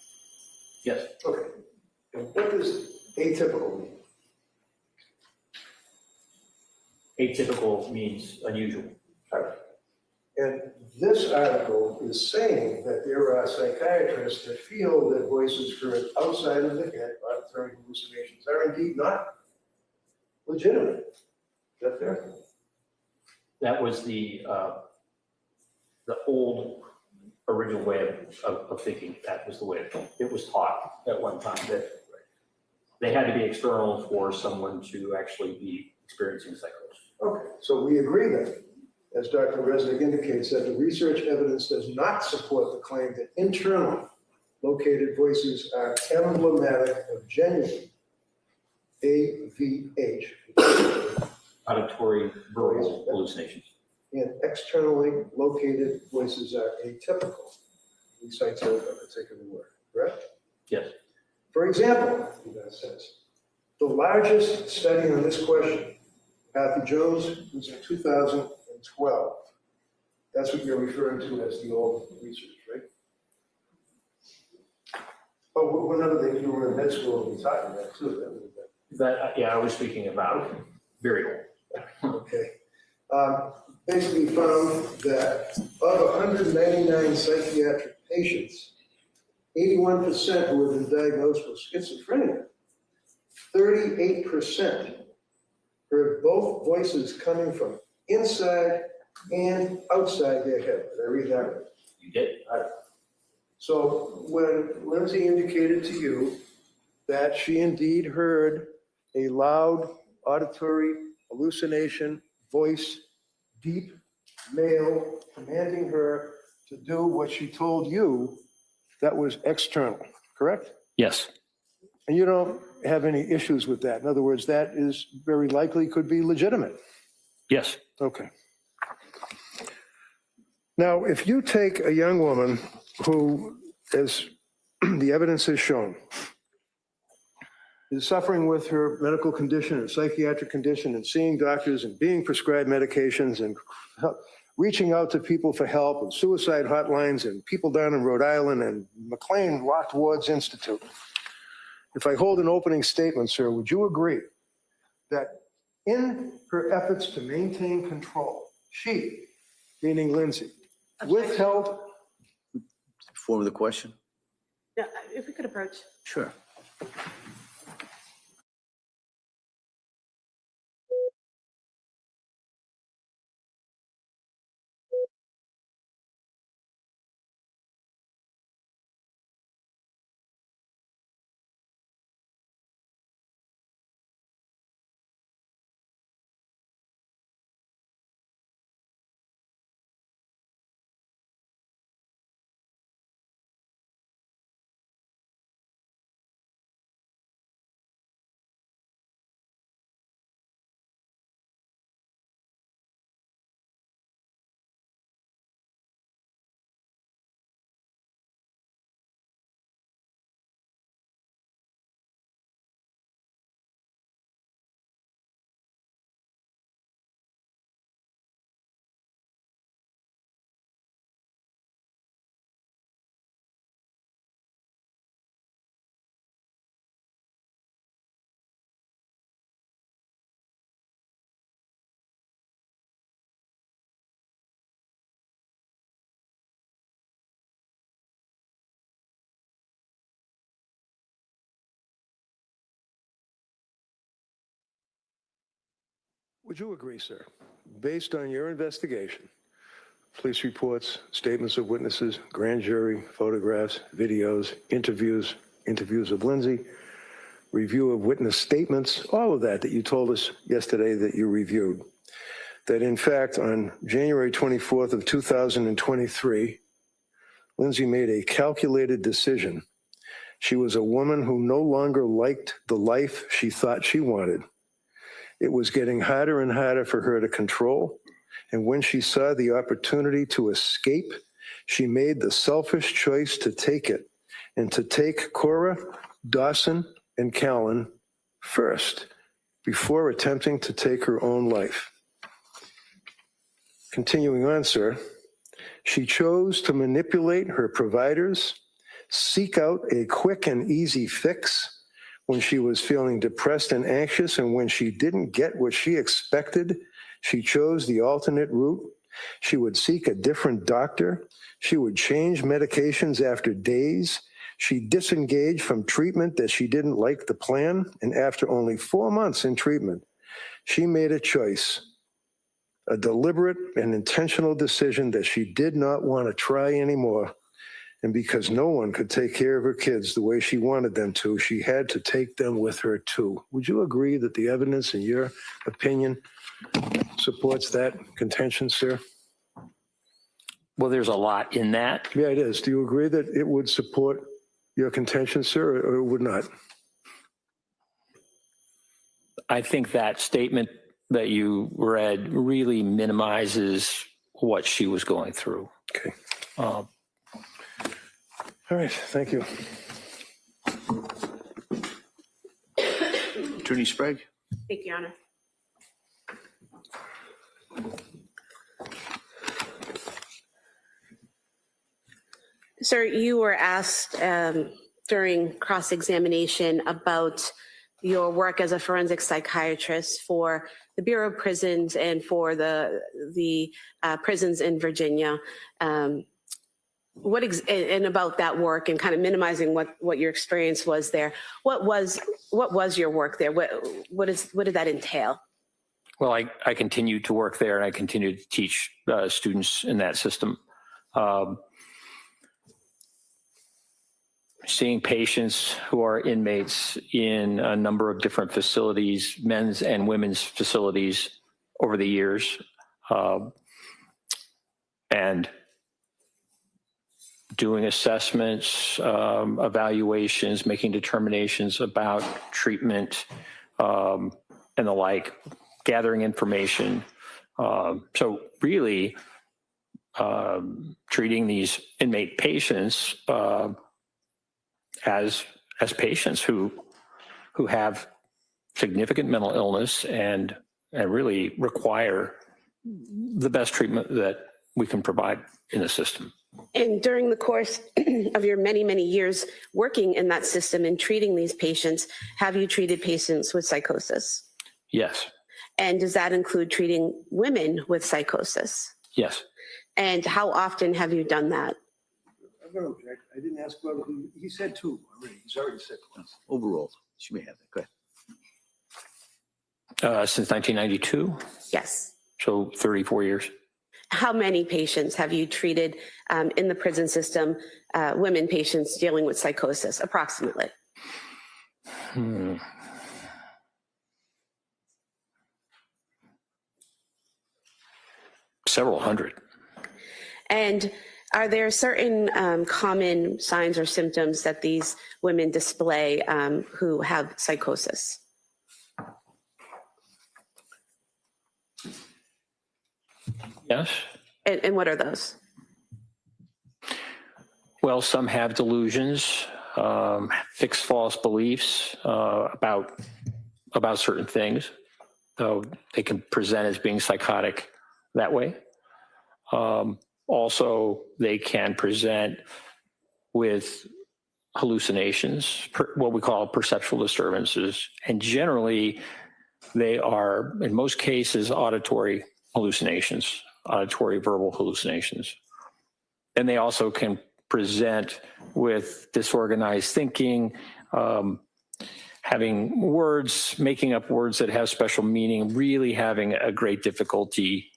Yes. Okay. And what does atypical mean? Atypical means unusual. Right. And this article is saying that there are psychiatrists that feel that voices heard outside of the head, auditory hallucinations, are indeed not legitimate. Is that fair? That was the old original way of thinking. That was the way it was taught at one time, that they had to be external for someone to actually be experiencing psychosis. Okay, so we agree then, as Dr. Resnick indicates, that the research evidence does not support the claim that internally located voices are emblematic of genuine AVH, auditory verbal hallucinations, and externally located voices are atypical. He cites a particular word, correct? Yes. For example, that says, the largest study on this question, Kathy Jones, was in 2012. That's what you're referring to as the old research, right? Oh, whenever you were in med school, we talked about that too. That would have been. Yeah, I was speaking about very old. Okay. Basically found that of 199 psychiatric patients, 81% who have been diagnosed with schizophrenia, 38% heard both voices coming from inside and outside their head. Did I read that right? You did. So when Lindsay indicated to you that she indeed heard a loud auditory hallucination voice, deep male, commanding her to do what she told you, that was external, correct? Yes. And you don't have any issues with that. In other words, that is very likely could be legitimate. Yes. Okay. Now, if you take a young woman who, as the evidence has shown, is suffering with her medical condition or psychiatric condition and seeing doctors and being prescribed medications and reaching out to people for help and suicide hotlines and people down in Rhode Island and McLean Locked Wards Institute. If I hold an opening statement, sir, would you agree that in her efforts to maintain control, she, meaning Lindsay, withheld? Form of the question? Yeah, if we could approach. Sure. Would you agree, sir, based on your investigation, police reports, statements of witnesses, grand jury, photographs, videos, interviews of Lindsay, review of witness statements, all of that you told us yesterday that you reviewed. That in fact, on January 24th of 2023, Lindsay made a calculated decision. She was a woman who no longer liked the life she thought she wanted. It was getting harder and harder for her to control. And when she saw the opportunity to escape, she made the selfish choice to take it and to take Cora, Dawson, and Callan first before attempting to take her own life. Continuing on, sir, she chose to manipulate her providers, seek out a quick and easy fix when she was feeling depressed and anxious, and when she didn't get what she expected, she chose the alternate route. She would seek a different doctor. She would change medications after days. She disengaged from treatment that she didn't like the plan, and after only 4 months in treatment, she made a choice, a deliberate and intentional decision that she did not want to try anymore. And because no one could take care of her kids the way she wanted them to, she had to take them with her too. Would you agree that the evidence, in your opinion, supports that contention, sir? Well, there's a lot in that. Yeah, it is. Do you agree that it would support your contention, sir, or it would not? I think that statement that you read really minimizes what she was going through. Okay. All right, thank you. Attorney Sprague. Thank you, Your Honor. Sir, you were asked during cross-examination about your work as a forensic psychiatrist for the Bureau of Prisons and for the prisons in Virginia. And about that work and kind of minimizing what your experience was there. What was your work there? What did that entail? Well, I continued to work there, and I continued to teach students in that system. Seeing patients who are inmates in a number of different facilities, men's and women's facilities over the years, and doing assessments, evaluations, making determinations about treatment, and the like, gathering information. So really treating these inmate patients as patients who have significant mental illness and really require the best treatment that we can provide in the system. And during the course of your many, many years working in that system and treating these patients, have you treated patients with psychosis? Yes. And does that include treating women with psychosis? Yes. And how often have you done that? I'm going to object. I didn't ask whether he said two already. He's already said once. Overall, she may have that. Go ahead. Since 1992? Yes. So 34 years. How many patients have you treated in the prison system, women patients dealing with psychosis, approximately? Several hundred. And are there certain common signs or symptoms that these women display who have psychosis? Yes. And what are those? Well, some have delusions, fixed false beliefs about certain things. So they can present as being psychotic that way. Also, they can present with hallucinations, what we call perceptual disturbances. And generally, they are, in most cases, auditory hallucinations, auditory verbal hallucinations. And they also can present with disorganized thinking, having words, making up words that have special meaning, really having a great difficulty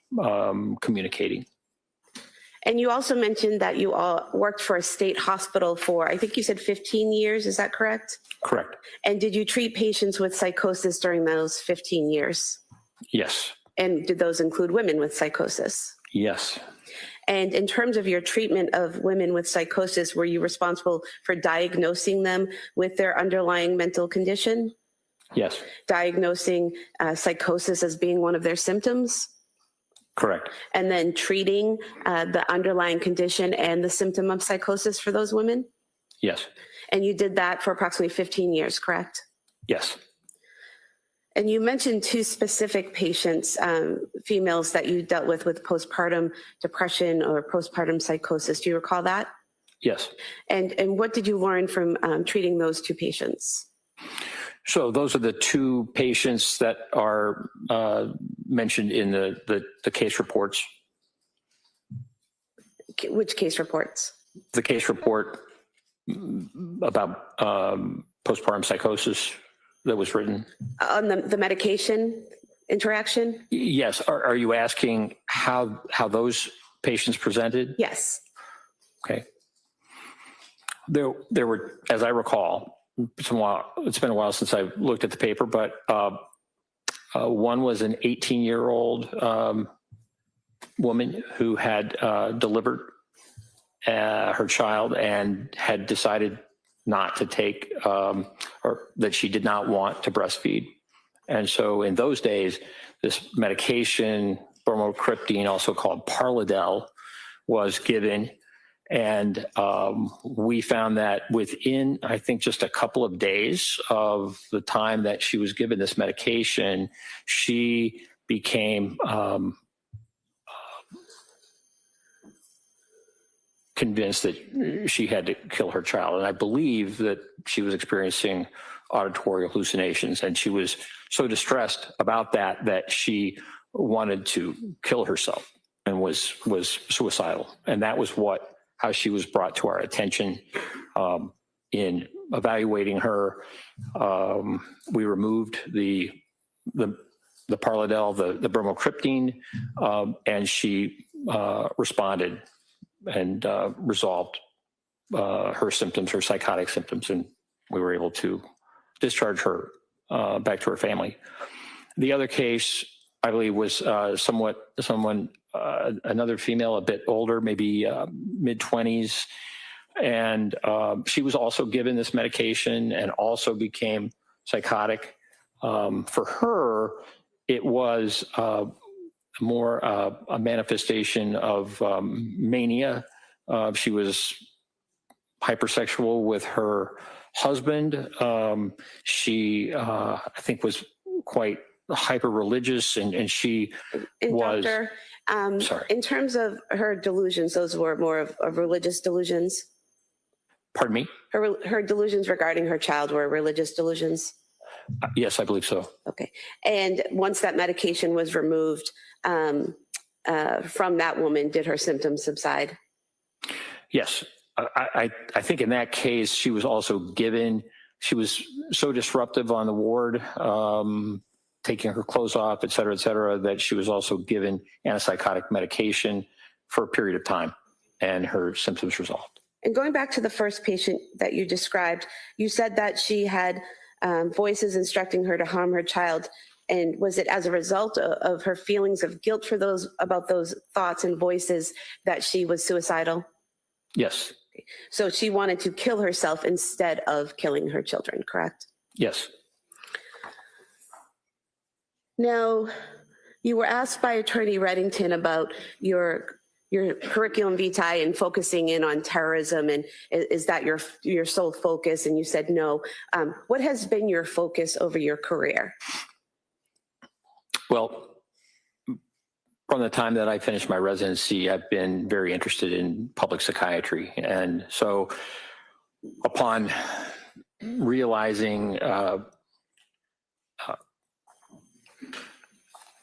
communicating. And you also mentioned that you all worked for a state hospital for, I think you said 15 years, is that correct? Correct. And did you treat patients with psychosis during those 15 years? Yes. And did those include women with psychosis? Yes. And in terms of your treatment of women with psychosis, were you responsible for diagnosing them with their underlying mental condition? Yes. Diagnosing psychosis as being one of their symptoms? Correct. And then treating the underlying condition and the symptom of psychosis for those women? Yes. And you did that for approximately 15 years, correct? Yes. And you mentioned two specific patients, females that you dealt with postpartum depression or postpartum psychosis. Do you recall that? Yes. And what did you learn from treating those two patients? So those are the two patients that are mentioned in the case reports. Which case reports? The case report about postpartum psychosis that was written. On the medication interaction? Yes. Are you asking how those patients presented? Yes. Okay. There were, as I recall, it's been a while since I looked at the paper, but one was an 18-year-old woman who had delivered her child and had decided not to take, or that she did not want to breastfeed. And so in those days, this medication, bromocriptine, also called Parladel, was given. And we found that within, I think, just a couple of days of the time that she was given this medication, she became convinced that she had to kill her child. And I believe that she was experiencing auditory hallucinations. And she was so distressed about that she wanted to kill herself and was suicidal. And that was how she was brought to our attention. In evaluating her, we removed the Parladel, the bromocriptine, and she responded and resolved her symptoms, her psychotic symptoms, and we were able to discharge her back to her family. The other case, I believe, was another female, a bit older, maybe mid-20s, and she was also given this medication and also became psychotic. For her, it was more a manifestation of mania. She was hypersexual with her husband. She, I think, was quite hyper-religious, and she was... Doctor, in terms of her delusions, those were more of religious delusions? Pardon me? Her delusions regarding her child were religious delusions? Yes, I believe so. Okay. And once that medication was removed from that woman, did her symptoms subside? Yes. I think in that case, she was also given, she was so disruptive on the ward, taking her clothes off, et cetera, that she was also given antipsychotic medication for a period of time, and her symptoms resolved. And going back to the first patient that you described, you said that she had voices instructing her to harm her child. And was it as a result of her feelings of guilt about those thoughts and voices that she was suicidal? Yes. So she wanted to kill herself instead of killing her children, correct? Yes. Now, you were asked by Attorney Reddington about your curriculum vitae and focusing in on terrorism, and is that your sole focus? And you said no. What has been your focus over your career? Well, from the time that I finished my residency, I've been very interested in public psychiatry. And so upon realizing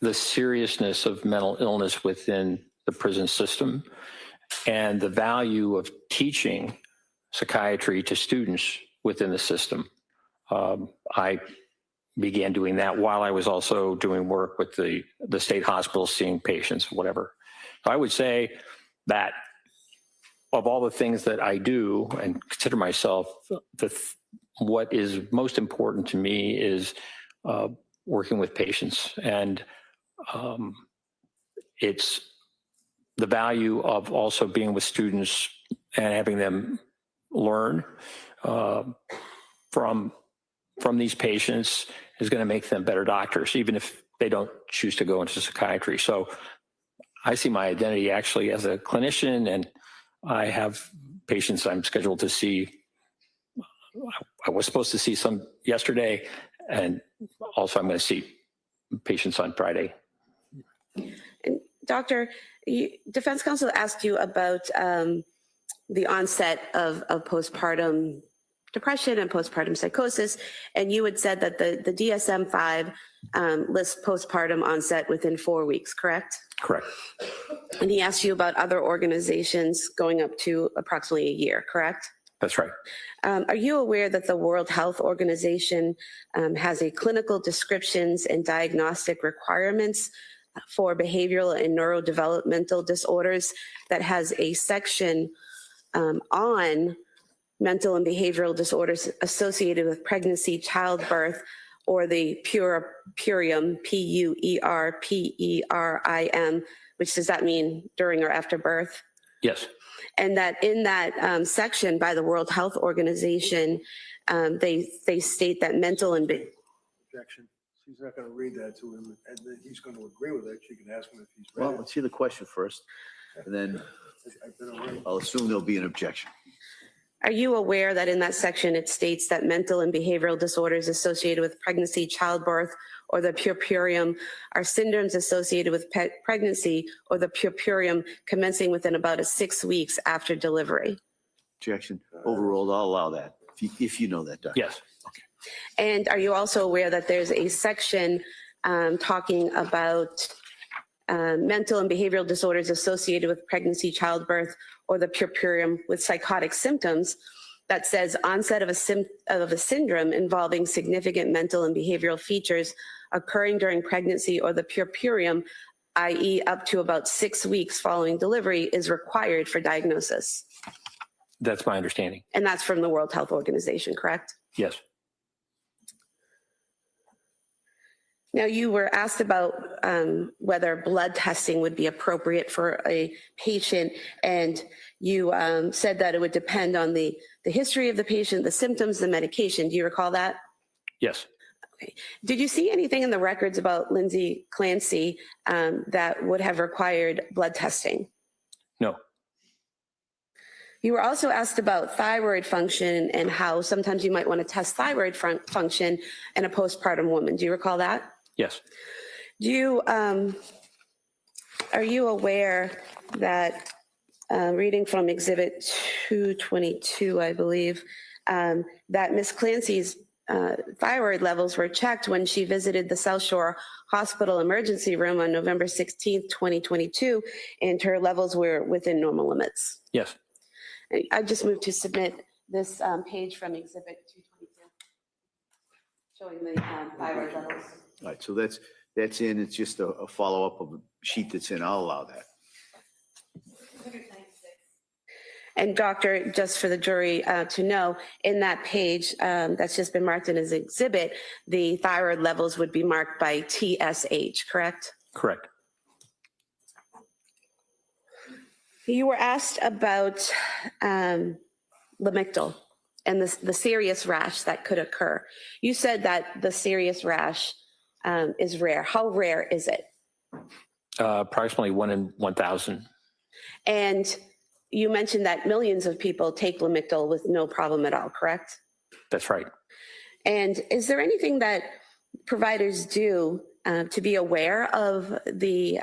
the seriousness of mental illness within the prison system and the value of teaching psychiatry to students within the system, I began doing that while I was also doing work with the state hospitals, seeing patients, whatever. I would say that of all the things that I do and consider myself, what is most important to me is working with patients. And it's the value of also being with students and having them learn from these patients is going to make them better doctors, even if they don't choose to go into psychiatry. So I see my identity actually as a clinician, and I have patients I'm scheduled to see. I was supposed to see some yesterday, and also I'm going to see patients on Friday. And Doctor, defense counsel asked you about the onset of postpartum depression and postpartum psychosis, and you had said that the DSM-5 lists postpartum onset within 4 weeks, correct? Correct. And he asked you about other organizations going up to approximately a year, correct? That's right. Are you aware that the World Health Organization has a clinical descriptions and diagnostic requirements for behavioral and neurodevelopmental disorders that has a section on mental and behavioral disorders associated with pregnancy, childbirth, or the puerium, P-U-E-R-P-E-R-I-M, which does that mean during or after birth? Yes. And that in that section by the World Health Organization, they state that mental and... Objection. She's not going to read that to him, and then he's going to agree with it. She can ask him if he's read Well, it. let's hear the question first, and then I'll assume there'll be an objection. Are you aware that in that section it states that mental and behavioral disorders associated with pregnancy, childbirth, or the puerperium are syndromes associated with pregnancy or the puerperium commencing within about 6 weeks after delivery? Objection overruled. I'll allow that if you know that, Doctor. Yes. Okay. And are you also aware that there's a section talking about mental and behavioral disorders associated with pregnancy, childbirth, or the puerperium with psychotic symptoms that says onset of a syndrome involving significant mental and behavioral features occurring during pregnancy or the puerperium, i.e. up to about 6 weeks following delivery, is required for diagnosis? That's my understanding. And that's from the World Health Organization, correct? Yes. Now, you were asked about whether blood testing would be appropriate for a patient, and you said that it would depend on the history of the patient, the symptoms, the medication. Do you recall that? Yes. Okay. Did you see anything in the records about Lindsay Clancy that would have required blood testing? No. You were also asked about thyroid function and how sometimes you might want to test thyroid function in a postpartum woman. Do you recall that? Yes. Do you, are you aware that, reading from Exhibit 222, I believe, that Ms. Clancy's thyroid levels were checked when she visited the South Shore Hospital emergency room on November 16th, 2022, and her levels were within normal limits? Yes. I just moved to submit this page from Exhibit 222, showing the thyroid levels. All right, so that's in. It's just a follow-up of a sheet that's in. I'll allow that. And doctor, just for the jury to know, in that page that's just been marked in as exhibit, the thyroid levels would be marked by TSH, correct? Correct. You were asked about Lamictal and the serious rash that could occur. You said that the serious rash is rare. How rare is it? Approximately 1 in 1,000. And you mentioned that millions of people take Lamictal with no problem at all, correct? That's right. And is there anything that providers do to be aware of the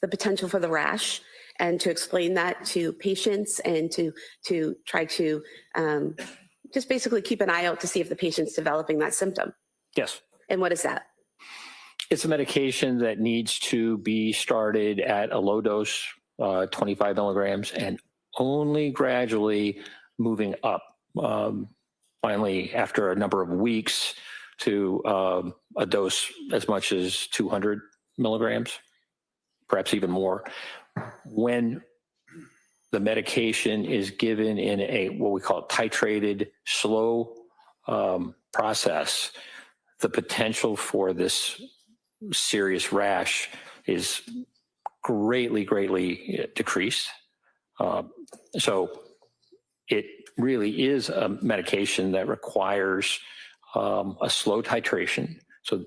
potential for the rash and to explain that to patients and to try to just basically keep an eye out to see if the patient's developing that symptom? Yes. And what is that? It's a medication that needs to be started at a low dose, 25 milligrams, and only gradually moving up. Finally, after a number of weeks, to a dose as much as 200 milligrams, perhaps even more. When the medication is given in a what we call titrated, slow process, the potential for this serious rash is greatly decreased. So it really is a medication that requires a slow titration. So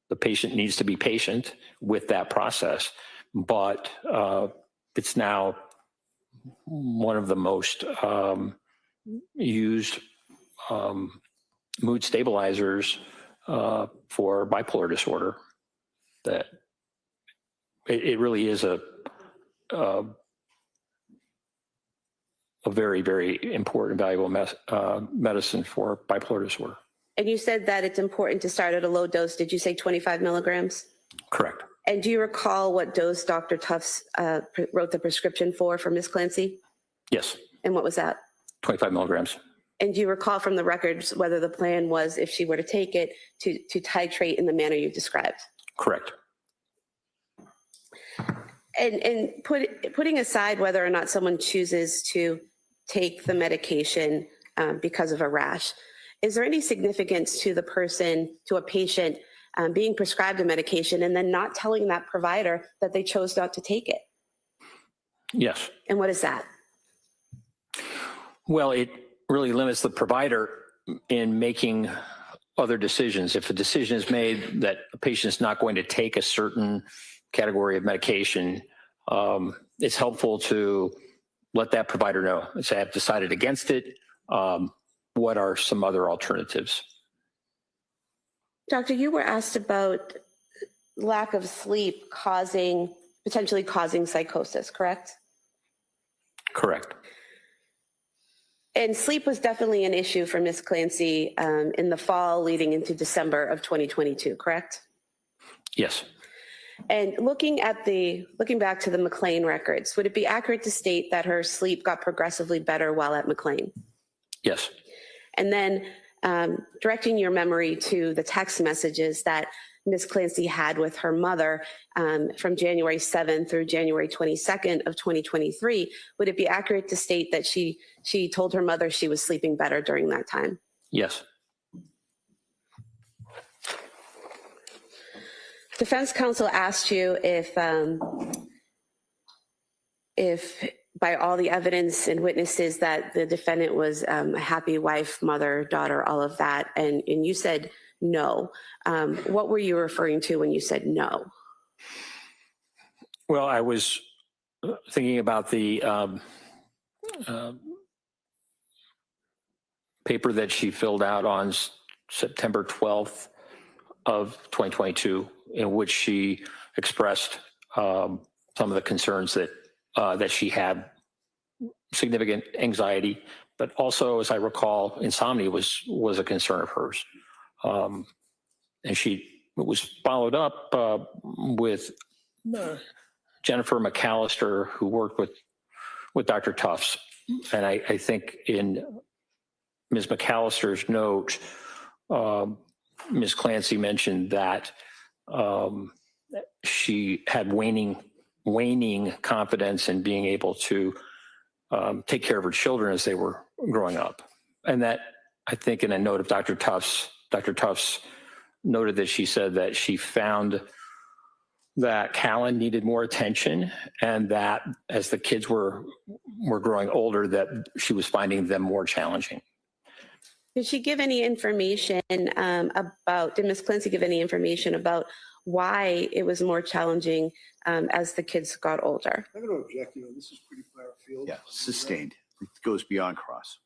the patient needs to be patient with that process, but it's now one of the most used mood stabilizers for bipolar disorder. That it really is a very important, valuable medicine for bipolar disorder. And you said that it's important to start at a low dose. Did you say 25 milligrams? Correct. And do you recall what dose Dr. Tufts wrote the prescription for Ms. Clancy? Yes. And what was that? 25 milligrams. And do you recall from the records whether the plan was, if she were to take it, to titrate in the manner you described? Correct. And putting aside whether or not someone chooses to take the medication because of a rash, is there any significance to the person, to a patient being prescribed a medication and then not telling that provider that they chose not to take it? Yes. And what is that? Well, it really limits the provider in making other decisions. If a decision is made that a patient is not going to take a certain category of medication, it's helpful to let that provider know. Say, I've decided against it. What are some other alternatives? Doctor, you were asked about lack of sleep potentially causing psychosis, correct? Correct. And sleep was definitely an issue for Ms. Clancy in the fall leading into December of 2022, correct? Yes. And looking back to the McLean records, would it be accurate to state that her sleep got progressively better while at McLean? Yes. And then directing your memory to the text messages that Ms. Clancy had with her mother from January 7th through January 22nd of 2023, would it be accurate to state that she told her mother she was sleeping better during that time? Yes. Defense counsel asked you if by all the evidence and witnesses that the defendant was a happy wife, mother, daughter, all of that, and you said no. What were you referring to when you said no? Well, I was thinking about the paper that she filled out on September 12th of 2022, in which she expressed some of the concerns that she had, significant anxiety, but also, as I recall, insomnia was a concern of hers. And it was followed up with Jennifer McAllister, who worked with Dr. Tufts. And I think in Ms. McAllister's note, Ms. Clancy mentioned that she had waning confidence in being able to take care of her children as they were growing up. And that, I think in a note of Dr. Tufts noted that she said that she found that Callan needed more attention, and that as the kids were growing older, that she was finding them more challenging. Did she give any information did Ms. Clancy give any information about why it was more challenging as the kids got older? I'm going to object, this is pretty far afield. Yeah, sustained. It goes beyond cross.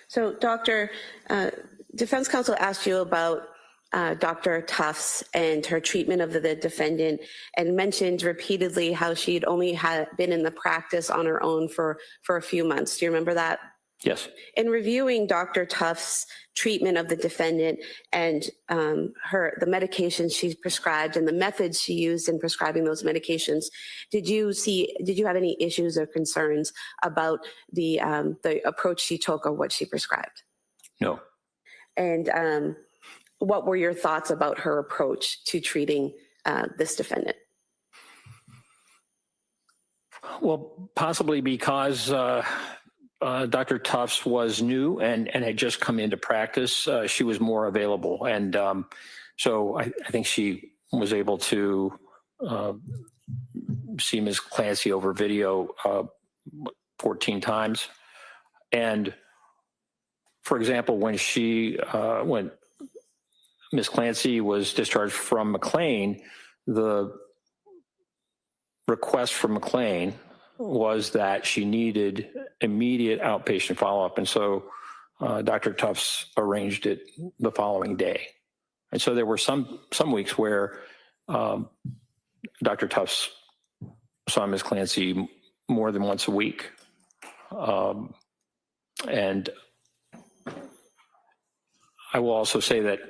So, Doctor, defense counsel asked you about Dr. Tufts and her treatment of the defendant, and mentioned repeatedly how she'd only been in the practice on her own for a few months. Do you remember that? Yes. In reviewing Dr. Tufts' treatment of the defendant and the medications she prescribed and the methods she used in prescribing those medications, did you have any issues or concerns about the approach she took or what she prescribed? No. And what were your thoughts about her approach to treating this defendant? Well, possibly because Dr. Tufts was new and had just come into practice, she was more available. And so I think she was able to see Ms. Clancy over video 14 times. And for example, when Ms. Clancy was discharged from McLean, the request from McLean was that she needed immediate outpatient follow-up. And so Dr. Tufts arranged it the following day. And so there were some weeks where Dr. Tufts saw Ms. Clancy more than once a week. And I will also say that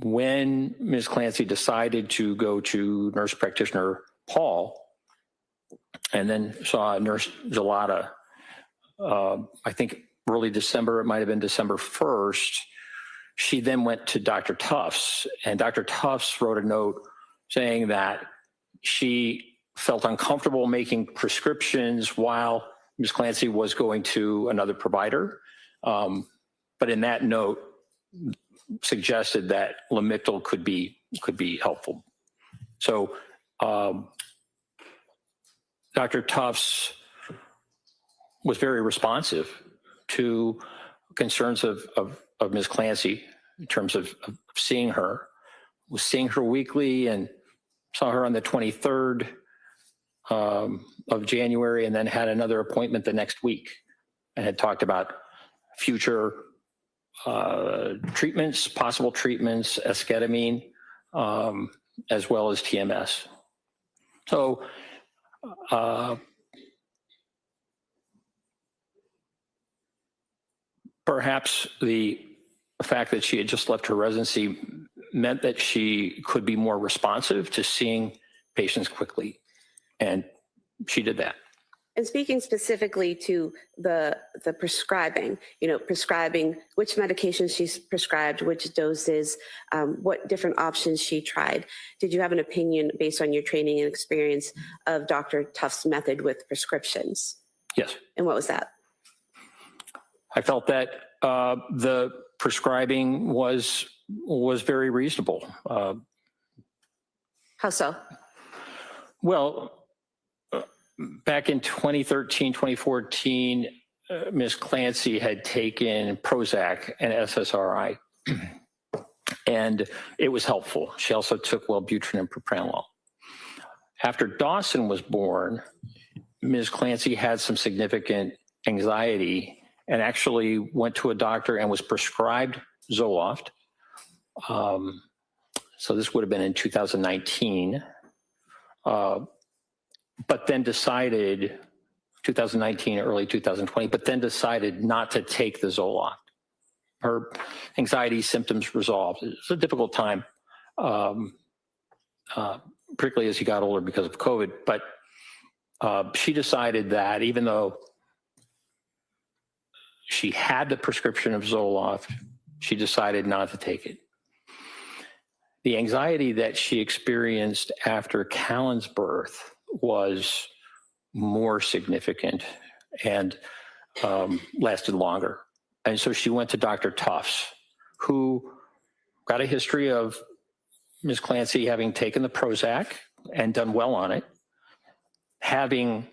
when Ms. Clancy decided to go to nurse practitioner Paul and then saw Nurse Gelada, I think early December, it might have been December 1st, she then went to Dr. Tufts, and Dr. Tufts wrote a note saying that she felt uncomfortable making prescriptions while Ms. Clancy was going to another provider. But in that note, suggested that Lamictal could be helpful. So Dr. Tufts was very responsive to concerns of Ms. Clancy in terms of seeing her. Was seeing her weekly and saw her on the 23rd of January, and then had another appointment the next week and had talked about future treatments, possible treatments, esketamine, as well as TMS. So perhaps the fact that she had just left her residency meant that she could be more responsive to seeing patients quickly. And she did that. And speaking specifically to the prescribing, prescribing which medications she's prescribed, which doses, what different options she tried. Did you have an opinion based on your training and experience of Dr. Tufts' method with prescriptions? Yes. And what was that? I felt that the prescribing was very reasonable. How so? Well, back in 2013, 2014, Ms. Clancy had taken Prozac and SSRI, and it was helpful. She also took Wellbutrin and propranolol. After Dawson was born, Ms. Clancy had some significant anxiety and actually went to a doctor and was prescribed Zoloft. So this would have been in 2019. But then decided, 2019, early 2020, but then decided not to take the Zoloft. Her anxiety symptoms resolved. It's a difficult time, particularly as she got older because of COVID. But she decided that even though she had the prescription of Zoloft, she decided not to take it. The anxiety that she experienced after Callan's birth was more significant and lasted longer. And so she went to Dr. Tufts, who got a history of Ms. Clancy having taken the Prozac and done well on it, having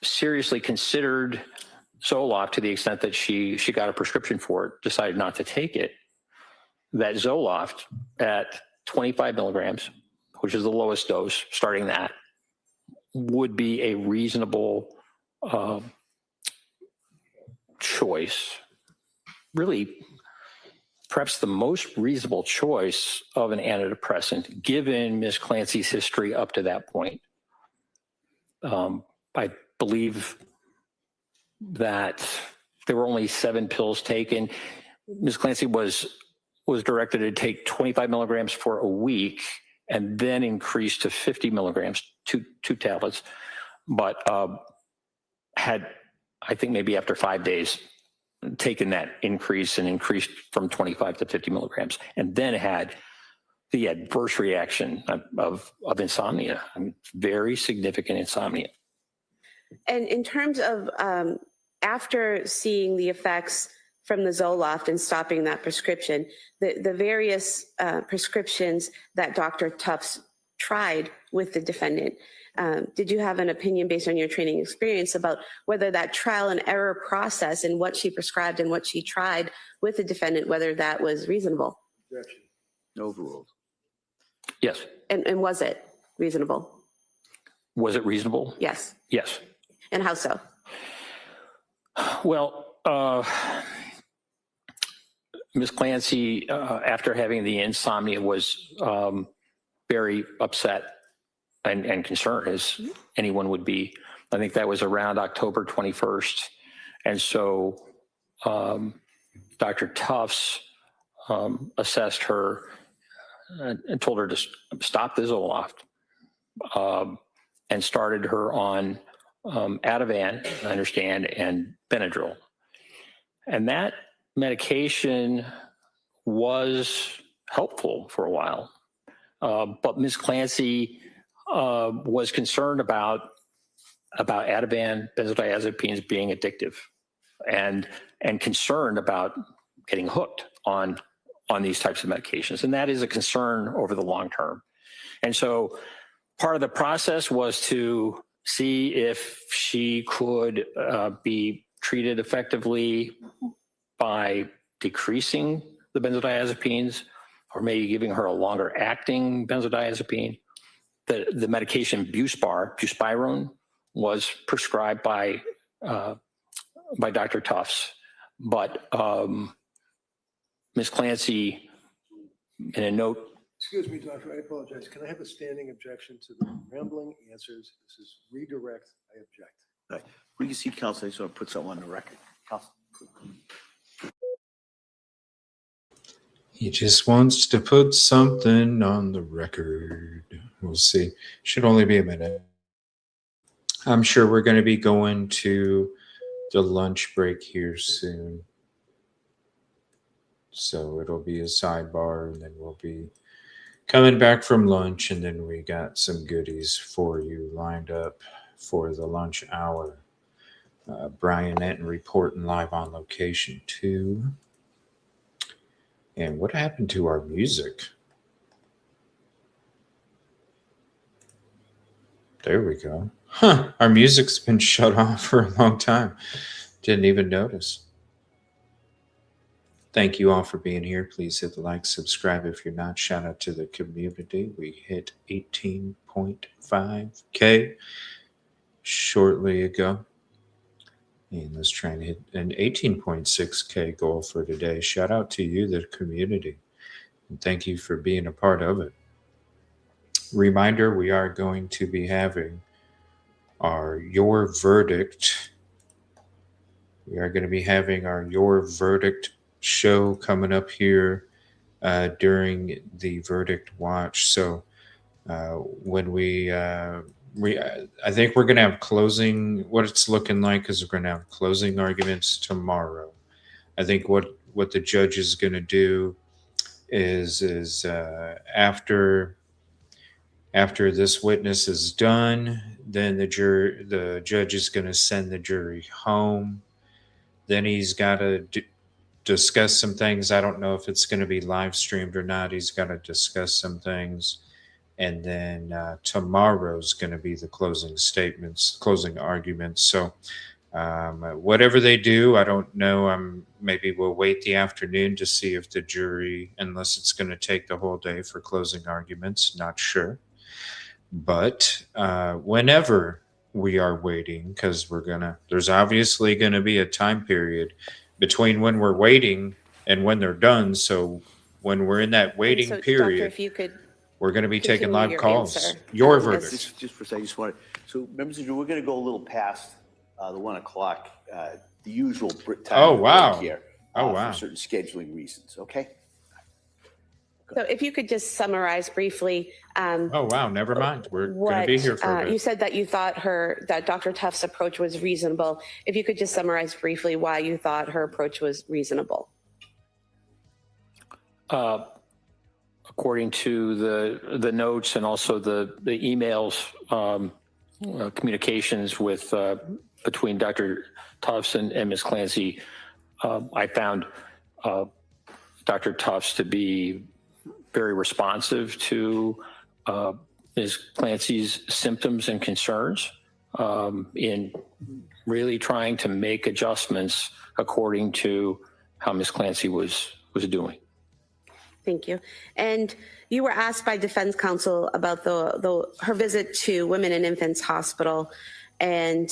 seriously considered Zoloft to the extent that she got a prescription for it, decided not to take it, that Zoloft at 25 milligrams, which is the lowest dose, starting that, would be a reasonable choice. Really, perhaps the most reasonable choice of an antidepressant, given Ms. Clancy's history up to that point. I believe that there were only 7 pills taken. Ms. Clancy was directed to take 25 milligrams for a week and then increased to 50 milligrams, two tablets, but had, I think maybe after 5 days, taken that increase and increased from 25 to 50 milligrams, and then had the adverse reaction of insomnia. I mean, very significant insomnia. And in terms of after seeing the effects from the Zoloft and stopping that prescription, the various prescriptions that Dr. Tufts tried with the defendant, did you have an opinion based on your training experience about whether that trial and error process and what she prescribed and what she tried with the defendant, whether that was reasonable? Objection. Overruled. Yes. And was it reasonable? Was it reasonable? Yes. Yes. And how so? Well, Ms. Clancy, after having the insomnia, was very upset and concerned, as anyone would be. I think that was around October 21st. And so Dr. Tufts assessed her and told her to stop the Zoloft, and started her on Ativan, I understand, and Benadryl. And that medication was helpful for a while. But Ms. Clancy was concerned about Ativan, benzodiazepines being addictive, and concerned about getting hooked on these types of medications. And that is a concern over the long term. And so part of the process was to see if she could be treated effectively by decreasing the benzodiazepines, or maybe giving her a longer acting benzodiazepine. The medication buspirone, was prescribed by Dr. Tufts, but Ms. Clancy, in a note. Excuse me, doctor, I apologize. Can I have a standing objection to the rambling answers? This is redirect. I object. Right. We can see counsel. I just want to put something on the record. Counsel. He just wants to put something on the record. We'll see. Should only be a minute. I'm sure we're going to be going to the lunch break here soon. So it'll be a sidebar, and then we'll be coming back from lunch, and then we got some goodies for you lined up for the lunch hour. Brian Etten reporting live on location too. And what happened to our music? There we go. Huh, our music's been shut off for a long time. Didn't even notice. Thank you all for being here. Please hit the like, subscribe if you're not. Shout out to the community. We hit 18.5K shortly ago. And let's try and hit an 18.6K goal for today. Shout out to you, the community. And thank you for being a part of it. Reminder, we are going to be having our Your Verdict. We are going to be having our Your Verdict show coming up here during the Verdict Watch. So when I think we're going to have closing, what it's looking like is we're going to have closing arguments tomorrow. I think what the judge is going to do is after this witness is done, then the judge is going to send the jury home. Then he's got to discuss some things. I don't know if it's going to be live streamed or not. He's got to discuss some things. And then tomorrow's going to be the closing statements, closing arguments. So whatever they do, I don't know. Maybe we'll wait the afternoon to see if the jury, unless it's going to take the whole day for closing arguments, not sure. But whenever we are waiting, because there's obviously going to be a time period between when we're waiting and when they're done. So when we're in that waiting period, Doctor, if you could, we're going to be taking live your calls. answer. Your verdict. Just for a second, I just wanted, so members of the jury, we're going to go a little past the 1 o'clock, the usual time. Oh, wow. Here, Oh, wow. For certain scheduling reasons, okay? So if you could just summarize briefly. Oh, wow. Never mind. We're going What to be here for a bit. you said that you thought that Dr. Tuft's approach was reasonable. If you could just summarize briefly why you thought her approach was reasonable. According to the notes and also the emails, communications with between Dr. Tufts and Ms. Clancy, I found Dr. Tufts to be very responsive to Ms. Clancy's symptoms and concerns in really trying to make adjustments according to how Ms. Clancy was doing. Thank you. And you were asked by defense counsel about her visit to Women and Infants Hospital and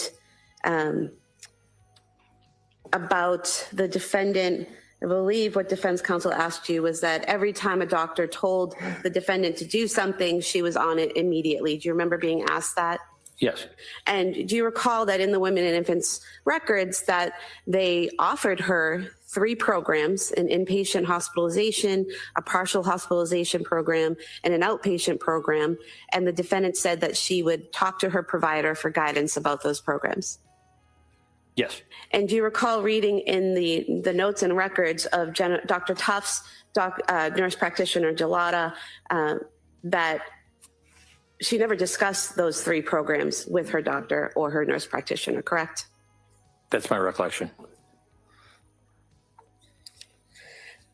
about the defendant. I believe what defense counsel asked you was that every time a doctor told the defendant to do something, she was on it immediately. Do you remember being asked that? Yes. And do you recall that in the Women and Infants records that they offered her 3 programs, an inpatient hospitalization, a partial hospitalization program, and an outpatient program, and the defendant said that she would talk to her provider for guidance about those programs? Yes. And do you recall reading in the notes and records of Dr. Tufts, nurse practitioner Gelada, that she never discussed those 3 programs with her doctor or her nurse practitioner, correct? That's my recollection.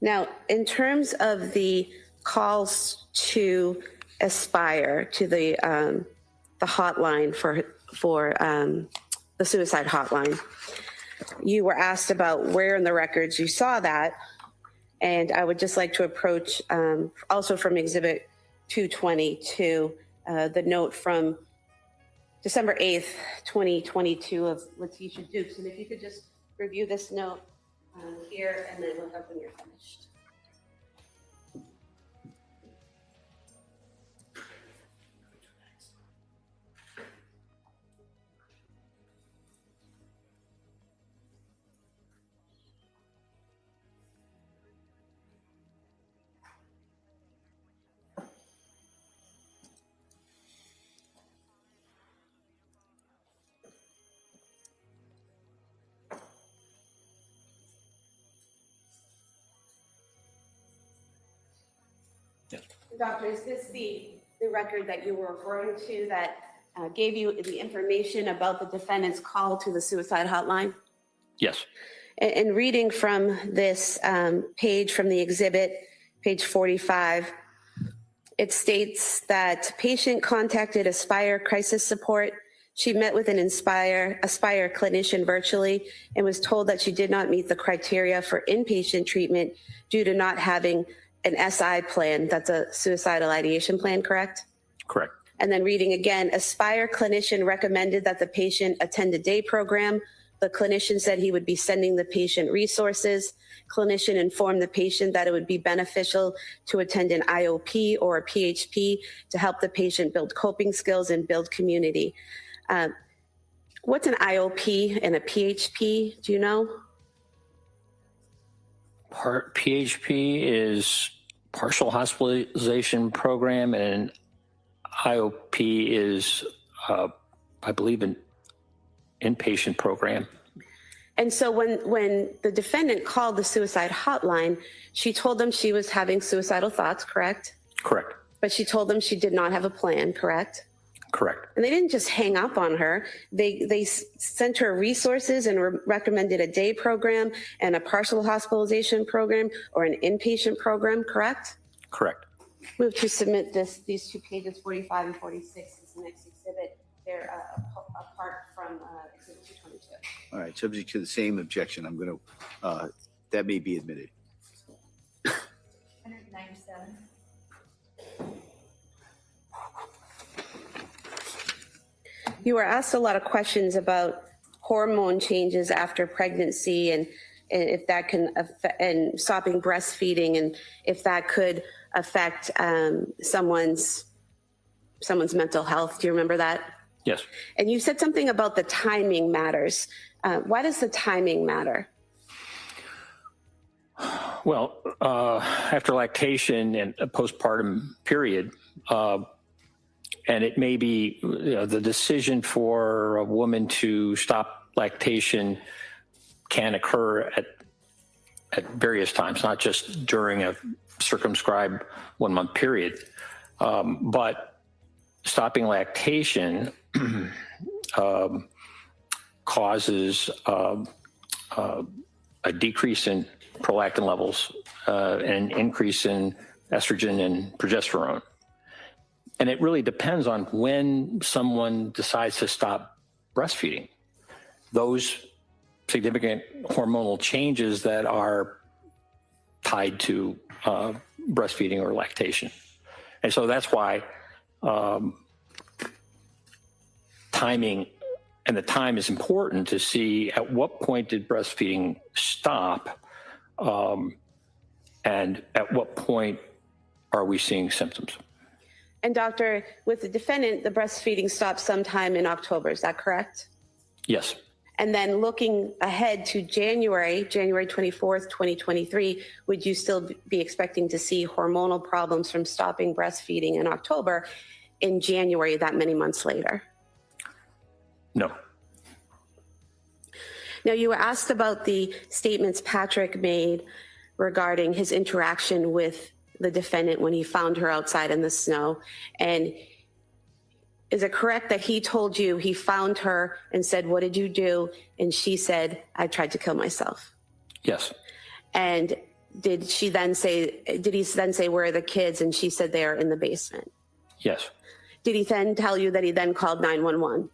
Now, in terms of the calls to Aspire, to the hotline for the suicide hotline, you were asked about where in the records you saw that. And I would just like to approach also from Exhibit 222, the note from December 8th, 2022 of Letitia Dukes. And if you could just review this note here and then look up when you're finished. Doctor, is this the record that you were referring to that gave you the information about the defendant's call to the suicide hotline? Yes. And reading from this page from the exhibit, page 45, it states that patient contacted Aspire Crisis Support. She met with an Aspire clinician virtually and was told that she did not meet the criteria for inpatient treatment due to not having an SI plan. That's a suicidal ideation plan, correct? Correct. And then reading again, Aspire clinician recommended that the patient attend a day program. The clinician said he would be sending the patient resources. Clinician informed the patient that it would be beneficial to attend an IOP or a PHP to help the patient build coping skills and build community. What's an IOP and a PHP? Do you know? PHP is partial hospitalization program, and IOP is, I believe, an inpatient program. And so when the defendant called the suicide hotline, she told them she was having suicidal thoughts, correct? Correct. But she told them she did not have a plan, correct? Correct. And they didn't just hang up on her. They sent her resources and recommended a day program and a partial hospitalization program or an inpatient program, correct? Correct. Move to submit these 2 pages, 45 and 46, as the next exhibit. They're apart from exhibit 222. All right, subject to the same objection, I'm going to, that may be admitted. 197. You were asked a lot of questions about hormone changes after pregnancy and if that can affect, and stopping breastfeeding, and if that could affect someone's mental health. Do you remember that? Yes. And you said something about the timing matters. Why does the timing matter? Well, after lactation and a postpartum period, and it may be the decision for a woman to stop lactation can occur at various times, not just during a circumscribed 1 month period. But stopping lactation causes a decrease in prolactin levels and an increase in estrogen and progesterone. And it really depends on when someone decides to stop breastfeeding. Those significant hormonal changes that are tied to breastfeeding or lactation. And so that's why timing and the time is important to see at what point did breastfeeding stop and at what point are we seeing symptoms. And doctor, with the defendant, the breastfeeding stopped sometime in October, is that correct? Yes. And then looking ahead to January 24th, 2023, would you still be expecting to see hormonal problems from stopping breastfeeding in October in January, that many months later? No. Now, you were asked about the statements Patrick made regarding his interaction with the defendant when he found her outside in the snow. And is it correct that he told you he found her and said, "What did you do?" And she said, "I tried to kill myself"? Yes. And did he then say, "Where are the kids?" And she said, "They are in the basement"? Yes. Did he then tell you that he then called 911?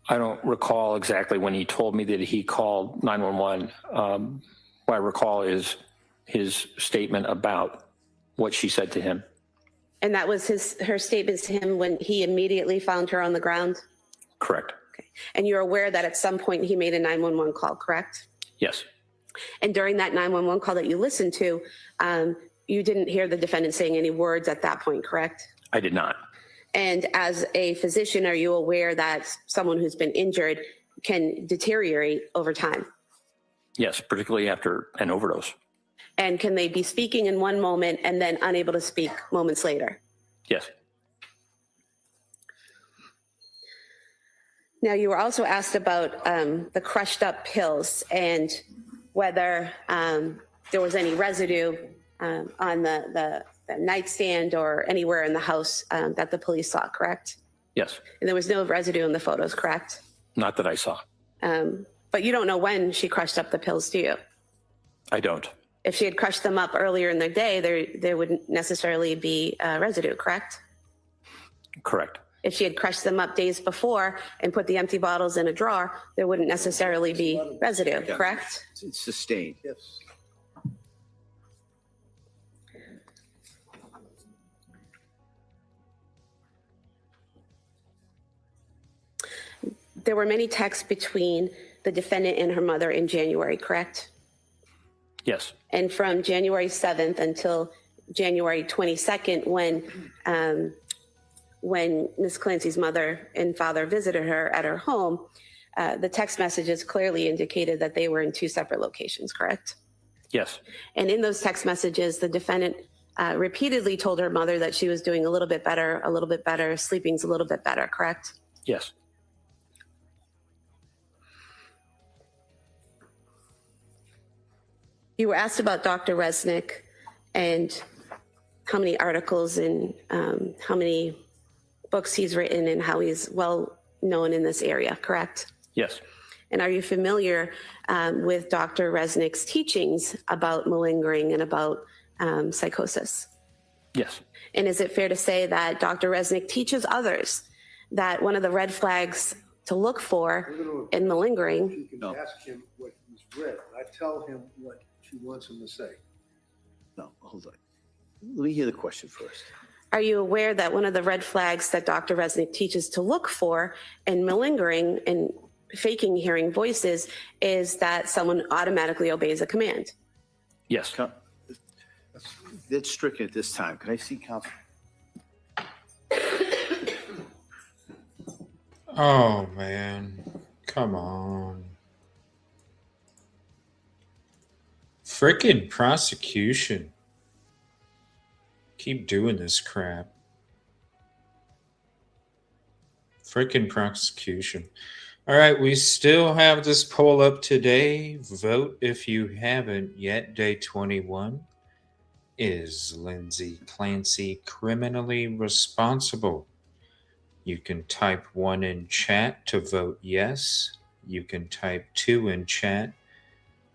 I don't recall exactly when he told me that he called 911. What I recall is his statement about what she said to him. And that was her statement to him when he immediately found her on the ground? Correct. Okay. And you're aware that at some point he made a 911 call, correct? Yes. And during that 911 call that you listened to, you didn't hear the defendant saying any words at that point, correct? I did not. And as a physician, are you aware that someone who's been injured can deteriorate over time? Yes, particularly after an overdose. And can they be speaking in one moment and then unable to speak moments later? Yes. Now, you were also asked about the crushed up pills and whether there was any residue on the nightstand or anywhere in the house that the police saw, correct? Yes. And there was no residue in the photos, correct? Not that I saw. But you don't know when she crushed up the pills, do you? I don't. If she had crushed them up earlier in the day, there wouldn't necessarily be residue, correct? Correct. If she had crushed them up days before and put the empty bottles in a drawer, there wouldn't necessarily be residue, correct? It's sustained. Yes. There were many texts between the defendant and her mother in January, correct? Yes. And from January 7th until January 22nd, when Ms. Clancy's mother and father visited her at her home, the text messages clearly indicated that they were in two separate locations, correct? Yes. And in those text messages, the defendant repeatedly told her mother that she was doing a little bit better, sleeping's a little bit better, correct? Yes. You were asked about Dr. Resnick and how many articles and how many books he's written and how he's well known in this area, correct? Yes. And are you familiar with Dr. Resnick's teachings about malingering and about psychosis? Yes. And is it fair to say that Dr. Resnick teaches others that one of the red flags to look for in malingering? You can ask him what he's read. I tell him what she wants him to say. No, hold on. Let me hear the question first. Are you aware that one of the red flags that Dr. Resnick teaches to look for in malingering and faking hearing voices is that someone automatically obeys a command? Yes. That's stricken at this time. Can I see counsel? Oh, man. Come on. Frickin' prosecution. Keep doing this crap. Frickin' prosecution. All right, we still have this poll up today. Vote if you haven't yet. Day 21. Is Lindsay Clancy criminally responsible? You can type 1 in chat to vote yes. You can type 2 in chat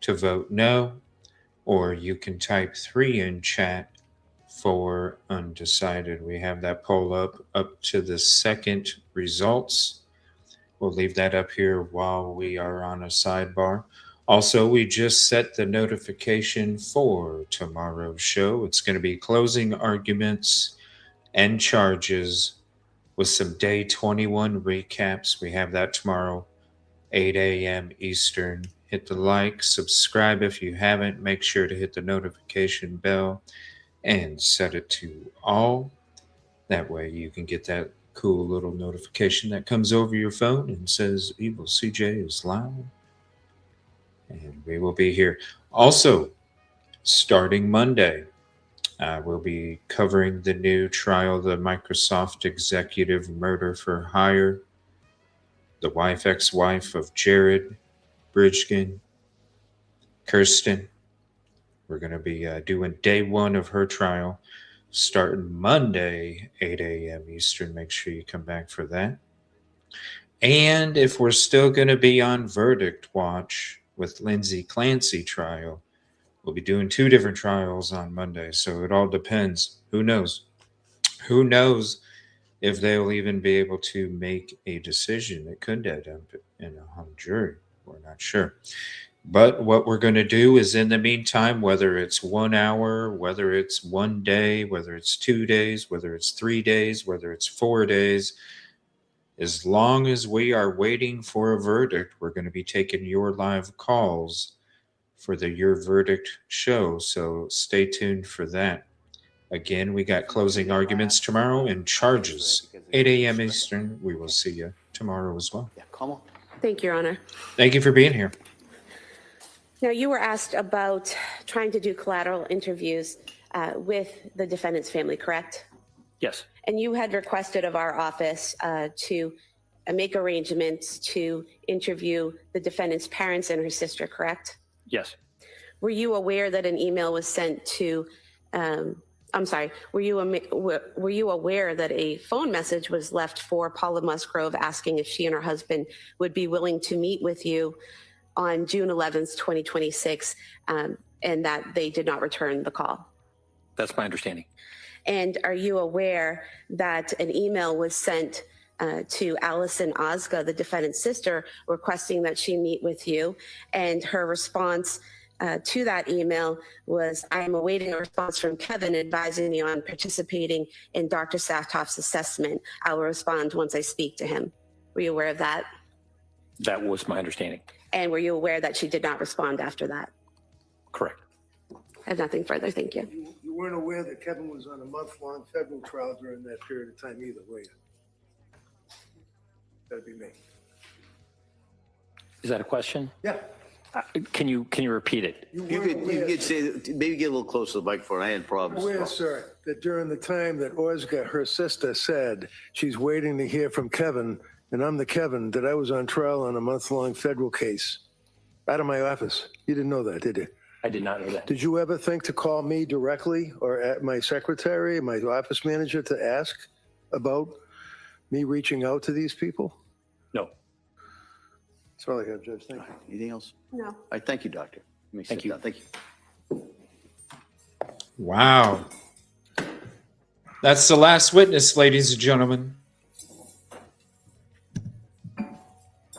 to vote no. Or you can type 3 in chat for undecided. We have that poll up to the second results. We'll leave that up here while we are on a sidebar. Also, we just set the notification for tomorrow's show. It's going to be closing arguments and charges with some day 21 recaps. We have that tomorrow, 8 a.m. Eastern. Hit the like, subscribe if you haven't. Make sure to hit the notification bell and set it to all. That way you can get that cool little notification that comes over your phone and says EvilleCJ is live. And we will be here. Also, starting Monday, we'll be covering the new trial, the Microsoft executive murder for hire, the ex-wife of Jared Bridgen, Kirsten. We're going to be doing day 1 of her trial, starting Monday, 8 a.m. Eastern. Make sure you come back for that. And if we're still going to be on verdict watch with Lindsay Clancy trial, we'll be doing 2 different trials on Monday. So it all depends. Who knows? Who knows if they'll even be able to make a decision? It could end up in a hung jury. We're not sure. But what we're going to do is, in the meantime, whether it's 1 hour, whether it's 1 day, whether it's 2 days, whether it's 3 days, whether it's 4 days, as long as we are waiting for a verdict, we're going to be taking your live calls for the Your Verdict show. So stay tuned for that. Again, we got closing arguments tomorrow and charges, 8 a.m. Eastern. We will see you tomorrow as well. Yeah, come on. Thank you, Your Honor. Thank you for being here. Now, you were asked about trying to do collateral interviews with the defendant's family, correct? Yes. And you had requested of our office to make arrangements to interview the defendant's parents and her sister, correct? Yes. Were you aware that an email was sent to, were you aware that a phone message was left for Paula Musgrove asking if she and her husband would be willing to meet with you on June 11th, 2026, and that they did not return the call? That's my understanding. And are you aware that an email was sent to Allison Ozga, the defendant's sister, requesting that she meet with you? And her response to that email was, I am awaiting a response from Kevin advising me on participating in Dr. Saftoff's assessment. I will respond once I speak to him. Were you aware of that? That was my understanding. And were you aware that she did not respond after that? Correct. I have nothing further. Thank you. You weren't aware that Kevin was on a month-long federal trial during that period of time either, were you? That'd be me. Is that a question? Yeah. Can you repeat it? You could say, maybe get a little closer to the microphone. I had problems. Aware, sir, that during the time that Ozga, her sister, said she's waiting to hear from Kevin, and I'm the Kevin, that I was on trial on a month-long federal case out of my office. You didn't know that, did you? I did not know that. Did you ever think to call me directly or at my secretary, my office manager, to ask about me reaching out to these people? No. That's all I have, Judge. Thank you. Anything else? No. All right, thank you, Doctor. Let me Thank sit you. down. Thank you. Wow. That's the last witness, ladies and gentlemen.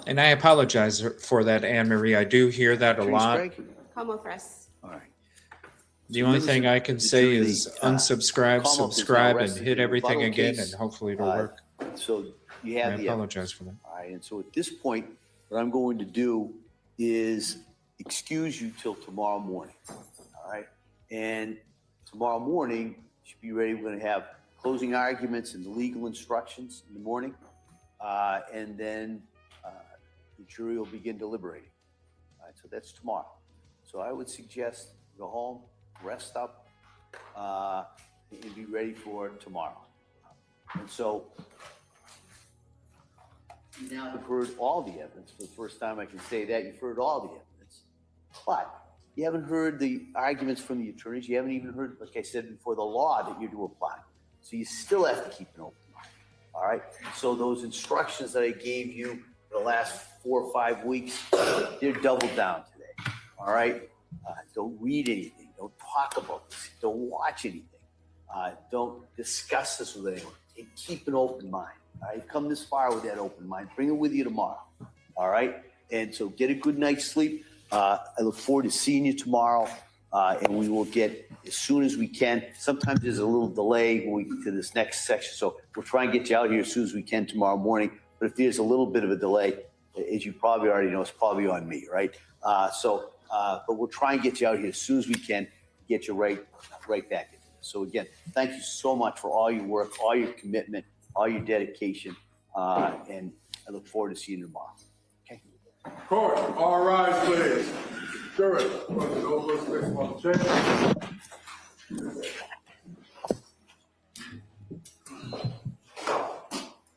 And I apologize for that, Anne Marie. I do hear that a lot. Come with us. All right. The only thing I can say is unsubscribe, Commonwealth is now subscribe, and arrested hit in a everything rebuttal again, case. and hopefully it'll work. So you I have the apologize for that. All right, and so at this point, what I'm going to do is excuse you till tomorrow morning. All right, and tomorrow morning, you should be ready. We're going to have closing arguments and the legal instructions in the morning, and then the jury will begin deliberating. All right, so that's tomorrow. So I would suggest go home, rest up, and be ready for tomorrow. And so now you've heard all the evidence. For the first time I can say that you've heard all the evidence. But you haven't heard the arguments from the attorneys. You haven't even heard, like I said before, the law that you're to apply. So you still have to keep an open mind. All right. So those instructions that I gave you for the last 4 or 5 weeks, they're doubled down today. All right. Don't read anything. Don't talk about this. Don't watch anything. Don't discuss this with anyone. And keep an open mind. All right. Come this far with that open mind. Bring it with you tomorrow. All right. And so get a good night's sleep. I look forward to seeing you tomorrow. And we will get as soon as we can. Sometimes there's a little delay when we get to this next section. So we'll try and get you out here as soon as we can tomorrow morning. But if there's a little bit of a delay, as you probably already know, it's probably on me, right? But we'll try and get you out here as soon as we can, get you right back into this. So again, thank you so much for all your work, all your commitment, all your dedication. And I look forward to seeing you tomorrow. Okay. Court, all rise, please. Jury,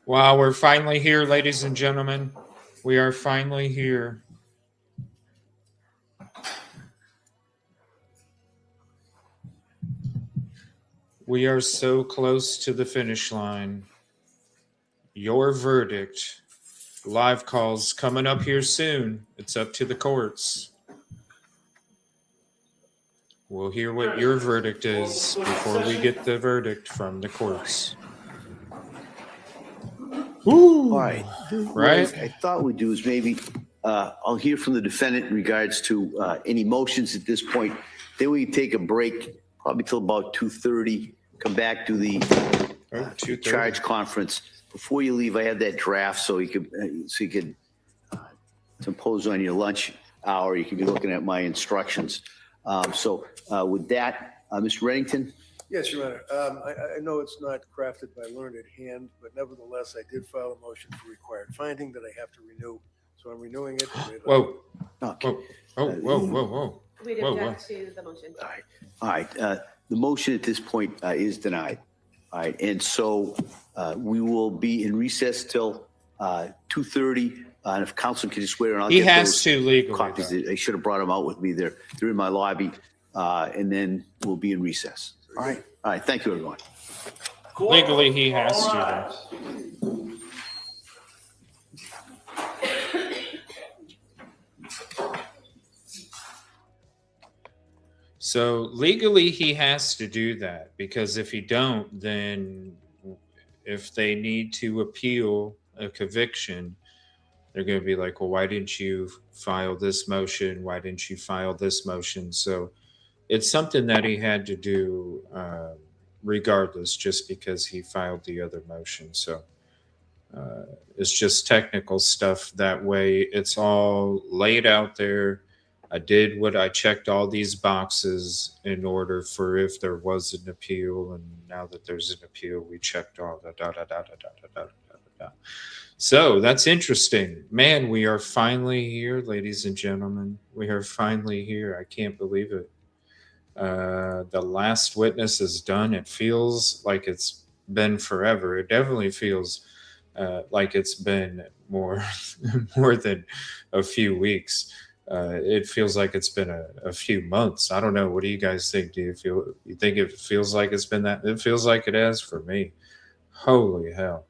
Wow, we're finally here, ladies and gentlemen. We are finally here. We are so close to the finish line. Your verdict. Live calls coming up here soon. It's up to the courts. We'll hear what your verdict is before we get the verdict from the courts. Ooh. All right. Right. What I thought we'd do is maybe I'll hear from the defendant in regards to any motions at this point. Then we take a break, probably till about 2:30. Come back to the charge conference. Before you leave, I have that draft so you could impose on your lunch hour. You could be looking at my instructions. With that, Mr. Reddington. Yes, Your Honor. I know it's not crafted by learned hand, but nevertheless, I did file a motion for required finding that I have to renew. So I'm renewing it. Whoa. Okay. Whoa. We'd object to the motion. All right. The motion at this point is denied. All right. And so we will be in recess till 2:30. And if counsel can just wait, and I'll He get has those to legally. copies. I should have brought them out with me. They're in my lobby. And then we'll be in recess. All right. All right. Thank you, everyone. Legally, he has to. So legally, he has to do that, because if he don't, then if they need to appeal a conviction, they're going to be like, well, why didn't you file this motion? Why didn't you file this motion? So it's something that he had to do regardless, just because he filed the other motion. So it's just technical stuff. That way it's all laid out there. I did what I checked all these boxes in order for if there was an appeal. And now that there's an appeal, we checked all the da. So that's interesting. Man, we are finally here, ladies and gentlemen. We are finally here. I can't believe it. The last witness is done. It feels like it's been forever. It definitely feels like it's been more than a few weeks. It feels like it's been a few months. I don't know. What do you guys think? You think it feels like it's been that? It feels like it has for me. Holy hell.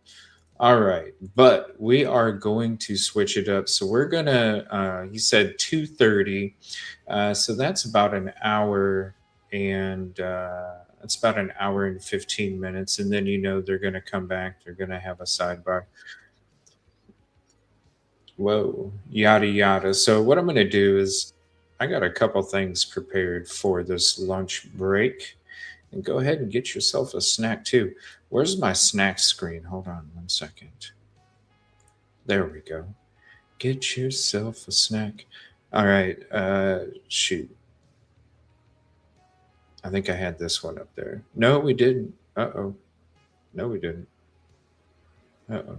All right. But we are going to switch it up. So we're going to, he said 2:30. So that's about an hour, and it's about an hour and 15 minutes. And then, they're going to come back. They're going to have a sidebar. Whoa, yada, yada. So what I'm going to do is I got a couple things prepared for this lunch break. And go ahead and get yourself a snack too. Where's my snack screen? Hold on 1 second. There we go. Get yourself a snack. All right. Shoot. I think I had this one up there. No, we didn't. Uh-oh. No, we didn't. Uh-oh.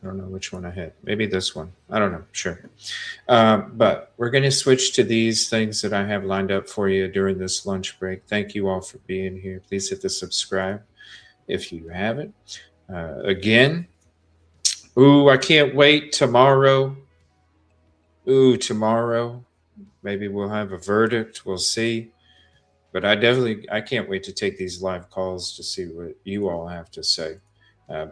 I don't know which one I hit. Maybe this one. I don't know. Sure. But we're going to switch to these things that I have lined up for you during this lunch break. Thank you all for being here. Please hit the subscribe if you haven't. Again, I can't wait. Tomorrow. Tomorrow. Maybe we'll have a verdict. We'll see. But I can't wait to take these live calls to see what you all have to say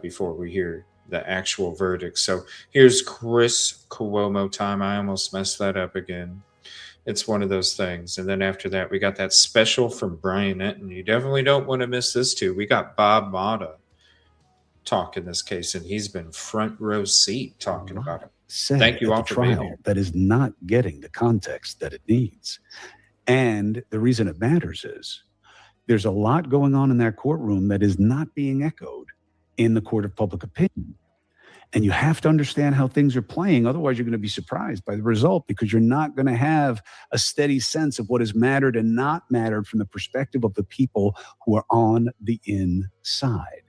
before we hear the actual verdict. So here's Chris Cuomo time. I almost messed that up again. It's one of those things. And then after that, we got that special from Brian Etten. You definitely don't want to miss this too. We got Bob Motta talk in this case, and he's been front row seat talking about it. Thank you all for being here. That is not getting the context that it needs. And the reason it matters is there's a lot going on in that courtroom that is not being echoed in the court of public opinion. And you have to understand how things are playing. Otherwise, you're going to be surprised by the result, because you're not going to have a steady sense of what has mattered and not mattered from the perspective of the people who are on the inside.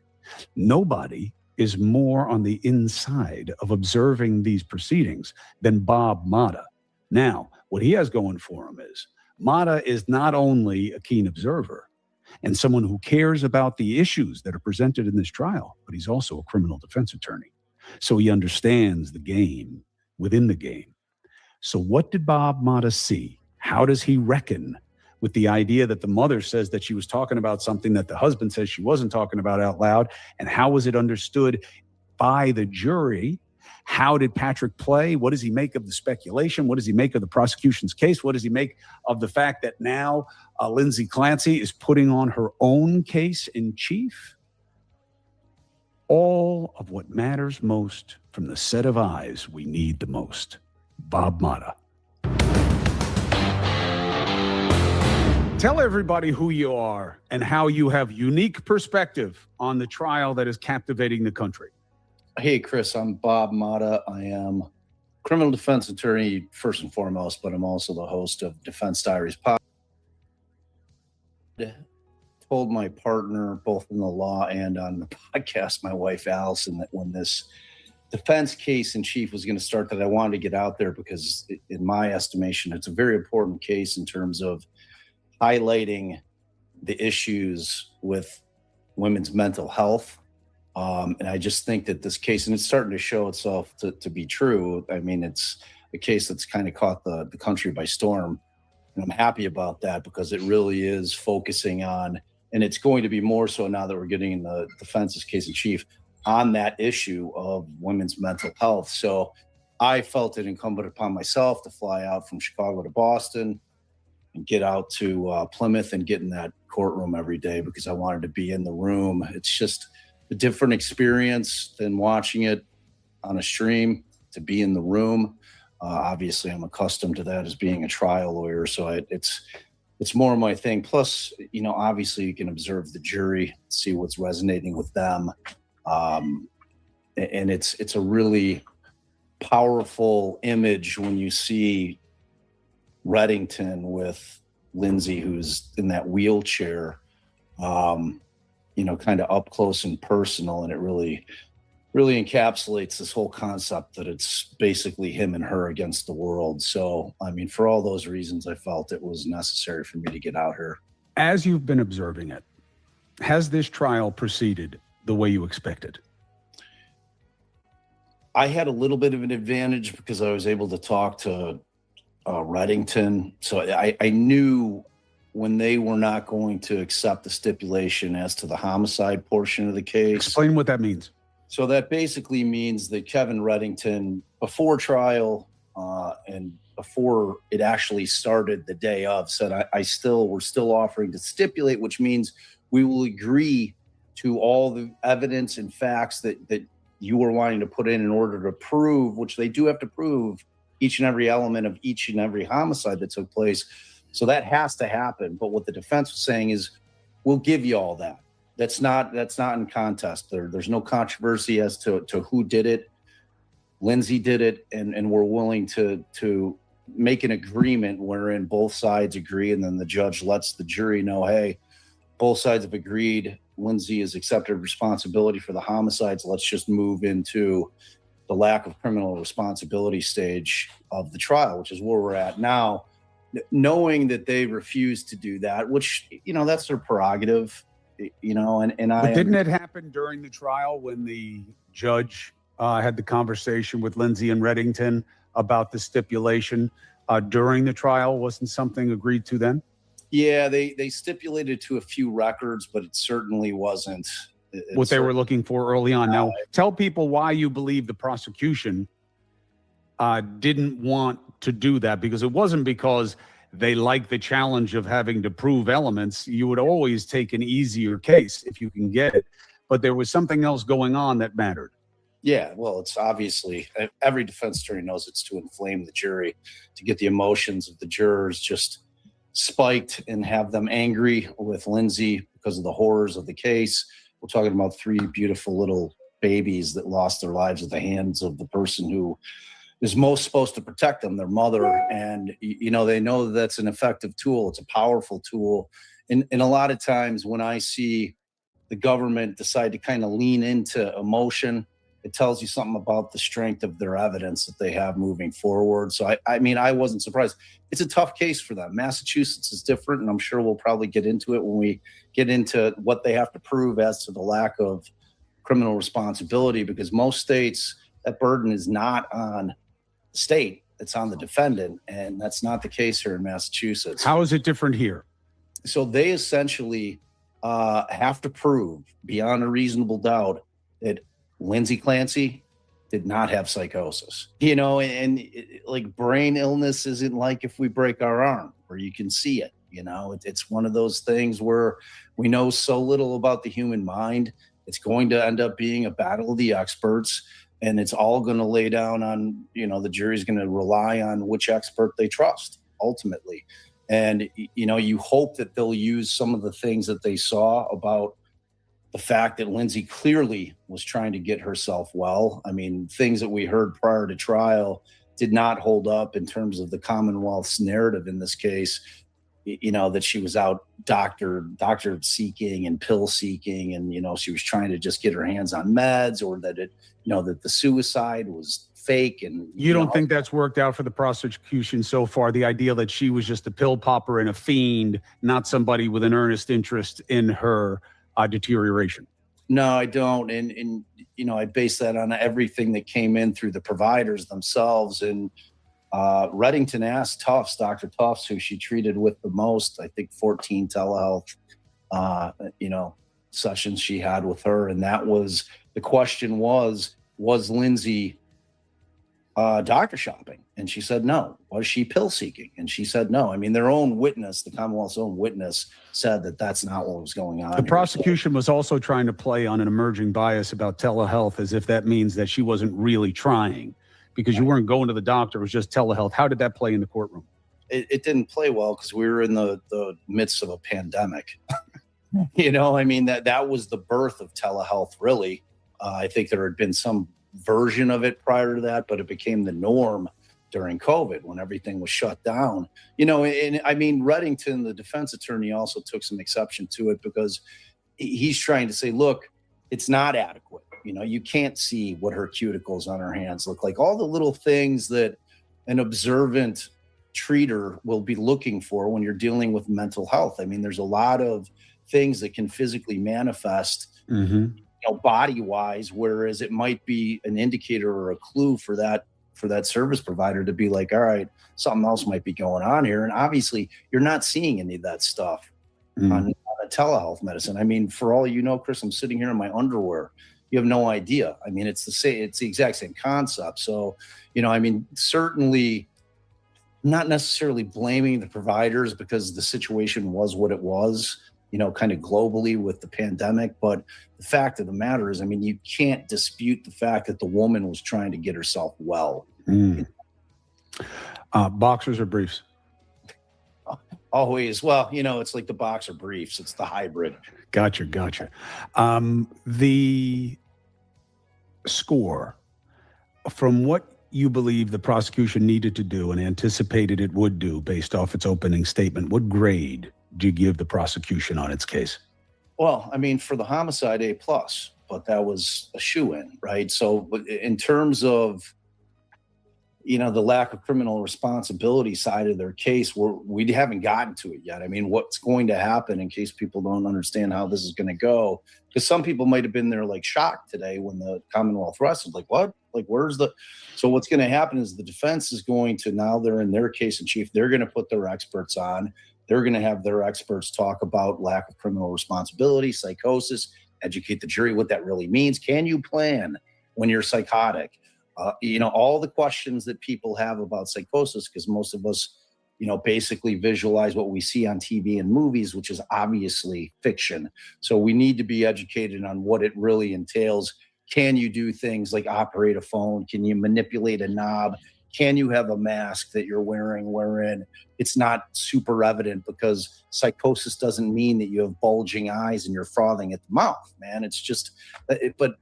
Nobody is more on the inside of observing these proceedings than Bob Motta. Now, what he has going for him is Motta is not only a keen observer and someone who cares about the issues that are presented in this trial, but he's also a criminal defense attorney. So he understands the game within the game. So what did Bob Motta see? How does he reckon with the idea that the mother says that she was talking about something that the husband says she wasn't talking about out loud? And how was it understood by the jury? How did Patrick play? What does he make of the speculation? What does he make of the prosecution's case? What does he make of the fact that now Lindsay Clancy is putting on her own case in chief? All of what matters most from the set of eyes we need the most. Bob Motta. Tell everybody who you are and how you have unique perspective on the trial that is captivating the country. Hey, Chris, I'm Bob Motta. I am criminal defense attorney first and foremost, but I'm also the host of Defense Diaries podcast. Told my partner, both in the law and on the podcast, my wife Allison, that when this defense case in chief was going to start, that I wanted to get out there because, in my estimation, it's a very important case in terms of highlighting the issues with women's mental health. And I just think that this case, and it's starting to show itself to be true. I mean, it's a case that's kind of caught the country by storm. And I'm happy about that because it really is focusing on, and it's going to be more so now that we're getting the defense's case in chief on that issue of women's mental health. So I felt it incumbent upon myself to fly out from Chicago to Boston and get out to Plymouth and get in that courtroom every day because I wanted to be in the room. It's just a different experience than watching it on a stream, to be in the room. Obviously, I'm accustomed to that as being a trial lawyer, so it's more my thing. Plus, obviously you can observe the jury, see what's resonating with them. And it's a really powerful image when you see Reddington with Lindsay, who's in that wheelchair, kind of up close and personal. And it really encapsulates this whole concept that it's basically him and her against the world. So, I mean, for all those reasons, I felt it was necessary for me to get out here. As you've been observing it, has this trial proceeded the way you expected? I had a little bit of an advantage because I was able to talk to Reddington. So I knew when they were not going to accept the stipulation as to the homicide portion of the case. Explain what that means. So that basically means that Kevin Reddington, before trial and before it actually started the day of, said, we're still offering to stipulate, which means we will agree to all the evidence and facts that you were wanting to put in order to prove, which they do have to prove, each and every element of each and every homicide that took place. So that has to happen. But what the defense was saying is, we'll give you all that. That's not in contest. There's no controversy as to who did it. Lindsay did it, and we're willing to make an agreement wherein both sides agree, and then the judge lets the jury know, hey, both sides have agreed. Lindsay has accepted responsibility for the homicides. Let's just move into the lack of criminal responsibility stage of the trial, which is where we're at now, knowing that they refused to do that, which, that's their prerogative, and But didn't it happen during the trial when the judge had the conversation with Lindsay and Reddington about the stipulation during the trial? Wasn't something agreed to then? Yeah, they stipulated to a few records, but it certainly wasn't what they were looking for early on. Now, tell people why you believe the prosecution didn't want to do that, because it wasn't because they like the challenge of having to prove elements. You would always take an easier case if you can get it, but there was something else going on that mattered. Yeah, well, it's obviously, every defense attorney knows it's to inflame the jury, to get the emotions of the jurors just spiked and have them angry with Lindsay because of the horrors of the case. We're talking about 3 beautiful little babies that lost their lives at the hands of the person who is most supposed to protect them, their mother. And, they know that's an effective tool. It's a powerful tool. And a lot of times when I see the government decide to kind of lean into emotion, it tells you something about the strength of their evidence that they have moving forward. So, I wasn't surprised. It's a tough case for them. Massachusetts is different, and I'm sure we'll probably get into it when we get into what they have to prove as to the lack of criminal responsibility, because most states, that burden is not on the state, it's on the defendant, and that's not the case here in Massachusetts. How is it different here? So they essentially have to prove beyond a reasonable doubt that Lindsay Clancy did not have psychosis, like brain illness isn't like if we break our arm where you can see it, it's one of those things where we know so little about the human mind. It's going to end up being a battle of the experts, and it's all going to lay down on, the jury's going to rely on which expert they trust ultimately. And, you hope that they'll use some of the things that they saw about the fact that Lindsay clearly was trying to get herself well. I mean, things that we heard prior to trial did not hold up in terms of the Commonwealth's narrative in this case, that she was out doctor seeking and pill seeking, and, she was trying to just get her hands on meds, or that that the suicide was fake. And you don't think that's worked out for the prosecution so far? The idea that she was just a pill popper and a fiend, not somebody with an earnest interest in her deterioration? No, I don't. And I base that on everything that came in through the providers themselves. And Reddington asked Tufts, Dr. Tufts, who she treated with the most, I think 14 telehealth, sessions she had with her. And that was, the question was Lindsay doctor shopping? And she said no. Was she pill seeking? And she said no. I mean, their own witness, the Commonwealth's own witness, said that that's not what was going on. The prosecution was also trying to play on an emerging bias about telehealth, as if that means that she wasn't really trying, because you weren't going to the doctor, it was just telehealth. How did that play in the courtroom? It didn't play well because we were in the midst of a pandemic. That was the birth of telehealth, really. I think there had been some version of it prior to that, but it became the norm during COVID when everything was shut down. Reddington, the defense attorney, also took some exception to it because he's trying to say, look, it's not adequate. You can't see what her cuticles on her hands look like. All the little things that an observant treater will be looking for when you're dealing with mental health. I mean, there's a lot of things that can physically manifest body wise, whereas it might be an indicator or a clue for that service provider to be like, all right, something else might be going on here. And obviously you're not seeing any of that stuff on a telehealth medicine. I mean, for all Chris, I'm sitting here in my underwear. You have no idea. I mean, it's the exact same concept. So, certainly not necessarily blaming the providers because the situation was what it was, kind of globally with the pandemic. But the fact of the matter is, you can't dispute the fact that the woman was trying to get herself well. Boxers or briefs? Always. Well, it's like the boxer briefs. It's the hybrid. Gotcha. The score, from what you believe the prosecution needed to do and anticipated it would do based off its opening statement, what grade do you give the prosecution on its case? Well, for the homicide, A+. but that was a shoo-in, right? So but in terms of, you know, the lack of criminal responsibility side of their case, we haven't gotten to it yet. I mean, what's going to happen, in case people don't understand how this is going to go, because some people might have been there like shocked today when the Commonwealth arrested, like, what? Like, so what's going to happen is the defense is going to, now they're in their case in chief, they're going to put their experts on. They're going to have their experts talk about lack of criminal responsibility, psychosis, educate the jury what that really means. Can you plan when you're psychotic? You know, all the questions that people have about psychosis, because most of us, you know, basically visualize what we see on TV and movies, which is obviously fiction. So we need to be educated on what it really entails. Can you do things like operate a phone? Can you manipulate a knob? Can you have a mask that you're wearing wherein it's not super evident? Because psychosis doesn't mean that you have bulging eyes and you're frothing at the mouth, man. It's just, but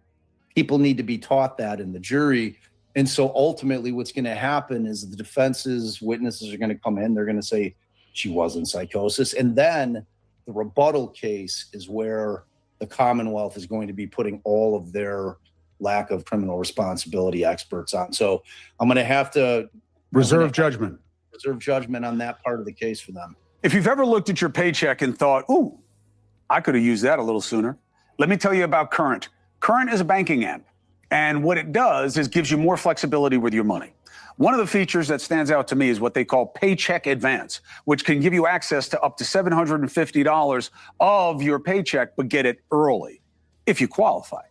people need to be taught that in the jury. And so ultimately what's going to happen is the defense's witnesses are going to come in. They're going to say she was in psychosis. And then the rebuttal case is where the Commonwealth is going to be putting all of their lack of criminal responsibility experts on. So I'm going to have to reserve judgment on that part of the case for them. If you've ever looked at your paycheck and thought, ooh, I could have used that a little sooner, let me tell you about Current. Current is a banking app, and what it does is gives you more flexibility with your money. One of the features that stands out to me is what they call Paycheck Advance, which can give you access to up to $750 of your paycheck, but get it early if you qualify.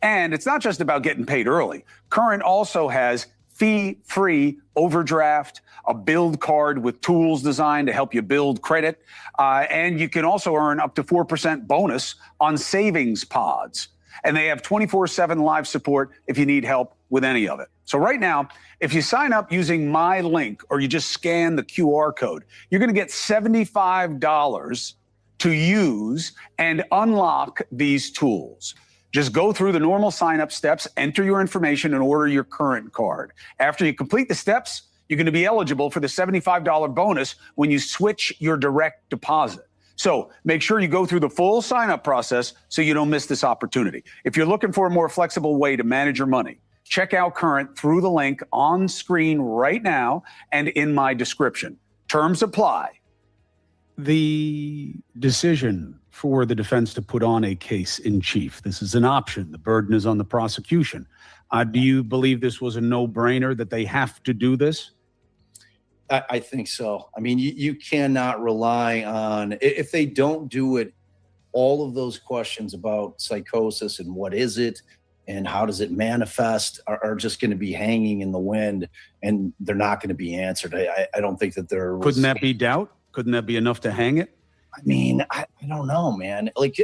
And it's not just about getting paid early. Current also has fee-free overdraft, a build card with tools designed to help you build credit, and you can also earn up to 4% bonus on savings pods. And they have 24/7 live support if you need help with any of it. So right now, if you sign up using my link or you just scan the QR code, you're going to get $75 to use and unlock these tools. Just go through the normal sign-up steps, enter your information, and order your Current card. After you complete the steps, you're going to be eligible for the $75 bonus when you switch your direct deposit. So make sure you go through the full sign-up process so you don't miss this opportunity. If you're looking for a more flexible way to manage your money, check out Current through the link on screen right now and in my description. Terms apply. The decision for the defense to put on a case in chief, this is an option. The burden is on the prosecution. Do you believe this was a no-brainer that they have to do this? I think so. I mean, you cannot rely on, if they don't do it, all of those questions about psychosis and what is it and how does it manifest are just going to be hanging in the wind, and they're not going to be answered. I don't think that there was... Couldn't that be doubt? Couldn't that be enough to hang it? I mean, I don't know, man. Like,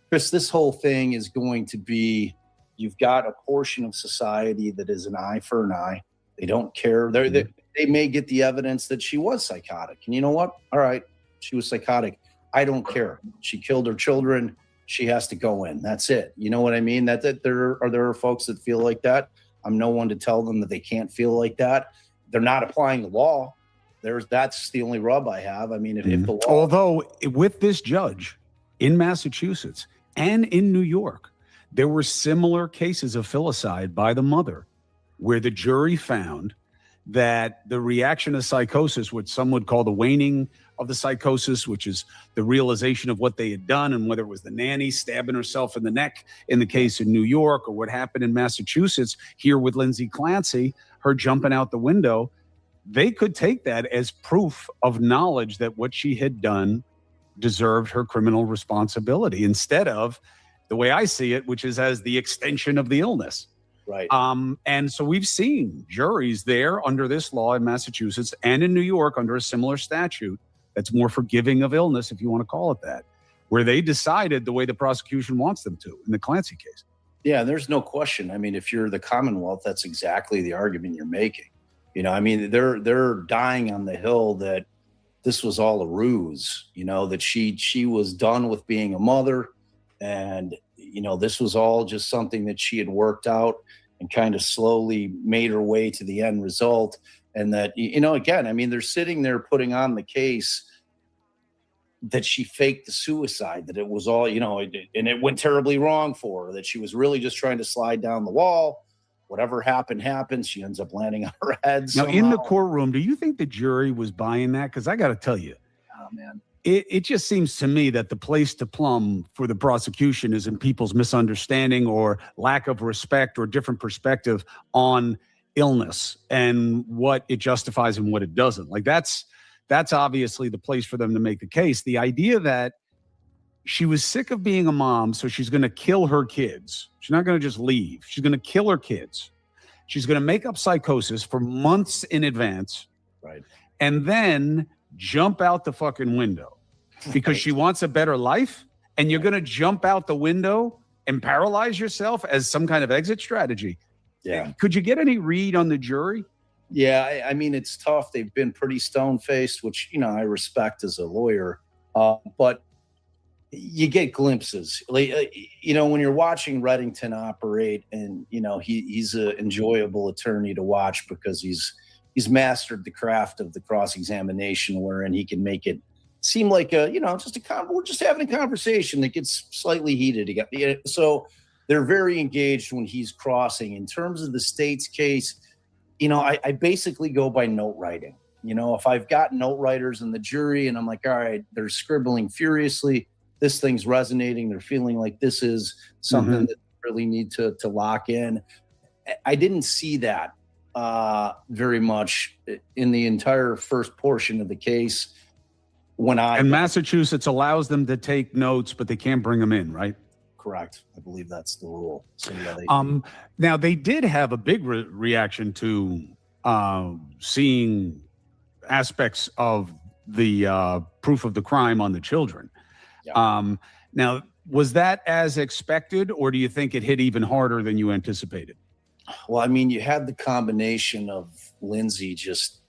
Chris, this whole thing is going to be, you've got a portion of society that is an eye for an eye. They don't care. They may get the evidence that she was psychotic. And you know what? All right, she was psychotic. I don't care. She killed her children. She has to go in. That's it. You know what I mean? There are folks that feel like that. I'm no one to tell them that they can't feel like that. They're not applying the law. That's the only rub I have. I mean, if the law... Although with this judge in Massachusetts and in New York, there were similar cases of filicide by the mother where the jury found that the reaction to psychosis, which some would call the waning of the psychosis, which is the realization of what they had done, and whether it was the nanny stabbing herself in the neck in the case in New York, or what happened in Massachusetts here with Lindsay Clancy, her jumping out the window, they could take that as proof of knowledge that what she had done deserved her criminal responsibility, instead of the way I see it, which is as the extension of the illness. Right. And so we've seen juries there under this law in Massachusetts and in New York under a similar statute that's more forgiving of illness, if you want to call it that, where they decided the way the prosecution wants them to in the Clancy case. Yeah, there's no question. I mean, if you're the Commonwealth, that's exactly the argument you're making. You know, I mean, they're dying on the hill that this was all a ruse, you know, that she was done with being a mother, and you know, this was all just something that she had worked out and kind of slowly made her way to the end result. And that, you know, again, I mean, they're sitting there putting on the case that she faked the suicide, that it was all, and it went terribly wrong for her, that she was really just trying to slide down the wall. Whatever happened, happens. She ends up landing on her head. Now, in the courtroom, do you think the jury was buying that? Because I got to tell you, oh, man. It just seems to me that the place to plumb for the prosecution is in people's misunderstanding or lack of respect or different perspective on illness and what it justifies and what it doesn't. Like that's obviously the place for them to make the case. The idea that she was sick of being a mom, so she's going to kill her kids. She's not going to just leave. She's going to kill her kids. She's going to make up psychosis for months in advance. Right. And then jump out the fucking window because she wants a better life. And you're going to jump out the window and paralyze yourself as some kind of exit strategy. Yeah. Could you get any read on the jury? Yeah. I mean, it's tough. They've been pretty stone-faced, which, I respect as a lawyer. But you get glimpses, like, when you're watching Reddington operate, and he's an enjoyable attorney to watch because he's mastered the craft of the cross-examination, wherein he can make it seem like we're just having a conversation that gets slightly heated again. So they're very engaged when he's crossing. In terms of the state's case, I basically go by note writing. If I've got note writers in the jury and I'm like, all right, they're scribbling furiously, this thing's resonating, they're feeling like this is something that they really need to lock in. I didn't see that very much in the entire first portion of the case. And Massachusetts allows them to take notes, but they can't bring them in, right? Correct. I believe that's the rule. So, yeah, now they did have a big reaction to seeing aspects of the proof of the crime on the children. Yeah. Now, was that as expected, or do you think it hit even harder than you anticipated? Well, I mean, you had the combination of Lindsay just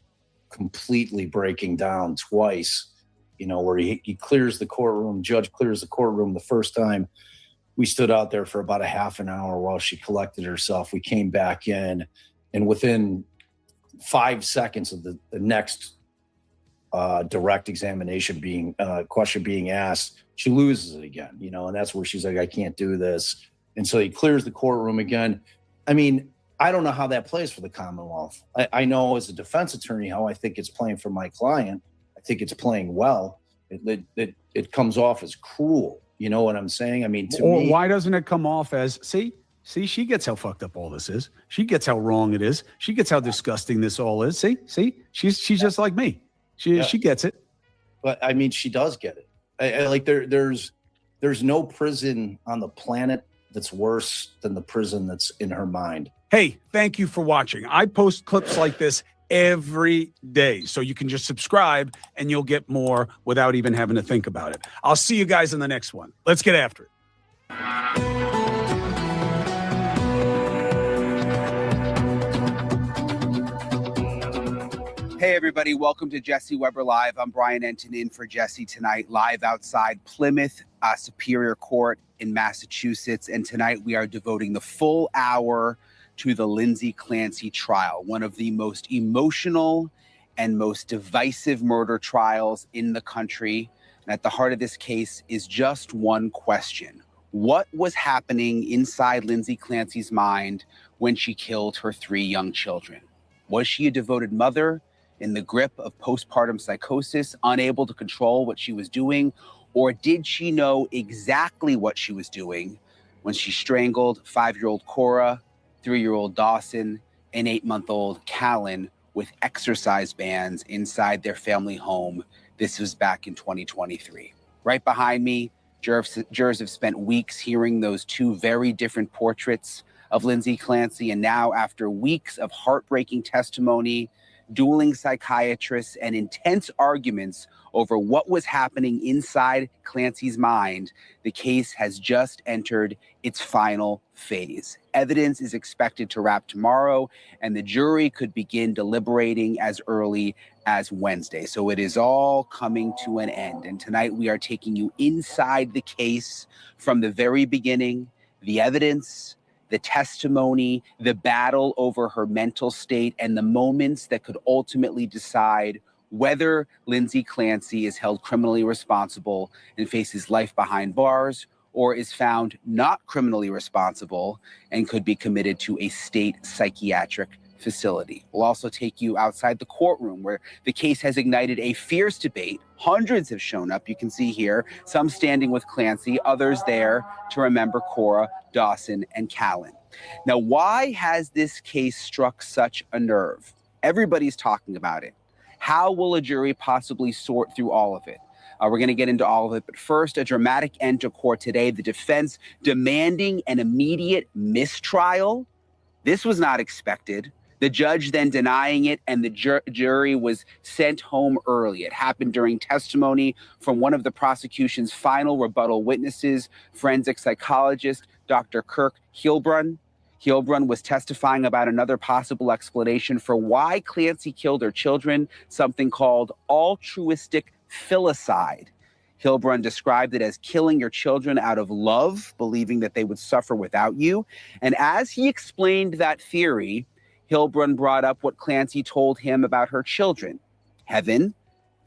completely breaking down twice, where he clears the courtroom, judge clears the courtroom the first time. We stood out there for about a half an hour while she collected herself. We came back in, and within 5 seconds of the next direct examination question being asked, she loses it again, and that's where she's like, I can't do this. And so he clears the courtroom again. I mean, I don't know how that plays for the Commonwealth. I know as a defense attorney how I think it's playing for my client. I think it's playing well. It comes off as cruel. You know what I'm saying? I mean, why doesn't it come off as, see, she gets how fucked up all this is. She gets how wrong it is. She gets how disgusting this all is. See, she's just like me. She gets it. But I mean, she does get it. There's no prison on the planet that's worse than the prison that's in her mind. Hey, thank you for watching. I post clips like this every day, so you can just subscribe and you'll get more without even having to think about it. I'll see you guys in the next one. Let's get after it. Hey everybody, welcome to Jesse Weber Live. I'm Brian Enton in for Jesse tonight, live outside Plymouth Superior Court in Massachusetts. And tonight we are devoting the full hour to the Lindsay Clancy trial, one of the most emotional and most divisive murder trials in the country. And at the heart of this case is just one question. What was happening inside Lindsay Clancy's mind when she killed her 3 young children? Was she a devoted mother in the grip of postpartum psychosis, unable to control what she was doing? Or did she know exactly what she was doing when she strangled 5-year-old Cora, 3-year-old Dawson, and 8-month-old Callan with exercise bands inside their family home? This was back in 2023. Right behind me, jurors have spent weeks hearing those 2 very different portraits of Lindsay Clancy. And now, after weeks of heartbreaking testimony, dueling psychiatrists, and intense arguments over what was happening inside Clancy's mind, the case has just entered its final phase. Evidence is expected to wrap tomorrow, and the jury could begin deliberating as early as Wednesday. So it is all coming to an end. And tonight we are taking you inside the case from the very beginning, the evidence, the testimony, the battle over her mental state, and the moments that could ultimately decide whether Lindsay Clancy is held criminally responsible and faces life behind bars, or is found not criminally responsible and could be committed to a state psychiatric facility. We'll also take you outside the courtroom where the case has ignited a fierce debate. Hundreds have shown up, you can see here, some standing with Clancy, others there to remember Cora, Dawson, and Callan. Now, why has this case struck such a nerve? Everybody's talking about it. How will a jury possibly sort through all of it? We're going to get into all of it, but first, a dramatic end to court today. The defense demanding an immediate mistrial. This was not expected. The judge then denying it, and the jury was sent home early. It happened during testimony from one of the prosecution's final rebuttal witnesses, forensic psychologist Dr. Kirk Heilbrunn. Heilbrunn was testifying about another possible explanation for why Clancy killed her children, something called altruistic filicide. Heilbrunn described it as killing your children out of love, believing that they would suffer without you. And as he explained that theory, Heilbrunn brought up what Clancy told him about her children, heaven,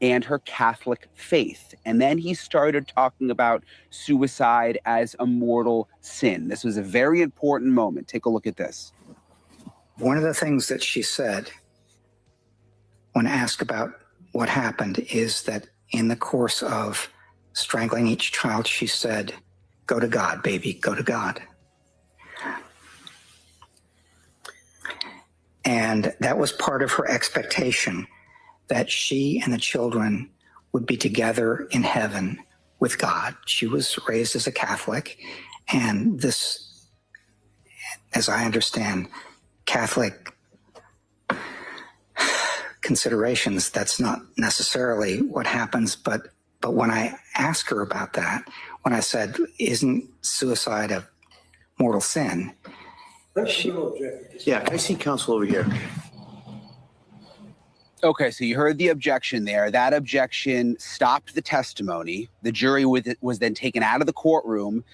and her Catholic faith. And then he started talking about suicide as a mortal sin. This was a very important moment. Take a look at this. One of the things that she said when asked about what happened is that in the course of strangling each child, she said, "Go to God, baby, go to God." And that was part of her expectation, that she and the children would be together in heaven with God. She was raised as a Catholic, and this, as I understand, Catholic considerations, that's not necessarily what happens. But when I asked her about that, when I said, "Isn't suicide a mortal sin?" Yeah, I see counsel over here. Okay, so you heard the objection there. That objection stopped the testimony. The jury was then taken out of the courtroom.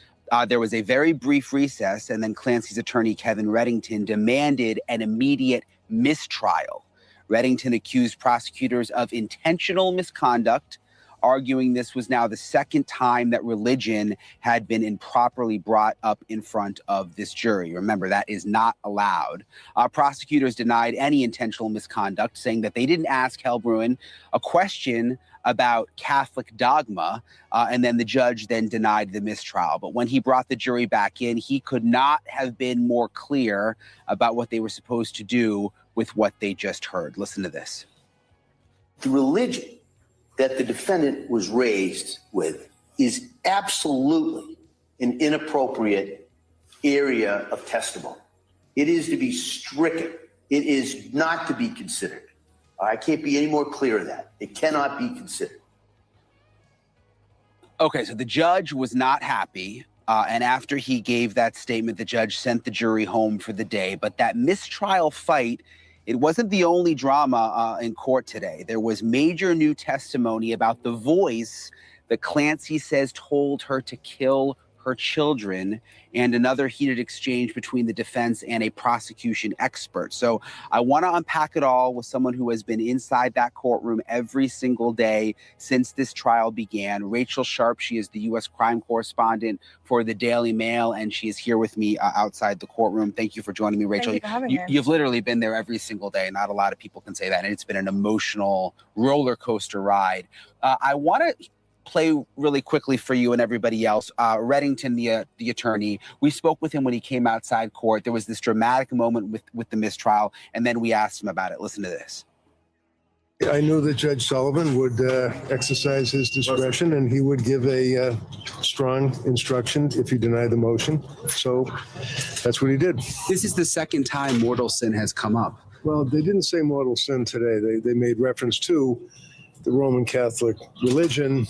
There was a very brief recess, and then Clancy's attorney, Kevin Reddington, demanded an immediate mistrial. Reddington accused prosecutors of intentional misconduct, arguing this was now the second time that religion had been improperly brought up in front of this jury. Remember, that is not allowed. Prosecutors denied any intentional misconduct, saying that they didn't ask Heilbrunn a question about Catholic dogma, and then the judge then denied the mistrial. But when he brought the jury back in, he could not have been more clear about what they were supposed to do with what they just heard. Listen to this. The religion that the defendant was raised with is absolutely an inappropriate area of testimony. It is to be stricken. It is not to be considered. I can't be any more clear of that. It cannot be considered. Okay, so the judge was not happy. And after he gave that statement, the judge sent the jury home for the day. But that mistrial fight, it wasn't the only drama in court today. There was major new testimony about the voice that Clancy says told her to kill her children, and another heated exchange between the defense and a prosecution expert. So I want to unpack it all with someone who has been inside that courtroom every single day since this trial began. Rachel Sharp, she is the U.S. crime correspondent for the Daily Mail, and she is here with me outside the courtroom. Thank you for joining me, Rachel. Thank you for having me. You've literally been there every single day. Not a lot of people can say that, and it's been an emotional roller coaster ride. I want to play really quickly for you and everybody else. Reddington, the attorney, we spoke with him when he came outside court. There was this dramatic moment with the mistrial, and then we asked him about it. Listen to this. I knew that Judge Sullivan would exercise his discretion, and he would give a strong instruction if you deny the motion. So that's what he did. This is the second time mortal sin has come up. Well, they didn't say mortal sin today. They made reference to the Roman Catholic religion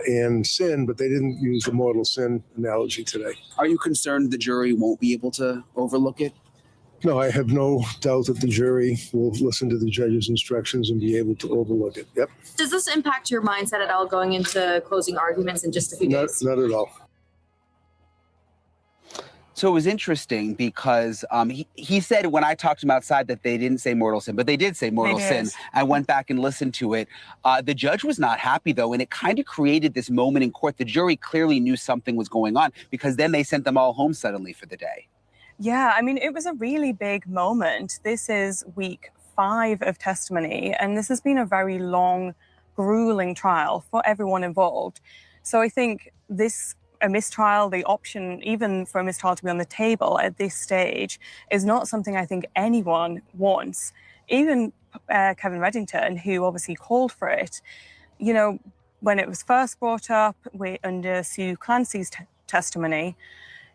and sin, but they didn't use the mortal sin analogy today. Are you concerned the jury won't be able to overlook it? No, I have no doubt that the jury will listen to the judge's instructions and be able to overlook it. Yep. Does this impact your mindset at all going into closing arguments in just a few days? Not at all. So it was interesting because he said when I talked to him outside that they didn't say mortal sin, but they did say mortal sin. I went back and listened to it. The judge was not happy, though, and it kind of created this moment in court. The jury clearly knew something was going on because then they sent them all home suddenly for the day. Yeah, I mean, it was a really big moment. This is week 5 of testimony, and this has been a very long, grueling trial for everyone involved. So I think a mistrial, the option even for a mistrial to be on the table at this stage is not something I think anyone wants. Even Kevin Reddington, who obviously called for it, you know, when it was first brought up under Sue Clancy's testimony,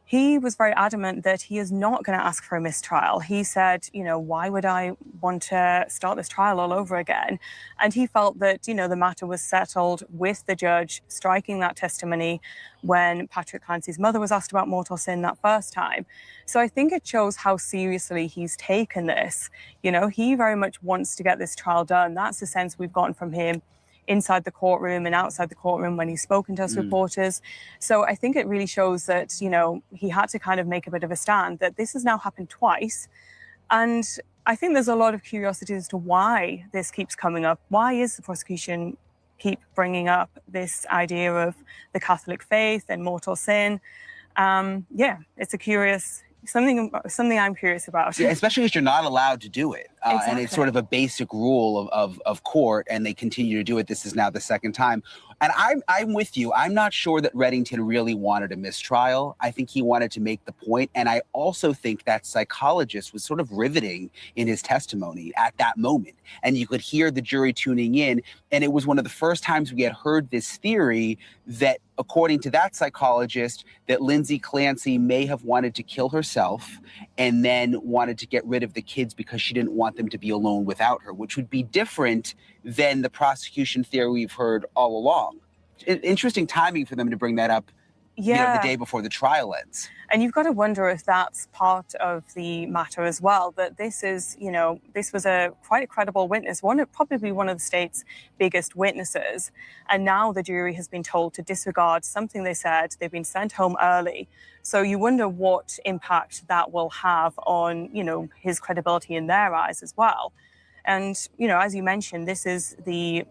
he was very adamant that he is not going to ask for a mistrial. He said, you know, why would I want to start this trial all over again? And he felt that, you know, the matter was settled with the judge striking that testimony when Patrick Clancy's mother was asked about mortal sin that first time. So I think it shows how seriously he's taken this. You know, he very much wants to get this trial done. That's the sense we've gotten from him inside the courtroom and outside the courtroom when he's spoken to us reporters. So I think it really shows that, you know, he had to kind of make a bit of a stand, that this has now happened twice. And I think there's a lot of curiosity as to why this keeps coming up. Why is the prosecution keep bringing up this idea of the Catholic faith and mortal sin? Yeah, it's a curious, something I'm curious about. Yeah, especially because you're not allowed to do it. And it's sort of a basic rule of court, and they continue to do it. This is now the second time. And I'm with you. I'm not sure that Reddington really wanted a mistrial. I think he wanted to make the point. And I also think that psychologist was sort of riveting in his testimony at that moment. And you could hear the jury tuning in. And it was one of the first times we had heard this theory that, according to that psychologist, that Lindsay Clancy may have wanted to kill herself and then wanted to get rid of the kids because she didn't want them to be alone without her, which would be different than the prosecution theory we've heard all along. Interesting timing for them to bring that up, you know, the day before the trial ends. And you've got to wonder if that's part of the matter as well, that this is, you know, this was quite a credible witness, probably one of the state's biggest witnesses. And now the jury has been told to disregard something they said. They've been sent home early. So you wonder what impact that will have on, you know, his credibility in their eyes as well. And, you know, as you mentioned, this is the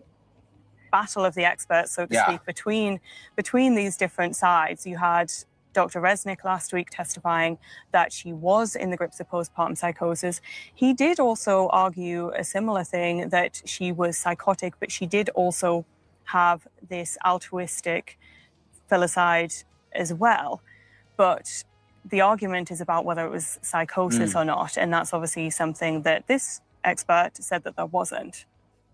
battle of the experts, so to speak, between these different sides. You had Dr. Resnick last week testifying that she was in the grips of postpartum psychosis. He did also argue a similar thing, that she was psychotic, but she did also have this altruistic filicide as well. But the argument is about whether it was psychosis or not, and that's obviously something that this expert said that there wasn't.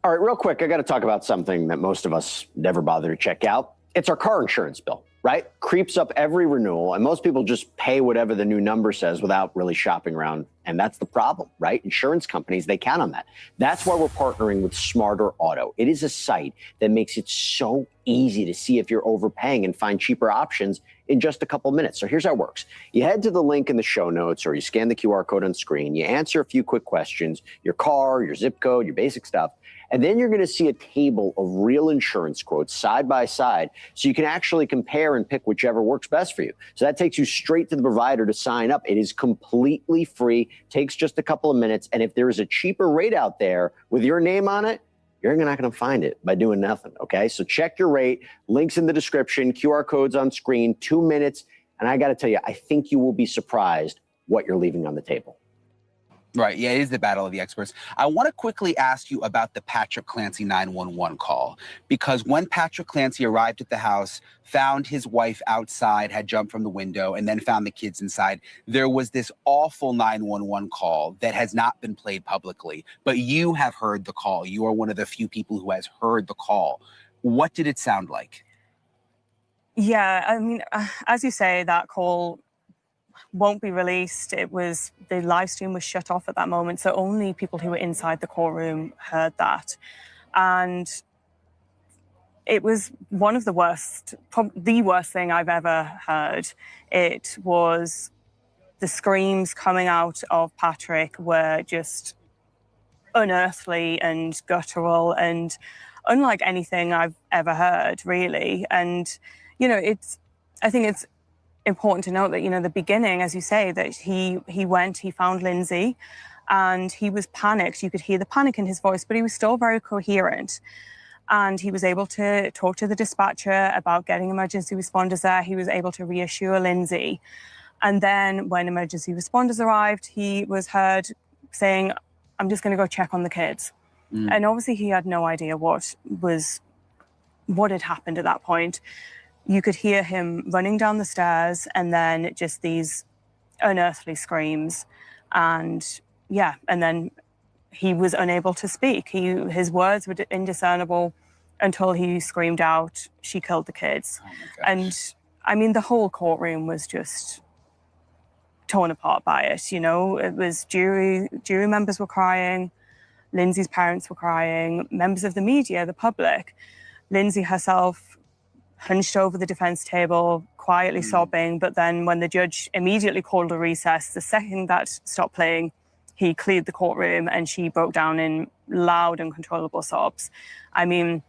All right, real quick, I got to talk about something that most of us never bother to check out. It's our car insurance bill, right? Creeps up every renewal, and most people just pay whatever the new number says without really shopping around. And that's the problem, right? Insurance companies, they count on that. That's why we're partnering with Smarter Auto. It is a site that makes it so easy to see if you're overpaying and find cheaper options in just a couple minutes. So here's how it works. You head to the link in the show notes, or you scan the QR code on screen. You answer a few quick questions, your car, your zip code, your basic stuff. And then you're going to see a table of real insurance quotes side by side, so you can actually compare and pick whichever works best for you. So that takes you straight to the provider to sign up. It is completely free, takes just a couple of minutes. And if there is a cheaper rate out there with your name on it, you're not going to find it by doing nothing, okay? So check your rate, links in the description, QR codes on screen, 2 minutes. And I got to tell you, I think you will be surprised what you're leaving on the table. Right. Yeah, it is the battle of the experts. I want to quickly ask you about the Patrick Clancy 911 call, because when Patrick Clancy arrived at the house, found his wife outside, had jumped from the window, and then found the kids inside, there was this awful 911 call that has not been played publicly. But you have heard the call. You are one of the few people who has heard the call. What did it sound like? Yeah, I mean, as you say, that call won't be released. The live stream was shut off at that moment, so only people who were inside the courtroom heard that. And it was one of the worst, the worst thing I've ever heard. It was the screams coming out of Patrick were just unearthly and guttural and unlike anything I've ever heard, really. And, you know, I think it's important to note that, you know, the beginning, as you say, that he found Lindsay, and he was panicked. You could hear the panic in his voice, but he was still very coherent. And he was able to talk to the dispatcher about getting emergency responders there. He was able to reassure Lindsay. And then when emergency responders arrived, he was heard saying, "I'm just going to go check on the kids." And obviously he had no idea what had happened at that point. You could hear him running down the stairs, and then just these unearthly screams. And then he was unable to speak. His words were indiscernible until he screamed out, "She killed the kids." And I mean, the whole courtroom was just torn apart by it. You know, it was jury members were crying, Lindsay's parents were crying, members of the media, the public. Lindsay herself hunched over the defense table, quietly sobbing. But then when the judge immediately called a recess, the second that stopped playing, he cleared the courtroom and she broke down in loud, uncontrollable sobs. I mean,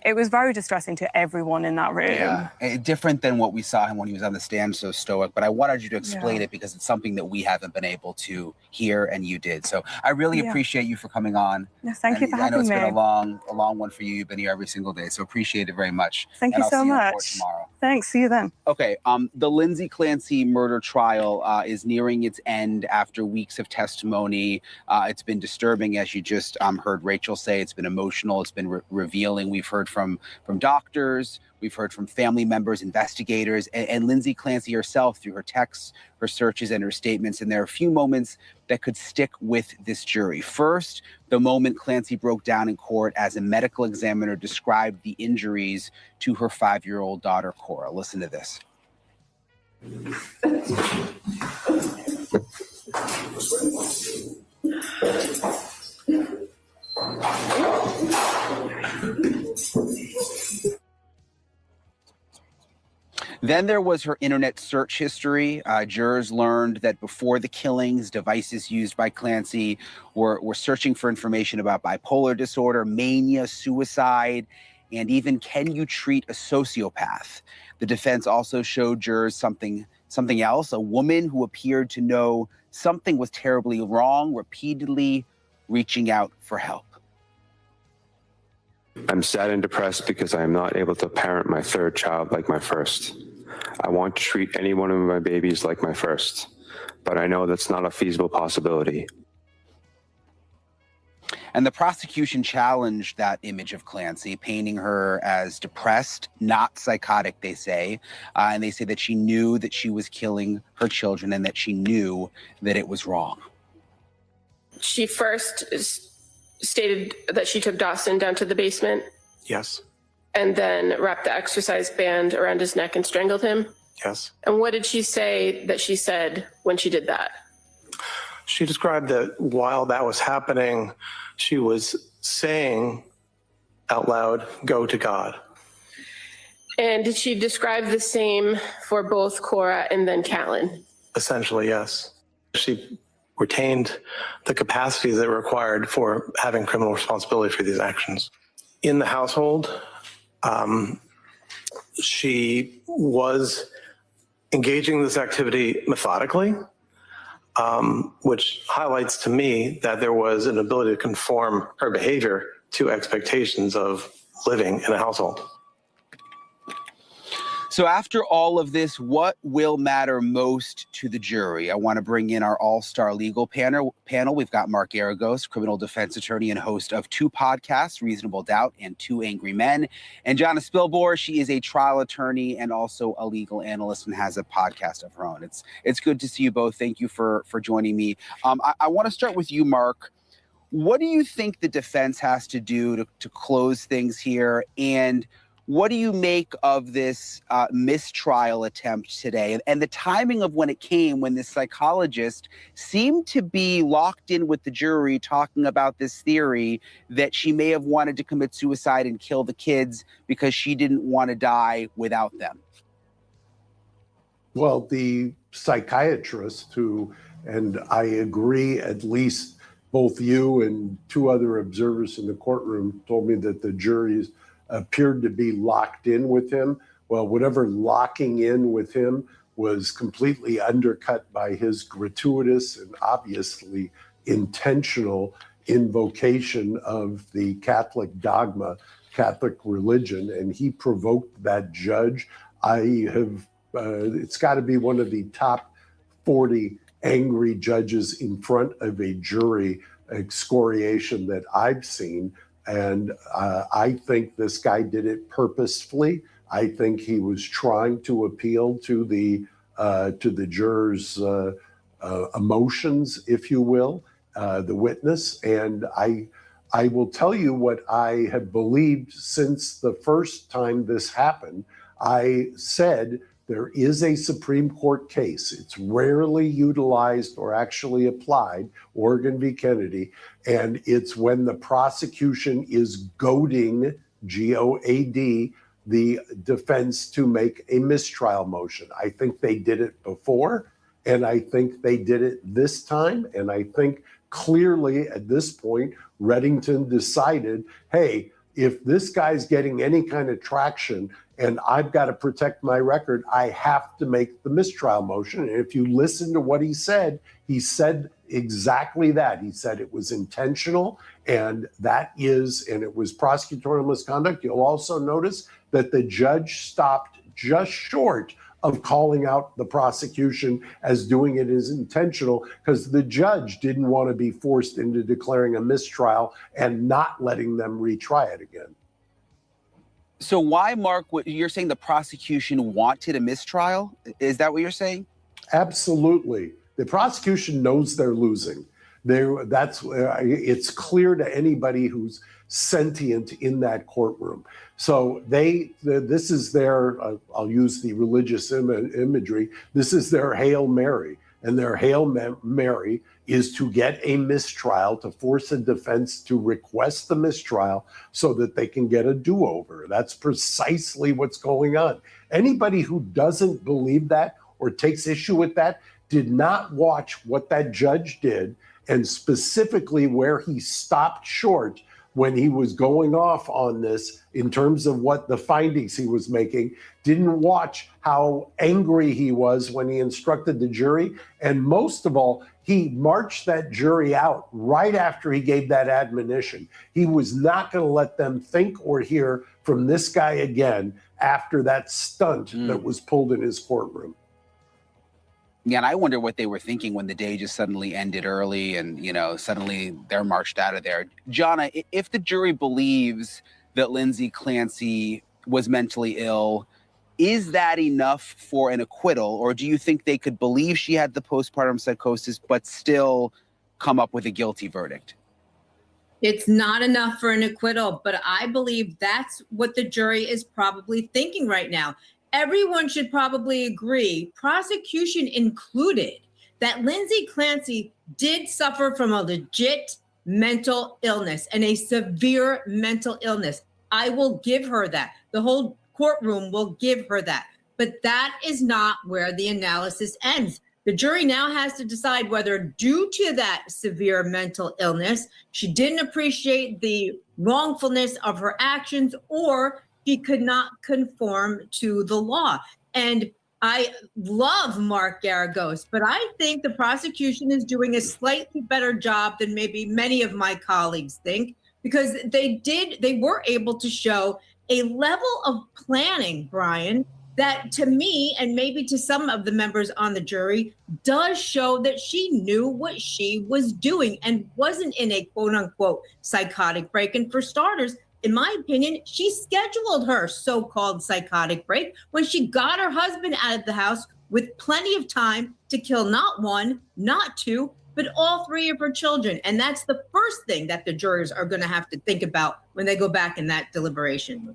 it was very distressing to everyone in that room. Yeah, different than what we saw him when he was on the stand, so stoic. But I wanted you to explain it because it's something that we haven't been able to hear, and you did. So I really appreciate you for coming on. Yes, thank you for having me. I know it's been a long one for you. You've been here every single day, so appreciate it very much. Thank you so much. Tomorrow. Thanks. See you then. Okay. The Lindsay Clancy murder trial is nearing its end after weeks of testimony. It's been disturbing, as you just heard Rachel say. It's been emotional. It's been revealing. We've heard from doctors. We've heard from family members, investigators, and Lindsay Clancy herself through her texts, her searches, and her statements. And there are a few moments that could stick with this jury. First, the moment Clancy broke down in court as a medical examiner described the injuries to her 5-year-old daughter, Cora. Listen to this. Then there was her internet search history. Jurors learned that before the killings, devices used by Clancy were searching for information about bipolar disorder, mania, suicide, and even can you treat a sociopath? The defense also showed jurors something else, a woman who appeared to know something was terribly wrong, repeatedly reaching out for help. I'm sad and depressed because I am not able to parent my third child like my first. I want to treat any one of my babies like my first, but I know that's not a feasible possibility. And the prosecution challenged that image of Clancy, painting her as depressed, not psychotic, they say. And they say that she knew that she was killing her children and that she knew that it was wrong. She first stated that she took Dawson down to the basement. Yes. And then wrapped the exercise band around his neck and strangled him. Yes. And what did she say that she said when she did that? She described that while that was happening, she was saying out loud, "Go to God." And did she describe the same for both Cora and then Callan? Essentially, yes. She retained the capacity that required for having criminal responsibility for these actions. In the household, she was engaging this activity methodically, which highlights to me that there was an ability to conform her behavior to expectations of living in a household. So after all of this, what will matter most to the jury? I want to bring in our all-star legal panel. We've got Mark Aragos, criminal defense attorney and host of 2 podcasts, Reasonable Doubt and 2 Angry Men. And Jonna Spilbor, she is a trial attorney and also a legal analyst and has a podcast of her own. It's good to see you both. Thank you for joining me. I want to start with you, Mark. What do you think the defense has to do to close things here? And what do you make of this mistrial attempt today and the timing of when it came, when this psychologist seemed to be locked in with the jury talking about this theory that she may have wanted to commit suicide and kill the kids because she didn't want to die without them? Well, the psychiatrist who, and I agree, at least both you and 2 other observers in the courtroom told me that the juries appeared to be locked in with him. Well, whatever locking in with him was completely undercut by his gratuitous and obviously intentional invocation of the Catholic dogma, Catholic religion, and he provoked that judge. It's got to be one of the top 40 angry judges in front of a jury excoriation that I've seen. And I think this guy did it purposefully. I think he was trying to appeal to the jurors' emotions, if you will, the witness. And I will tell you what I have believed since the first time this happened. I said there is a Supreme Court case. It's rarely utilized or actually applied, Oregon v. Kennedy, and it's when the prosecution is goading, G-O-A-D, the defense to make a mistrial motion. I think they did it before, and I think they did it this time, and I think clearly at this point, Reddington decided, hey, if this guy's getting any kind of traction and I've got to protect my record, I have to make the mistrial motion. And if you listen to what he said exactly that. He said it was intentional, and it was prosecutorial misconduct. You'll also notice that the judge stopped just short of calling out the prosecution as doing it as intentional, because the judge didn't want to be forced into declaring a mistrial and not letting them retry it again. So why, Mark, you're saying the prosecution wanted a mistrial? Is that what you're saying? Absolutely. The prosecution knows they're losing. It's clear to anybody who's sentient in that courtroom. So this is their, I'll use the religious imagery, this is their Hail Mary. And their Hail Mary is to get a mistrial, to force a defense to request the mistrial so that they can get a do-over. That's precisely what's going on. Anybody who doesn't believe that or takes issue with that did not watch what that judge did, and specifically where he stopped short when he was going off on this in terms of what the findings he was making, didn't watch how angry he was when he instructed the jury. And most of all, he marched that jury out right after he gave that admonition. He was not going to let them think or hear from this guy again after that stunt that was pulled in his courtroom. Yeah, and I wonder what they were thinking when the day just suddenly ended early and, suddenly they're marched out of there. Jonna, if the jury believes that Lindsay Clancy was mentally ill, is that enough for an acquittal? Or do you think they could believe she had the postpartum psychosis but still come up with a guilty verdict? It's not enough for an acquittal, but I believe that's what the jury is probably thinking right now. Everyone should probably agree, prosecution included, that Lindsay Clancy did suffer from a legit mental illness and a severe mental illness. I will give her that. The whole courtroom will give her that. But that is not where the analysis ends. The jury now has to decide whether, due to that severe mental illness, she didn't appreciate the wrongfulness of her actions, or she could not conform to the law. And I love Mark Garagos, but I think the prosecution is doing a slightly better job than maybe many of my colleagues think, because they were able to show a level of planning, Brian, that to me, and maybe to some of the members on the jury, does show that she knew what she was doing and wasn't in a quote unquote psychotic break. And for starters, in my opinion, she scheduled her so-called psychotic break when she got her husband out of the house with plenty of time to kill not one, not two, but all three of her children. And that's the first thing that the jurors are going to have to think about when they go back in that deliberation.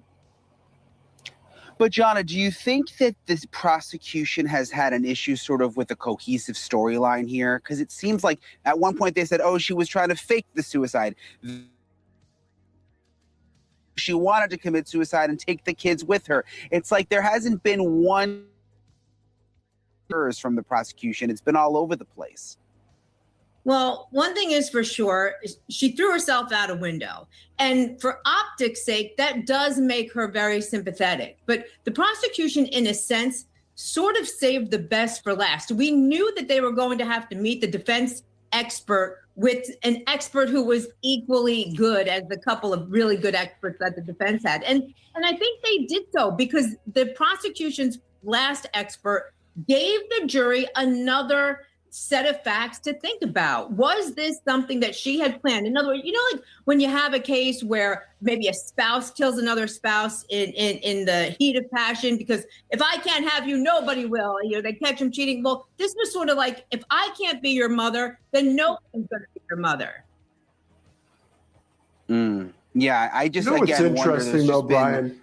But Jonna, do you think that this prosecution has had an issue sort of with a cohesive storyline here? Because it seems like at one point they said, oh, she was trying to fake the suicide. She wanted to commit suicide and take the kids with her. It's like there hasn't been one from the prosecution. It's been all over the place. Well, one thing is for sure, she threw herself out a window. And for optics' sake, that does make her very sympathetic. But the prosecution, in a sense, sort of saved the best for last. We knew that they were going to have to meet the defense expert with an expert who was equally good as the couple of really good experts that the defense had. And I think they did so because the prosecution's last expert gave the jury another set of facts to think about. Was this something that she had planned? In other words, like when you have a case where maybe a spouse kills another spouse in the heat of passion, because if I can't have you, nobody will. They catch them cheating. Well, this was sort of like, if I can't be your mother, then no one's going to be your mother. Yeah, I just what's again interesting though, Brian?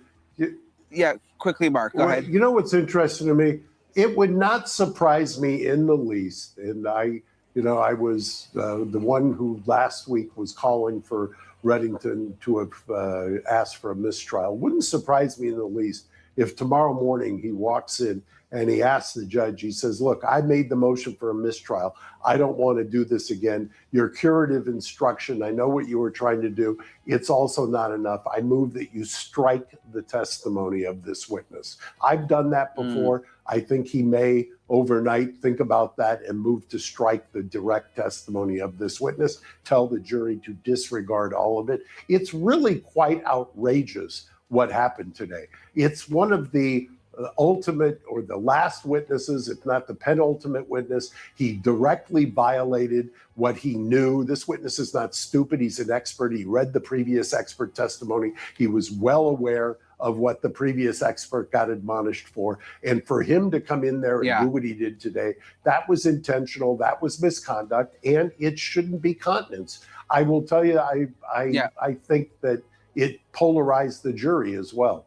Yeah, quickly, Mark. Go ahead. You know what's interesting to me? It would not surprise me in the least, and I was the one who last week was calling for Reddington to have asked for a mistrial. Wouldn't surprise me in the least if tomorrow morning he walks in and he asks the judge, he says, look, I made the motion for a mistrial. I don't want to do this again. Your curative instruction, I know what you were trying to do. It's also not enough. I move that you strike the testimony of this witness. I've done that before. I think he may overnight think about that and move to strike the direct testimony of this witness, tell the jury to disregard all of it. It's really quite outrageous what happened today. It's one of the ultimate or the last witnesses, if not the penultimate witness. He directly violated what he knew. This witness is not stupid. He's an expert. He read the previous expert testimony. He was well aware of what the previous expert got admonished for. And for him to come in there and do what he did today, that was intentional. That was misconduct, and it shouldn't be countenance. I will tell you, I think that it polarized the jury as well.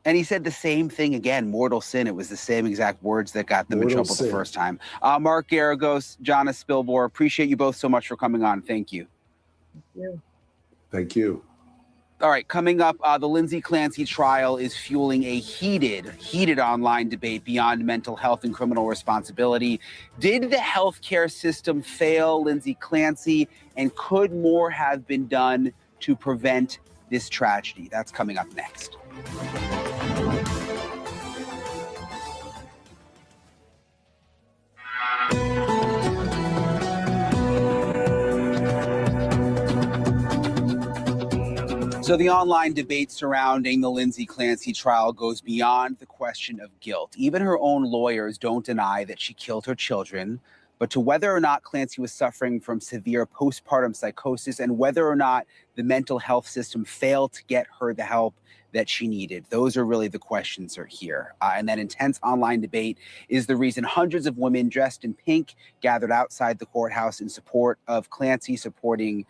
And he said the same thing again, mortal sin. It was the same exact words that got them in trouble the first time. Mark Garagos, Jana Spilbor, appreciate you both so much for coming on. Thank you. Thank you. All right, coming up, the Lindsay Clancy trial is fueling a heated online debate beyond mental health and criminal responsibility. Did the healthcare system fail Lindsay Clancy, and could more have been done to prevent this tragedy? That's coming up next. So the online debate surrounding the Lindsay Clancy trial goes beyond the question of guilt. Even her own lawyers don't deny that she killed her children, but to whether or not Clancy was suffering from severe postpartum psychosis and whether or not the mental health system failed to get her the help that she needed. Those are really the questions are here. And that intense online debate is the reason hundreds of women dressed in pink gathered outside the courthouse in support of Clancy, supporting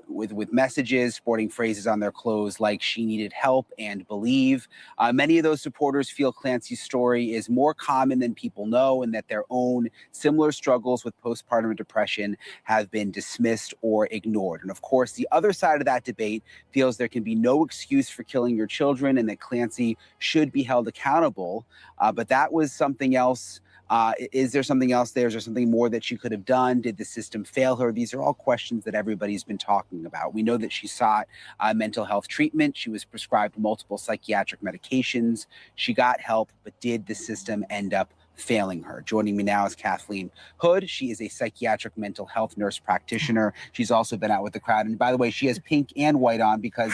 with messages, sporting phrases on their clothes like "she needed help" and "believe." Many of those supporters feel Clancy's story is more common than people know, and that their own similar struggles with postpartum depression have been dismissed or ignored. And of course, the other side of that debate feels there can be no excuse for killing your children and that Clancy should be held accountable. But that was something else. Is there something else there? Is there something more that she could have done? Did the system fail her? These are all questions that everybody's been talking about. We know that she sought mental health treatment. She was prescribed multiple psychiatric medications. She got help, but did the system end up failing her? Joining me now is Kathleen Hood. She is a psychiatric mental health nurse practitioner. She's also been out with the crowd. And by the way, she has pink and white on because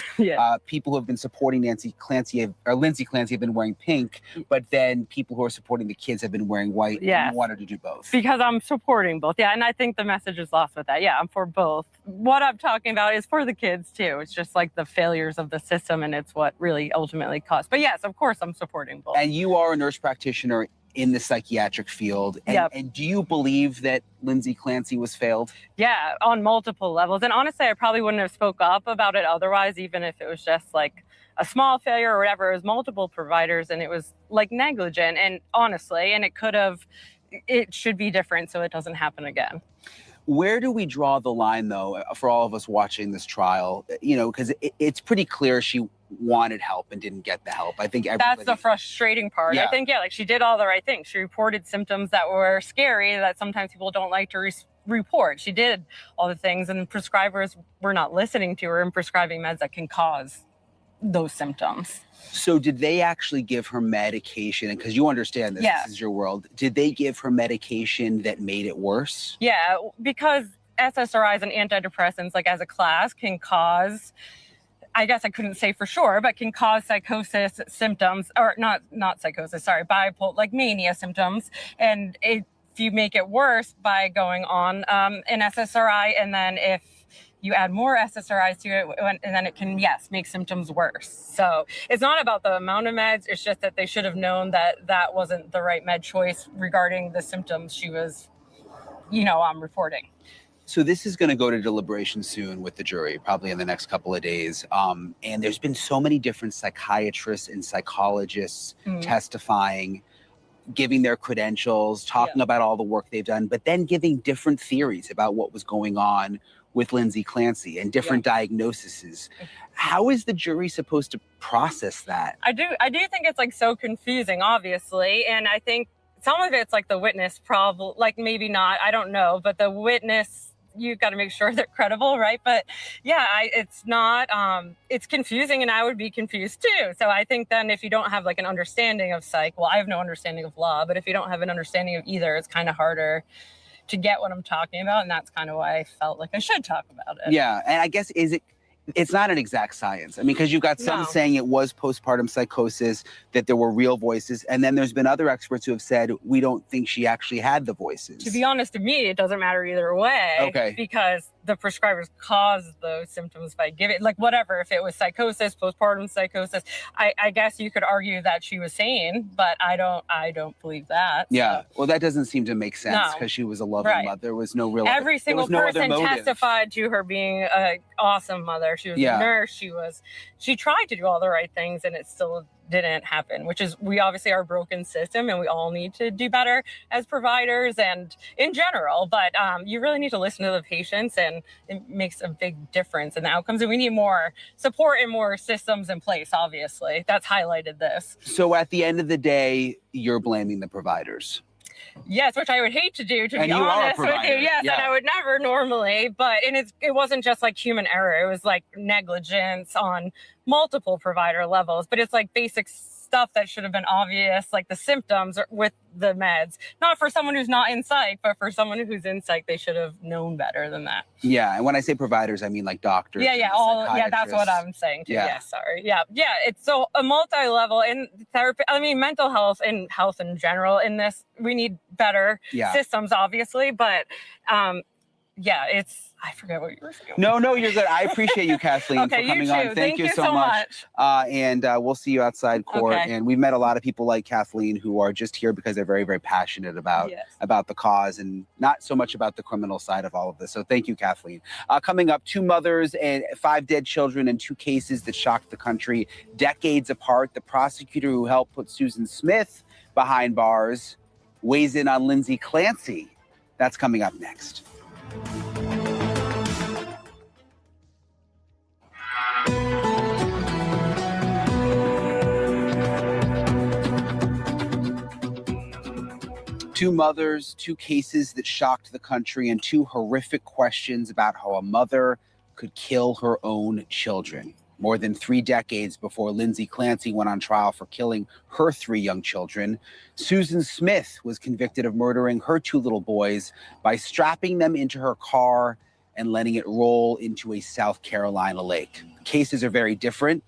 people who have been supporting Lindsay Clancy have been wearing pink, but then people who are supporting the kids have been wearing white. Yes. And you wanted to do both. Because I'm supporting both. Yeah, and I think the message is lost with that. Yeah, I'm for both. What I'm talking about is for the kids too. It's just like the failures of the system, and it's what really ultimately cost. But yes, of course, I'm supporting both. And you are a nurse practitioner in the psychiatric field. And do you believe that Lindsay Clancy was failed? Yeah, on multiple levels. And honestly, I probably wouldn't have spoke up about it otherwise, even if it was just like a small failure or whatever. It was multiple providers and it was like negligent. And honestly, and it should be different so it doesn't happen again. Where do we draw the line, though, for all of us watching this trial? You know, because it's pretty clear she wanted help and didn't get the help. I think that's the frustrating part. I think, like she did all the right things. She reported symptoms that were scary that sometimes people don't like to report. She did all the things, and prescribers were not listening to her and prescribing meds that can cause those symptoms. So did they actually give her medication? And because you understand this, Yeah. this is your world. Did they give her medication that made it worse? Yeah, because SSRIs and antidepressants, like as a class, can cause, I guess I couldn't say for sure, but can cause psychosis symptoms, or not psychosis, sorry, bipolar, like mania symptoms. And if you make it worse by going on an SSRI, and then if you add more SSRIs to it, and then it can, yes, make symptoms worse. So it's not about the amount of meds. It's just that they should have known that that wasn't the right med choice regarding the symptoms she was, reporting. So this is going to go to deliberation soon with the jury, probably in the next couple of days. And there's been so many different psychiatrists and psychologists testifying, giving their credentials, talking about all the work they've done, but then giving different theories about what was going on with Lindsay Clancy and different diagnoses. How is the jury supposed to process that? I do think it's like so confusing, obviously. And I think some of it's like the witness problem, like maybe not, I don't know, but the witness, you've got to make sure they're credible, right? But yeah, it's not, it's confusing, and I would be confused too. So I think then if you don't have like an understanding of psych, well, I have no understanding of law, but if you don't have an understanding of either, it's kind of harder to get what I'm talking about. And that's kind of why I felt like I should talk about it. Yeah, and I guess it's not an exact science. I mean, because you've got some saying it was postpartum psychosis, that there were real voices. And then there's been other experts who have said, we don't think she actually had the voices. To be honest, to me, it doesn't matter either way. Okay. Because the prescribers caused those symptoms by giving, like whatever, if it was psychosis, postpartum psychosis, I guess you could argue that she was sane, but I don't believe that. Yeah. Well, that doesn't seem to make sense No. because she was a loving mother. There was no real, Every single there was no person other motive. testified to her being an awesome mother. She was a nurse. She tried to do all the right things, and it still didn't happen, which is, we obviously are a broken system, and we all need to do better as providers and in general. But you really need to listen to the patients, and it makes a big difference in the outcomes. And we need more support and more systems in place, obviously. That's highlighted this. So at the end of the day, you're blaming the providers. Yes, which I would hate to do, to And be you are a honest with you. provider. Yes, Yeah. and I would never normally, and it wasn't just like human error. It was like negligence on multiple provider levels, but it's like basic stuff that should have been obvious, like the symptoms with the meds. Not for someone who's not in psych, but for someone who's in psych, they should have known better than that. Yeah. And when I say providers, I mean like doctors. Yeah, that's what I'm saying too. Yeah, sorry. Yeah, it's so a multi-level in therapy. I mean, mental health and health in general. In this, we need better systems, obviously. But I forget what you were saying. No, you're good. I appreciate you, Kathleen, for coming on. Thank you so much. And we'll see you outside court. Okay. And we've met a lot of people like Kathleen who are just here because they're very, very passionate about the cause and not so much about the criminal side of all of this. So thank you, Kathleen. Coming up, 2 mothers and 5 dead children in 2 cases that shocked the country decades apart. The prosecutor who helped put Susan Smith behind bars weighs in on Lindsay Clancy. That's coming up next. Two mothers, 2 cases that shocked the country, and 2 horrific questions about how a mother could kill her own children. More than 3 decades before Lindsay Clancy went on trial for killing her 3 young children, Susan Smith was convicted of murdering her 2 little boys by strapping them into her car and letting it roll into a South Carolina lake. The cases are very different,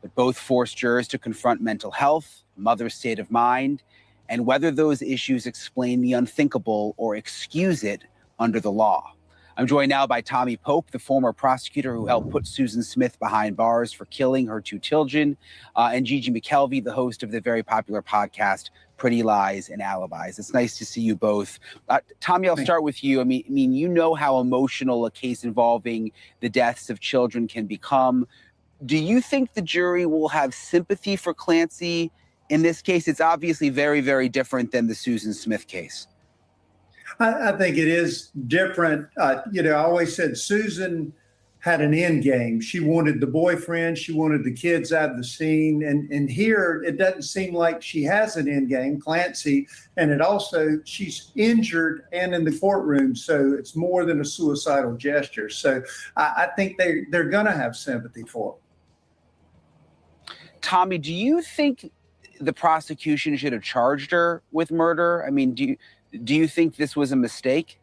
but both forced jurors to confront mental health, mother's state of mind, and whether those issues explain the unthinkable or excuse it under the law. I'm joined now by Tommy Pope, the former prosecutor who helped put Susan Smith behind bars for killing her 2 children, and Gigi McKelvey, the host of the very popular podcast, Pretty Lies and Alibis. It's nice to see you both. Tommy, I'll start with you. I mean, you know how emotional a case involving the deaths of children can become. Do you think the jury will have sympathy for Clancy in this case? It's obviously very, very different than the Susan Smith case. I think it is different. I always said Susan had an end game. She wanted the boyfriend. She wanted the kids out of the scene. And here, it doesn't seem like she has an end game, Clancy. And it also, she's injured and in the courtroom. So it's more than a suicidal gesture. So I think they're going to have sympathy for her. Tommy, do you think the prosecution should have charged her with murder? I mean, do you think this was a mistake?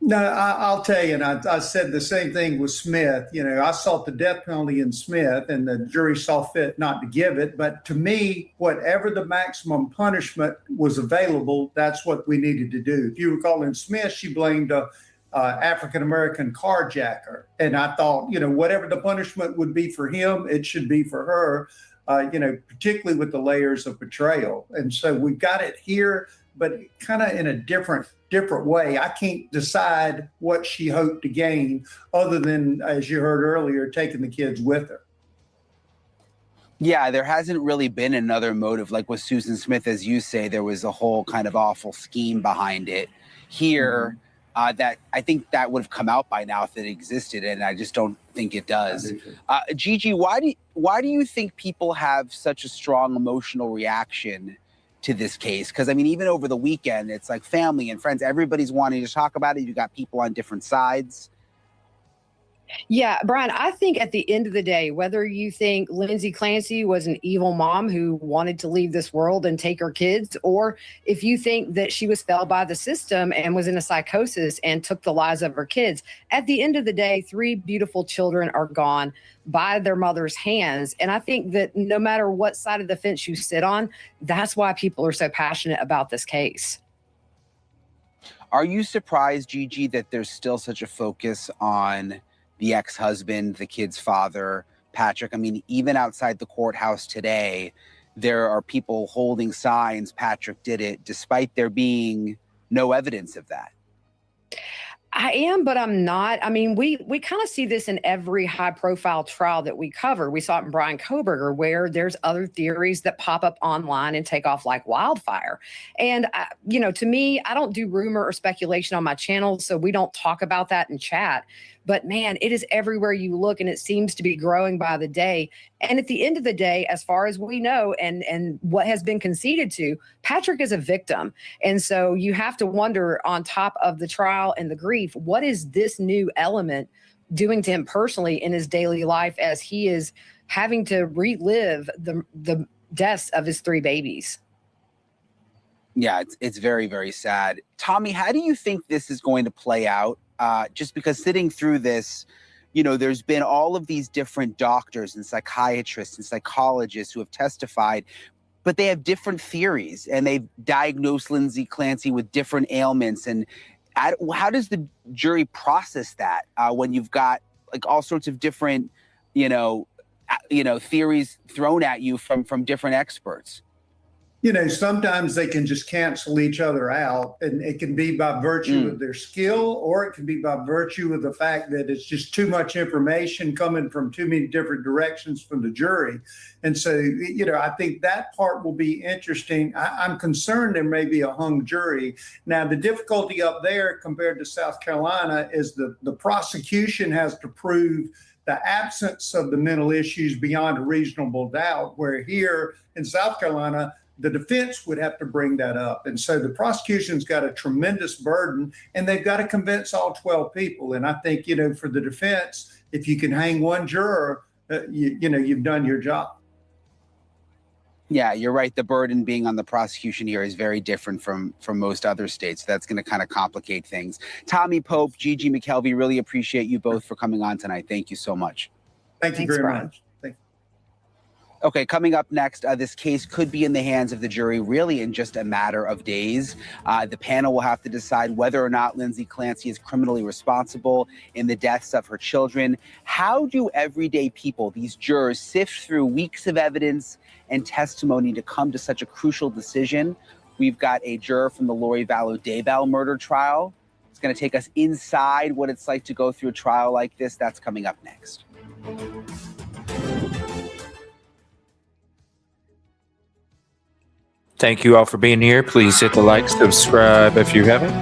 No, I'll tell you, and I said the same thing with Smith. You know, I sought the death penalty in Smith, and the jury saw fit not to give it. But to me, whatever the maximum punishment was available, that's what we needed to do. If you recall in Smith, she blamed a African-American carjacker. And I thought, you know, whatever the punishment would be for him, it should be for her, you know, particularly with the layers of betrayal. And so we got it here, but kind of in a different way. I can't decide what she hoped to gain other than, as you heard earlier, taking the kids with her. Yeah, there hasn't really been another motive. Like with Susan Smith, as you say, there was a whole kind of awful scheme behind it. Here, that I think that would have come out by now if it existed, and I just don't think it does. Gigi, why do you think people have such a strong emotional reaction to this case? Because I mean, even over the weekend, it's like family and friends, everybody's wanting to talk about it. You got people on different sides. Yeah, Brian, I think at the end of the day, whether you think Lindsay Clancy was an evil mom who wanted to leave this world and take her kids, or if you think that she was felled by the system and was in a psychosis and took the lives of her kids, at the end of the day, 3 beautiful children are gone by their mother's hands. And I think that no matter what side of the fence you sit on, that's why people are so passionate about this case. Are you surprised, Gigi, that there's still such a focus on the ex-husband, the kid's father, Patrick? I mean, even outside the courthouse today, there are people holding signs, Patrick did it, despite there being no evidence of that. I am, but I'm not. I mean, we kind of see this in every high-profile trial that we cover. We saw it in Brian Kohberger, where there's other theories that pop up online and take off like wildfire. And, you know, to me, I don't do rumor or speculation on my channel, so we don't talk about that in chat. But man, it is everywhere you look, and it seems to be growing by the day. And at the end of the day, as far as we know, and what has been conceded to, Patrick is a victim. And so you have to wonder, on top of the trial and the grief, what is this new element doing to him personally in his daily life as he is having to relive the deaths of his 3 babies? Yeah, it's very, very sad. Tommy, how do you think this is going to play out? Just because sitting through this, you know, there's been all of these different doctors and psychiatrists and psychologists who have testified, but they have different theories, and they've diagnosed Lindsay Clancy with different ailments. And how does the jury process that when you've got like all sorts of different, you know, theories thrown at you from different experts? You know, sometimes they can just cancel each other out, and it can be by virtue of their skill, or it can be by virtue of the fact that it's just too much information coming from too many different directions from the jury. And so, you know, I think that part will be interesting. I'm concerned there may be a hung jury. Now, the difficulty up there compared to South Carolina is the prosecution has to prove the absence of the mental issues beyond a reasonable doubt, where here in South Carolina, the defense would have to bring that up. And so the prosecution's got a tremendous burden, and they've got to convince all 12 people. And I think, you know, for the defense, if you can hang one juror, you know, you've done your job. Yeah, you're right. The burden being on the prosecution here is very different from most other states. That's going to kind of complicate things. Tommy Pope, Gigi McKelvey, really appreciate you both for coming on tonight. Thank you so much. Thank you very much. Okay, coming up next, this case could be in the hands of the jury really in just a matter of days. The panel will have to decide whether or not Lindsay Clancy is criminally responsible in the deaths of her children. How do everyday people, these jurors, sift through weeks of evidence and testimony to come to such a crucial decision? We've got a juror from the Lori Vallow Daybell murder trial. It's going to take us inside what it's like to go through a trial like this. That's coming up next. Thank you all for being here. Please hit the like, subscribe if you haven't.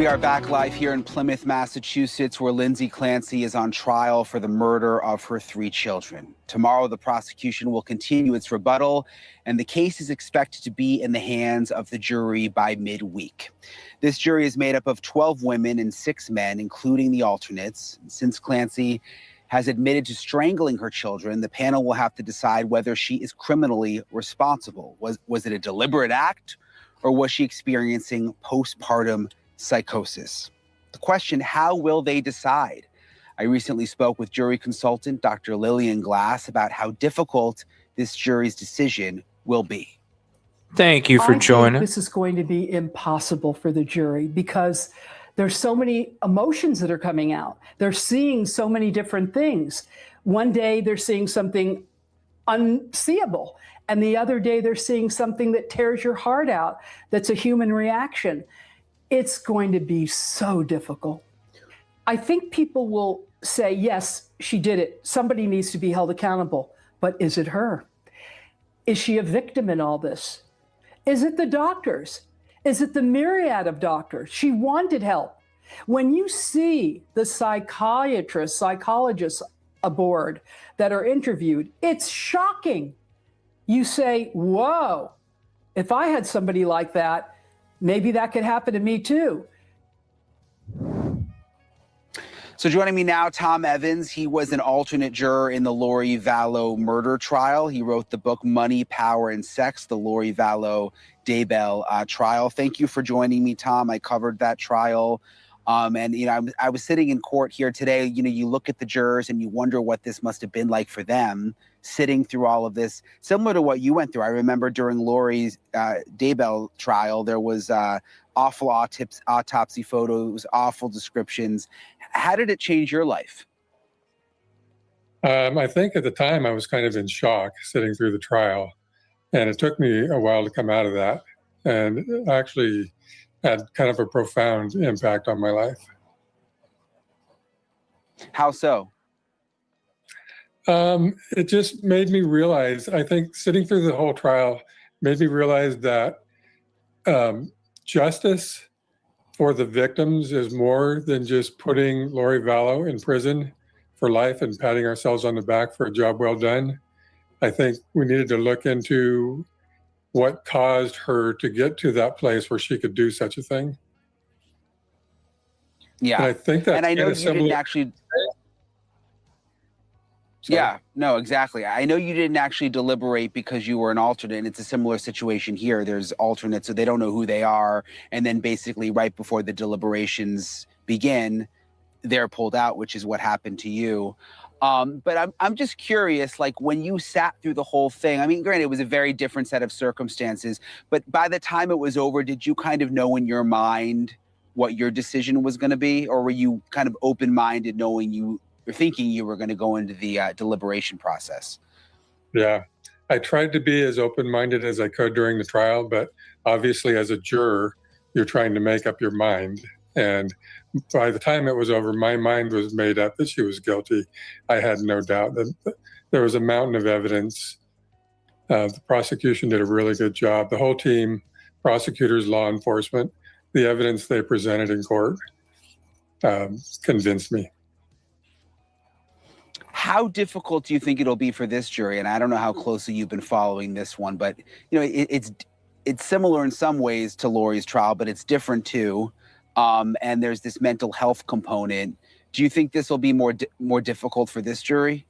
We are back live here in Plymouth, Massachusetts, where Lindsay Clancy is on trial for the murder of her 3 children. Tomorrow, the prosecution will continue its rebuttal, and the case is expected to be in the hands of the jury by midweek. This jury is made up of 12 women and 6 men, including the alternates. Since Clancy has admitted to strangling her children, the panel will have to decide whether she is criminally responsible. Was it a deliberate act, or was she experiencing postpartum psychosis? The question, how will they decide? I recently spoke with jury consultant Dr. Lillian Glass about how difficult this jury's decision will be. Thank you for I joining. think this is going to be impossible for the jury because there's so many emotions that are coming out. They're seeing so many different things. One day they're seeing something unseeable, and the other day they're seeing something that tears your heart out. That's a human reaction. It's going to be so difficult. I think people will say, yes, she did it. Somebody needs to be held accountable. But is it her? Is she a victim in all this? Is it the doctors? Is it the myriad of doctors? She wanted help. When you see the psychologists aboard that are interviewed, it's shocking. You say, whoa, if I had somebody like that, maybe that could happen to me too. So joining me now, Tom Evans. He was an alternate juror in the Lori Vallow murder trial. He wrote the book Money, Power, and Sex, the Lori Vallow Daybell trial. Thank you for joining me, Tom. I covered that trial. And, you know, I was sitting in court here today. You know, you look at the jurors and you wonder what this must have been like for them sitting through all of this, similar to what you went through. I remember during Lori's Daybell trial, there was awful autopsy photos, awful descriptions. How did it change your life? I think at the time I was kind of in shock sitting through the trial, and it took me a while to come out of that, and it actually had kind of a profound impact on my life. How so? It just made me realize, I think sitting through the whole trial made me realize that justice for the victims is more than just putting Lori Vallow in prison for life and patting ourselves on the back for a job well done. I think we needed to look into what caused her to get to that place where she could do such a thing. Yeah. And I think that, and I know you didn't actually. Sorry. Yeah, no, exactly. I know you didn't actually deliberate because you were an alternate, and it's a similar situation here. There's alternates, so they don't know who they are. And then basically right before the deliberations begin, they're pulled out, which is what happened to you. But I'm just curious, like when you sat through the whole thing, I mean, granted, it was a very different set of circumstances, but by the time it was over, did you kind of know in your mind what your decision was going to be? Or were you kind of open-minded knowing you're thinking you were going to go into the deliberation process? Yeah, I tried to be as open-minded as I could during the trial, but obviously as a juror, you're trying to make up your mind. And by the time it was over, my mind was made up that she was guilty. I had no doubt that there was a mountain of evidence. The prosecution did a really good job. The whole team, prosecutors, law enforcement, the evidence they presented in court convinced me. How difficult do you think it'll be for this jury? And I don't know how closely you've been following this one, but you know, it's similar in some ways to Lori's trial, but it's different too. And there's this mental health component. Do you think this will be more difficult for this jury?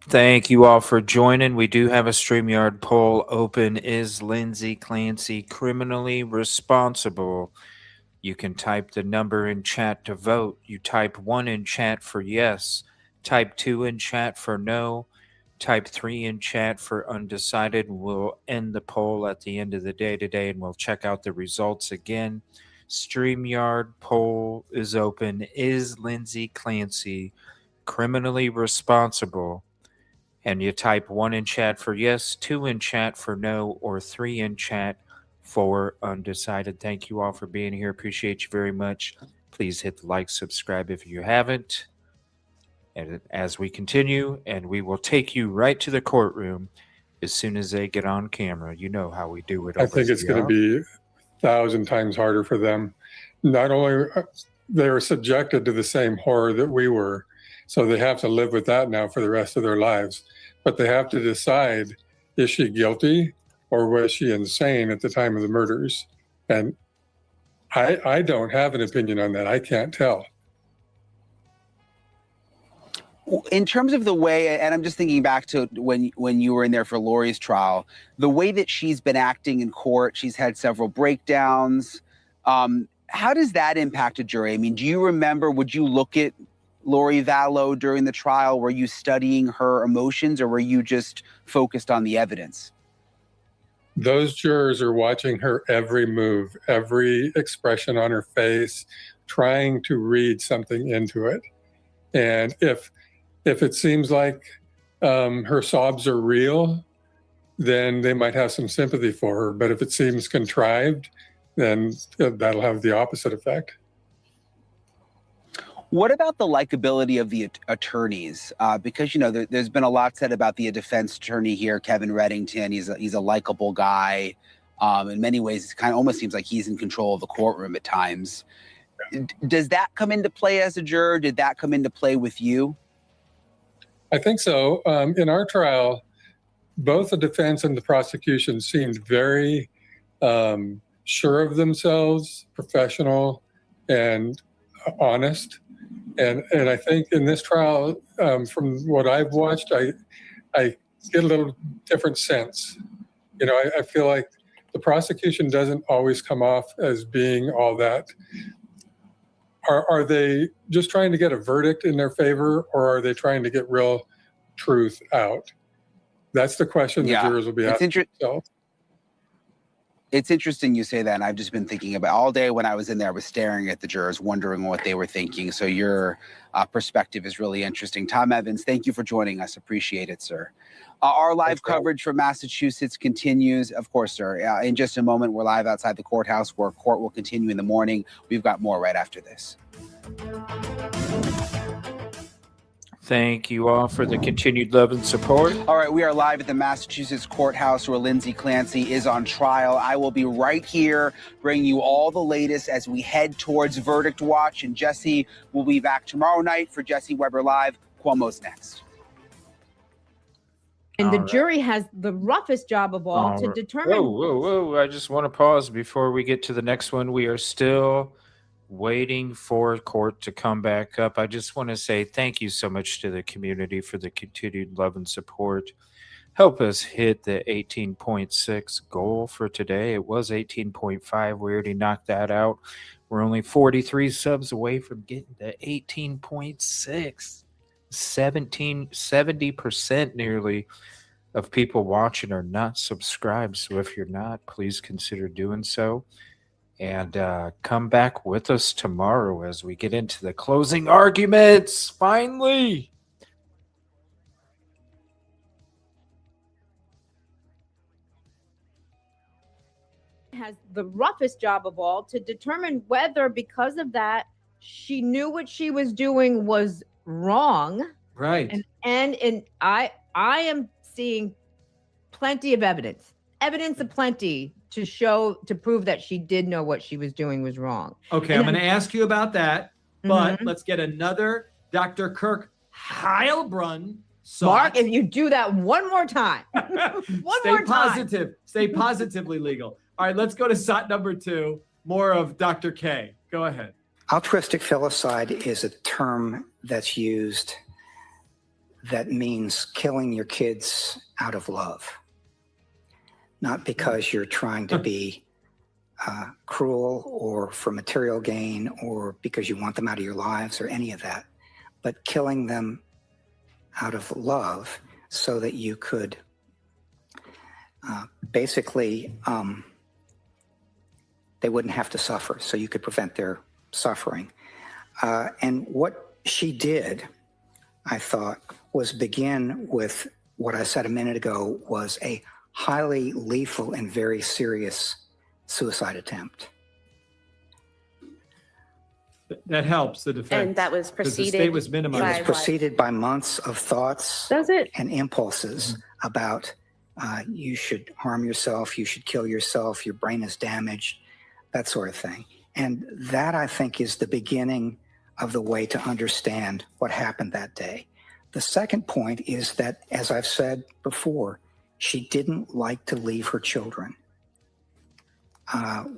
Thank you all for joining. We do have a StreamYard poll open. Is Lindsay Clancy criminally responsible? You can type the number in chat to vote. You type 1 in chat for yes. Type 2 in chat for no. Type 3 in chat for undecided. We'll end the poll at the end of the day today, and we'll check out the results again. StreamYard poll is open. Is Lindsay Clancy criminally responsible? And you type 1 in chat for yes, 2 in chat for no, or 3 in chat for undecided. Thank you all for being here. Appreciate you very much. Please hit the like, subscribe if you haven't. And as we continue, and we will take you right to the courtroom as soon as they get on camera. You know how we do it. I think it's going to be 1,000 times harder for them. not only they were subjected to the same horror that we were, so they have to live with that now for the rest of their lives, but they have to decide, is she guilty or was she insane at the time of the murders? And I don't have an opinion on that. I can't tell. In terms of the way, and I'm just thinking back to when you were in there for Lori's trial, the way that she's been acting in court, she's had several breakdowns. How does that impact a jury? I mean, do you remember, would you look at Lori Vallow during the trial? Were you studying her emotions or were you just focused on the evidence? Those jurors are watching her every move, every expression on her face, trying to read something into it. And if it seems like her sobs are real, then they might have some sympathy for her. But if it seems contrived, then that'll have the opposite effect. What about the likability of the attorneys? Because, you know, there's been a lot said about the defense attorney here, Kevin Reddington. He's a likable guy. In many ways, it kind of almost seems like he's in control of the courtroom at times. Does that come into play as a juror? Did that come into play with you? I think so. In our trial, both the defense and the prosecution seemed very sure of themselves, professional, and honest. And I think in this trial, from what I've watched, I get a little different sense. You know, I feel like the prosecution doesn't always come off as being all that. Are they just trying to get a verdict in their favor, or are they trying to get real truth out? That's the question the jurors will be asking themselves. It's interesting you say that, and I've just been thinking about all day when I was in there, I was staring at the jurors, wondering what they were thinking. So your perspective is really interesting. Tom Evans, thank you for joining us. Appreciate it, sir. Our live coverage from Massachusetts continues. Of course, sir. In just a moment, we're live outside the courthouse where court will continue in the morning. We've got more right after this. Thank you all for the continued love and support. All right, we are live at the Massachusetts courthouse where Lindsay Clancy is on trial. I will be right here bringing you all the latest as we head towards verdict watch. And Jesse will be back tomorrow night for Jesse Weber Live. Cuomo's next. And the jury has the roughest job of all to determine. Whoa. I just want to pause before we get to the next one. We are still waiting for court to come back up. I just want to say thank you so much to the community for the continued love and support. Help us hit the 18.6 goal for today. It was 18.5. We already knocked that out. We're only 43 subs away from getting to 18.6. 70% nearly of people watching are not subscribed. So if you're not, please consider doing so. And come back with us tomorrow as we get into the closing arguments. Finally. Has the roughest job of all to determine whether, because of that, she knew what she was doing was wrong. Right. And I am seeing plenty of evidence aplenty to prove that she did know what she was doing was wrong. Okay, And I'm going to ask you about that, but let's get another Dr. Kirk Heilbrunn. Mark, if you do that one more time, Stay positively legal. All right, let's go to SOT number 2. More of Dr. K. Go ahead. Altruistic filicide is a term that's used that means killing your kids out of love, not because you're trying to be cruel or for material gain or because you want them out of your lives or any of that, but killing them out of love so that you could basically, they wouldn't have to suffer, so you could prevent their suffering. And what she did, I thought, was begin with what I said a minute ago was a highly lethal and very serious suicide attempt. That helps the defense. And that was preceded. The state was minimized. It was preceded by months of thoughts and impulses about you should harm yourself, you should kill yourself, your brain is damaged, that sort of thing. And that, I think, is the beginning of the way to understand what happened that day. The second point is that, as I've said before, she didn't like to leave her children.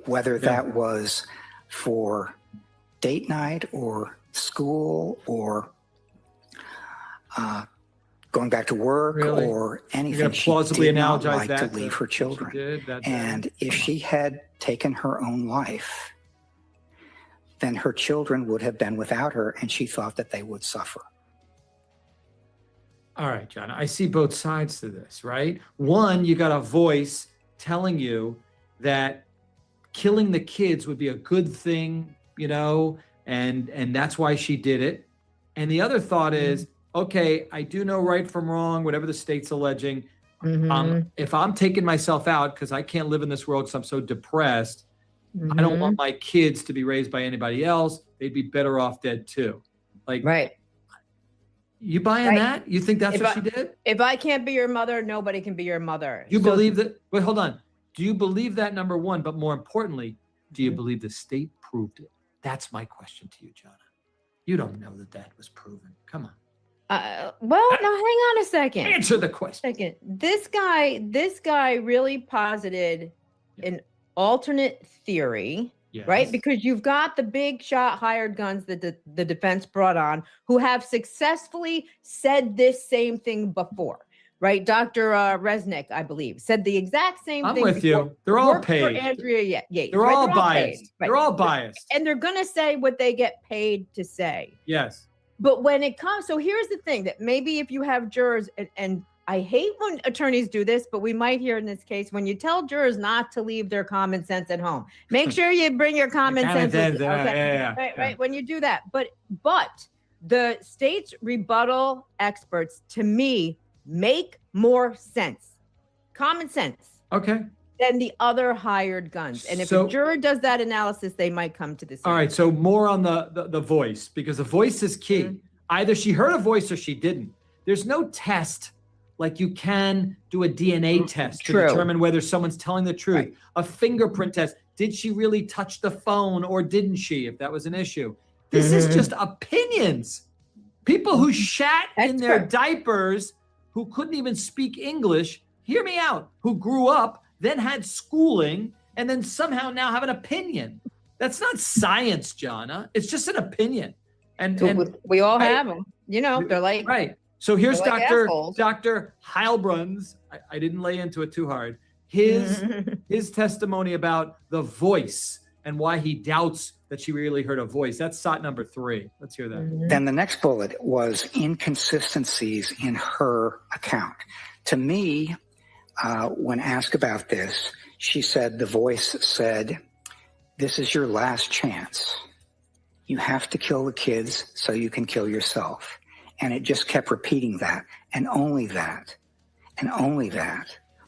Whether that was for date night or school or going back to work or anything, she did not like to leave her children. And if she had taken her own life, then her children would have been without her, and she thought that they would suffer. All right, John, I see both sides to this, right? One, you got a voice telling you that killing the kids would be a good thing, you know, and that's why she did it. And the other thought is, okay, I do know right from wrong, whatever the state's alleging. If I'm taking myself out because I can't live in this world because I'm so depressed, I don't want my kids to be raised by anybody else. They'd be better off dead too. Like, right. You buying that? You think that's what she did? If I can't be your mother, nobody can be your mother. You believe that? Wait, hold on. Do you believe that, number one? But more importantly, do you believe the state proved it? That's my question to you, Jonna. You don't know that was proven. Come on. Well, now hang on a second. Answer the question. This guy really posited an alternate theory, right? Because you've got the big shot hired guns that the defense brought on who have successfully said this same thing before, right? Dr. Resnick, I believe, said the exact same thing. I'm with you. They're all Worked paid. for Andrea Yates. They're all biased. They're all biased. And they're going to say what they get paid to say. Yes. But when it comes, so here's the thing that maybe if you have jurors, and I hate when attorneys do this, but we might hear in this case, when you tell jurors not to leave their common sense at home, make sure you bring your common sense with you. Okay? Right. When you do that. But the state's rebuttal experts, to me, make more sense. Common sense. Okay. Than the other hired guns. And if a juror does that analysis, they might come to this. All right. So more on the voice, because the voice is key. Either she heard a voice or she didn't. There's no test like you can do a DNA test to determine whether someone's telling the truth. Right. A fingerprint test. Did she really touch the phone or didn't she, if that was an issue? This is just opinions. People who shat in their diapers, who couldn't even speak English, hear me out, who grew up, then had schooling, and then somehow now have an opinion. That's not science, Jonna. It's just an opinion. And we all have them. You know, they're like right. So here's Dr. Assholes. Heilbrun's. I didn't lay into it too hard. His testimony about the voice and why he doubts that she really heard a voice. That's SOT number 3. Let's hear that. Then the next bullet was inconsistencies in her account. To me, when asked about this, she said, the voice said, "This is your last chance. You have to kill the kids so you can kill yourself." And it just kept repeating that, and only that,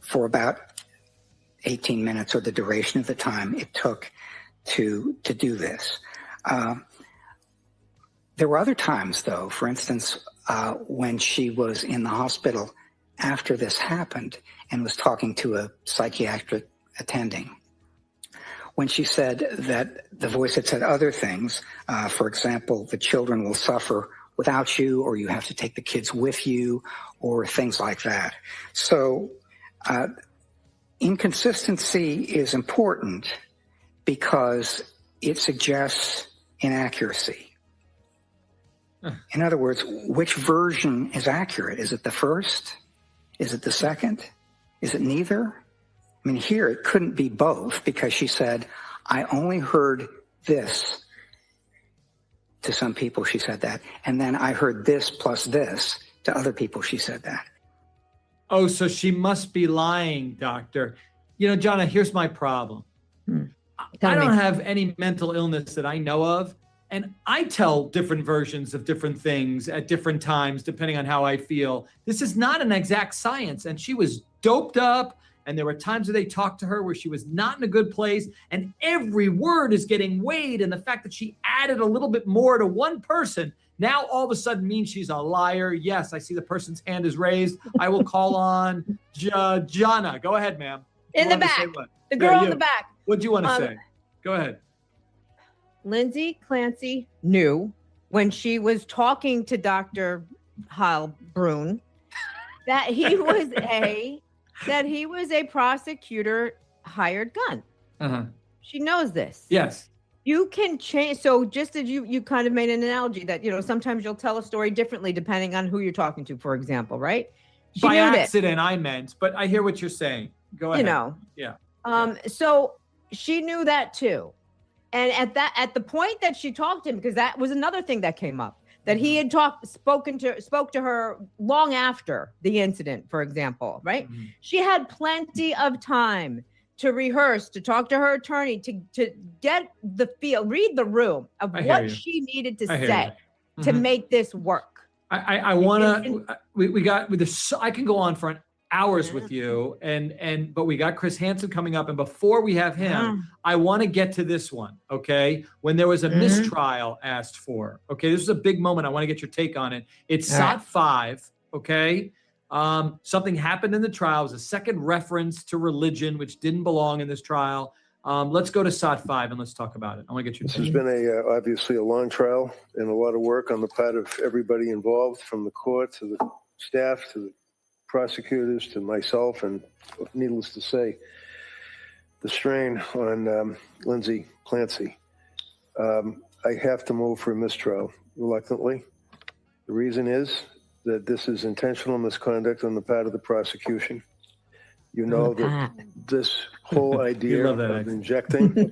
for about 18 minutes, or the duration of the time it took to do this. There were other times, though, for instance, when she was in the hospital after this happened and was talking to a psychiatric attending, when she said that the voice had said other things, for example, the children will suffer without you, or you have to take the kids with you, or things like that. So inconsistency is important because it suggests inaccuracy. In other words, which version is accurate? Is it the first? Is it the second? Is it neither? I mean, here it couldn't be both, because she said, I only heard this. To some people, she said that. And then I heard this plus this. To other people, she said that. Oh, so she must be lying, doctor. You know, Jonna, here's my problem. I don't have any mental illness that I know of. And I tell different versions of different things at different times, depending on how I feel. This is not an exact science. And she was doped up. And there were times that they talked to her where she was not in a good place. And every word is getting weighed. And the fact that she added a little bit more to one person now all of a sudden means she's a liar. Yes, I see the person's hand is raised. I will call on Jonna. Go ahead, ma'am. In the back. The girl in the back. What do you want to say? Go ahead. Lindsay Clancy knew when she was talking to Dr. Heilbrunn that he was a prosecutor hired gun. Uh-huh. She knows this. Yes. You can change. So just as you kind of made an analogy that, sometimes you'll tell a story differently depending on who you're talking to, for example, right? She By knew accident, I meant, but I hear what you're saying. Go ahead. Yeah. So she knew that too. And at the point that she talked to him, because that was another thing that came up, that he had spoke to her long after the incident, for example, right? She had plenty of time to rehearse, to talk to her attorney, to get the feel, read the room of what she needed to say to make this work. I want to, we got with this, I can go on for hours with you, but we got Chris Hansen coming up, and before we have him, I want to get to this one, okay? When there was a mistrial asked for, okay? This is a big moment. I want to get your take on it. It's SOT 5, okay? Something happened in the trial. It was a second reference to religion, which didn't belong in this trial. Let's go to SOT 5 and let's talk about it. I want to get your This take. has been obviously a long trial and a lot of work on the part of everybody involved, from the court to the staff to the prosecutors to myself, and needless to say, the strain on Lindsay Clancy. I have to move for a mistrial reluctantly. The reason is that this is intentional misconduct on the part of the prosecution. You know that this whole idea of injecting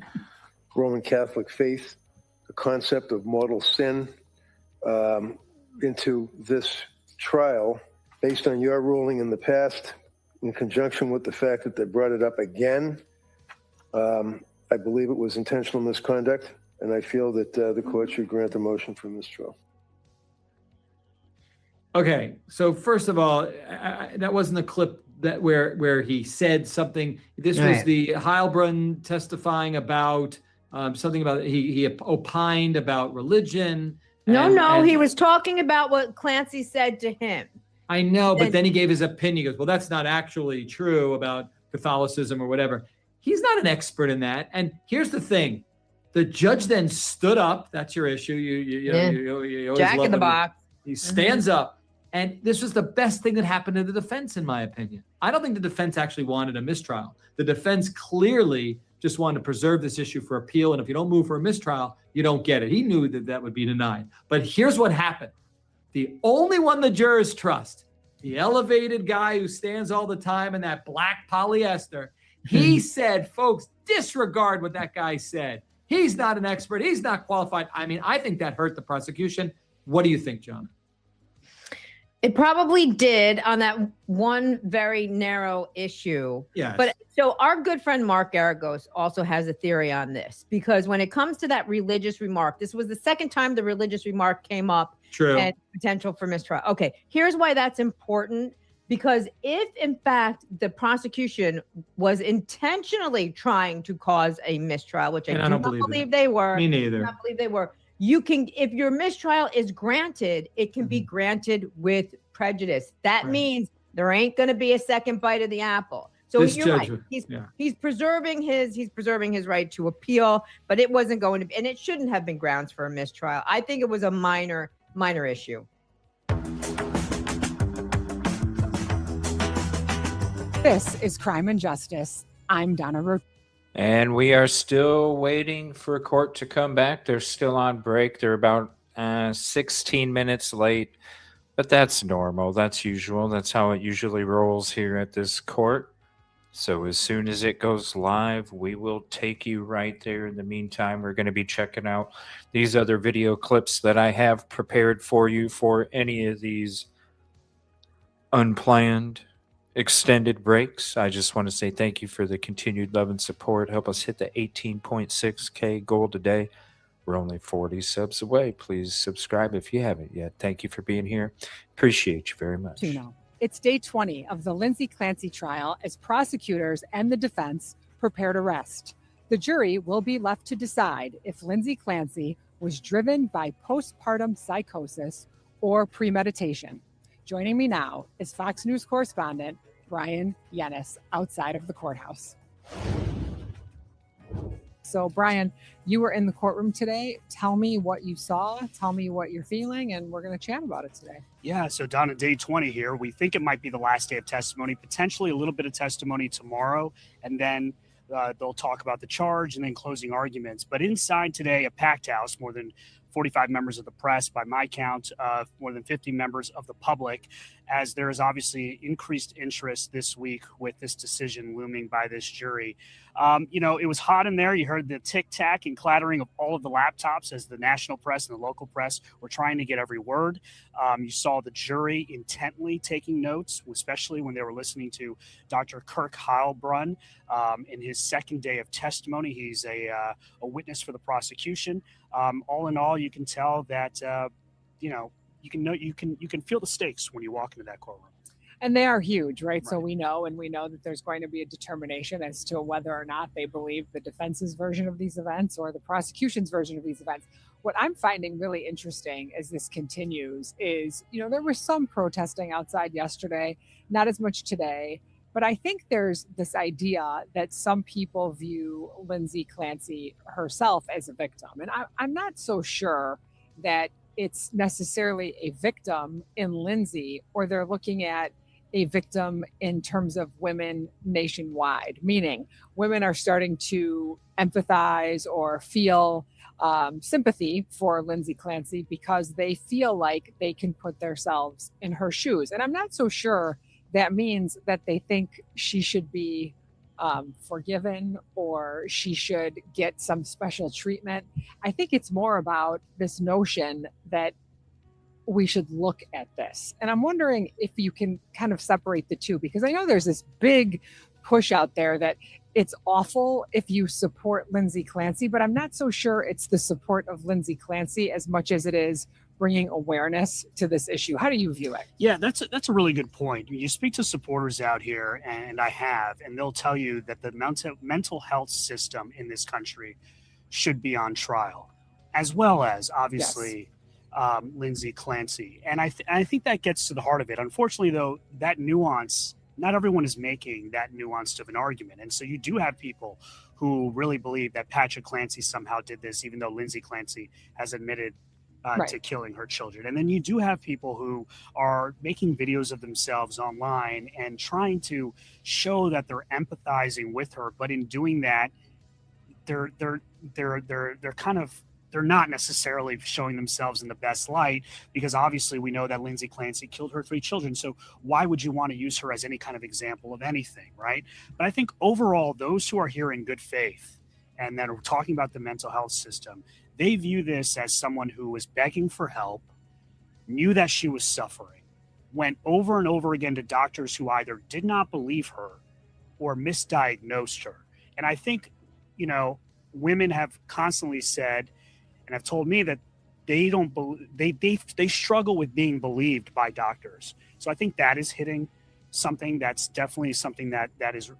Roman Catholic faith, the concept of mortal sin, into this trial, based on your ruling in the past, in conjunction with the fact that they brought it up again, I believe it was intentional misconduct, and I feel that the court should grant a motion for mistrial. Okay, so first of all, that wasn't the clip that where he said something. This was the Heilbrunn testifying about something about he opined about religion. No, he was talking about what Clancy said to him. I know, but then he gave his opinion. He goes, well, that's not actually true about Catholicism or whatever. He's not an expert in that. And here's the thing. The judge then stood up. That's your issue. You always Jack love in the when box. He stands up. And this was the best thing that happened to the defense, in my opinion. I don't think the defense actually wanted a mistrial. The defense clearly just wanted to preserve this issue for appeal. And if you don't move for a mistrial, you don't get it. He knew that that would be denied. But here's what happened. The only one the jurors trust, the elevated guy who stands all the time in that black polyester, he said, folks, disregard what that guy said. He's not an expert. He's not qualified. I mean, I think that hurt the prosecution. What do you think, John? It probably did on that one very narrow issue. Yes. But so our good friend Mark Garagos also has a theory on this, because when it comes to that religious remark, this was the second time the religious remark came up. True. And potential for mistrial. Okay, here's why that's important. Because if, in fact, the prosecution was intentionally trying to cause a mistrial, which I do not believe they were. Me neither. I do not believe they were. You can, if your mistrial is granted, it can be granted with prejudice. That means there ain't going to be a second bite of the apple. So you're right. He's preserving his right to appeal, but it wasn't going to be, and it shouldn't have been grounds for a mistrial. I think it was a minor issue. This is Crime and Justice. I'm Donna Root. And we are still waiting for court to come back. They're still on break. They're about 16 minutes late, but that's normal. That's usual. That's how it usually rolls here at this court. So as soon as it goes live, we will take you right there. In the meantime, we're going to be checking out these other video clips that I have prepared for you for any of these unplanned extended breaks. I just want to say thank you for the continued love and support. Help us hit the 18.6K goal today. We're only 40 subs away. Please subscribe if you haven't yet. Thank you for being here. Appreciate you very much. It's day 20 of the Lindsay Clancy trial as prosecutors and the defense prepare to rest. The jury will be left to decide if Lindsay Clancy was driven by postpartum psychosis or premeditation. Joining me now is Fox News correspondent Brian Yennis outside of the courthouse. So, Brian, you were in the courtroom today. Tell me what you saw. Tell me what you're feeling, and we're going to chat about it today. Yeah, so down at day 20 here, we think it might be the last day of testimony, potentially a little bit of testimony tomorrow, and then they'll talk about the charge and then closing arguments. But inside today, a packed house, more than 45 members of the press, by my count, more than 50 members of the public, as there is obviously increased interest this week with this decision looming by this jury. It was hot in there. You heard the tic-tac and clattering of all of the laptops as the national press and the local press were trying to get every word. You saw the jury intently taking notes, especially when they were listening to Dr. Kirk Heilbrunn in his second day of testimony. He's a witness for the prosecution. All in all, you can tell that you can feel the stakes when you walk into that courtroom. And they are huge, right? So we know that there's going to be a determination as to whether or not they believe the defense's version of these events or the prosecution's version of these events. What I'm finding really interesting as this continues is, there was some protesting outside yesterday, not as much today, but I think there's this idea that some people view Lindsay Clancy herself as a victim. And I'm not so sure that it's necessarily a victim in Lindsay, or they're looking at a victim in terms of women nationwide, meaning women are starting to empathize or feel sympathy for Lindsay Clancy because they feel like they can put themselves in her shoes. And I'm not so sure that means that they think she should be forgiven or she should get some special treatment. I think it's more about this notion that we should look at this. And I'm wondering if you can kind of separate the two, because I know there's this big push out there that it's awful if you support Lindsay Clancy, but I'm not so sure it's the support of Lindsay Clancy as much as it is bringing awareness to this issue. How do you view it? Yeah, that's a really good point. You speak to supporters out here, and I have, and they'll tell you that the mental health system in this country should be on trial, as well as obviously Lindsay Clancy. And I think that gets to the heart of it. Unfortunately, though, that nuance, not everyone is making that nuanced of an argument. And so you do have people who really believe that Patrick Clancy somehow did this, even though Lindsay Clancy has admitted to killing her children. And then you do have people who are making videos of themselves online and trying to show that they're empathizing with her, but in doing that, they're not necessarily showing themselves in the best light, because obviously we know that Lindsay Clancy killed her 3 children. So why would you want to use her as any kind of example of anything, right? But I think overall, those who are here in good faith and that are talking about the mental health system, they view this as someone who was begging for help, knew that she was suffering, went over and over again to doctors who either did not believe her or misdiagnosed her. And I think, women have constantly said, and have told me that they don't they struggle with being believed by doctors. So I think that is hitting something that's definitely something that is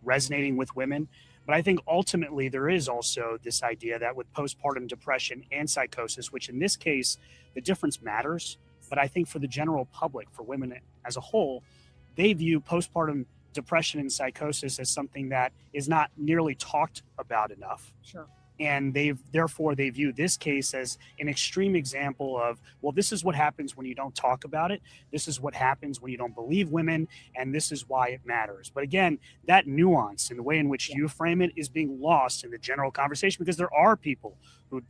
resonating with women. But I think ultimately there is also this idea that with postpartum depression and psychosis, which in this case, the difference matters. But I think for the general public, for women as a whole, they view postpartum depression and psychosis as something that is not nearly talked about enough. Sure. And they view this case as an extreme example of, well, this is what happens when you don't talk about it. This is what happens when you don't believe women, and this is why it matters. But again, that nuance and the way in which you frame it is being lost in the general conversation, because there are people who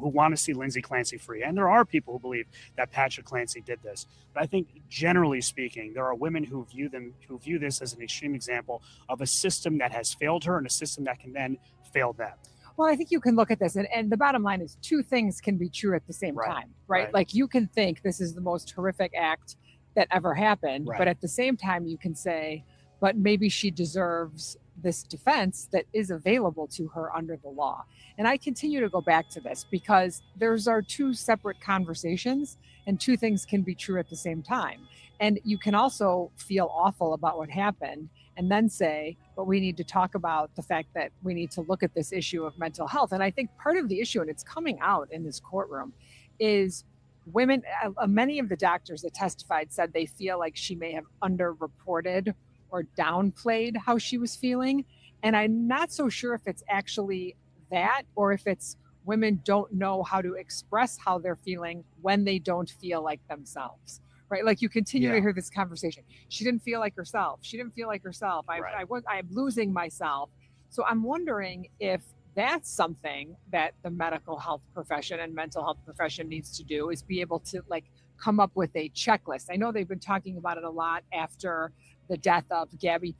want to see Lindsay Clancy free, and there are people who believe that Patrick Clancy did this. But I think generally speaking, there are women who view this as an extreme example of a system that has failed her and a system that can then fail them. Well, I think you can look at this, and the bottom line is 2 things can be true at the same time, right? Like you can think this is the most horrific act that ever happened, but at the same time you can say, but maybe she deserves this defense that is available to her under the law. And I continue to go back to this because those are 2 separate conversations, and 2 things can be true at the same time. And you can also feel awful about what happened and then say, but we need to talk about the fact that we need to look at this issue of mental health. And I think part of the issue, and it's coming out in this courtroom, is women, many of the doctors that testified said they feel like she may have underreported or downplayed how she was feeling. And I'm not so sure if it's actually that, or if it's women don't know how to express how they're feeling when they don't feel like themselves, right? Like you continue to hear this conversation. She didn't feel like herself. She didn't feel like herself. I'm losing myself. So I'm wondering if that's something that the medical health profession and mental health profession needs to do, is be able to like come up with a checklist. I know they've been talking about it a lot after the death of Gabby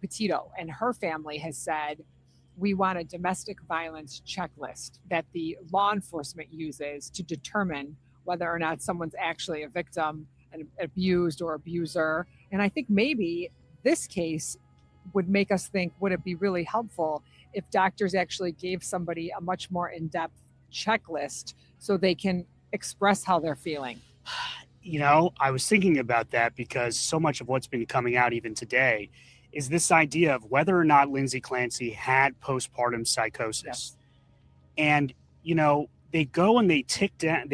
Petito, and her family has said, we want a domestic violence checklist that the law enforcement uses to determine whether or not someone's actually a victim, an abused or abuser. And I think maybe this case would make us think, would it be really helpful if doctors actually gave somebody a much more in-depth checklist so they can express how they're feeling? You know, I was thinking about that because so much of what's been coming out even today is this idea of whether or not Lindsay Clancy had postpartum psychosis. Yes. And, you know, they go and they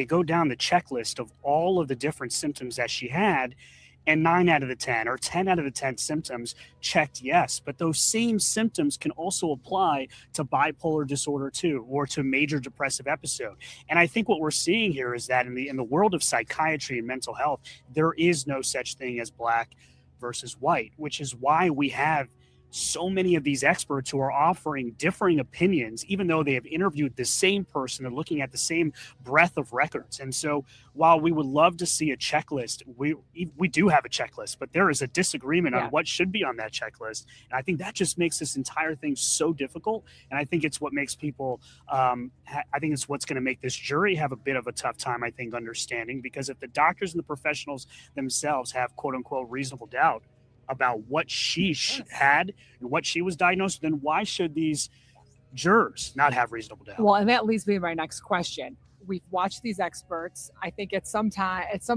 go down the checklist of all of the different symptoms that she had, and 9 out of the 10 or 10 out of the 10 symptoms checked yes. But those same symptoms can also apply to bipolar disorder too, or to major depressive episode. And I think what we're seeing here is that in the world of psychiatry and mental health, there is no such thing as black versus white, which is why we have so many of these experts who are offering differing opinions, even though they have interviewed the same person and looking at the same breadth of records. And so while we would love to see a checklist, we do have a checklist, but there is a disagreement on what should be on that checklist. And I think that just makes this entire thing so difficult. And I think it's what makes people, I think it's what's going to make this jury have a bit of a tough time, I think, understanding, because if the doctors and the professionals themselves have quote unquote reasonable doubt about what she had and what she was diagnosed, then why should these jurors not have reasonable doubt? Well, and that leads me to my next question. We've watched these experts. I think at some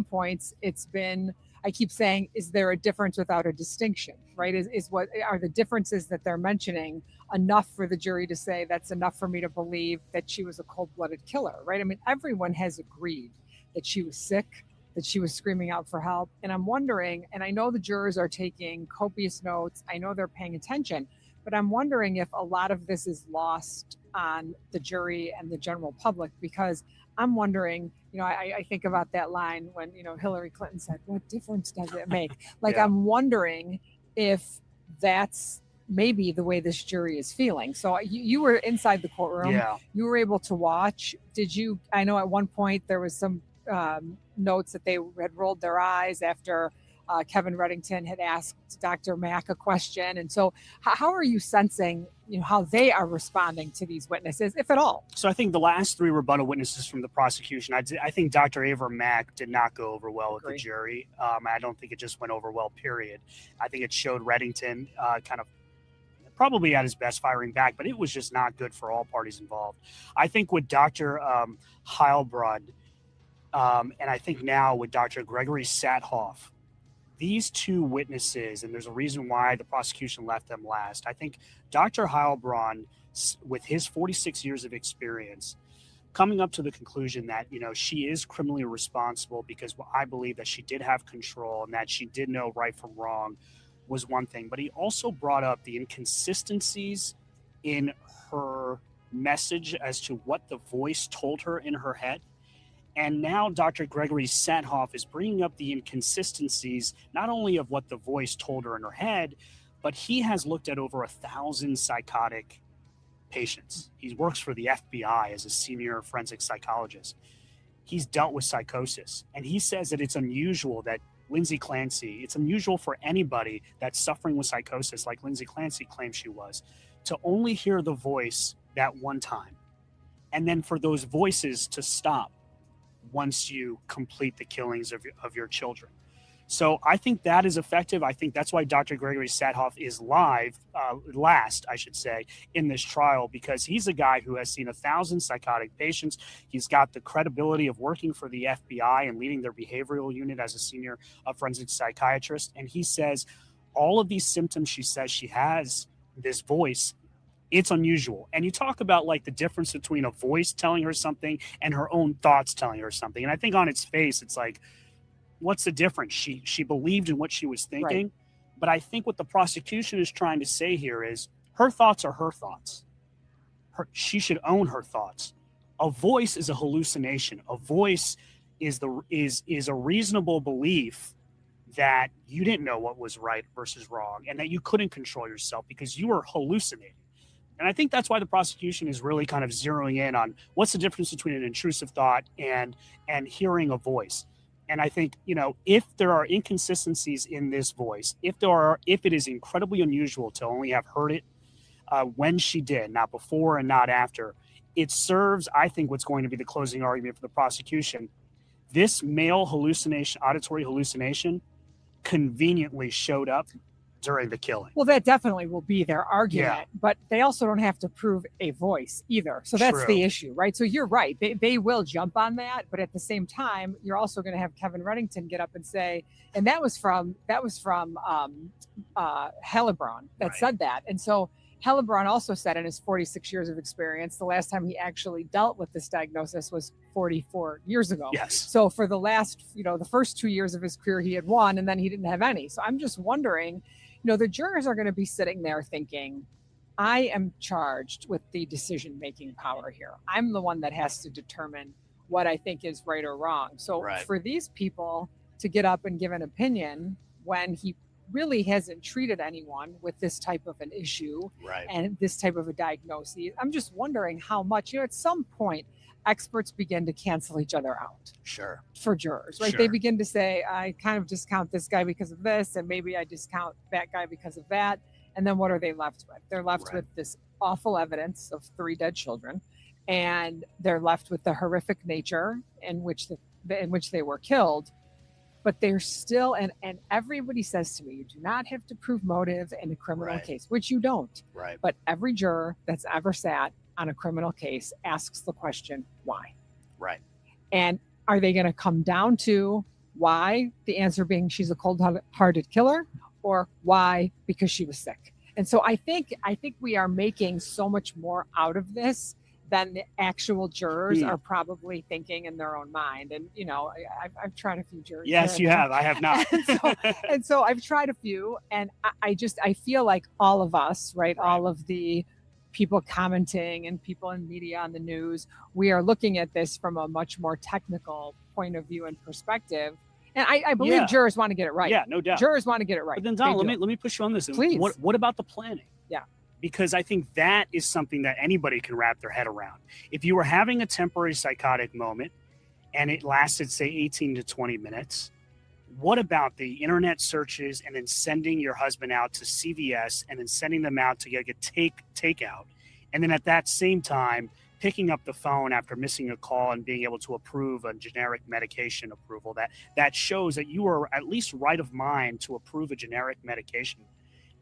points it's been, I keep saying, is there a difference without a distinction, right? Is what are the differences that they're mentioning enough for the jury to say that's enough for me to believe that she was a cold-blooded killer, right? I mean, everyone has agreed that she was sick, that she was screaming out for help. And I'm wondering, and I know the jurors are taking copious notes, I know they're paying attention, but I'm wondering if a lot of this is lost on the jury and the general public, because I'm wondering, you know, I think about that line when, you know, Hillary Clinton said, what difference does it make? Like, I'm wondering if that's maybe the way this jury is feeling. So you were inside the courtroom. You were able to watch. I know at one point there was some notes that they had rolled their eyes after Kevin Reddington had asked Dr. Mack a question. And so how are you sensing, you know, how they are responding to these witnesses, if at all? So I think the last 3 rebuttal witnesses from the prosecution, I think Dr. Ava Mack did not go over well with the jury. I don't think it just went over well, period. I think it showed Reddington kind of probably at his best firing back, but it was just not good for all parties involved. I think with Dr. Heilbrunn, and I think now with Dr. Gregory Sathoff, these 2 witnesses, and there's a reason why the prosecution left them last. I think Dr. Heilbrunn, with his 46 years of experience, coming up to the conclusion that, you know, she is criminally responsible because I believe that she did have control and that she did know right from wrong, was one thing. But he also brought up the inconsistencies in her message as to what the voice told her in her head. And now Dr. Gregory Sathoff is bringing up the inconsistencies, not only of what the voice told her in her head, but he has looked at over 1,000 psychotic patients. He works for the FBI as a senior forensic psychologist. He's dealt with psychosis. And he says that it's unusual that Lindsay Clancy, it's unusual for anybody that's suffering with psychosis like Lindsay Clancy claims she was, to only hear the voice that one time. And then for those voices to stop once you complete the killings of your children. So I think that is effective. I think that's why Dr. Gregory Sathoff is last, I should say, in this trial, because he's a guy who has seen 1,000 psychotic patients. He's got the credibility of working for the FBI and leading their behavioral unit as a senior forensic psychiatrist. And he says all of these symptoms she says she has, this voice, it's unusual. And you talk about like the difference between a voice telling her something and her own thoughts telling her something. And I think on its face, it's like, what's the difference? She believed in what she was thinking. Right. But I think what the prosecution is trying to say here is her thoughts are her thoughts. she should own her thoughts. A voice is a hallucination. A voice is a reasonable belief that you didn't know what was right versus wrong, and that you couldn't control yourself because you were hallucinating. And I think that's why the prosecution is really kind of zeroing in on what's the difference between an intrusive thought and hearing a voice. And I think, if there are inconsistencies in this voice, if it is incredibly unusual to only have heard it when she did, not before and not after, it serves, I think, what's going to be the closing argument for the prosecution. This male hallucination, auditory hallucination, conveniently showed up during the killing. Well, that definitely will be their argument, but they also don't have to prove a voice either. So that's True. the issue, right? So you're right. They will jump on that, but at the same time, you're also going to have Kevin Reddington get up and say, and that was from Hellebrand that said that. And so Hellebrand also said in his 46 years of experience, the last time he actually dealt with this diagnosis was 44 years ago. Yes. So for the last, the first 2 years of his career, he had one, and then he didn't have any. So I'm just wondering, the jurors are going to be sitting there thinking, I am charged with the decision-making power here. I'm the one that has to determine what I think is right or wrong. So for these people to get up and give an opinion when he really hasn't treated anyone with this type of an issue and this type of a diagnosis, I'm just wondering how much, at some point, experts begin to cancel each other out. Sure. For jurors, right? Sure. They begin to say, I kind of discount this guy because of this, and maybe I discount that guy because of that. And then what are they left with? They're left with this awful evidence of 3 dead children, and they're left with the horrific nature in which they were killed. But they're still, and everybody says to me, you do not have to prove motive in a criminal case, which you don't. Right. But every juror that's ever sat on a criminal case asks the question, why? Right. And are they going to come down to why? The answer being she's a cold-hearted killer, or why? Because she was sick. And so I think we are making so much more out of this than the actual jurors are probably thinking in their own mind. And, I've tried a few jurors. Yes, you have. I have not. and so I've tried a few, and I feel like all of us, right? All of the people commenting and people in media on the news, we are looking at this from a much more technical point of view and perspective. And I believe jurors want to get it right. Yeah, no doubt. Jurors want to get it right. But then, Don, let me push you on this. Please. What about the planning? Yeah. Because I think that is something that anybody can wrap their head around. If you were having a temporary psychotic moment and it lasted, say, 18 to 20 minutes, what about the internet searches and then sending your husband out to CVS and then sending them out to get takeout? And then at that same time, picking up the phone after missing a call and being able to approve a generic medication approval that shows that you are at least right of mind to approve a generic medication.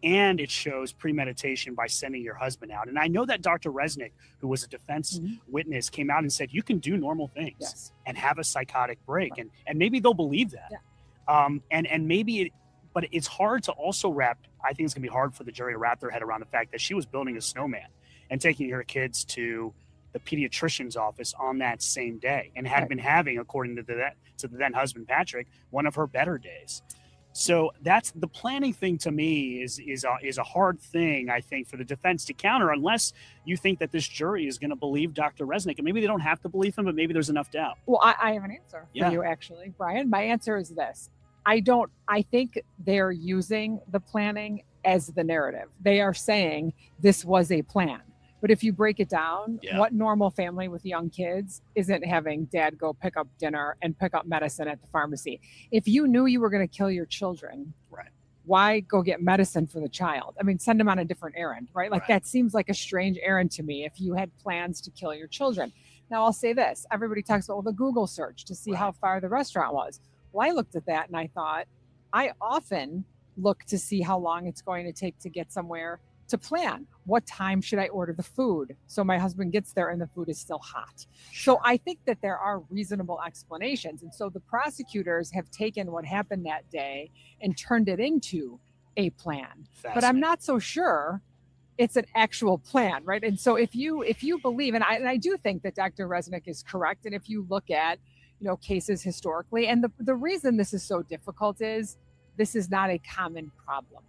And it shows premeditation by sending your husband out. And I know that Dr. Resnick, who was a defense witness, came out and said, you can do normal things and have a psychotic break. And maybe they'll believe that. And maybe but it's hard to also I think it's gonna be hard for the jury to wrap their head around the fact that she was building a snowman and taking her kids to the pediatrician's office on that same day, and had been having, according to the then husband Patrick, one of her better days. So that's the planning thing. To me is a hard thing, I think, for the defense to counter, unless you think that this jury is going to believe Dr. Resnick, and maybe they don't have to believe him, but maybe there's enough doubt. Well, I have an answer for you, actually, Brian. My answer is this: I think they're using the planning as the narrative. They are saying this was a plan. But if you break it down, what normal family with young kids isn't having dad go pick up dinner and pick up medicine at the pharmacy? If you knew you were going to kill your children, why go get medicine for the child? I mean, send them on a different errand, right? Like that seems like a strange errand to me if you had plans to kill your children. Now, I'll say this. Everybody talks about the Google search to see how far the restaurant was. Well, I looked at that and I thought, I often look to see how long it's going to take to get somewhere to plan. What time should I order the food so my husband gets there and the food is still hot? So I think that there are reasonable explanations. And so the prosecutors have taken what happened that day and turned it into a plan. But I'm not so sure it's an actual plan, right? And so if you believe, and I do think that Dr. Resnick is correct, and if you look at cases historically, and the reason this is so difficult is this is not a common problem.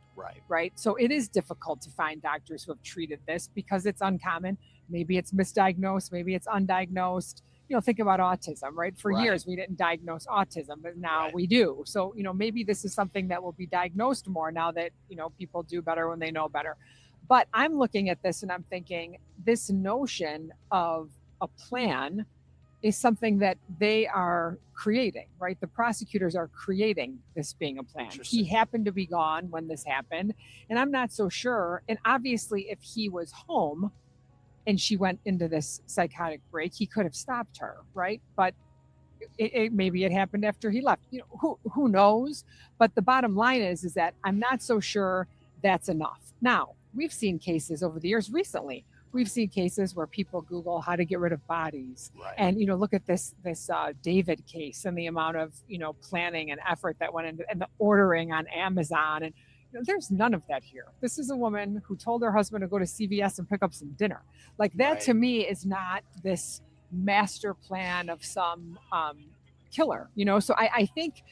Right. So it is difficult to find doctors who have treated this because it's uncommon. Maybe it's misdiagnosed, maybe it's undiagnosed. Think about autism, right? For years, we didn't diagnose autism, but now we do. So, maybe this is something that will be diagnosed more now that, people do better when they know better. But I'm looking at this and I'm thinking this notion of a plan is something that they are creating, right? The prosecutors are creating this being a plan. He happened to be gone when this happened, and I'm not so sure. And obviously, if he was home and she went into this psychotic break, he could have stopped her, right? But maybe it happened after he left. Who knows? But the bottom line is that I'm not so sure that's enough. Now, we've seen cases over the years recently. We've seen cases where people Google how to get rid of bodies, and look at this David case and the amount of planning and effort that went into and the ordering on Amazon, and there's none of that here. This is a woman who told her husband to go to CVS and pick up some dinner. Like that to me is not this master plan of some killer. So I think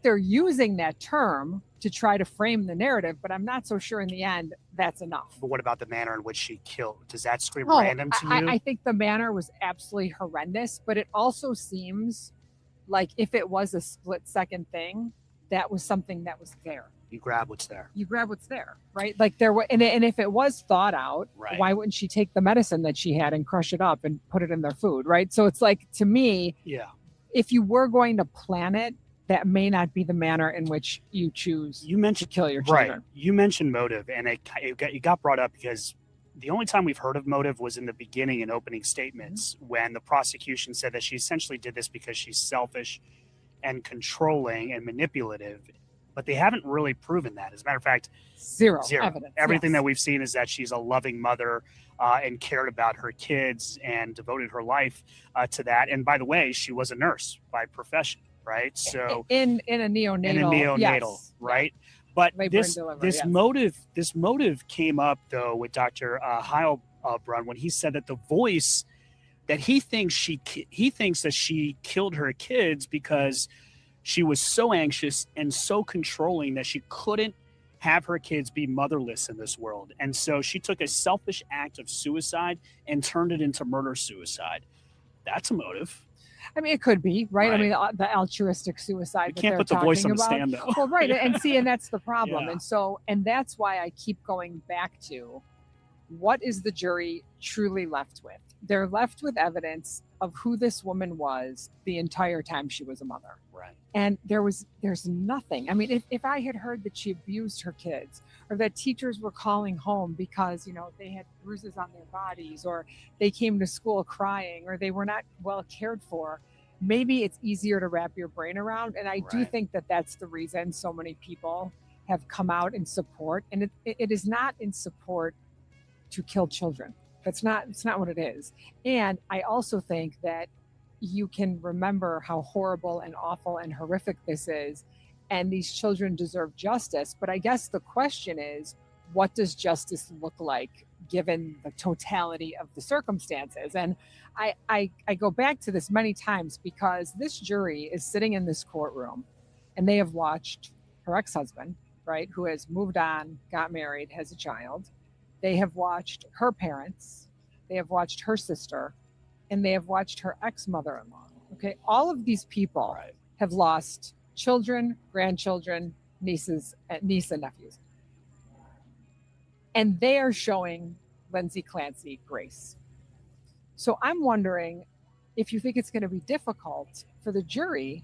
they're using that term to try to frame the narrative, but I'm not so sure in the end that's enough. But what about the manner in which she killed? Does that scream random to you? I think the manner was absolutely horrendous, but it also seems like if it was a split-second thing, that was something that was there. You grab what's there. You grab what's there, right? Like there were, and if it was thought out, why wouldn't she take the medicine that she had and crush it up and put it in their food, right? So it's like, to me, if you were going to plan it, that may not be the manner in which you choose to kill your children. Right. You mentioned motive, and it got brought up because the only time we've heard of motive was in the beginning in opening statements when the prosecution said that she essentially did this because she's selfish and controlling and manipulative, but they haven't really proven that. As a matter of fact, zero evidence. Everything that we've seen is that she's a loving mother and cared about her kids and devoted her life to that. And by the way, she was a nurse by profession. Right. So in a neonatal, right. But this motive motive came up though with Dr. Heilbrunn when he said that the voice that he thinks that she killed her kids because she was so anxious and so controlling that she couldn't have her kids be motherless in this world. And so she took a selfish act of suicide and turned it into murder-suicide. That's a motive. I mean, it could be, right? I mean, the altruistic suicide. You can't put the voice on the stand, though. Well, right. And that's the problem. And that's why I keep going back to what is the jury truly left with? They're left with evidence of who this woman was the entire time she was a mother. Right. And there's nothing. I mean, if I had heard that she abused her kids or that teachers were calling home because, they had bruises on their bodies or they came to school crying or they were not well cared for, maybe it's easier to wrap your brain around. And I do think that that's the reason so many people have come out in support. And it is not in support to kill children. It's not what it is. And I also think that you can remember how horrible and awful and horrific this is. And these children deserve justice. But I guess the question is, what does justice look like given the totality of the circumstances? And I go back to this many times because this jury is sitting in this courtroom and they have watched her ex-husband, right, who has moved on, got married, has a child. They have watched her parents, they have watched her sister, and they have watched her ex-mother-in-law. Okay, all of these people have lost children, grandchildren, niece and nephews. And they are showing Lindsay Clancy grace. So I'm wondering if you think it's going to be difficult for the jury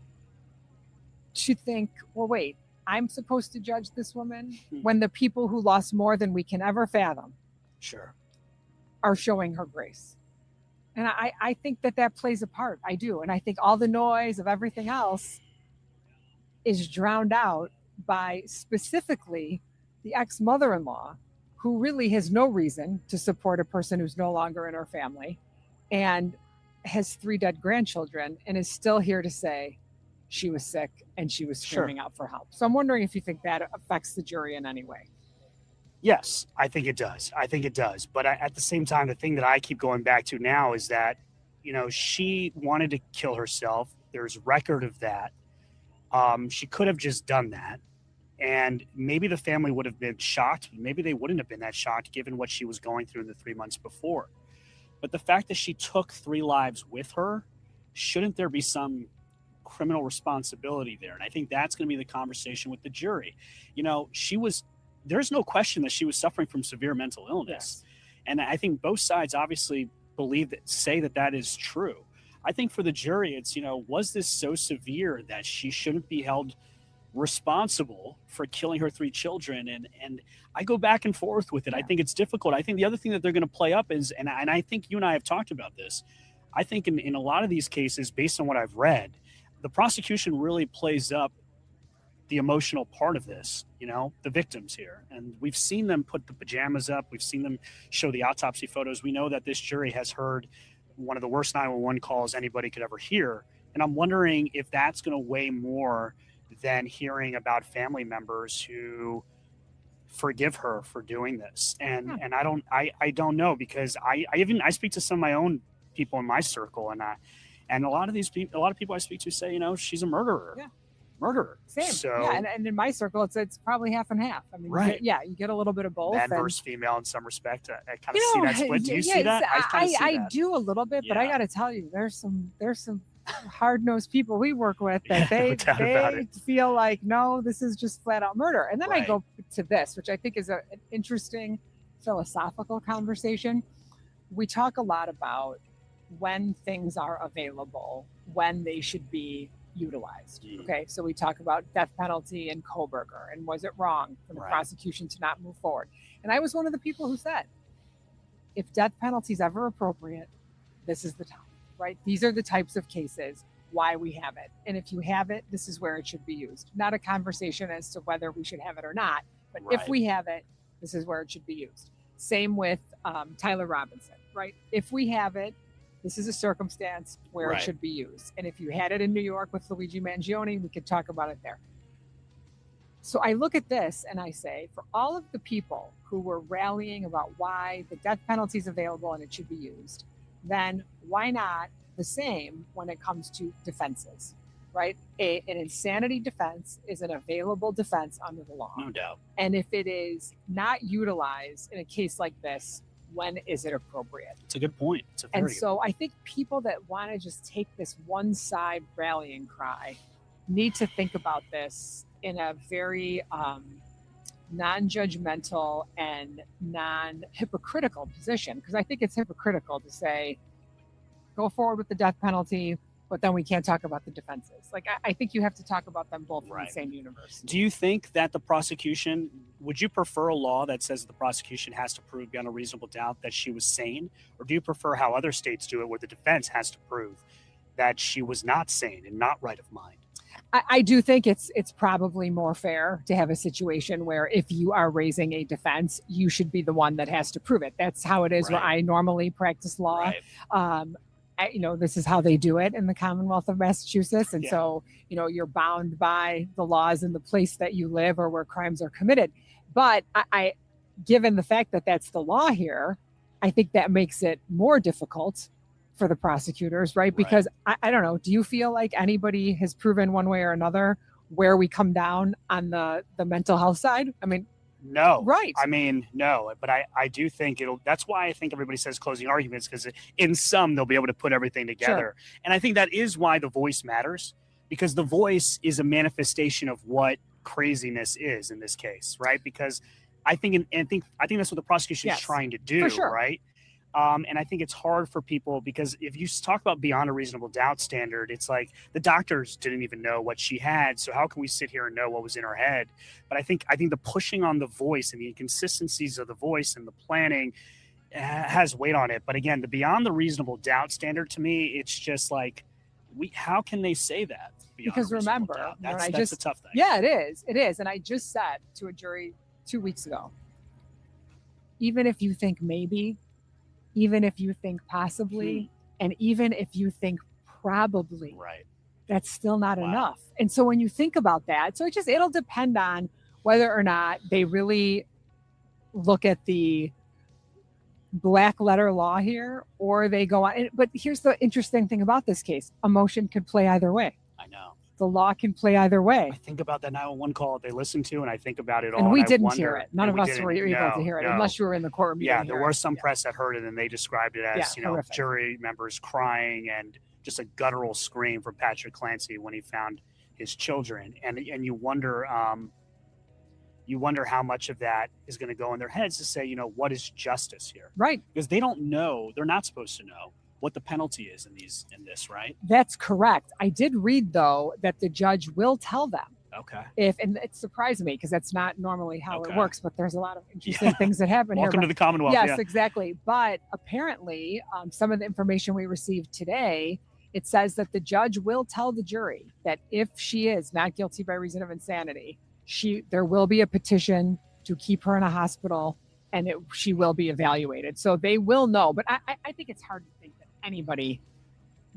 to think, well, wait, I'm supposed to judge this woman when the people who lost more than we can ever fathom are showing her grace. And I think that plays a part. I do. And I think all the noise of everything else is drowned out by specifically the ex-mother-in-law, who really has no reason to support a person who's no longer in her family and has 3 dead grandchildren and is still here to say she was sick and she was screaming out for help. So I'm wondering if you think that affects the jury in any way. Yes, I think it does. But at the same time, the thing that I keep going back to now is that, she wanted to kill herself. There's record of that. She could have just done that. And maybe the family would have been shocked. Maybe they wouldn't have been that shocked given what she was going through in the 3 months before. But the fact that she took 3 lives with her, shouldn't there be some criminal responsibility there? And I think that's going to be the conversation with the jury. You know, there's no question that she was suffering from severe mental illness. Yes. And I think both sides obviously say that is true. I think for the jury, it's, you know, was this so severe that she shouldn't be held responsible for killing her 3 children? And I go back and forth with it. I think it's difficult. I think the other thing that they're going to play up is, and I think you and I have talked about this, I think in a lot of these cases, based on what I've read, the prosecution really plays up the emotional part of this, you know, the victims here. And we've seen them put the pajamas up. We've seen them show the autopsy photos. We know that this jury has heard one of the worst 911 calls anybody could ever hear. And I'm wondering if that's going to weigh more than hearing about family members who forgive her for doing this. And I don't know, because I speak to some of my own people in my circle, and a lot of people I speak to say, you know, she's a murderer. Yeah. Murderer. Same. So, yeah, and in my circle, it's probably half and half. I mean, right. You get a little bit of both. Man versus female in some respect. I kind of see that split. Do you see that? I do a little bit, but I got to tell you, there's some hard-nosed people we work with that they feel like, no, this is just flat out murder. And then I go to this, which I think is an interesting philosophical conversation. We talk a lot about when things are available, when they should be utilized. Okay, so we talk about death penalty and Koberger, and was it wrong for the prosecution to not move forward? And I was one of the people who said, if death penalty is ever appropriate, this is the time, right? These are the types of cases why we have it. And if you have it, this is where it should be used. Not a conversation as to whether we should have it or not, but if we have it, this is where it should be used. Same with Tyler Robinson, right? If we have it, this is a circumstance where it should be used. And if you had it in New York with Luigi Mangione, we could talk about it there. So I look at this and I say, for all of the people who were rallying about why the death penalty is available and it should be used, then why not the same when it comes to defenses, right? An insanity defense is an available defense under the law. No doubt. And if it is not utilized in a case like this, when is it appropriate? It's a good point. I think people that want to just take this one side rallying cry need to think about this in a very non-judgmental and non-hypocritical position, because I think it's hypocritical to say, go forward with the death penalty, but then we can't talk about the defenses. Like, I think you have to talk about them both in the same universe. Do you think that the prosecution, would you prefer a law that says the prosecution has to prove beyond a reasonable doubt that she was sane? Or do you prefer how other states do it, where the defense has to prove that she was not sane and not right of mind? I do think it's probably more fair to have a situation where if you are raising a defense, you should be the one that has to prove it. That's how it is where I normally practice law. This is how they do it in the Commonwealth of Massachusetts. And so, you're bound by the laws in the place that you live or where crimes are committed. But I given the fact that that's the law here, I think that makes it more difficult for the prosecutors, right? Because I don't know, do you feel like anybody has proven one way or another where we come down on the mental health side? I mean, no. Right. I mean, no, but I do think that's why I think everybody says closing arguments, because in some they'll be able to put everything together. Sure. And I think that is why the voice matters, because the voice is a manifestation of what craziness is in this case, right? Because I think that's what the prosecution is trying to do, right? And I think it's hard for people, because if you talk about beyond a reasonable doubt standard, it's like the doctors didn't even know what she had. So how can we sit here and know what was in her head? But I think the pushing on the voice and the inconsistencies of the voice and the planning has weight on it. But again, the beyond the reasonable doubt standard, to me, it's just like, how can they say that? Because remember, that's a tough thing. Yeah, it is. It is. And I just said to a jury 2 weeks ago, even if you think maybe, even if you think possibly, and even if you think probably, that's still not enough. And so when you think about that, so it'll depend on whether or not they really look at the black letter law here, or they go on. But here's the interesting thing about this case. Emotion could play either way. I know. the law can play either way. I think about that 911 call that they listened to, and I think about it all. And we I didn't wonder- hear it. None and of we us were didn't. able to hear it, unless you were in the courtroom. You Yeah, didn't there hear were it. some press that heard it, and they described it as, Yeah, horrific. jury members crying and just a guttural scream for Patrick Clancy when he found his children. And you wonder how much of that is going to go in their heads to say, what is justice here? Right. Because they don't know, they're not supposed to know what the penalty is in this, right? That's correct. I did read, though, that the judge will tell them. Okay. And it surprised me because that's not normally how Okay. it works, but there's a lot of interesting things that happen Welcome here. to the Commonwealth. Yes, yeah. exactly. But apparently, some of the information we received today, it says that the judge will tell the jury that if she is not guilty by reason of insanity, there will be a petition to keep her in a hospital, and she will be evaluated. So they will know. But I think it's hard to think that anybody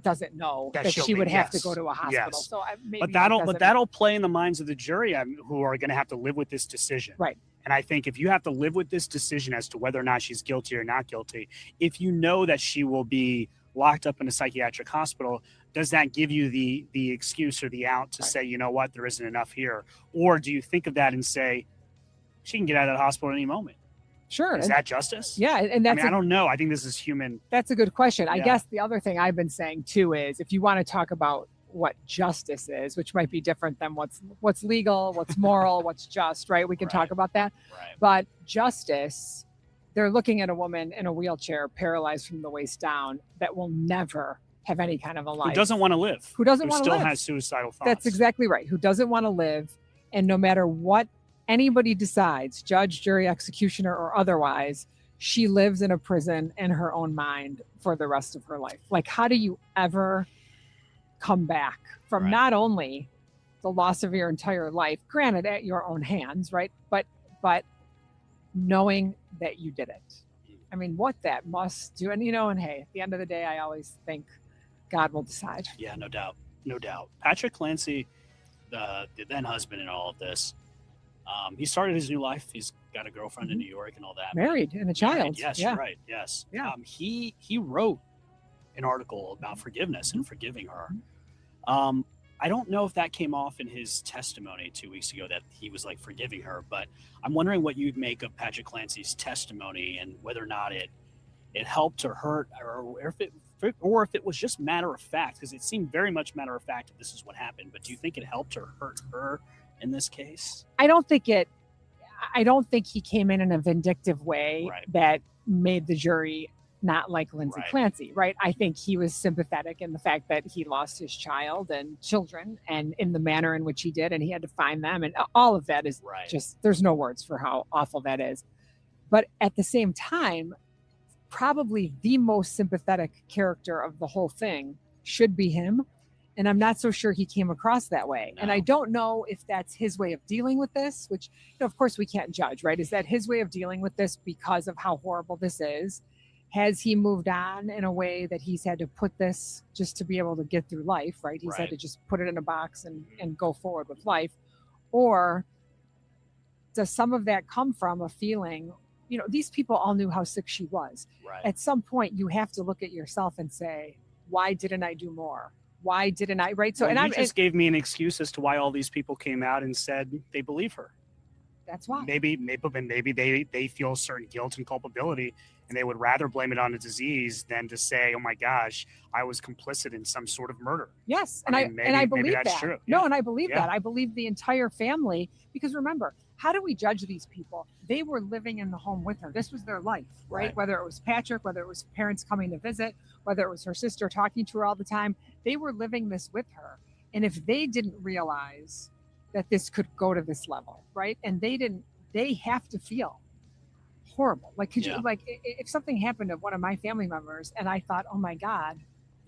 doesn't know that she would have to go to a hospital. Yes. So maybe But doesn't- that'll play in the minds of the jury who are going to have to live with this decision. Right. And I think if you have to live with this decision as to whether or not she's guilty or not guilty, if you know that she will be locked up in a psychiatric hospital, does that give you the excuse or the out to say, you know what, there isn't enough here? Or do you think of that and say, she can get out of the hospital at any moment? Sure. Is that justice? Yeah. And that's I don't know. I think this is human. That's a good question. I Yeah. guess the other thing I've been saying too is if you want to talk about what justice is, which might be different than what's legal, what's moral, what's just, right? We can talk about that. Right. But justice, they're looking at a woman in a wheelchair, paralyzed from the waist down, that will never have any kind of a life. Who doesn't want to live? Who doesn't want to still live? has suicidal thoughts. That's exactly right. Who doesn't want to live. And no matter what anybody decides, judge, jury, executioner, or otherwise, she lives in a prison in her own mind for the rest of her life. Like, how do you ever come back from not only the loss of your entire life, granted at your own hands, right? But knowing that you did it. I mean, what that must do. And, and hey, at the end of the day, I always think God will decide. Yeah, no doubt. No doubt. Patrick Clancy, the then husband in all of this, he started his new life. He's got a girlfriend in New York and all that. Married and a child. Married, yes, Yeah. you're right. Yes. Yeah. He wrote an article about forgiveness and forgiving her. I don't know if that came off in his testimony 2 weeks ago that he was like forgiving her, but I'm wondering what you'd make of Patrick Clancy's testimony and whether or not it helped or hurt, or if it was just matter of fact, because it seemed very much matter of fact that this is what happened. But do you think it helped or hurt her in this case? I don't think he came in a vindictive way that made the jury not like Lindsay Clancy, right? I think he was sympathetic in the fact that he lost his child and children and in the manner in which he did, and he had to find them. And all of that is just, there's no words for how awful that is. But at the same time, probably the most sympathetic character of the whole thing should be him. And I'm not so sure he came across that way. No. And I don't know if that's his way of dealing with this, which, of course we can't judge, right? Is that his way of dealing with this because of how horrible this is? Has he moved on in a way that he's had to put this just to be able to get through life, right? He's had to just put it in a box and go forward with life. Or does some of that come from a feeling, these people all knew how sick she was. Right. At some point, you have to look at yourself and say, why didn't I do more? Why didn't I? Right. So, you just gave me an excuse as to why all these people came out and said they believe her. That's why. Maybe they feel certain guilt and culpability, and they would rather blame it on a disease than to say, "Oh my gosh, I was complicit in some sort of murder." Yes, I believe that's that. true. No, Yeah. and I believe Yeah. that. I believe the entire family, because remember, how do we judge these people? They were living in the home with her. This was their life, right? Whether it was Patrick, whether it was parents coming to visit, whether it was her sister talking to her all the time, they were living this with her. And if they didn't realize that this could go to this level, right? And they have to feel horrible. Like, could you, like, if something happened to one of my family members and I thought, oh my God,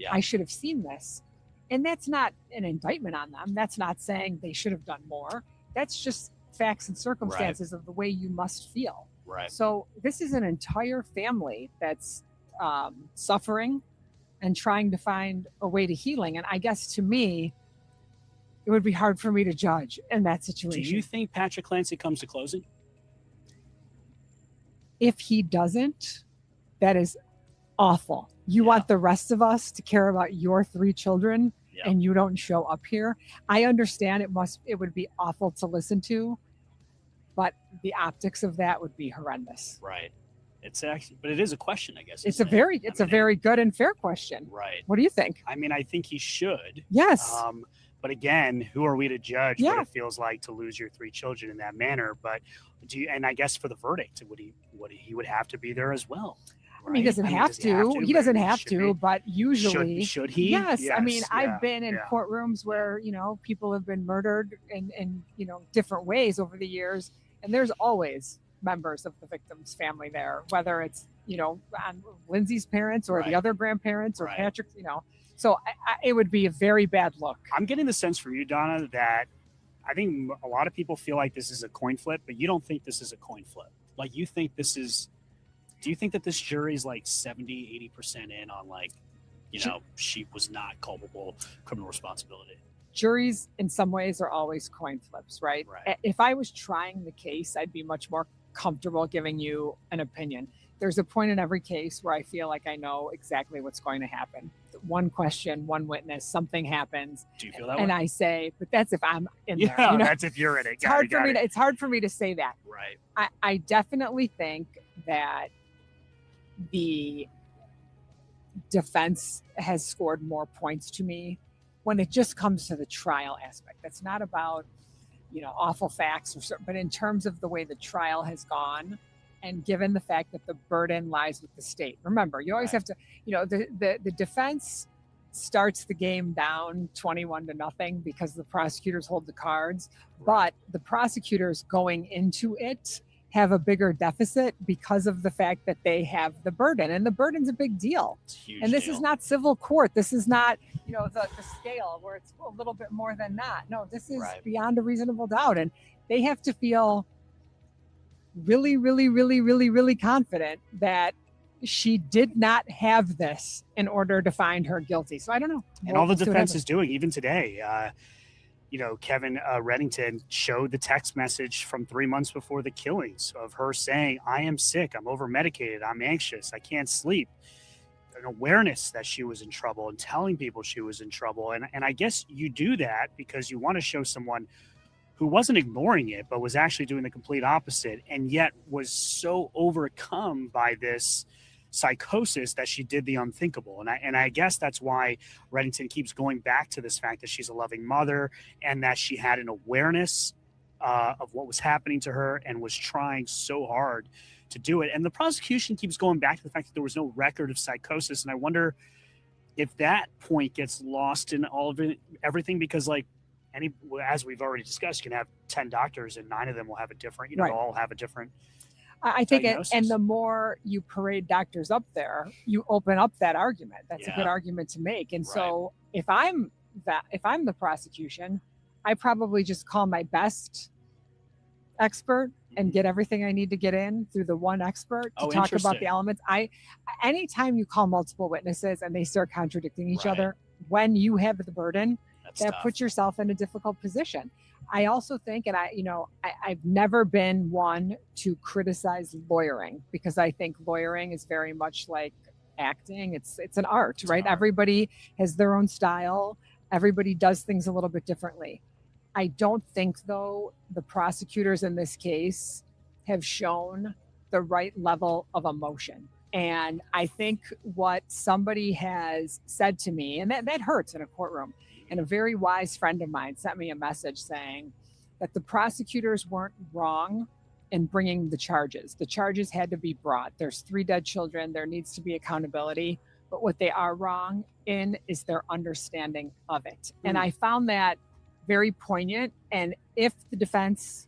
I should have seen this. And that's not an indictment on them. That's not saying they should have done more. That's just facts and circumstances of the way you must feel. Right. So this is an entire family that's suffering and trying to find a way to healing. And I guess to me, it would be hard for me to judge in that situation. Do you think Patrick Clancy comes to closing? If he doesn't, that is awful. You want the rest of us to care about your 3 children and you don't show up here. I understand it would be awful to listen to, but the optics of that would be horrendous. Right. It's actually, but it is a question, I guess. It's a very good and fair question. Right. What do you think? I mean, I think he should. Yes. But again, who are we to judge Yeah. what it feels like to lose your 3 children in that manner? But and I guess for the verdict, he would have to be there as well. I mean, he doesn't have to. He doesn't have to, but usually. Should he? Yes. I mean, Yes, I've been in courtrooms where, people have been murdered in different ways over the years. And there's always members of the victim's family there, whether it's, on Lindsay's parents or the other grandparents or Patrick's, So it would be a very bad look. I'm getting the sense from you, Donna, that I think a lot of people feel like this is a coin flip, but you don't think this is a coin flip. Like you think this is, do you think that this jury is like 70, 80% in on like, she was not culpable, criminal responsibility? Juries in some ways are always coin flips, right? If I was trying the case, I'd be much more comfortable giving you an opinion. There's a point in every case where I feel like I know exactly what's going to happen. One question, one witness, something happens. Do you feel that and way? I say, but that's if I'm in there. Yeah, that's if you're in it. It's hard for me to say that. Right. I definitely think that the defense has scored more points to me when it just comes to the trial aspect. That's not about, awful facts, but in terms of the way the trial has gone, and given the fact that the burden lies with the state. Remember, you always have to, the defense starts the game down 21-0 because the prosecutors hold the cards, but the prosecutors going into it have a bigger deficit because of the fact that they have the burden, and the burden's a big deal. And this is not civil court. This is not, the scale where it's a little bit more than not. No, this is beyond a reasonable doubt. And they have to feel really, really, really, really, really confident that she did not have this in order to find her guilty. So I don't know. And all the defense is doing, even today, Kevin Reddington showed the text message from 3 months before the killings of her saying, I am sick, I'm over medicated, I'm anxious, I can't sleep. An awareness that she was in trouble and telling people she was in trouble. And I guess you do that because you want to show someone who wasn't ignoring it, but was actually doing the complete opposite, and yet was so overcome by this psychosis that she did the unthinkable. And I guess that's why Reddington keeps going back to this fact that she's a loving mother and that she had an awareness of what was happening to her and was trying so hard to do it. And the prosecution keeps going back to the fact that there was no record of psychosis. And I wonder if that point gets lost in all of it, everything, because as we've already discussed, you can have 10 doctors and 9 of them will have a different, they'll all have a different I think and the more you parade doctors up there, you open up that argument. That's a good argument to make. And so if I'm the prosecution, I probably just call my best expert and get everything I need to get in through the one expert to talk about the elements. Anytime you call multiple witnesses and they start contradicting each other, when you have the burden, that puts yourself in a difficult position. I also think, and I've never been one to criticize lawyering, because I think lawyering is very much like acting. It's an art, right? Everybody has their own style. Everybody does things a little bit differently. I don't think, though, the prosecutors in this case have shown the right level of emotion. And I think what somebody has said to me, and that hurts in a courtroom, and a very wise friend of mine sent me a message saying that the prosecutors weren't wrong in bringing the charges. The charges had to be brought. There's 3 dead children. There needs to be accountability. But what they are wrong in is their understanding of it. And I found that very poignant. And if the defense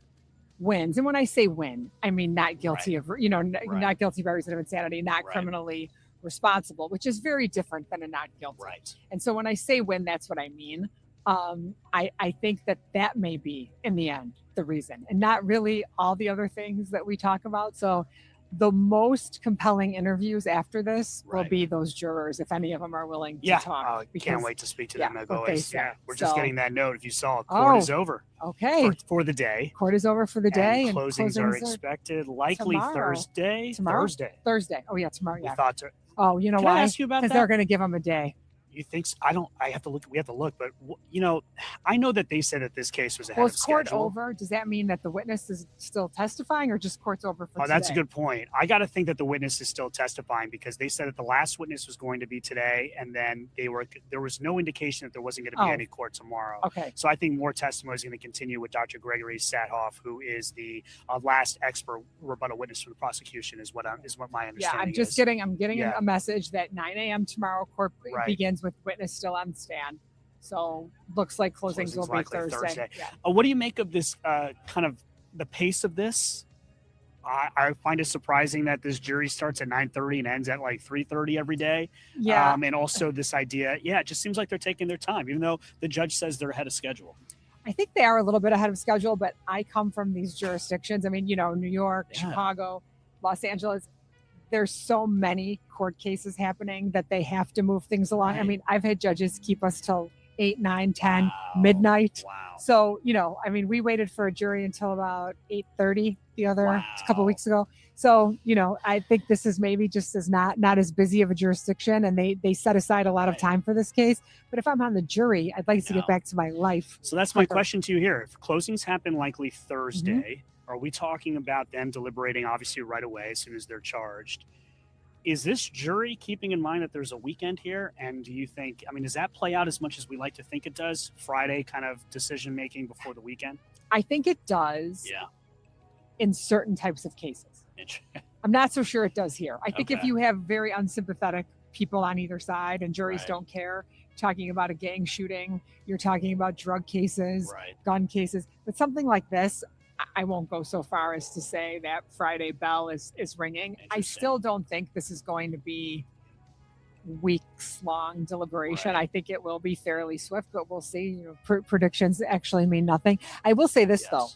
wins, and when I say win, I mean not guilty of, not guilty by reason of insanity, not criminally responsible, which is very different than a not guilty. And so when I say win, that's what I mean. I think that may be, in the end, the reason, and not really all the other things that we talk about. So the most compelling interviews after this will be those jurors, if any of them are willing to talk. Can't wait to speak to them. We're So- just getting that note. If you saw, court is over. Okay. For the day. Court is over for the day. And closings are expected likely tomorrow. Thursday. Tomorrow? Thursday. Oh, yeah, tomorrow. We Yeah. thought to. Oh, you know Can why? I ask you about Because that? they're going to give them a day. You think? I don't. I have to look. We have to look. But you know, I know that they said that this case was ahead Well, of is court schedule. over? Does that mean that the witness is still testifying, or just court's over for Oh, today? that's a good point. I got to think that the witness is still testifying because they said that the last witness was going to be today, and then there was no indication that there wasn't going to be any court tomorrow. Okay. So I think more testimony is going to continue with Dr. Gregory Sathoff, who is the last expert rebuttal witness for the prosecution, is what my understanding Yeah, I'm is. just getting. I'm getting Yeah. a message that 9 a.m. tomorrow court Right. begins with witness still on stand. So looks like closings will be likely Thursday. Yeah. What do you make of this kind of the pace of this? I find it surprising that this jury starts at 9:30 and ends at like 3:30 every day. Yeah. And also this idea, it just seems like they're taking their time, even though the judge says they're ahead of schedule. I think they are a little bit ahead of schedule, but I come from these jurisdictions. I mean, you know, New York, Chicago, Los Angeles. There's so many court cases happening that they have to move things along. I mean, I've had judges keep us till 8, 9, 10, midnight. Wow. So, you know, I mean, we waited for a jury until about 8:30 a couple of weeks ago. So, you know, I think this is maybe just as not as busy of a jurisdiction, and they set aside a lot of time for this case. But if I'm on the jury, I'd like to get back to my life. So that's my question to you here. If closings happen likely Thursday, are we talking about them deliberating obviously right away as soon as they're charged? Is this jury keeping in mind that there's a weekend here? And do you think, I mean, does that play out as much as we like to think it does? Friday kind of decision making before the weekend? I think it does. Yeah. In certain types of cases. I'm not so sure it does here. I think if Okay. you have very unsympathetic people on either side and juries don't care, talking about a gang shooting, you're talking about drug cases, gun cases, but something like this, I won't go so far as to say that Friday bell is ringing. I still don't think this is going to be weeks long deliberation. I think it will be fairly swift, but we'll see. You know, predictions actually mean nothing. I will say this though.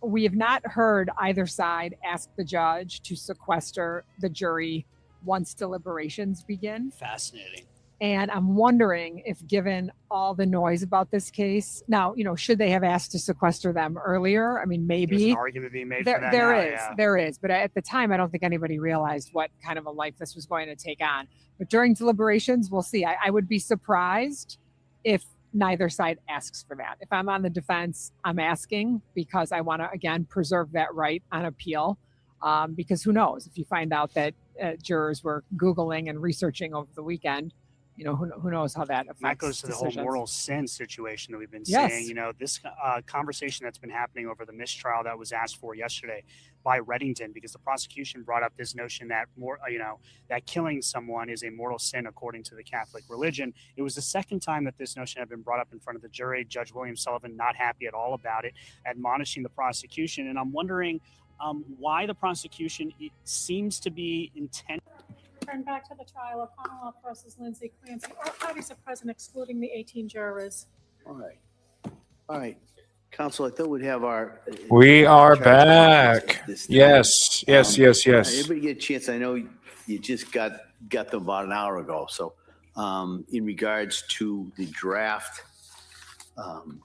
We have not heard either side ask the judge to sequester the jury once deliberations begin. Fascinating. And I'm wondering if, given all the noise about this case, now, you know, should they have asked to sequester them earlier? I mean, maybe. There's an argument being made for that There now, is, yeah. there is. But at the time, I don't think anybody realized what kind of a life this was going to take on. But during deliberations, we'll see. I would be surprised if neither side asks for that. If I'm on the defense, I'm asking because I want to, again, preserve that right on appeal. Because who knows, if you find out that jurors were Googling and researching over the weekend, you know, who knows how that affects That goes to the decisions. whole moral sin situation that we've been Yes. seeing. You know, this conversation that's been happening over the mistrial that was asked for yesterday by Reddington, because the prosecution brought up this notion that that killing someone is a mortal sin according to the Catholic religion. It was the second time that this notion had been brought up in front of the jury. Judge William Sullivan not happy at all about it, admonishing the prosecution. And I'm wondering why the prosecution seems to be intent. Turn back to the trial of Commonwealth versus Lindsay Clancy. All parties are present, excluding the 18 jurors. All right. Counsel, I thought we'd have our. We are charge back. conference this time. Yes. Everybody get a chance. I know you just got them about an hour ago. So, in regards to the draft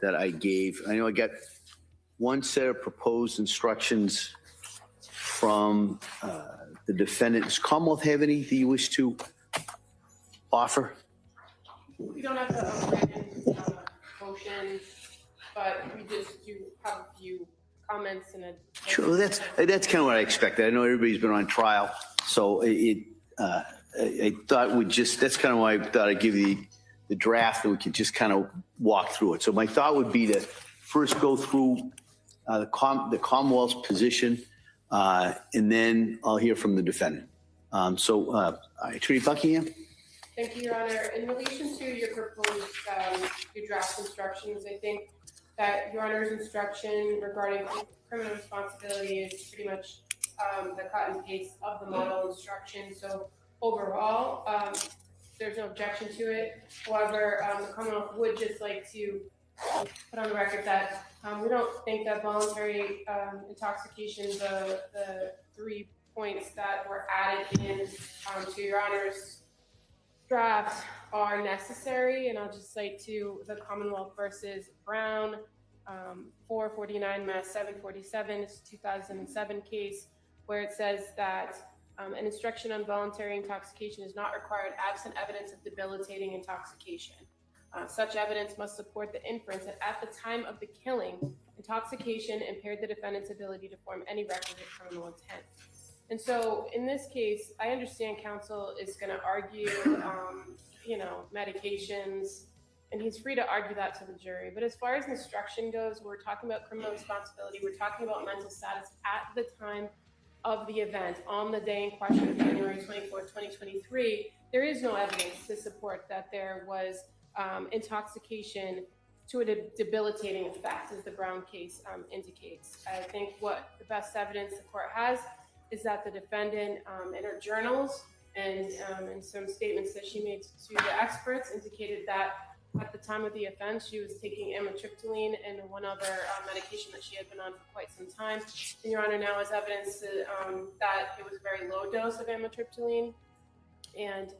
that I gave, I know I got one set of proposed instructions from the defendant. Does Commonwealth have any that you wish to offer? We don't have a motion, but we just do have a few comments and a. Sure, that's kind of what I expected. I know everybody's been on trial, so I thought that's kind of why I thought I'd give you the draft and we could just kind of walk through it. So my thought would be to first go through the Commonwealth's position, and then I'll hear from the defendant. Attorney Buckingham. Thank you, Your Honor. In relation to your proposed your draft instructions, I think that Your Honor's instruction regarding criminal responsibility is pretty much the cut and paste of the model instruction. So overall, there's no objection to it. However, the Commonwealth would just like to put on the record that we don't think that voluntary intoxication, the 3 points that were added in to Your Honor's draft are necessary. And I'll just cite to the Commonwealth versus Brown, 449 Mass 747, it's a 2007 case, where it says that An instruction on voluntary intoxication is not required absent evidence of debilitating intoxication. Such evidence must support the inference that at the time of the killing, intoxication impaired the defendant's ability to form any requisite criminal intent. And so in this case, I understand counsel is going to argue, medications, and he's free to argue that to the jury. But as far as instruction goes, we're talking about criminal responsibility. We're talking about mental status at the time of the event on the day in question, January 24th, 2023. There is no evidence to support that there was intoxication to a debilitating effect, as the Brown case indicates. I think what the best evidence the court has is that the defendant in her journals and in some statements that she made to the experts indicated that at the time of the offense, she was taking amitriptyline and one other medication that she had been on for quite some time. And Your Honor now has evidence that it was a very low dose of amitriptyline. And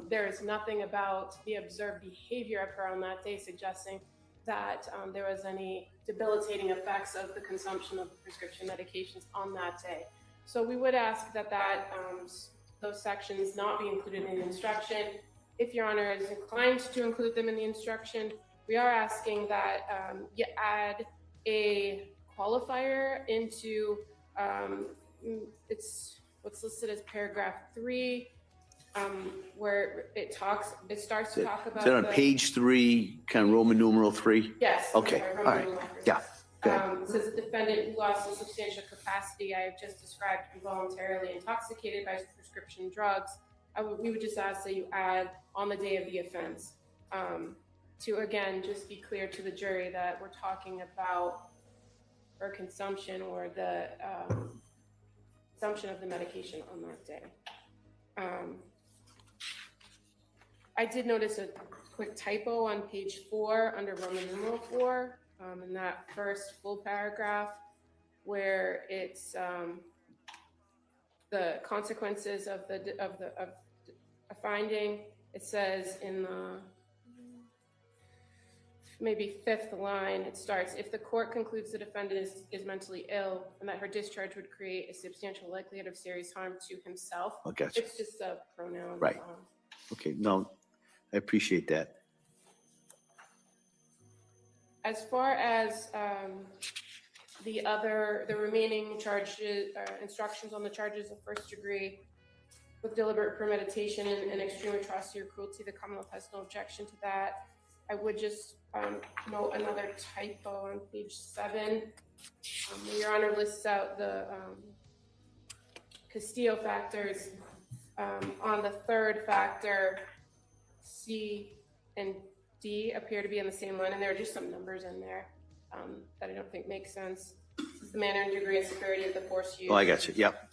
there is nothing about the observed behavior of her on that day suggesting that there was any debilitating effects of the consumption of the prescription medications on that day. So we would ask that those sections not be included in the instruction. If Your Honor is inclined to include them in the instruction, we are asking that you add a qualifier into it's what's listed as paragraph 3, where it starts to talk about. Is that on page 3, kind of Roman numeral 3? Yes. Okay. All right. Yeah. It says the defendant who lost in substantial capacity, I have just described, involuntarily intoxicated by prescription drugs. We would just ask that you add on the day of the offense to, again, just be clear to the jury that we're talking about her consumption or the consumption of the medication on that day. I did notice a quick typo on page 4 under Roman numeral 4 in that first full paragraph where it's the consequences of a finding. It says in the maybe 5th line, it starts, if the court concludes the defendant is mentally ill and that her discharge would create a substantial likelihood of serious harm to himself. Oh, gotcha. It's just a pronoun. Right. Okay. No, I appreciate that. As far as the remaining charges, instructions on the charges of first degree with deliberate premeditation and extreme atrocity or cruelty, the Commonwealth has no objection to that. I would just note another typo on page 7. Your Honor lists out the Castillo factors. On the third factor, C and D appear to be in the same line, and there are just some numbers in there that I don't think make sense. This is the manner and degree of severity of the force used. Oh, I got you. Yep.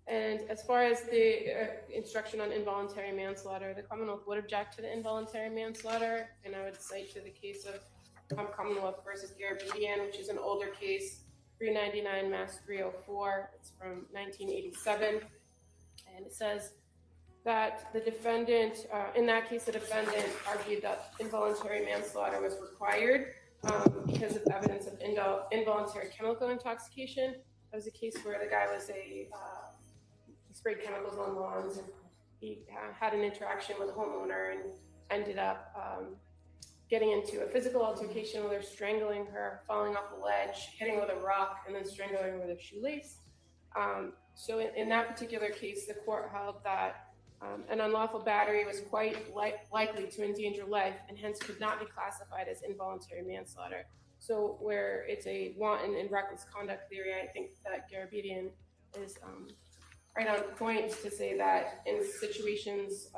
And as far as the instruction on involuntary manslaughter, the Commonwealth would object to the involuntary manslaughter, and I would cite to the case of Commonwealth versus Garabedian, which is an older case, 399 Mass 304. It's from 1987, and it says that the defendant, in that case, the defendant argued that involuntary manslaughter was required because of evidence of involuntary chemical intoxication. That was a case where the guy was he sprayed chemicals on lawns, and he had an interaction with a homeowner and ended up getting into a physical altercation with her, strangling her, falling off a ledge, hitting her with a rock, and then strangling her with a shoelace. So in that particular case, the court held that an unlawful battery was quite likely to endanger life and hence could not be classified as involuntary manslaughter. So where it's a wanton and reckless conduct theory, I think that Garabedian is right on point to say that in situations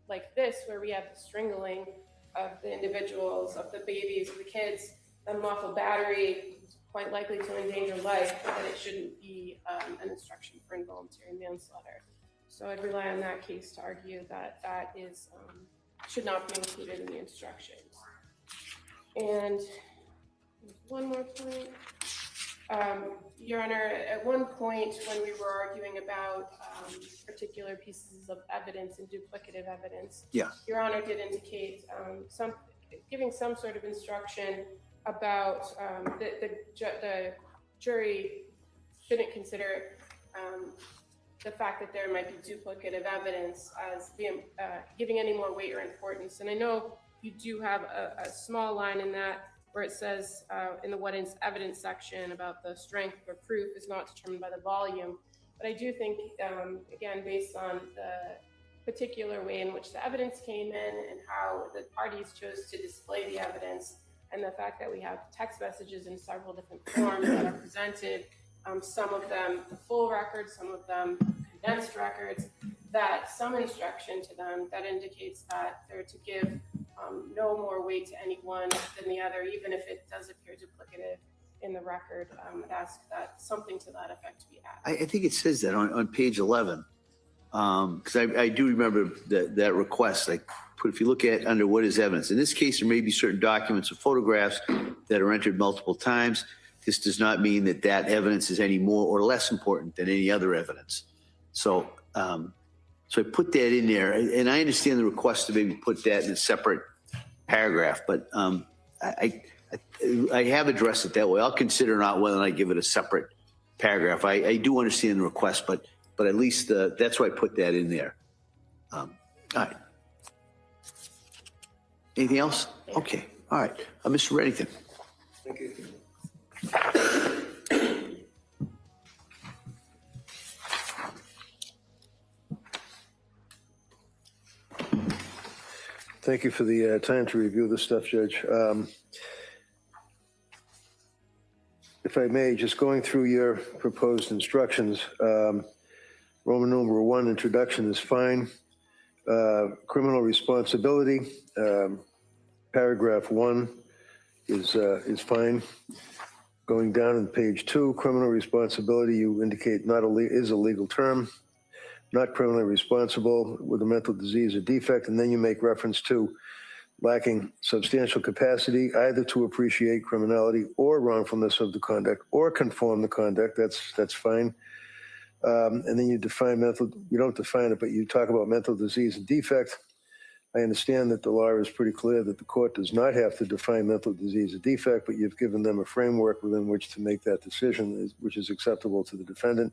like this, where we have the strangling of the individuals, of the babies, of the kids, unlawful battery is quite likely to endanger life, but that it shouldn't be an instruction for involuntary manslaughter. So I'd rely on that case to argue that that is should not be included in the instructions. And one more point. Your Honor, at one point when we were arguing about particular pieces of evidence and duplicative evidence, Your Honor did indicate giving some sort of instruction about the jury shouldn't consider the fact that there might be duplicative evidence as giving any more weight or importance. And I know you do have a small line in that where it says in the what is evidence section about the strength or proof is not determined by the volume. But I do think, again, based on the particular way in which the evidence came in and how the parties chose to display the evidence, and the fact that we have text messages in several different forms that are presented, some of them the full records, some of them condensed records, that some instruction to them that indicates that they're to give no more weight to any one than the other, even if it does appear duplicative in the record. I'd ask that something to that effect be added. I think it says that on page 11, because I do remember that request. If you look at under what is evidence, in this case, there may be certain documents or photographs that are entered multiple times. This does not mean that that evidence is any more or less important than any other evidence. So I put that in there, and I understand the request to maybe put that in a separate paragraph, but I have addressed it that way. I'll consider not whether I give it a separate paragraph. I do understand the request, but at least that's why I put that in there. All right. Anything else? Okay. All right. Mr. Reddington. Thank you. Thank you for the time to review this stuff, Judge. If I may, just going through your proposed instructions, Roman numeral 1, introduction is fine. Criminal responsibility, paragraph 1 is fine. Going down on page 2, criminal responsibility, you indicate is a legal term. Not criminally responsible with a mental disease or defect, and then you make reference to lacking substantial capacity either to appreciate criminality or wrongfulness of the conduct or conform the conduct. That's fine. And then you define you don't define it, but you talk about mental disease and defect. I understand that the law is pretty clear that the court does not have to define mental disease or defect, but you've given them a framework within which to make that decision, which is acceptable to the defendant.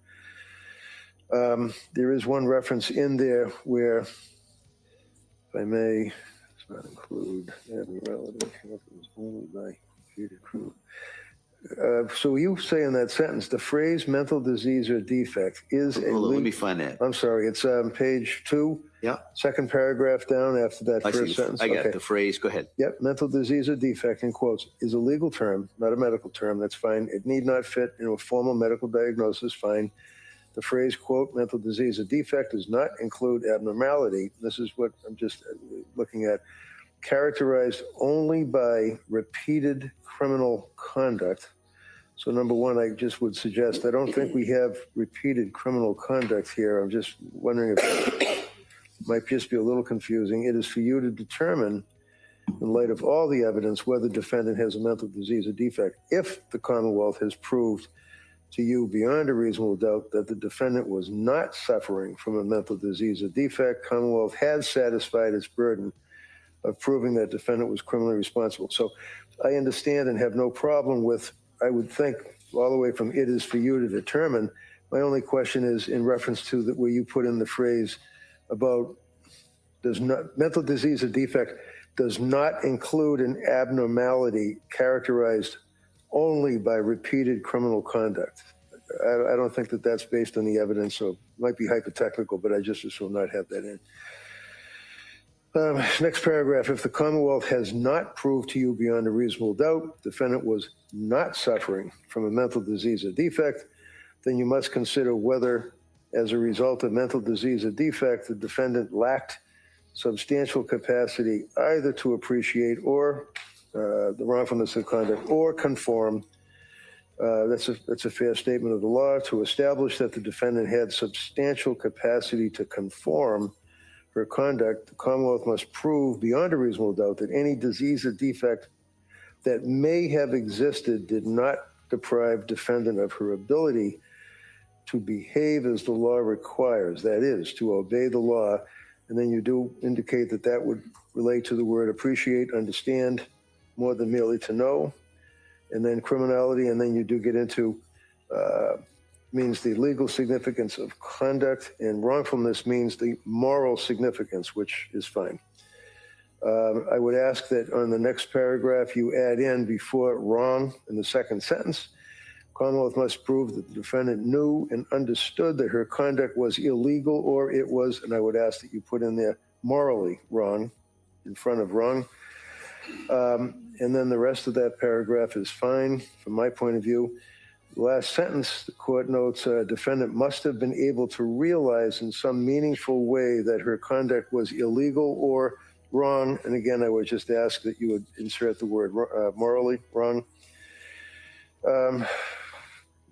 There is one reference in there where, if I may, does not include abnormality, only by computer crew. So you say in that sentence, the phrase mental disease or defect is let me find that. I'm sorry, it's page 2. Yeah. Second paragraph down after that first sentence. I got the phrase. Go ahead. Yep. Mental disease or defect, in quotes, is a legal term, not a medical term. That's fine. It need not fit into a formal medical diagnosis. Fine. The phrase, quote, mental disease or defect does not include abnormality. This is what I'm just looking at. Characterized only by repeated criminal conduct. So number one, I just would suggest, I don't think we have repeated criminal conduct here. I'm just wondering if it might just be a little confusing. It is for you to determine, in light of all the evidence, whether the defendant has a mental disease or defect. If the Commonwealth has proved to you beyond a reasonable doubt that the defendant was not suffering from a mental disease or defect, Commonwealth has satisfied its burden of proving that defendant was criminally responsible. So I understand and have no problem with, I would think, all the way from it is for you to determine. My only question is in reference to that where you put in the phrase about mental disease or defect does not include an abnormality characterized only by repeated criminal conduct. I don't think that that's based on the evidence, so it might be hypothetical, but I just will not have that in. Next paragraph, if the Commonwealth has not proved to you beyond a reasonable doubt defendant was not suffering from a mental disease or defect, then you must consider whether, as a result of mental disease or defect, the defendant lacked substantial capacity either to appreciate or the wrongfulness of conduct or conform. That's a fair statement of the law. To establish that the defendant had substantial capacity to conform her conduct, the Commonwealth must prove beyond a reasonable doubt that any disease or defect that may have existed did not deprive defendant of her ability to behave as the law requires, that is, to obey the law. And then you do indicate that that would relate to the word appreciate, understand, more than merely to know, and then criminality, and then you do get into means the legal significance of conduct, and wrongfulness means the moral significance, which is fine. I would ask that on the next paragraph you add in before wrong in the second sentence, Commonwealth must prove that the defendant knew and understood that her conduct was illegal or it was, and I would ask that you put in there morally wrong in front of wrong. And then the rest of that paragraph is fine from my point of view. Last sentence, the court notes, defendant must have been able to realize in some meaningful way that her conduct was illegal or wrong. And again, I would just ask that you would insert the word morally wrong.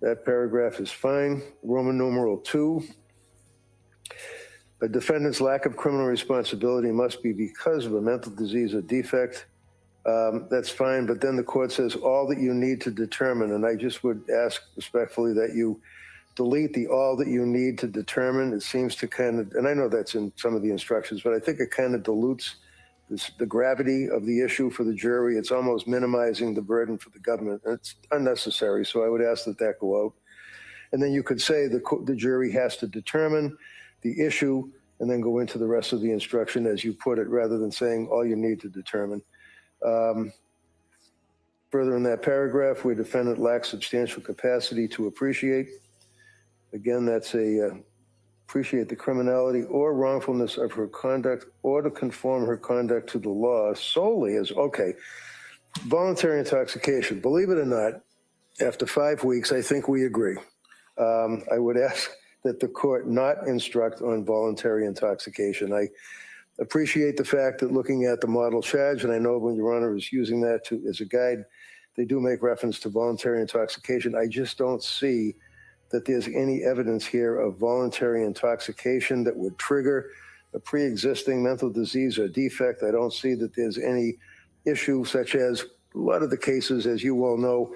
That paragraph is fine. Roman numeral 2. A defendant's lack of criminal responsibility must be because of a mental disease or defect. That's fine, but then the court says all that you need to determine, and I just would ask respectfully that you delete the all that you need to determine. It seems to kind of, and I know that's in some of the instructions, but I think it kind of dilutes the gravity of the issue for the jury. It's almost minimizing the burden for the government. It's unnecessary, so I would ask that that go out. And then you could say the jury has to determine the issue and then go into the rest of the instruction as you put it, rather than saying all you need to determine. Further in that paragraph, where defendant lacks substantial capacity to appreciate, again, that's appreciate the criminality or wrongfulness of her conduct or to conform her conduct to the law solely as, okay, voluntary intoxication. Believe it or not, after 5 weeks, I think we agree. I would ask that the court not instruct on voluntary intoxication. I appreciate the fact that looking at the model charge, and I know when Your Honor is using that as a guide, they do make reference to voluntary intoxication. I just don't see that there's any evidence here of voluntary intoxication that would trigger a pre-existing mental disease or defect. I don't see that there's any issue, such as a lot of the cases, as you well know,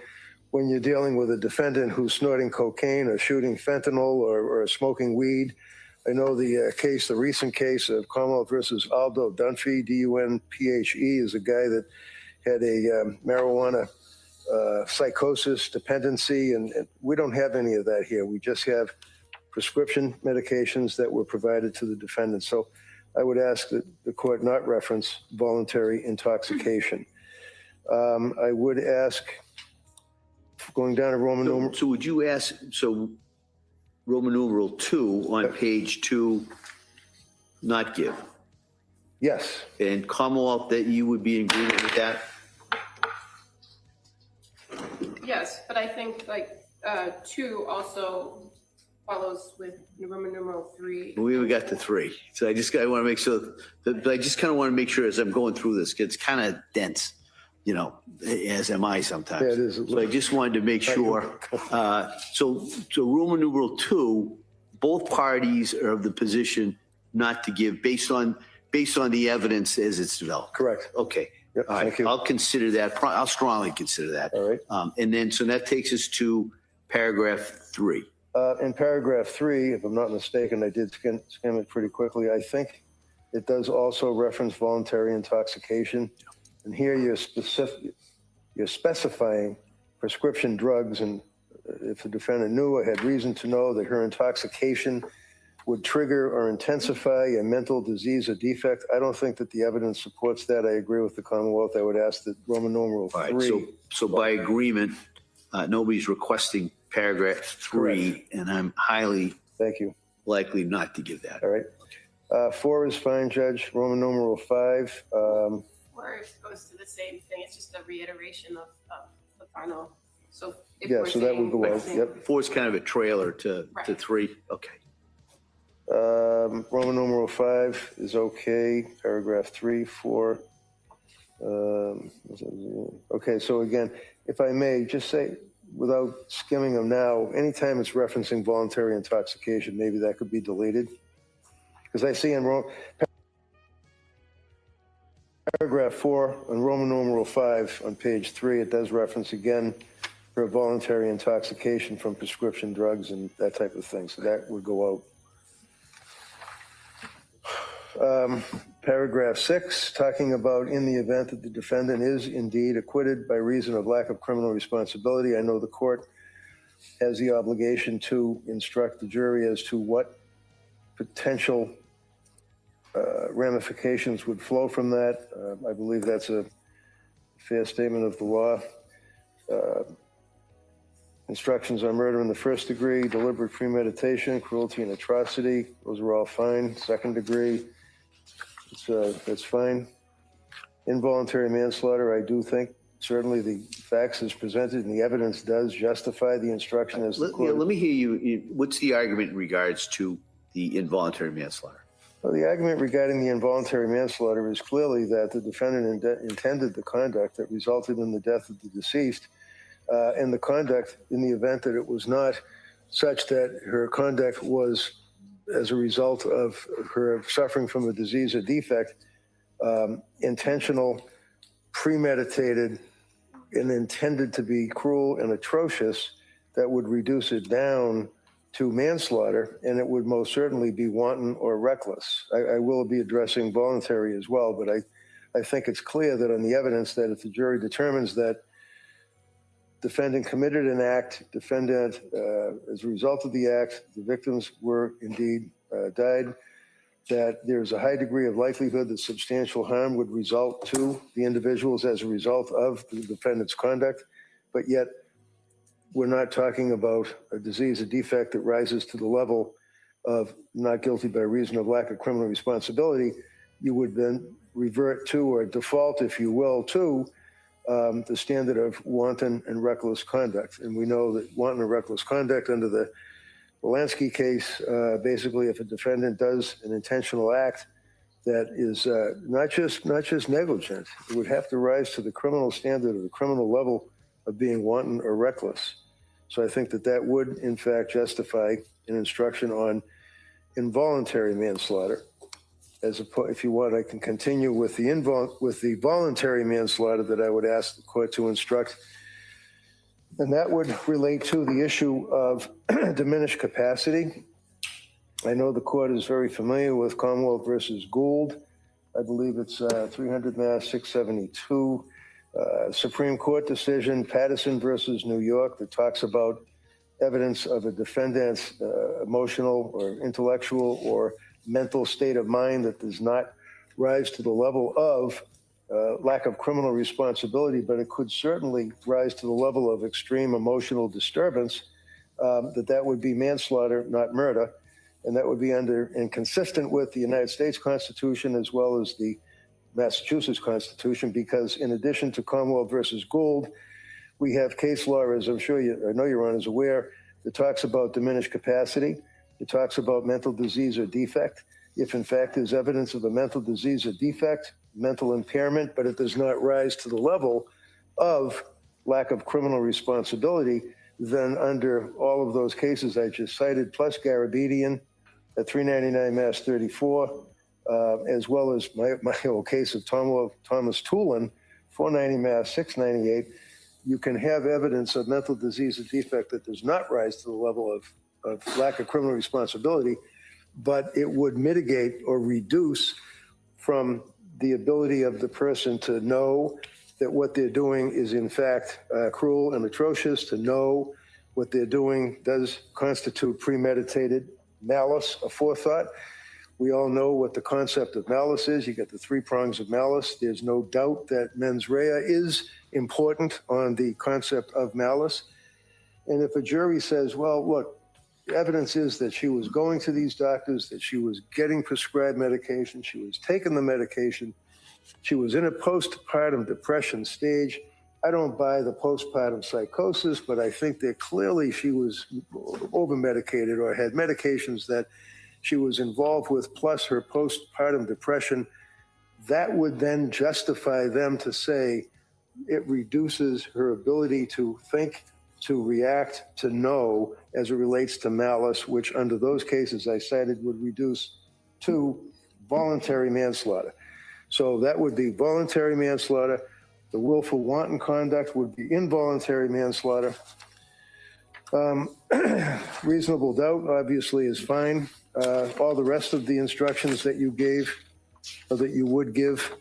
when you're dealing with a defendant who's snorting cocaine or shooting fentanyl or smoking weed. I know the recent case of Commonwealth versus Aldo Dunphy, D-U-N-P-H-E, is a guy that had a marijuana psychosis, dependency, and we don't have any of that here. We just have prescription medications that were provided to the defendant. So I would ask that the court not reference voluntary intoxication. I would ask, going down to Roman numeral. So would you ask, Roman numeral 2 on page 2, not give? Yes. And Commonwealth, that you would be in agreement with that? Yes, but I think 2 also follows with Roman numeral 3. We got to 3. So I want to make sure that I just kind of want to make sure as I'm going through this, it's kind of dense, as am I sometimes. Yeah, it is. So I just wanted to make sure. So Roman numeral 2, both parties are of the position not to give based on the evidence as it's developed. Correct. Okay. Yep, all right. thank you. I'll consider that. I'll strongly consider that. All right. And then, so that takes us to paragraph 3. In paragraph 3, if I'm not mistaken, I did skim it pretty quickly. I think it does also reference voluntary intoxication. And here you're specifying prescription drugs, and if the defendant knew or had reason to know that her intoxication would trigger or intensify a mental disease or defect. I don't think that the evidence supports that. I agree with the Commonwealth. I would ask that Roman numeral 3. Right, so by agreement, nobody's requesting paragraph 3, correct. And I'm highly likely not to give that. All right. 4 is fine, Judge. Roman numeral 5. 4 goes to the same thing. It's just a reiteration of the final. So if we're so that would go out. Yep. 4 is kind of a trailer to 3. Okay. Roman numeral 5 is okay. Paragraph 3, 4. Okay, so again, if I may just say, without skimming them now, anytime it's referencing voluntary intoxication, maybe that could be deleted. Because I see in paragraph 4 on Roman numeral 5 on page 3, it does reference again for voluntary intoxication from prescription drugs and that type of thing. So that would go out. Paragraph 6, talking about in the event that the defendant is indeed acquitted by reason of lack of criminal responsibility. I know the court has the obligation to instruct the jury as to what potential ramifications would flow from that. I believe that's a fair statement of the law. Instructions on murder in the first degree, deliberate premeditation, cruelty and atrocity, those are all fine. Second degree, that's fine. Involuntary manslaughter, I do think certainly the facts as presented and the evidence does justify the instruction as the court. Let me hear you. What's the argument in regards to the involuntary manslaughter? Well, the argument regarding the involuntary manslaughter is clearly that the defendant intended the conduct that resulted in the death of the deceased, and the conduct in the event that it was not such that her conduct was as a result of her suffering from a disease or defect, intentional, premeditated, and intended to be cruel and atrocious, that would reduce it down to manslaughter, and it would most certainly be wanton or reckless. I will be addressing voluntary as well, but I think it's clear that on the evidence that if the jury determines that defendant committed an act, defendant, as a result of the act, the victims were indeed died, that there's a high degree of likelihood that substantial harm would result to the individuals as a result of the defendant's conduct, but yet we're not talking about a disease, a defect that rises to the level of not guilty by reason of lack of criminal responsibility. You would then revert to, or default, if you will, to the standard of wanton and reckless conduct. And we know that wanton and reckless conduct under the Lansky case, basically if a defendant does an intentional act that is not just negligent, it would have to rise to the criminal standard or the criminal level of being wanton or reckless. So I think that would in fact justify an instruction on involuntary manslaughter. If you want, I can continue with the voluntary manslaughter that I would ask the court to instruct. And that would relate to the issue of diminished capacity. I know the court is very familiar with Commonwealth versus Gould. I believe it's 300 Mass 672. Supreme Court decision, Patterson versus New York, that talks about evidence of a defendant's emotional or intellectual or mental state of mind that does not rise to the level of lack of criminal responsibility, but it could certainly rise to the level of extreme emotional disturbance, that would be manslaughter, not murder. And that would be under and consistent with the United States Constitution as well as the Massachusetts Constitution, because in addition to Commonwealth versus Gould, we have case law, as I'm sure I know your Honor is aware, that talks about diminished capacity. It talks about mental disease or defect. If in fact there's evidence of a mental disease or defect, mental impairment, but it does not rise to the level of lack of criminal responsibility, then under all of those cases I just cited, plus Garabedian at 399 Mass 34, as well as my old case of Thomas Toolin, 490 Mass 698, you can have evidence of mental disease or defect that does not rise to the level of lack of criminal responsibility, but it would mitigate or reduce from the ability of the person to know that what they're doing is in fact cruel and atrocious, to know what they're doing does constitute premeditated malice, a forethought. We all know what the concept of malice is. You get the three prongs of malice. There's no doubt that mens rea is important on the concept of malice. And if a jury says, well, look, the evidence is that she was going to these doctors, that she was getting prescribed medication, she was taking the medication, she was in a postpartum depression stage. I don't buy the postpartum psychosis, but I think that clearly she was over-medicated or had medications that she was involved with, plus her postpartum depression. That would then justify them to say it reduces her ability to think, to react, to know as it relates to malice, which under those cases I cited would reduce to voluntary manslaughter. So that would be voluntary manslaughter. The willful wanton conduct would be involuntary manslaughter. Reasonable doubt obviously is fine. All the rest of the instructions that you gave or that you would give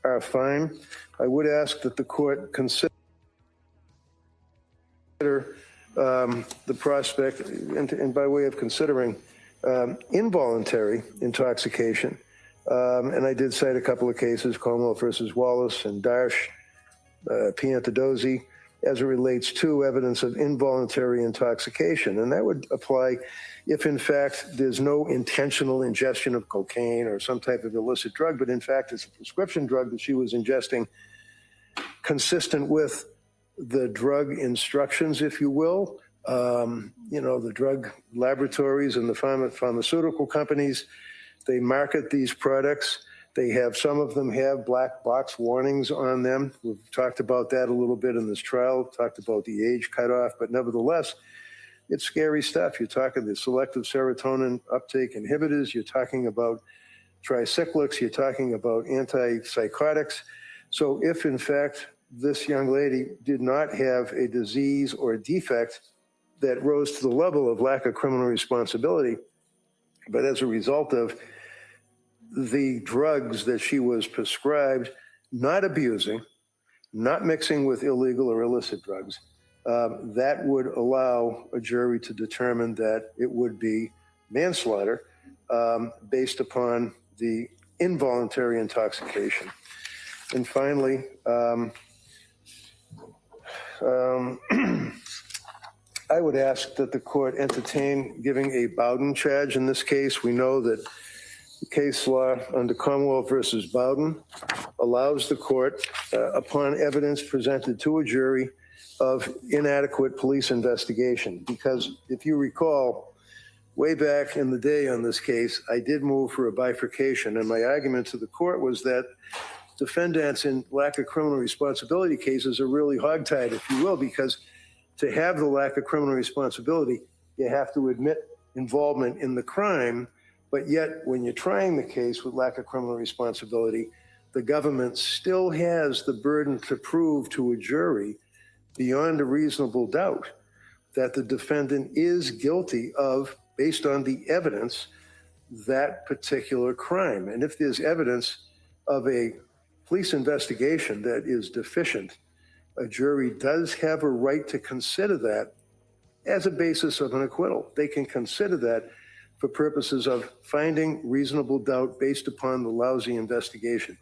are fine. I would ask that the court consider the prospect, and by way of considering involuntary intoxication, and I did cite a couple of cases, Commonwealth versus Wallace and Darsh, Piantadozzi, as it relates to evidence of involuntary intoxication. And that would apply if, in fact, there's no intentional ingestion of cocaine or some type of illicit drug, but in fact, it's a prescription drug that she was ingesting consistent with the drug instructions, if you will. The drug laboratories and the pharmaceutical companies, they market these products. They have, some of them have black box warnings on them. We've talked about that a little bit in this trial, talked about the age cutoff, but nevertheless, it's scary stuff. You're talking the selective serotonin uptake inhibitors, you're talking about tricyclics, you're talking about antipsychotics. So if in fact this young lady did not have a disease or a defect that rose to the level of lack of criminal responsibility, but as a result of the drugs that she was prescribed, not abusing, not mixing with illegal or illicit drugs, that would allow a jury to determine that it would be manslaughter based upon the involuntary intoxication. And finally, I would ask that the court entertain giving a Bowden charge in this case. We know that the case law under Commonwealth versus Bowden allows the court, upon evidence presented to a jury, of inadequate police investigation. Because if you recall, way back in the day on this case, I did move for a bifurcation, and my argument to the court was that defendants in lack of criminal responsibility cases are really hogtied, if you will, because to have the lack of criminal responsibility, you have to admit involvement in the crime, but yet when you're trying the case with lack of criminal responsibility, the government still has the burden to prove to a jury beyond a reasonable doubt that the defendant is guilty of, based on the evidence, that particular crime. And if there's evidence of a police investigation that is deficient, a jury does have a right to consider that as a basis of an acquittal. They can consider that for purposes of finding reasonable doubt based upon the lousy investigation.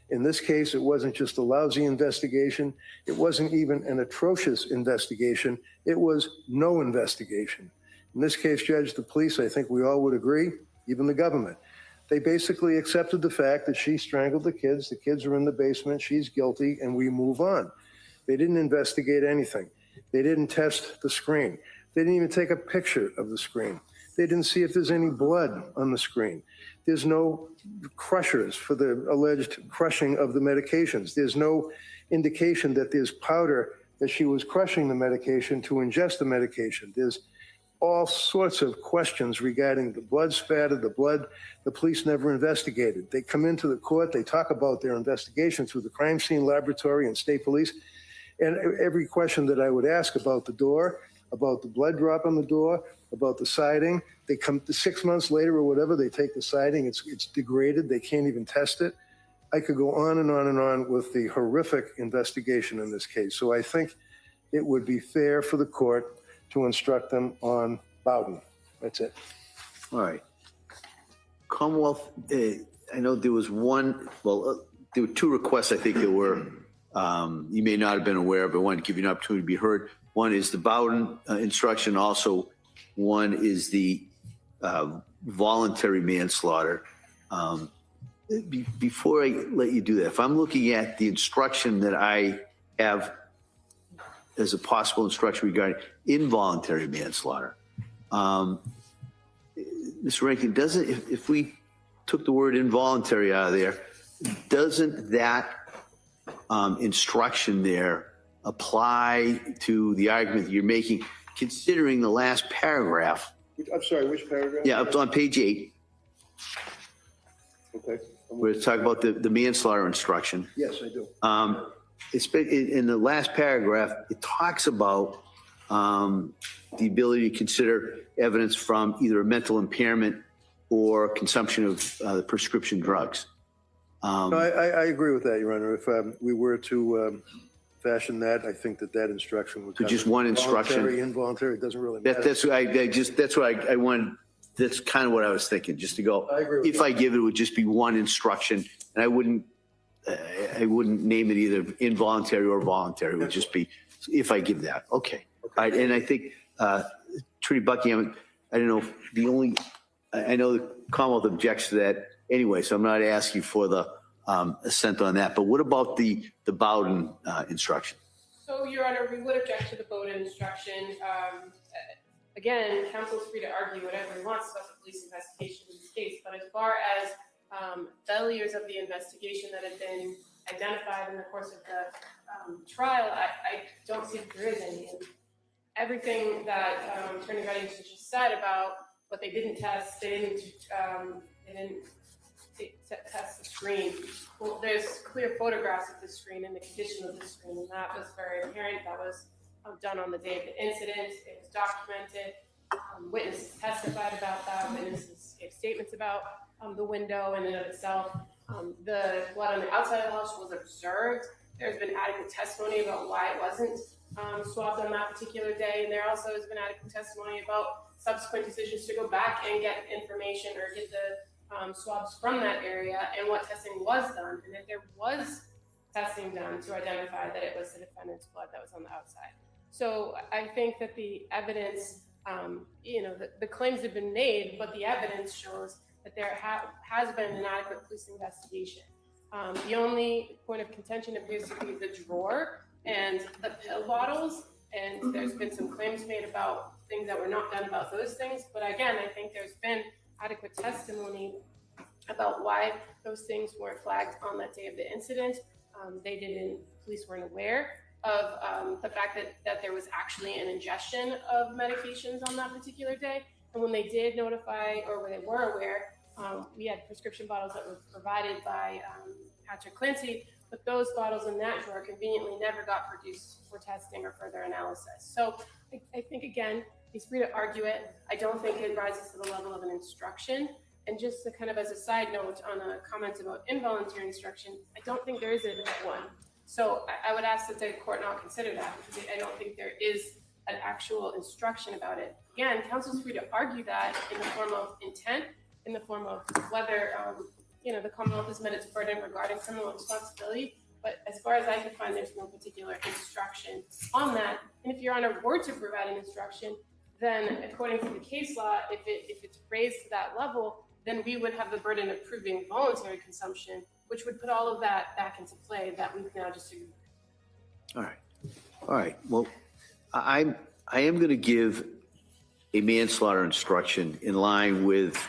In this case, it wasn't just a lousy investigation. It wasn't even an atrocious investigation. It was no investigation. In this case, Judge, the police, I think we all would agree, even the government, they basically accepted the fact that she strangled the kids are in the basement, she's guilty, and we move on. They didn't investigate anything. They didn't test the screen. They didn't even take a picture of the screen. They didn't see if there's any blood on the screen. There's no crushers for the alleged crushing of the medications. There's no indication that there's powder that she was crushing the medication to ingest the medication. There's all sorts of questions regarding the blood spatter, the blood. The police never investigated. They come into the court, they talk about their investigation through the crime scene laboratory and state police. And every question that I would ask about the door, about the blood drop on the door, about the siding, they come 6 months later or whatever, they take the siding, it's degraded, they can't even test it. I could go on and on and on with the horrific investigation in this case. So I think it would be fair for the court to instruct them on Bowden. That's it. All right. Commonwealth, I know there was one, there were two requests I think that were, you may not have been aware of, but I wanted to give you an opportunity to be heard. One is the Bowden instruction. Also, one is the voluntary manslaughter. Before I let you do that, if I'm looking at the instruction that I have as a possible instruction regarding involuntary manslaughter, Mr. Rankin, doesn't, if we took the word involuntary out of there, doesn't that instruction there apply to the argument that you're making, considering the last paragraph? I'm sorry, which paragraph? Yeah, up on page 8. Okay. We're talking about the manslaughter instruction. Yes, I do. It's in the last paragraph, it talks about the ability to consider evidence from either a mental impairment or consumption of prescription drugs. No, I agree with that, Your Honor. If we were to fashion that, I think that instruction would. So just one instruction? Voluntary, involuntary, it doesn't really matter. That's what I wanted. That's kind of what I was thinking, just to go. I agree with If you. I give it, it would just be one instruction, and I wouldn't name it either involuntary or voluntary. It would just be if I give that. Okay. All right. And I think Attorney Buckingham, I don't know if I know the Commonwealth objects to that anyway, so I'm not asking for the assent on that. But what about the Bowden instruction? So, Your Honor, we would object to the Bowden instruction. Again, counsel is free to argue whatever he wants about the police investigation in this case, but as far as failures of the investigation that have been identified in the course of the trial, I don't see that there is any. And everything that Attorney Reddington just said about what they didn't test, they didn't test the screen. Well, there's clear photographs of the screen and the condition of the screen, and that was very apparent. That was done on the day of the incident. It was documented. Witnesses testified about that. Witnesses gave statements about the window in and of itself. The blood on the outside of the house was observed. There's been adequate testimony about why it wasn't swabbed on that particular day, and there also has been adequate testimony about subsequent decisions to go back and get information or get the swabs from that area and what testing was done, and that there was testing done to identify that it was the defendant's blood that was on the outside. So I think that the evidence, the claims have been made, but the evidence shows that there has been an adequate police investigation. The only point of contention appears to be the drawer and the pill bottles, and there's been some claims made about things that were not done about those things. But again, I think there's been adequate testimony about why those things weren't flagged on that day of the incident. Police weren't aware of the fact that there was actually an ingestion of medications on that particular day. And when they did notify, or when they were aware, we had prescription bottles that were provided by Patrick Clancy, but those bottles in that drawer conveniently never got produced for testing or further analysis. So I think, again, he's free to argue it. I don't think it rises to the level of an instruction. And just to kind of as a side note on a comment about involuntary instruction, I don't think there is one. So I would ask that the court not consider that, because I don't think there is an actual instruction about it. Again, counsel's free to argue that in the form of intent, in the form of whether the Commonwealth has met its burden regarding criminal responsibility. But as far as I can find, there's no particular instruction on that. And if Your Honor were to provide an instruction, then according to the case law, if it's raised to that level, then we would have the burden of proving voluntary consumption, which would put all of that back into play that we've now just agreed. All right. Well, I am going to give a manslaughter instruction in line with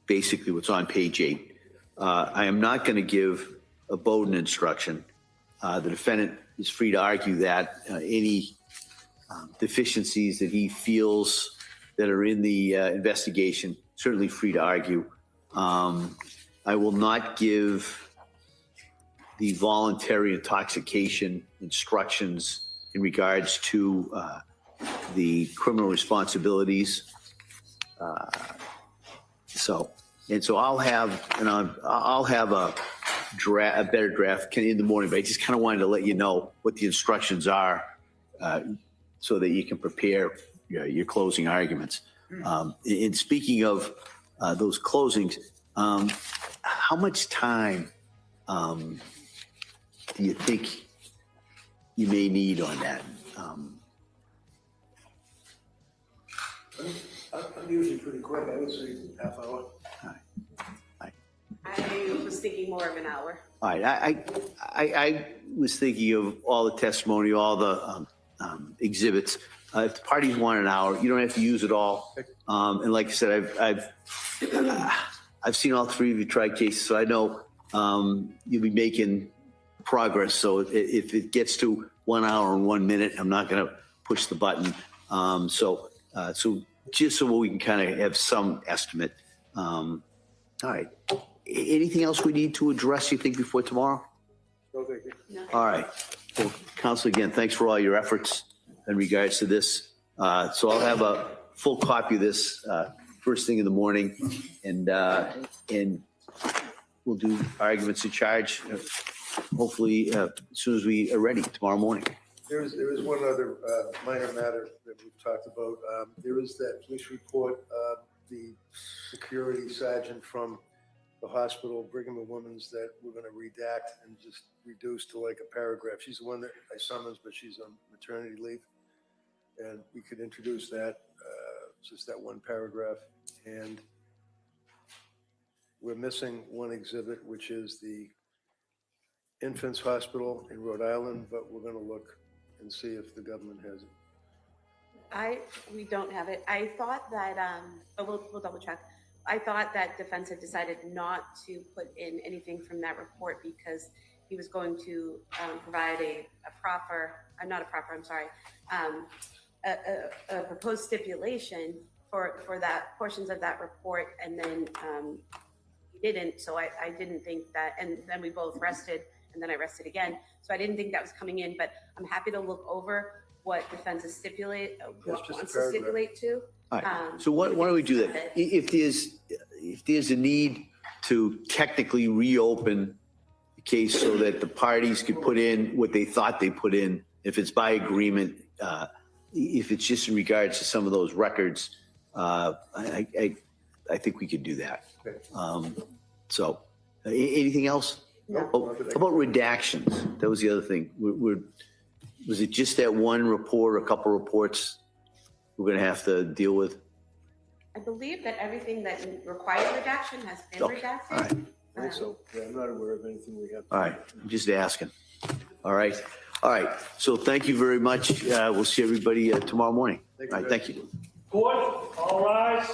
basically what's on page 8. I am not going to give a Bowden instruction. The defendant is free to argue that any deficiencies that he feels that are in the investigation, certainly free to argue. I will not give the voluntary intoxication instructions in regards to the criminal responsibilities. So I'll have a better draft in the morning, but I just kind of wanted to let you know what the instructions are so that you can prepare your closing arguments. In speaking of those closings, how much time do you think you may need on that? I'm usually pretty quick. I would say half hour. I was thinking more of an hour. All right. I was thinking of all the testimony, all the exhibits. If the parties want an hour, you don't have to use it all. And like I said, I've seen all three of you try cases, so I know you'll be making progress. So if it gets to 1 hour and 1 minute, I'm not going to push the button. So just so we can kind of have some estimate. All right. Anything else we need to address, you think, before tomorrow? No, thank you. No. All right. Well, Counsel, again, thanks for all your efforts in regards to this. So I'll have a full copy of this first thing in the morning, and we'll do arguments in charge hopefully as soon as we are ready tomorrow morning. There is one other minor matter that we've talked about. There is that police report, the security sergeant from the hospital, Brigham and Women's, that we're going to redact and just reduce to like a paragraph. She's the one that I summoned, but she's on maternity leave. And we could introduce that, just that one paragraph. And we're missing one exhibit, which is the Infants Hospital in Rhode Island, but we're going to look and see if the government has it. We don't have it. I thought that, we'll double check. I thought that defense had decided not to put in anything from that report because he was going to provide a proposed stipulation for that portions of that report, and then he didn't. So I didn't think that, and then we both rested, and then I rested again. So I didn't think that was coming in, but I'm happy to look over what defense is wants to stipulate to. All right. So why don't we do that? If there's a need to technically reopen the case so that the parties could put in what they thought they put in, if it's by agreement, if it's just in regards to some of those records, I think we could do that. So anything else? No. About redactions? That was the other thing. Was it just that one report, a couple reports we're going to have to deal with? I believe that everything that required redaction has been redacted. All right. I think so. Yeah, I'm not aware of anything we have. All right. I'm just asking. All right. All right. So thank you very much. We'll see everybody tomorrow morning. All right. Thank you. Court, all rise.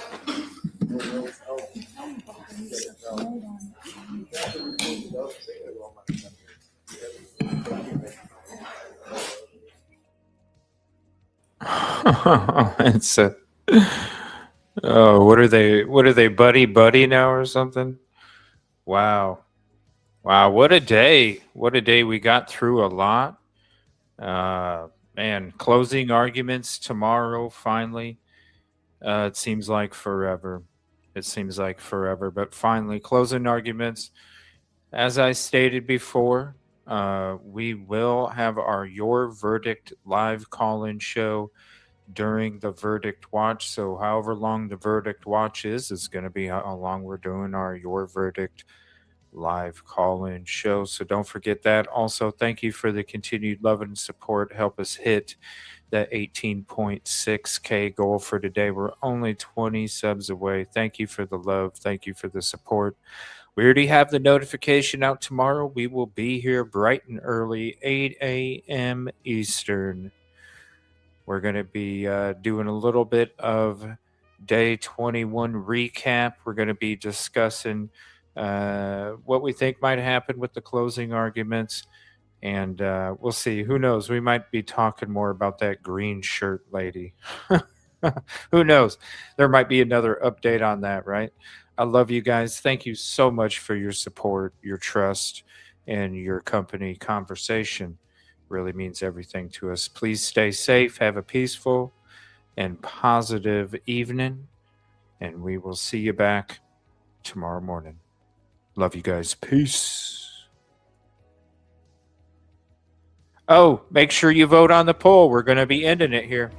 It's a what are they buddy now or something? Wow, what a day we got through. A lot. Man, closing arguments tomorrow finally. It seems like forever, but finally closing arguments. As I stated before, we will have our Your Verdict live call-in show during the Verdict Watch. So however long the Verdict Watch is going to be how long we're doing our Your Verdict live call-in show. So don't forget that. Also, thank you for the continued love and support. Help us hit that 18.6K goal for today. We're only 20 subs away. Thank you for the love. Thank you for the support. We already have the notification out tomorrow. We will be here bright and early, 8 a.m. Eastern. We're going to be doing a little bit of day 21 recap. We're going to be discussing what we think might happen with the closing arguments. And we'll see. Who knows? We might be talking more about that green shirt lady. Who knows? There might be another update on that, right? I love you guys. Thank you so much for your support, your trust, and your company. Conversation really means everything to us. Please stay safe. Have a peaceful and positive evening. And we will see you back tomorrow morning. Love you guys. Peace. Oh, make sure you vote on the poll. We're going to be ending it here.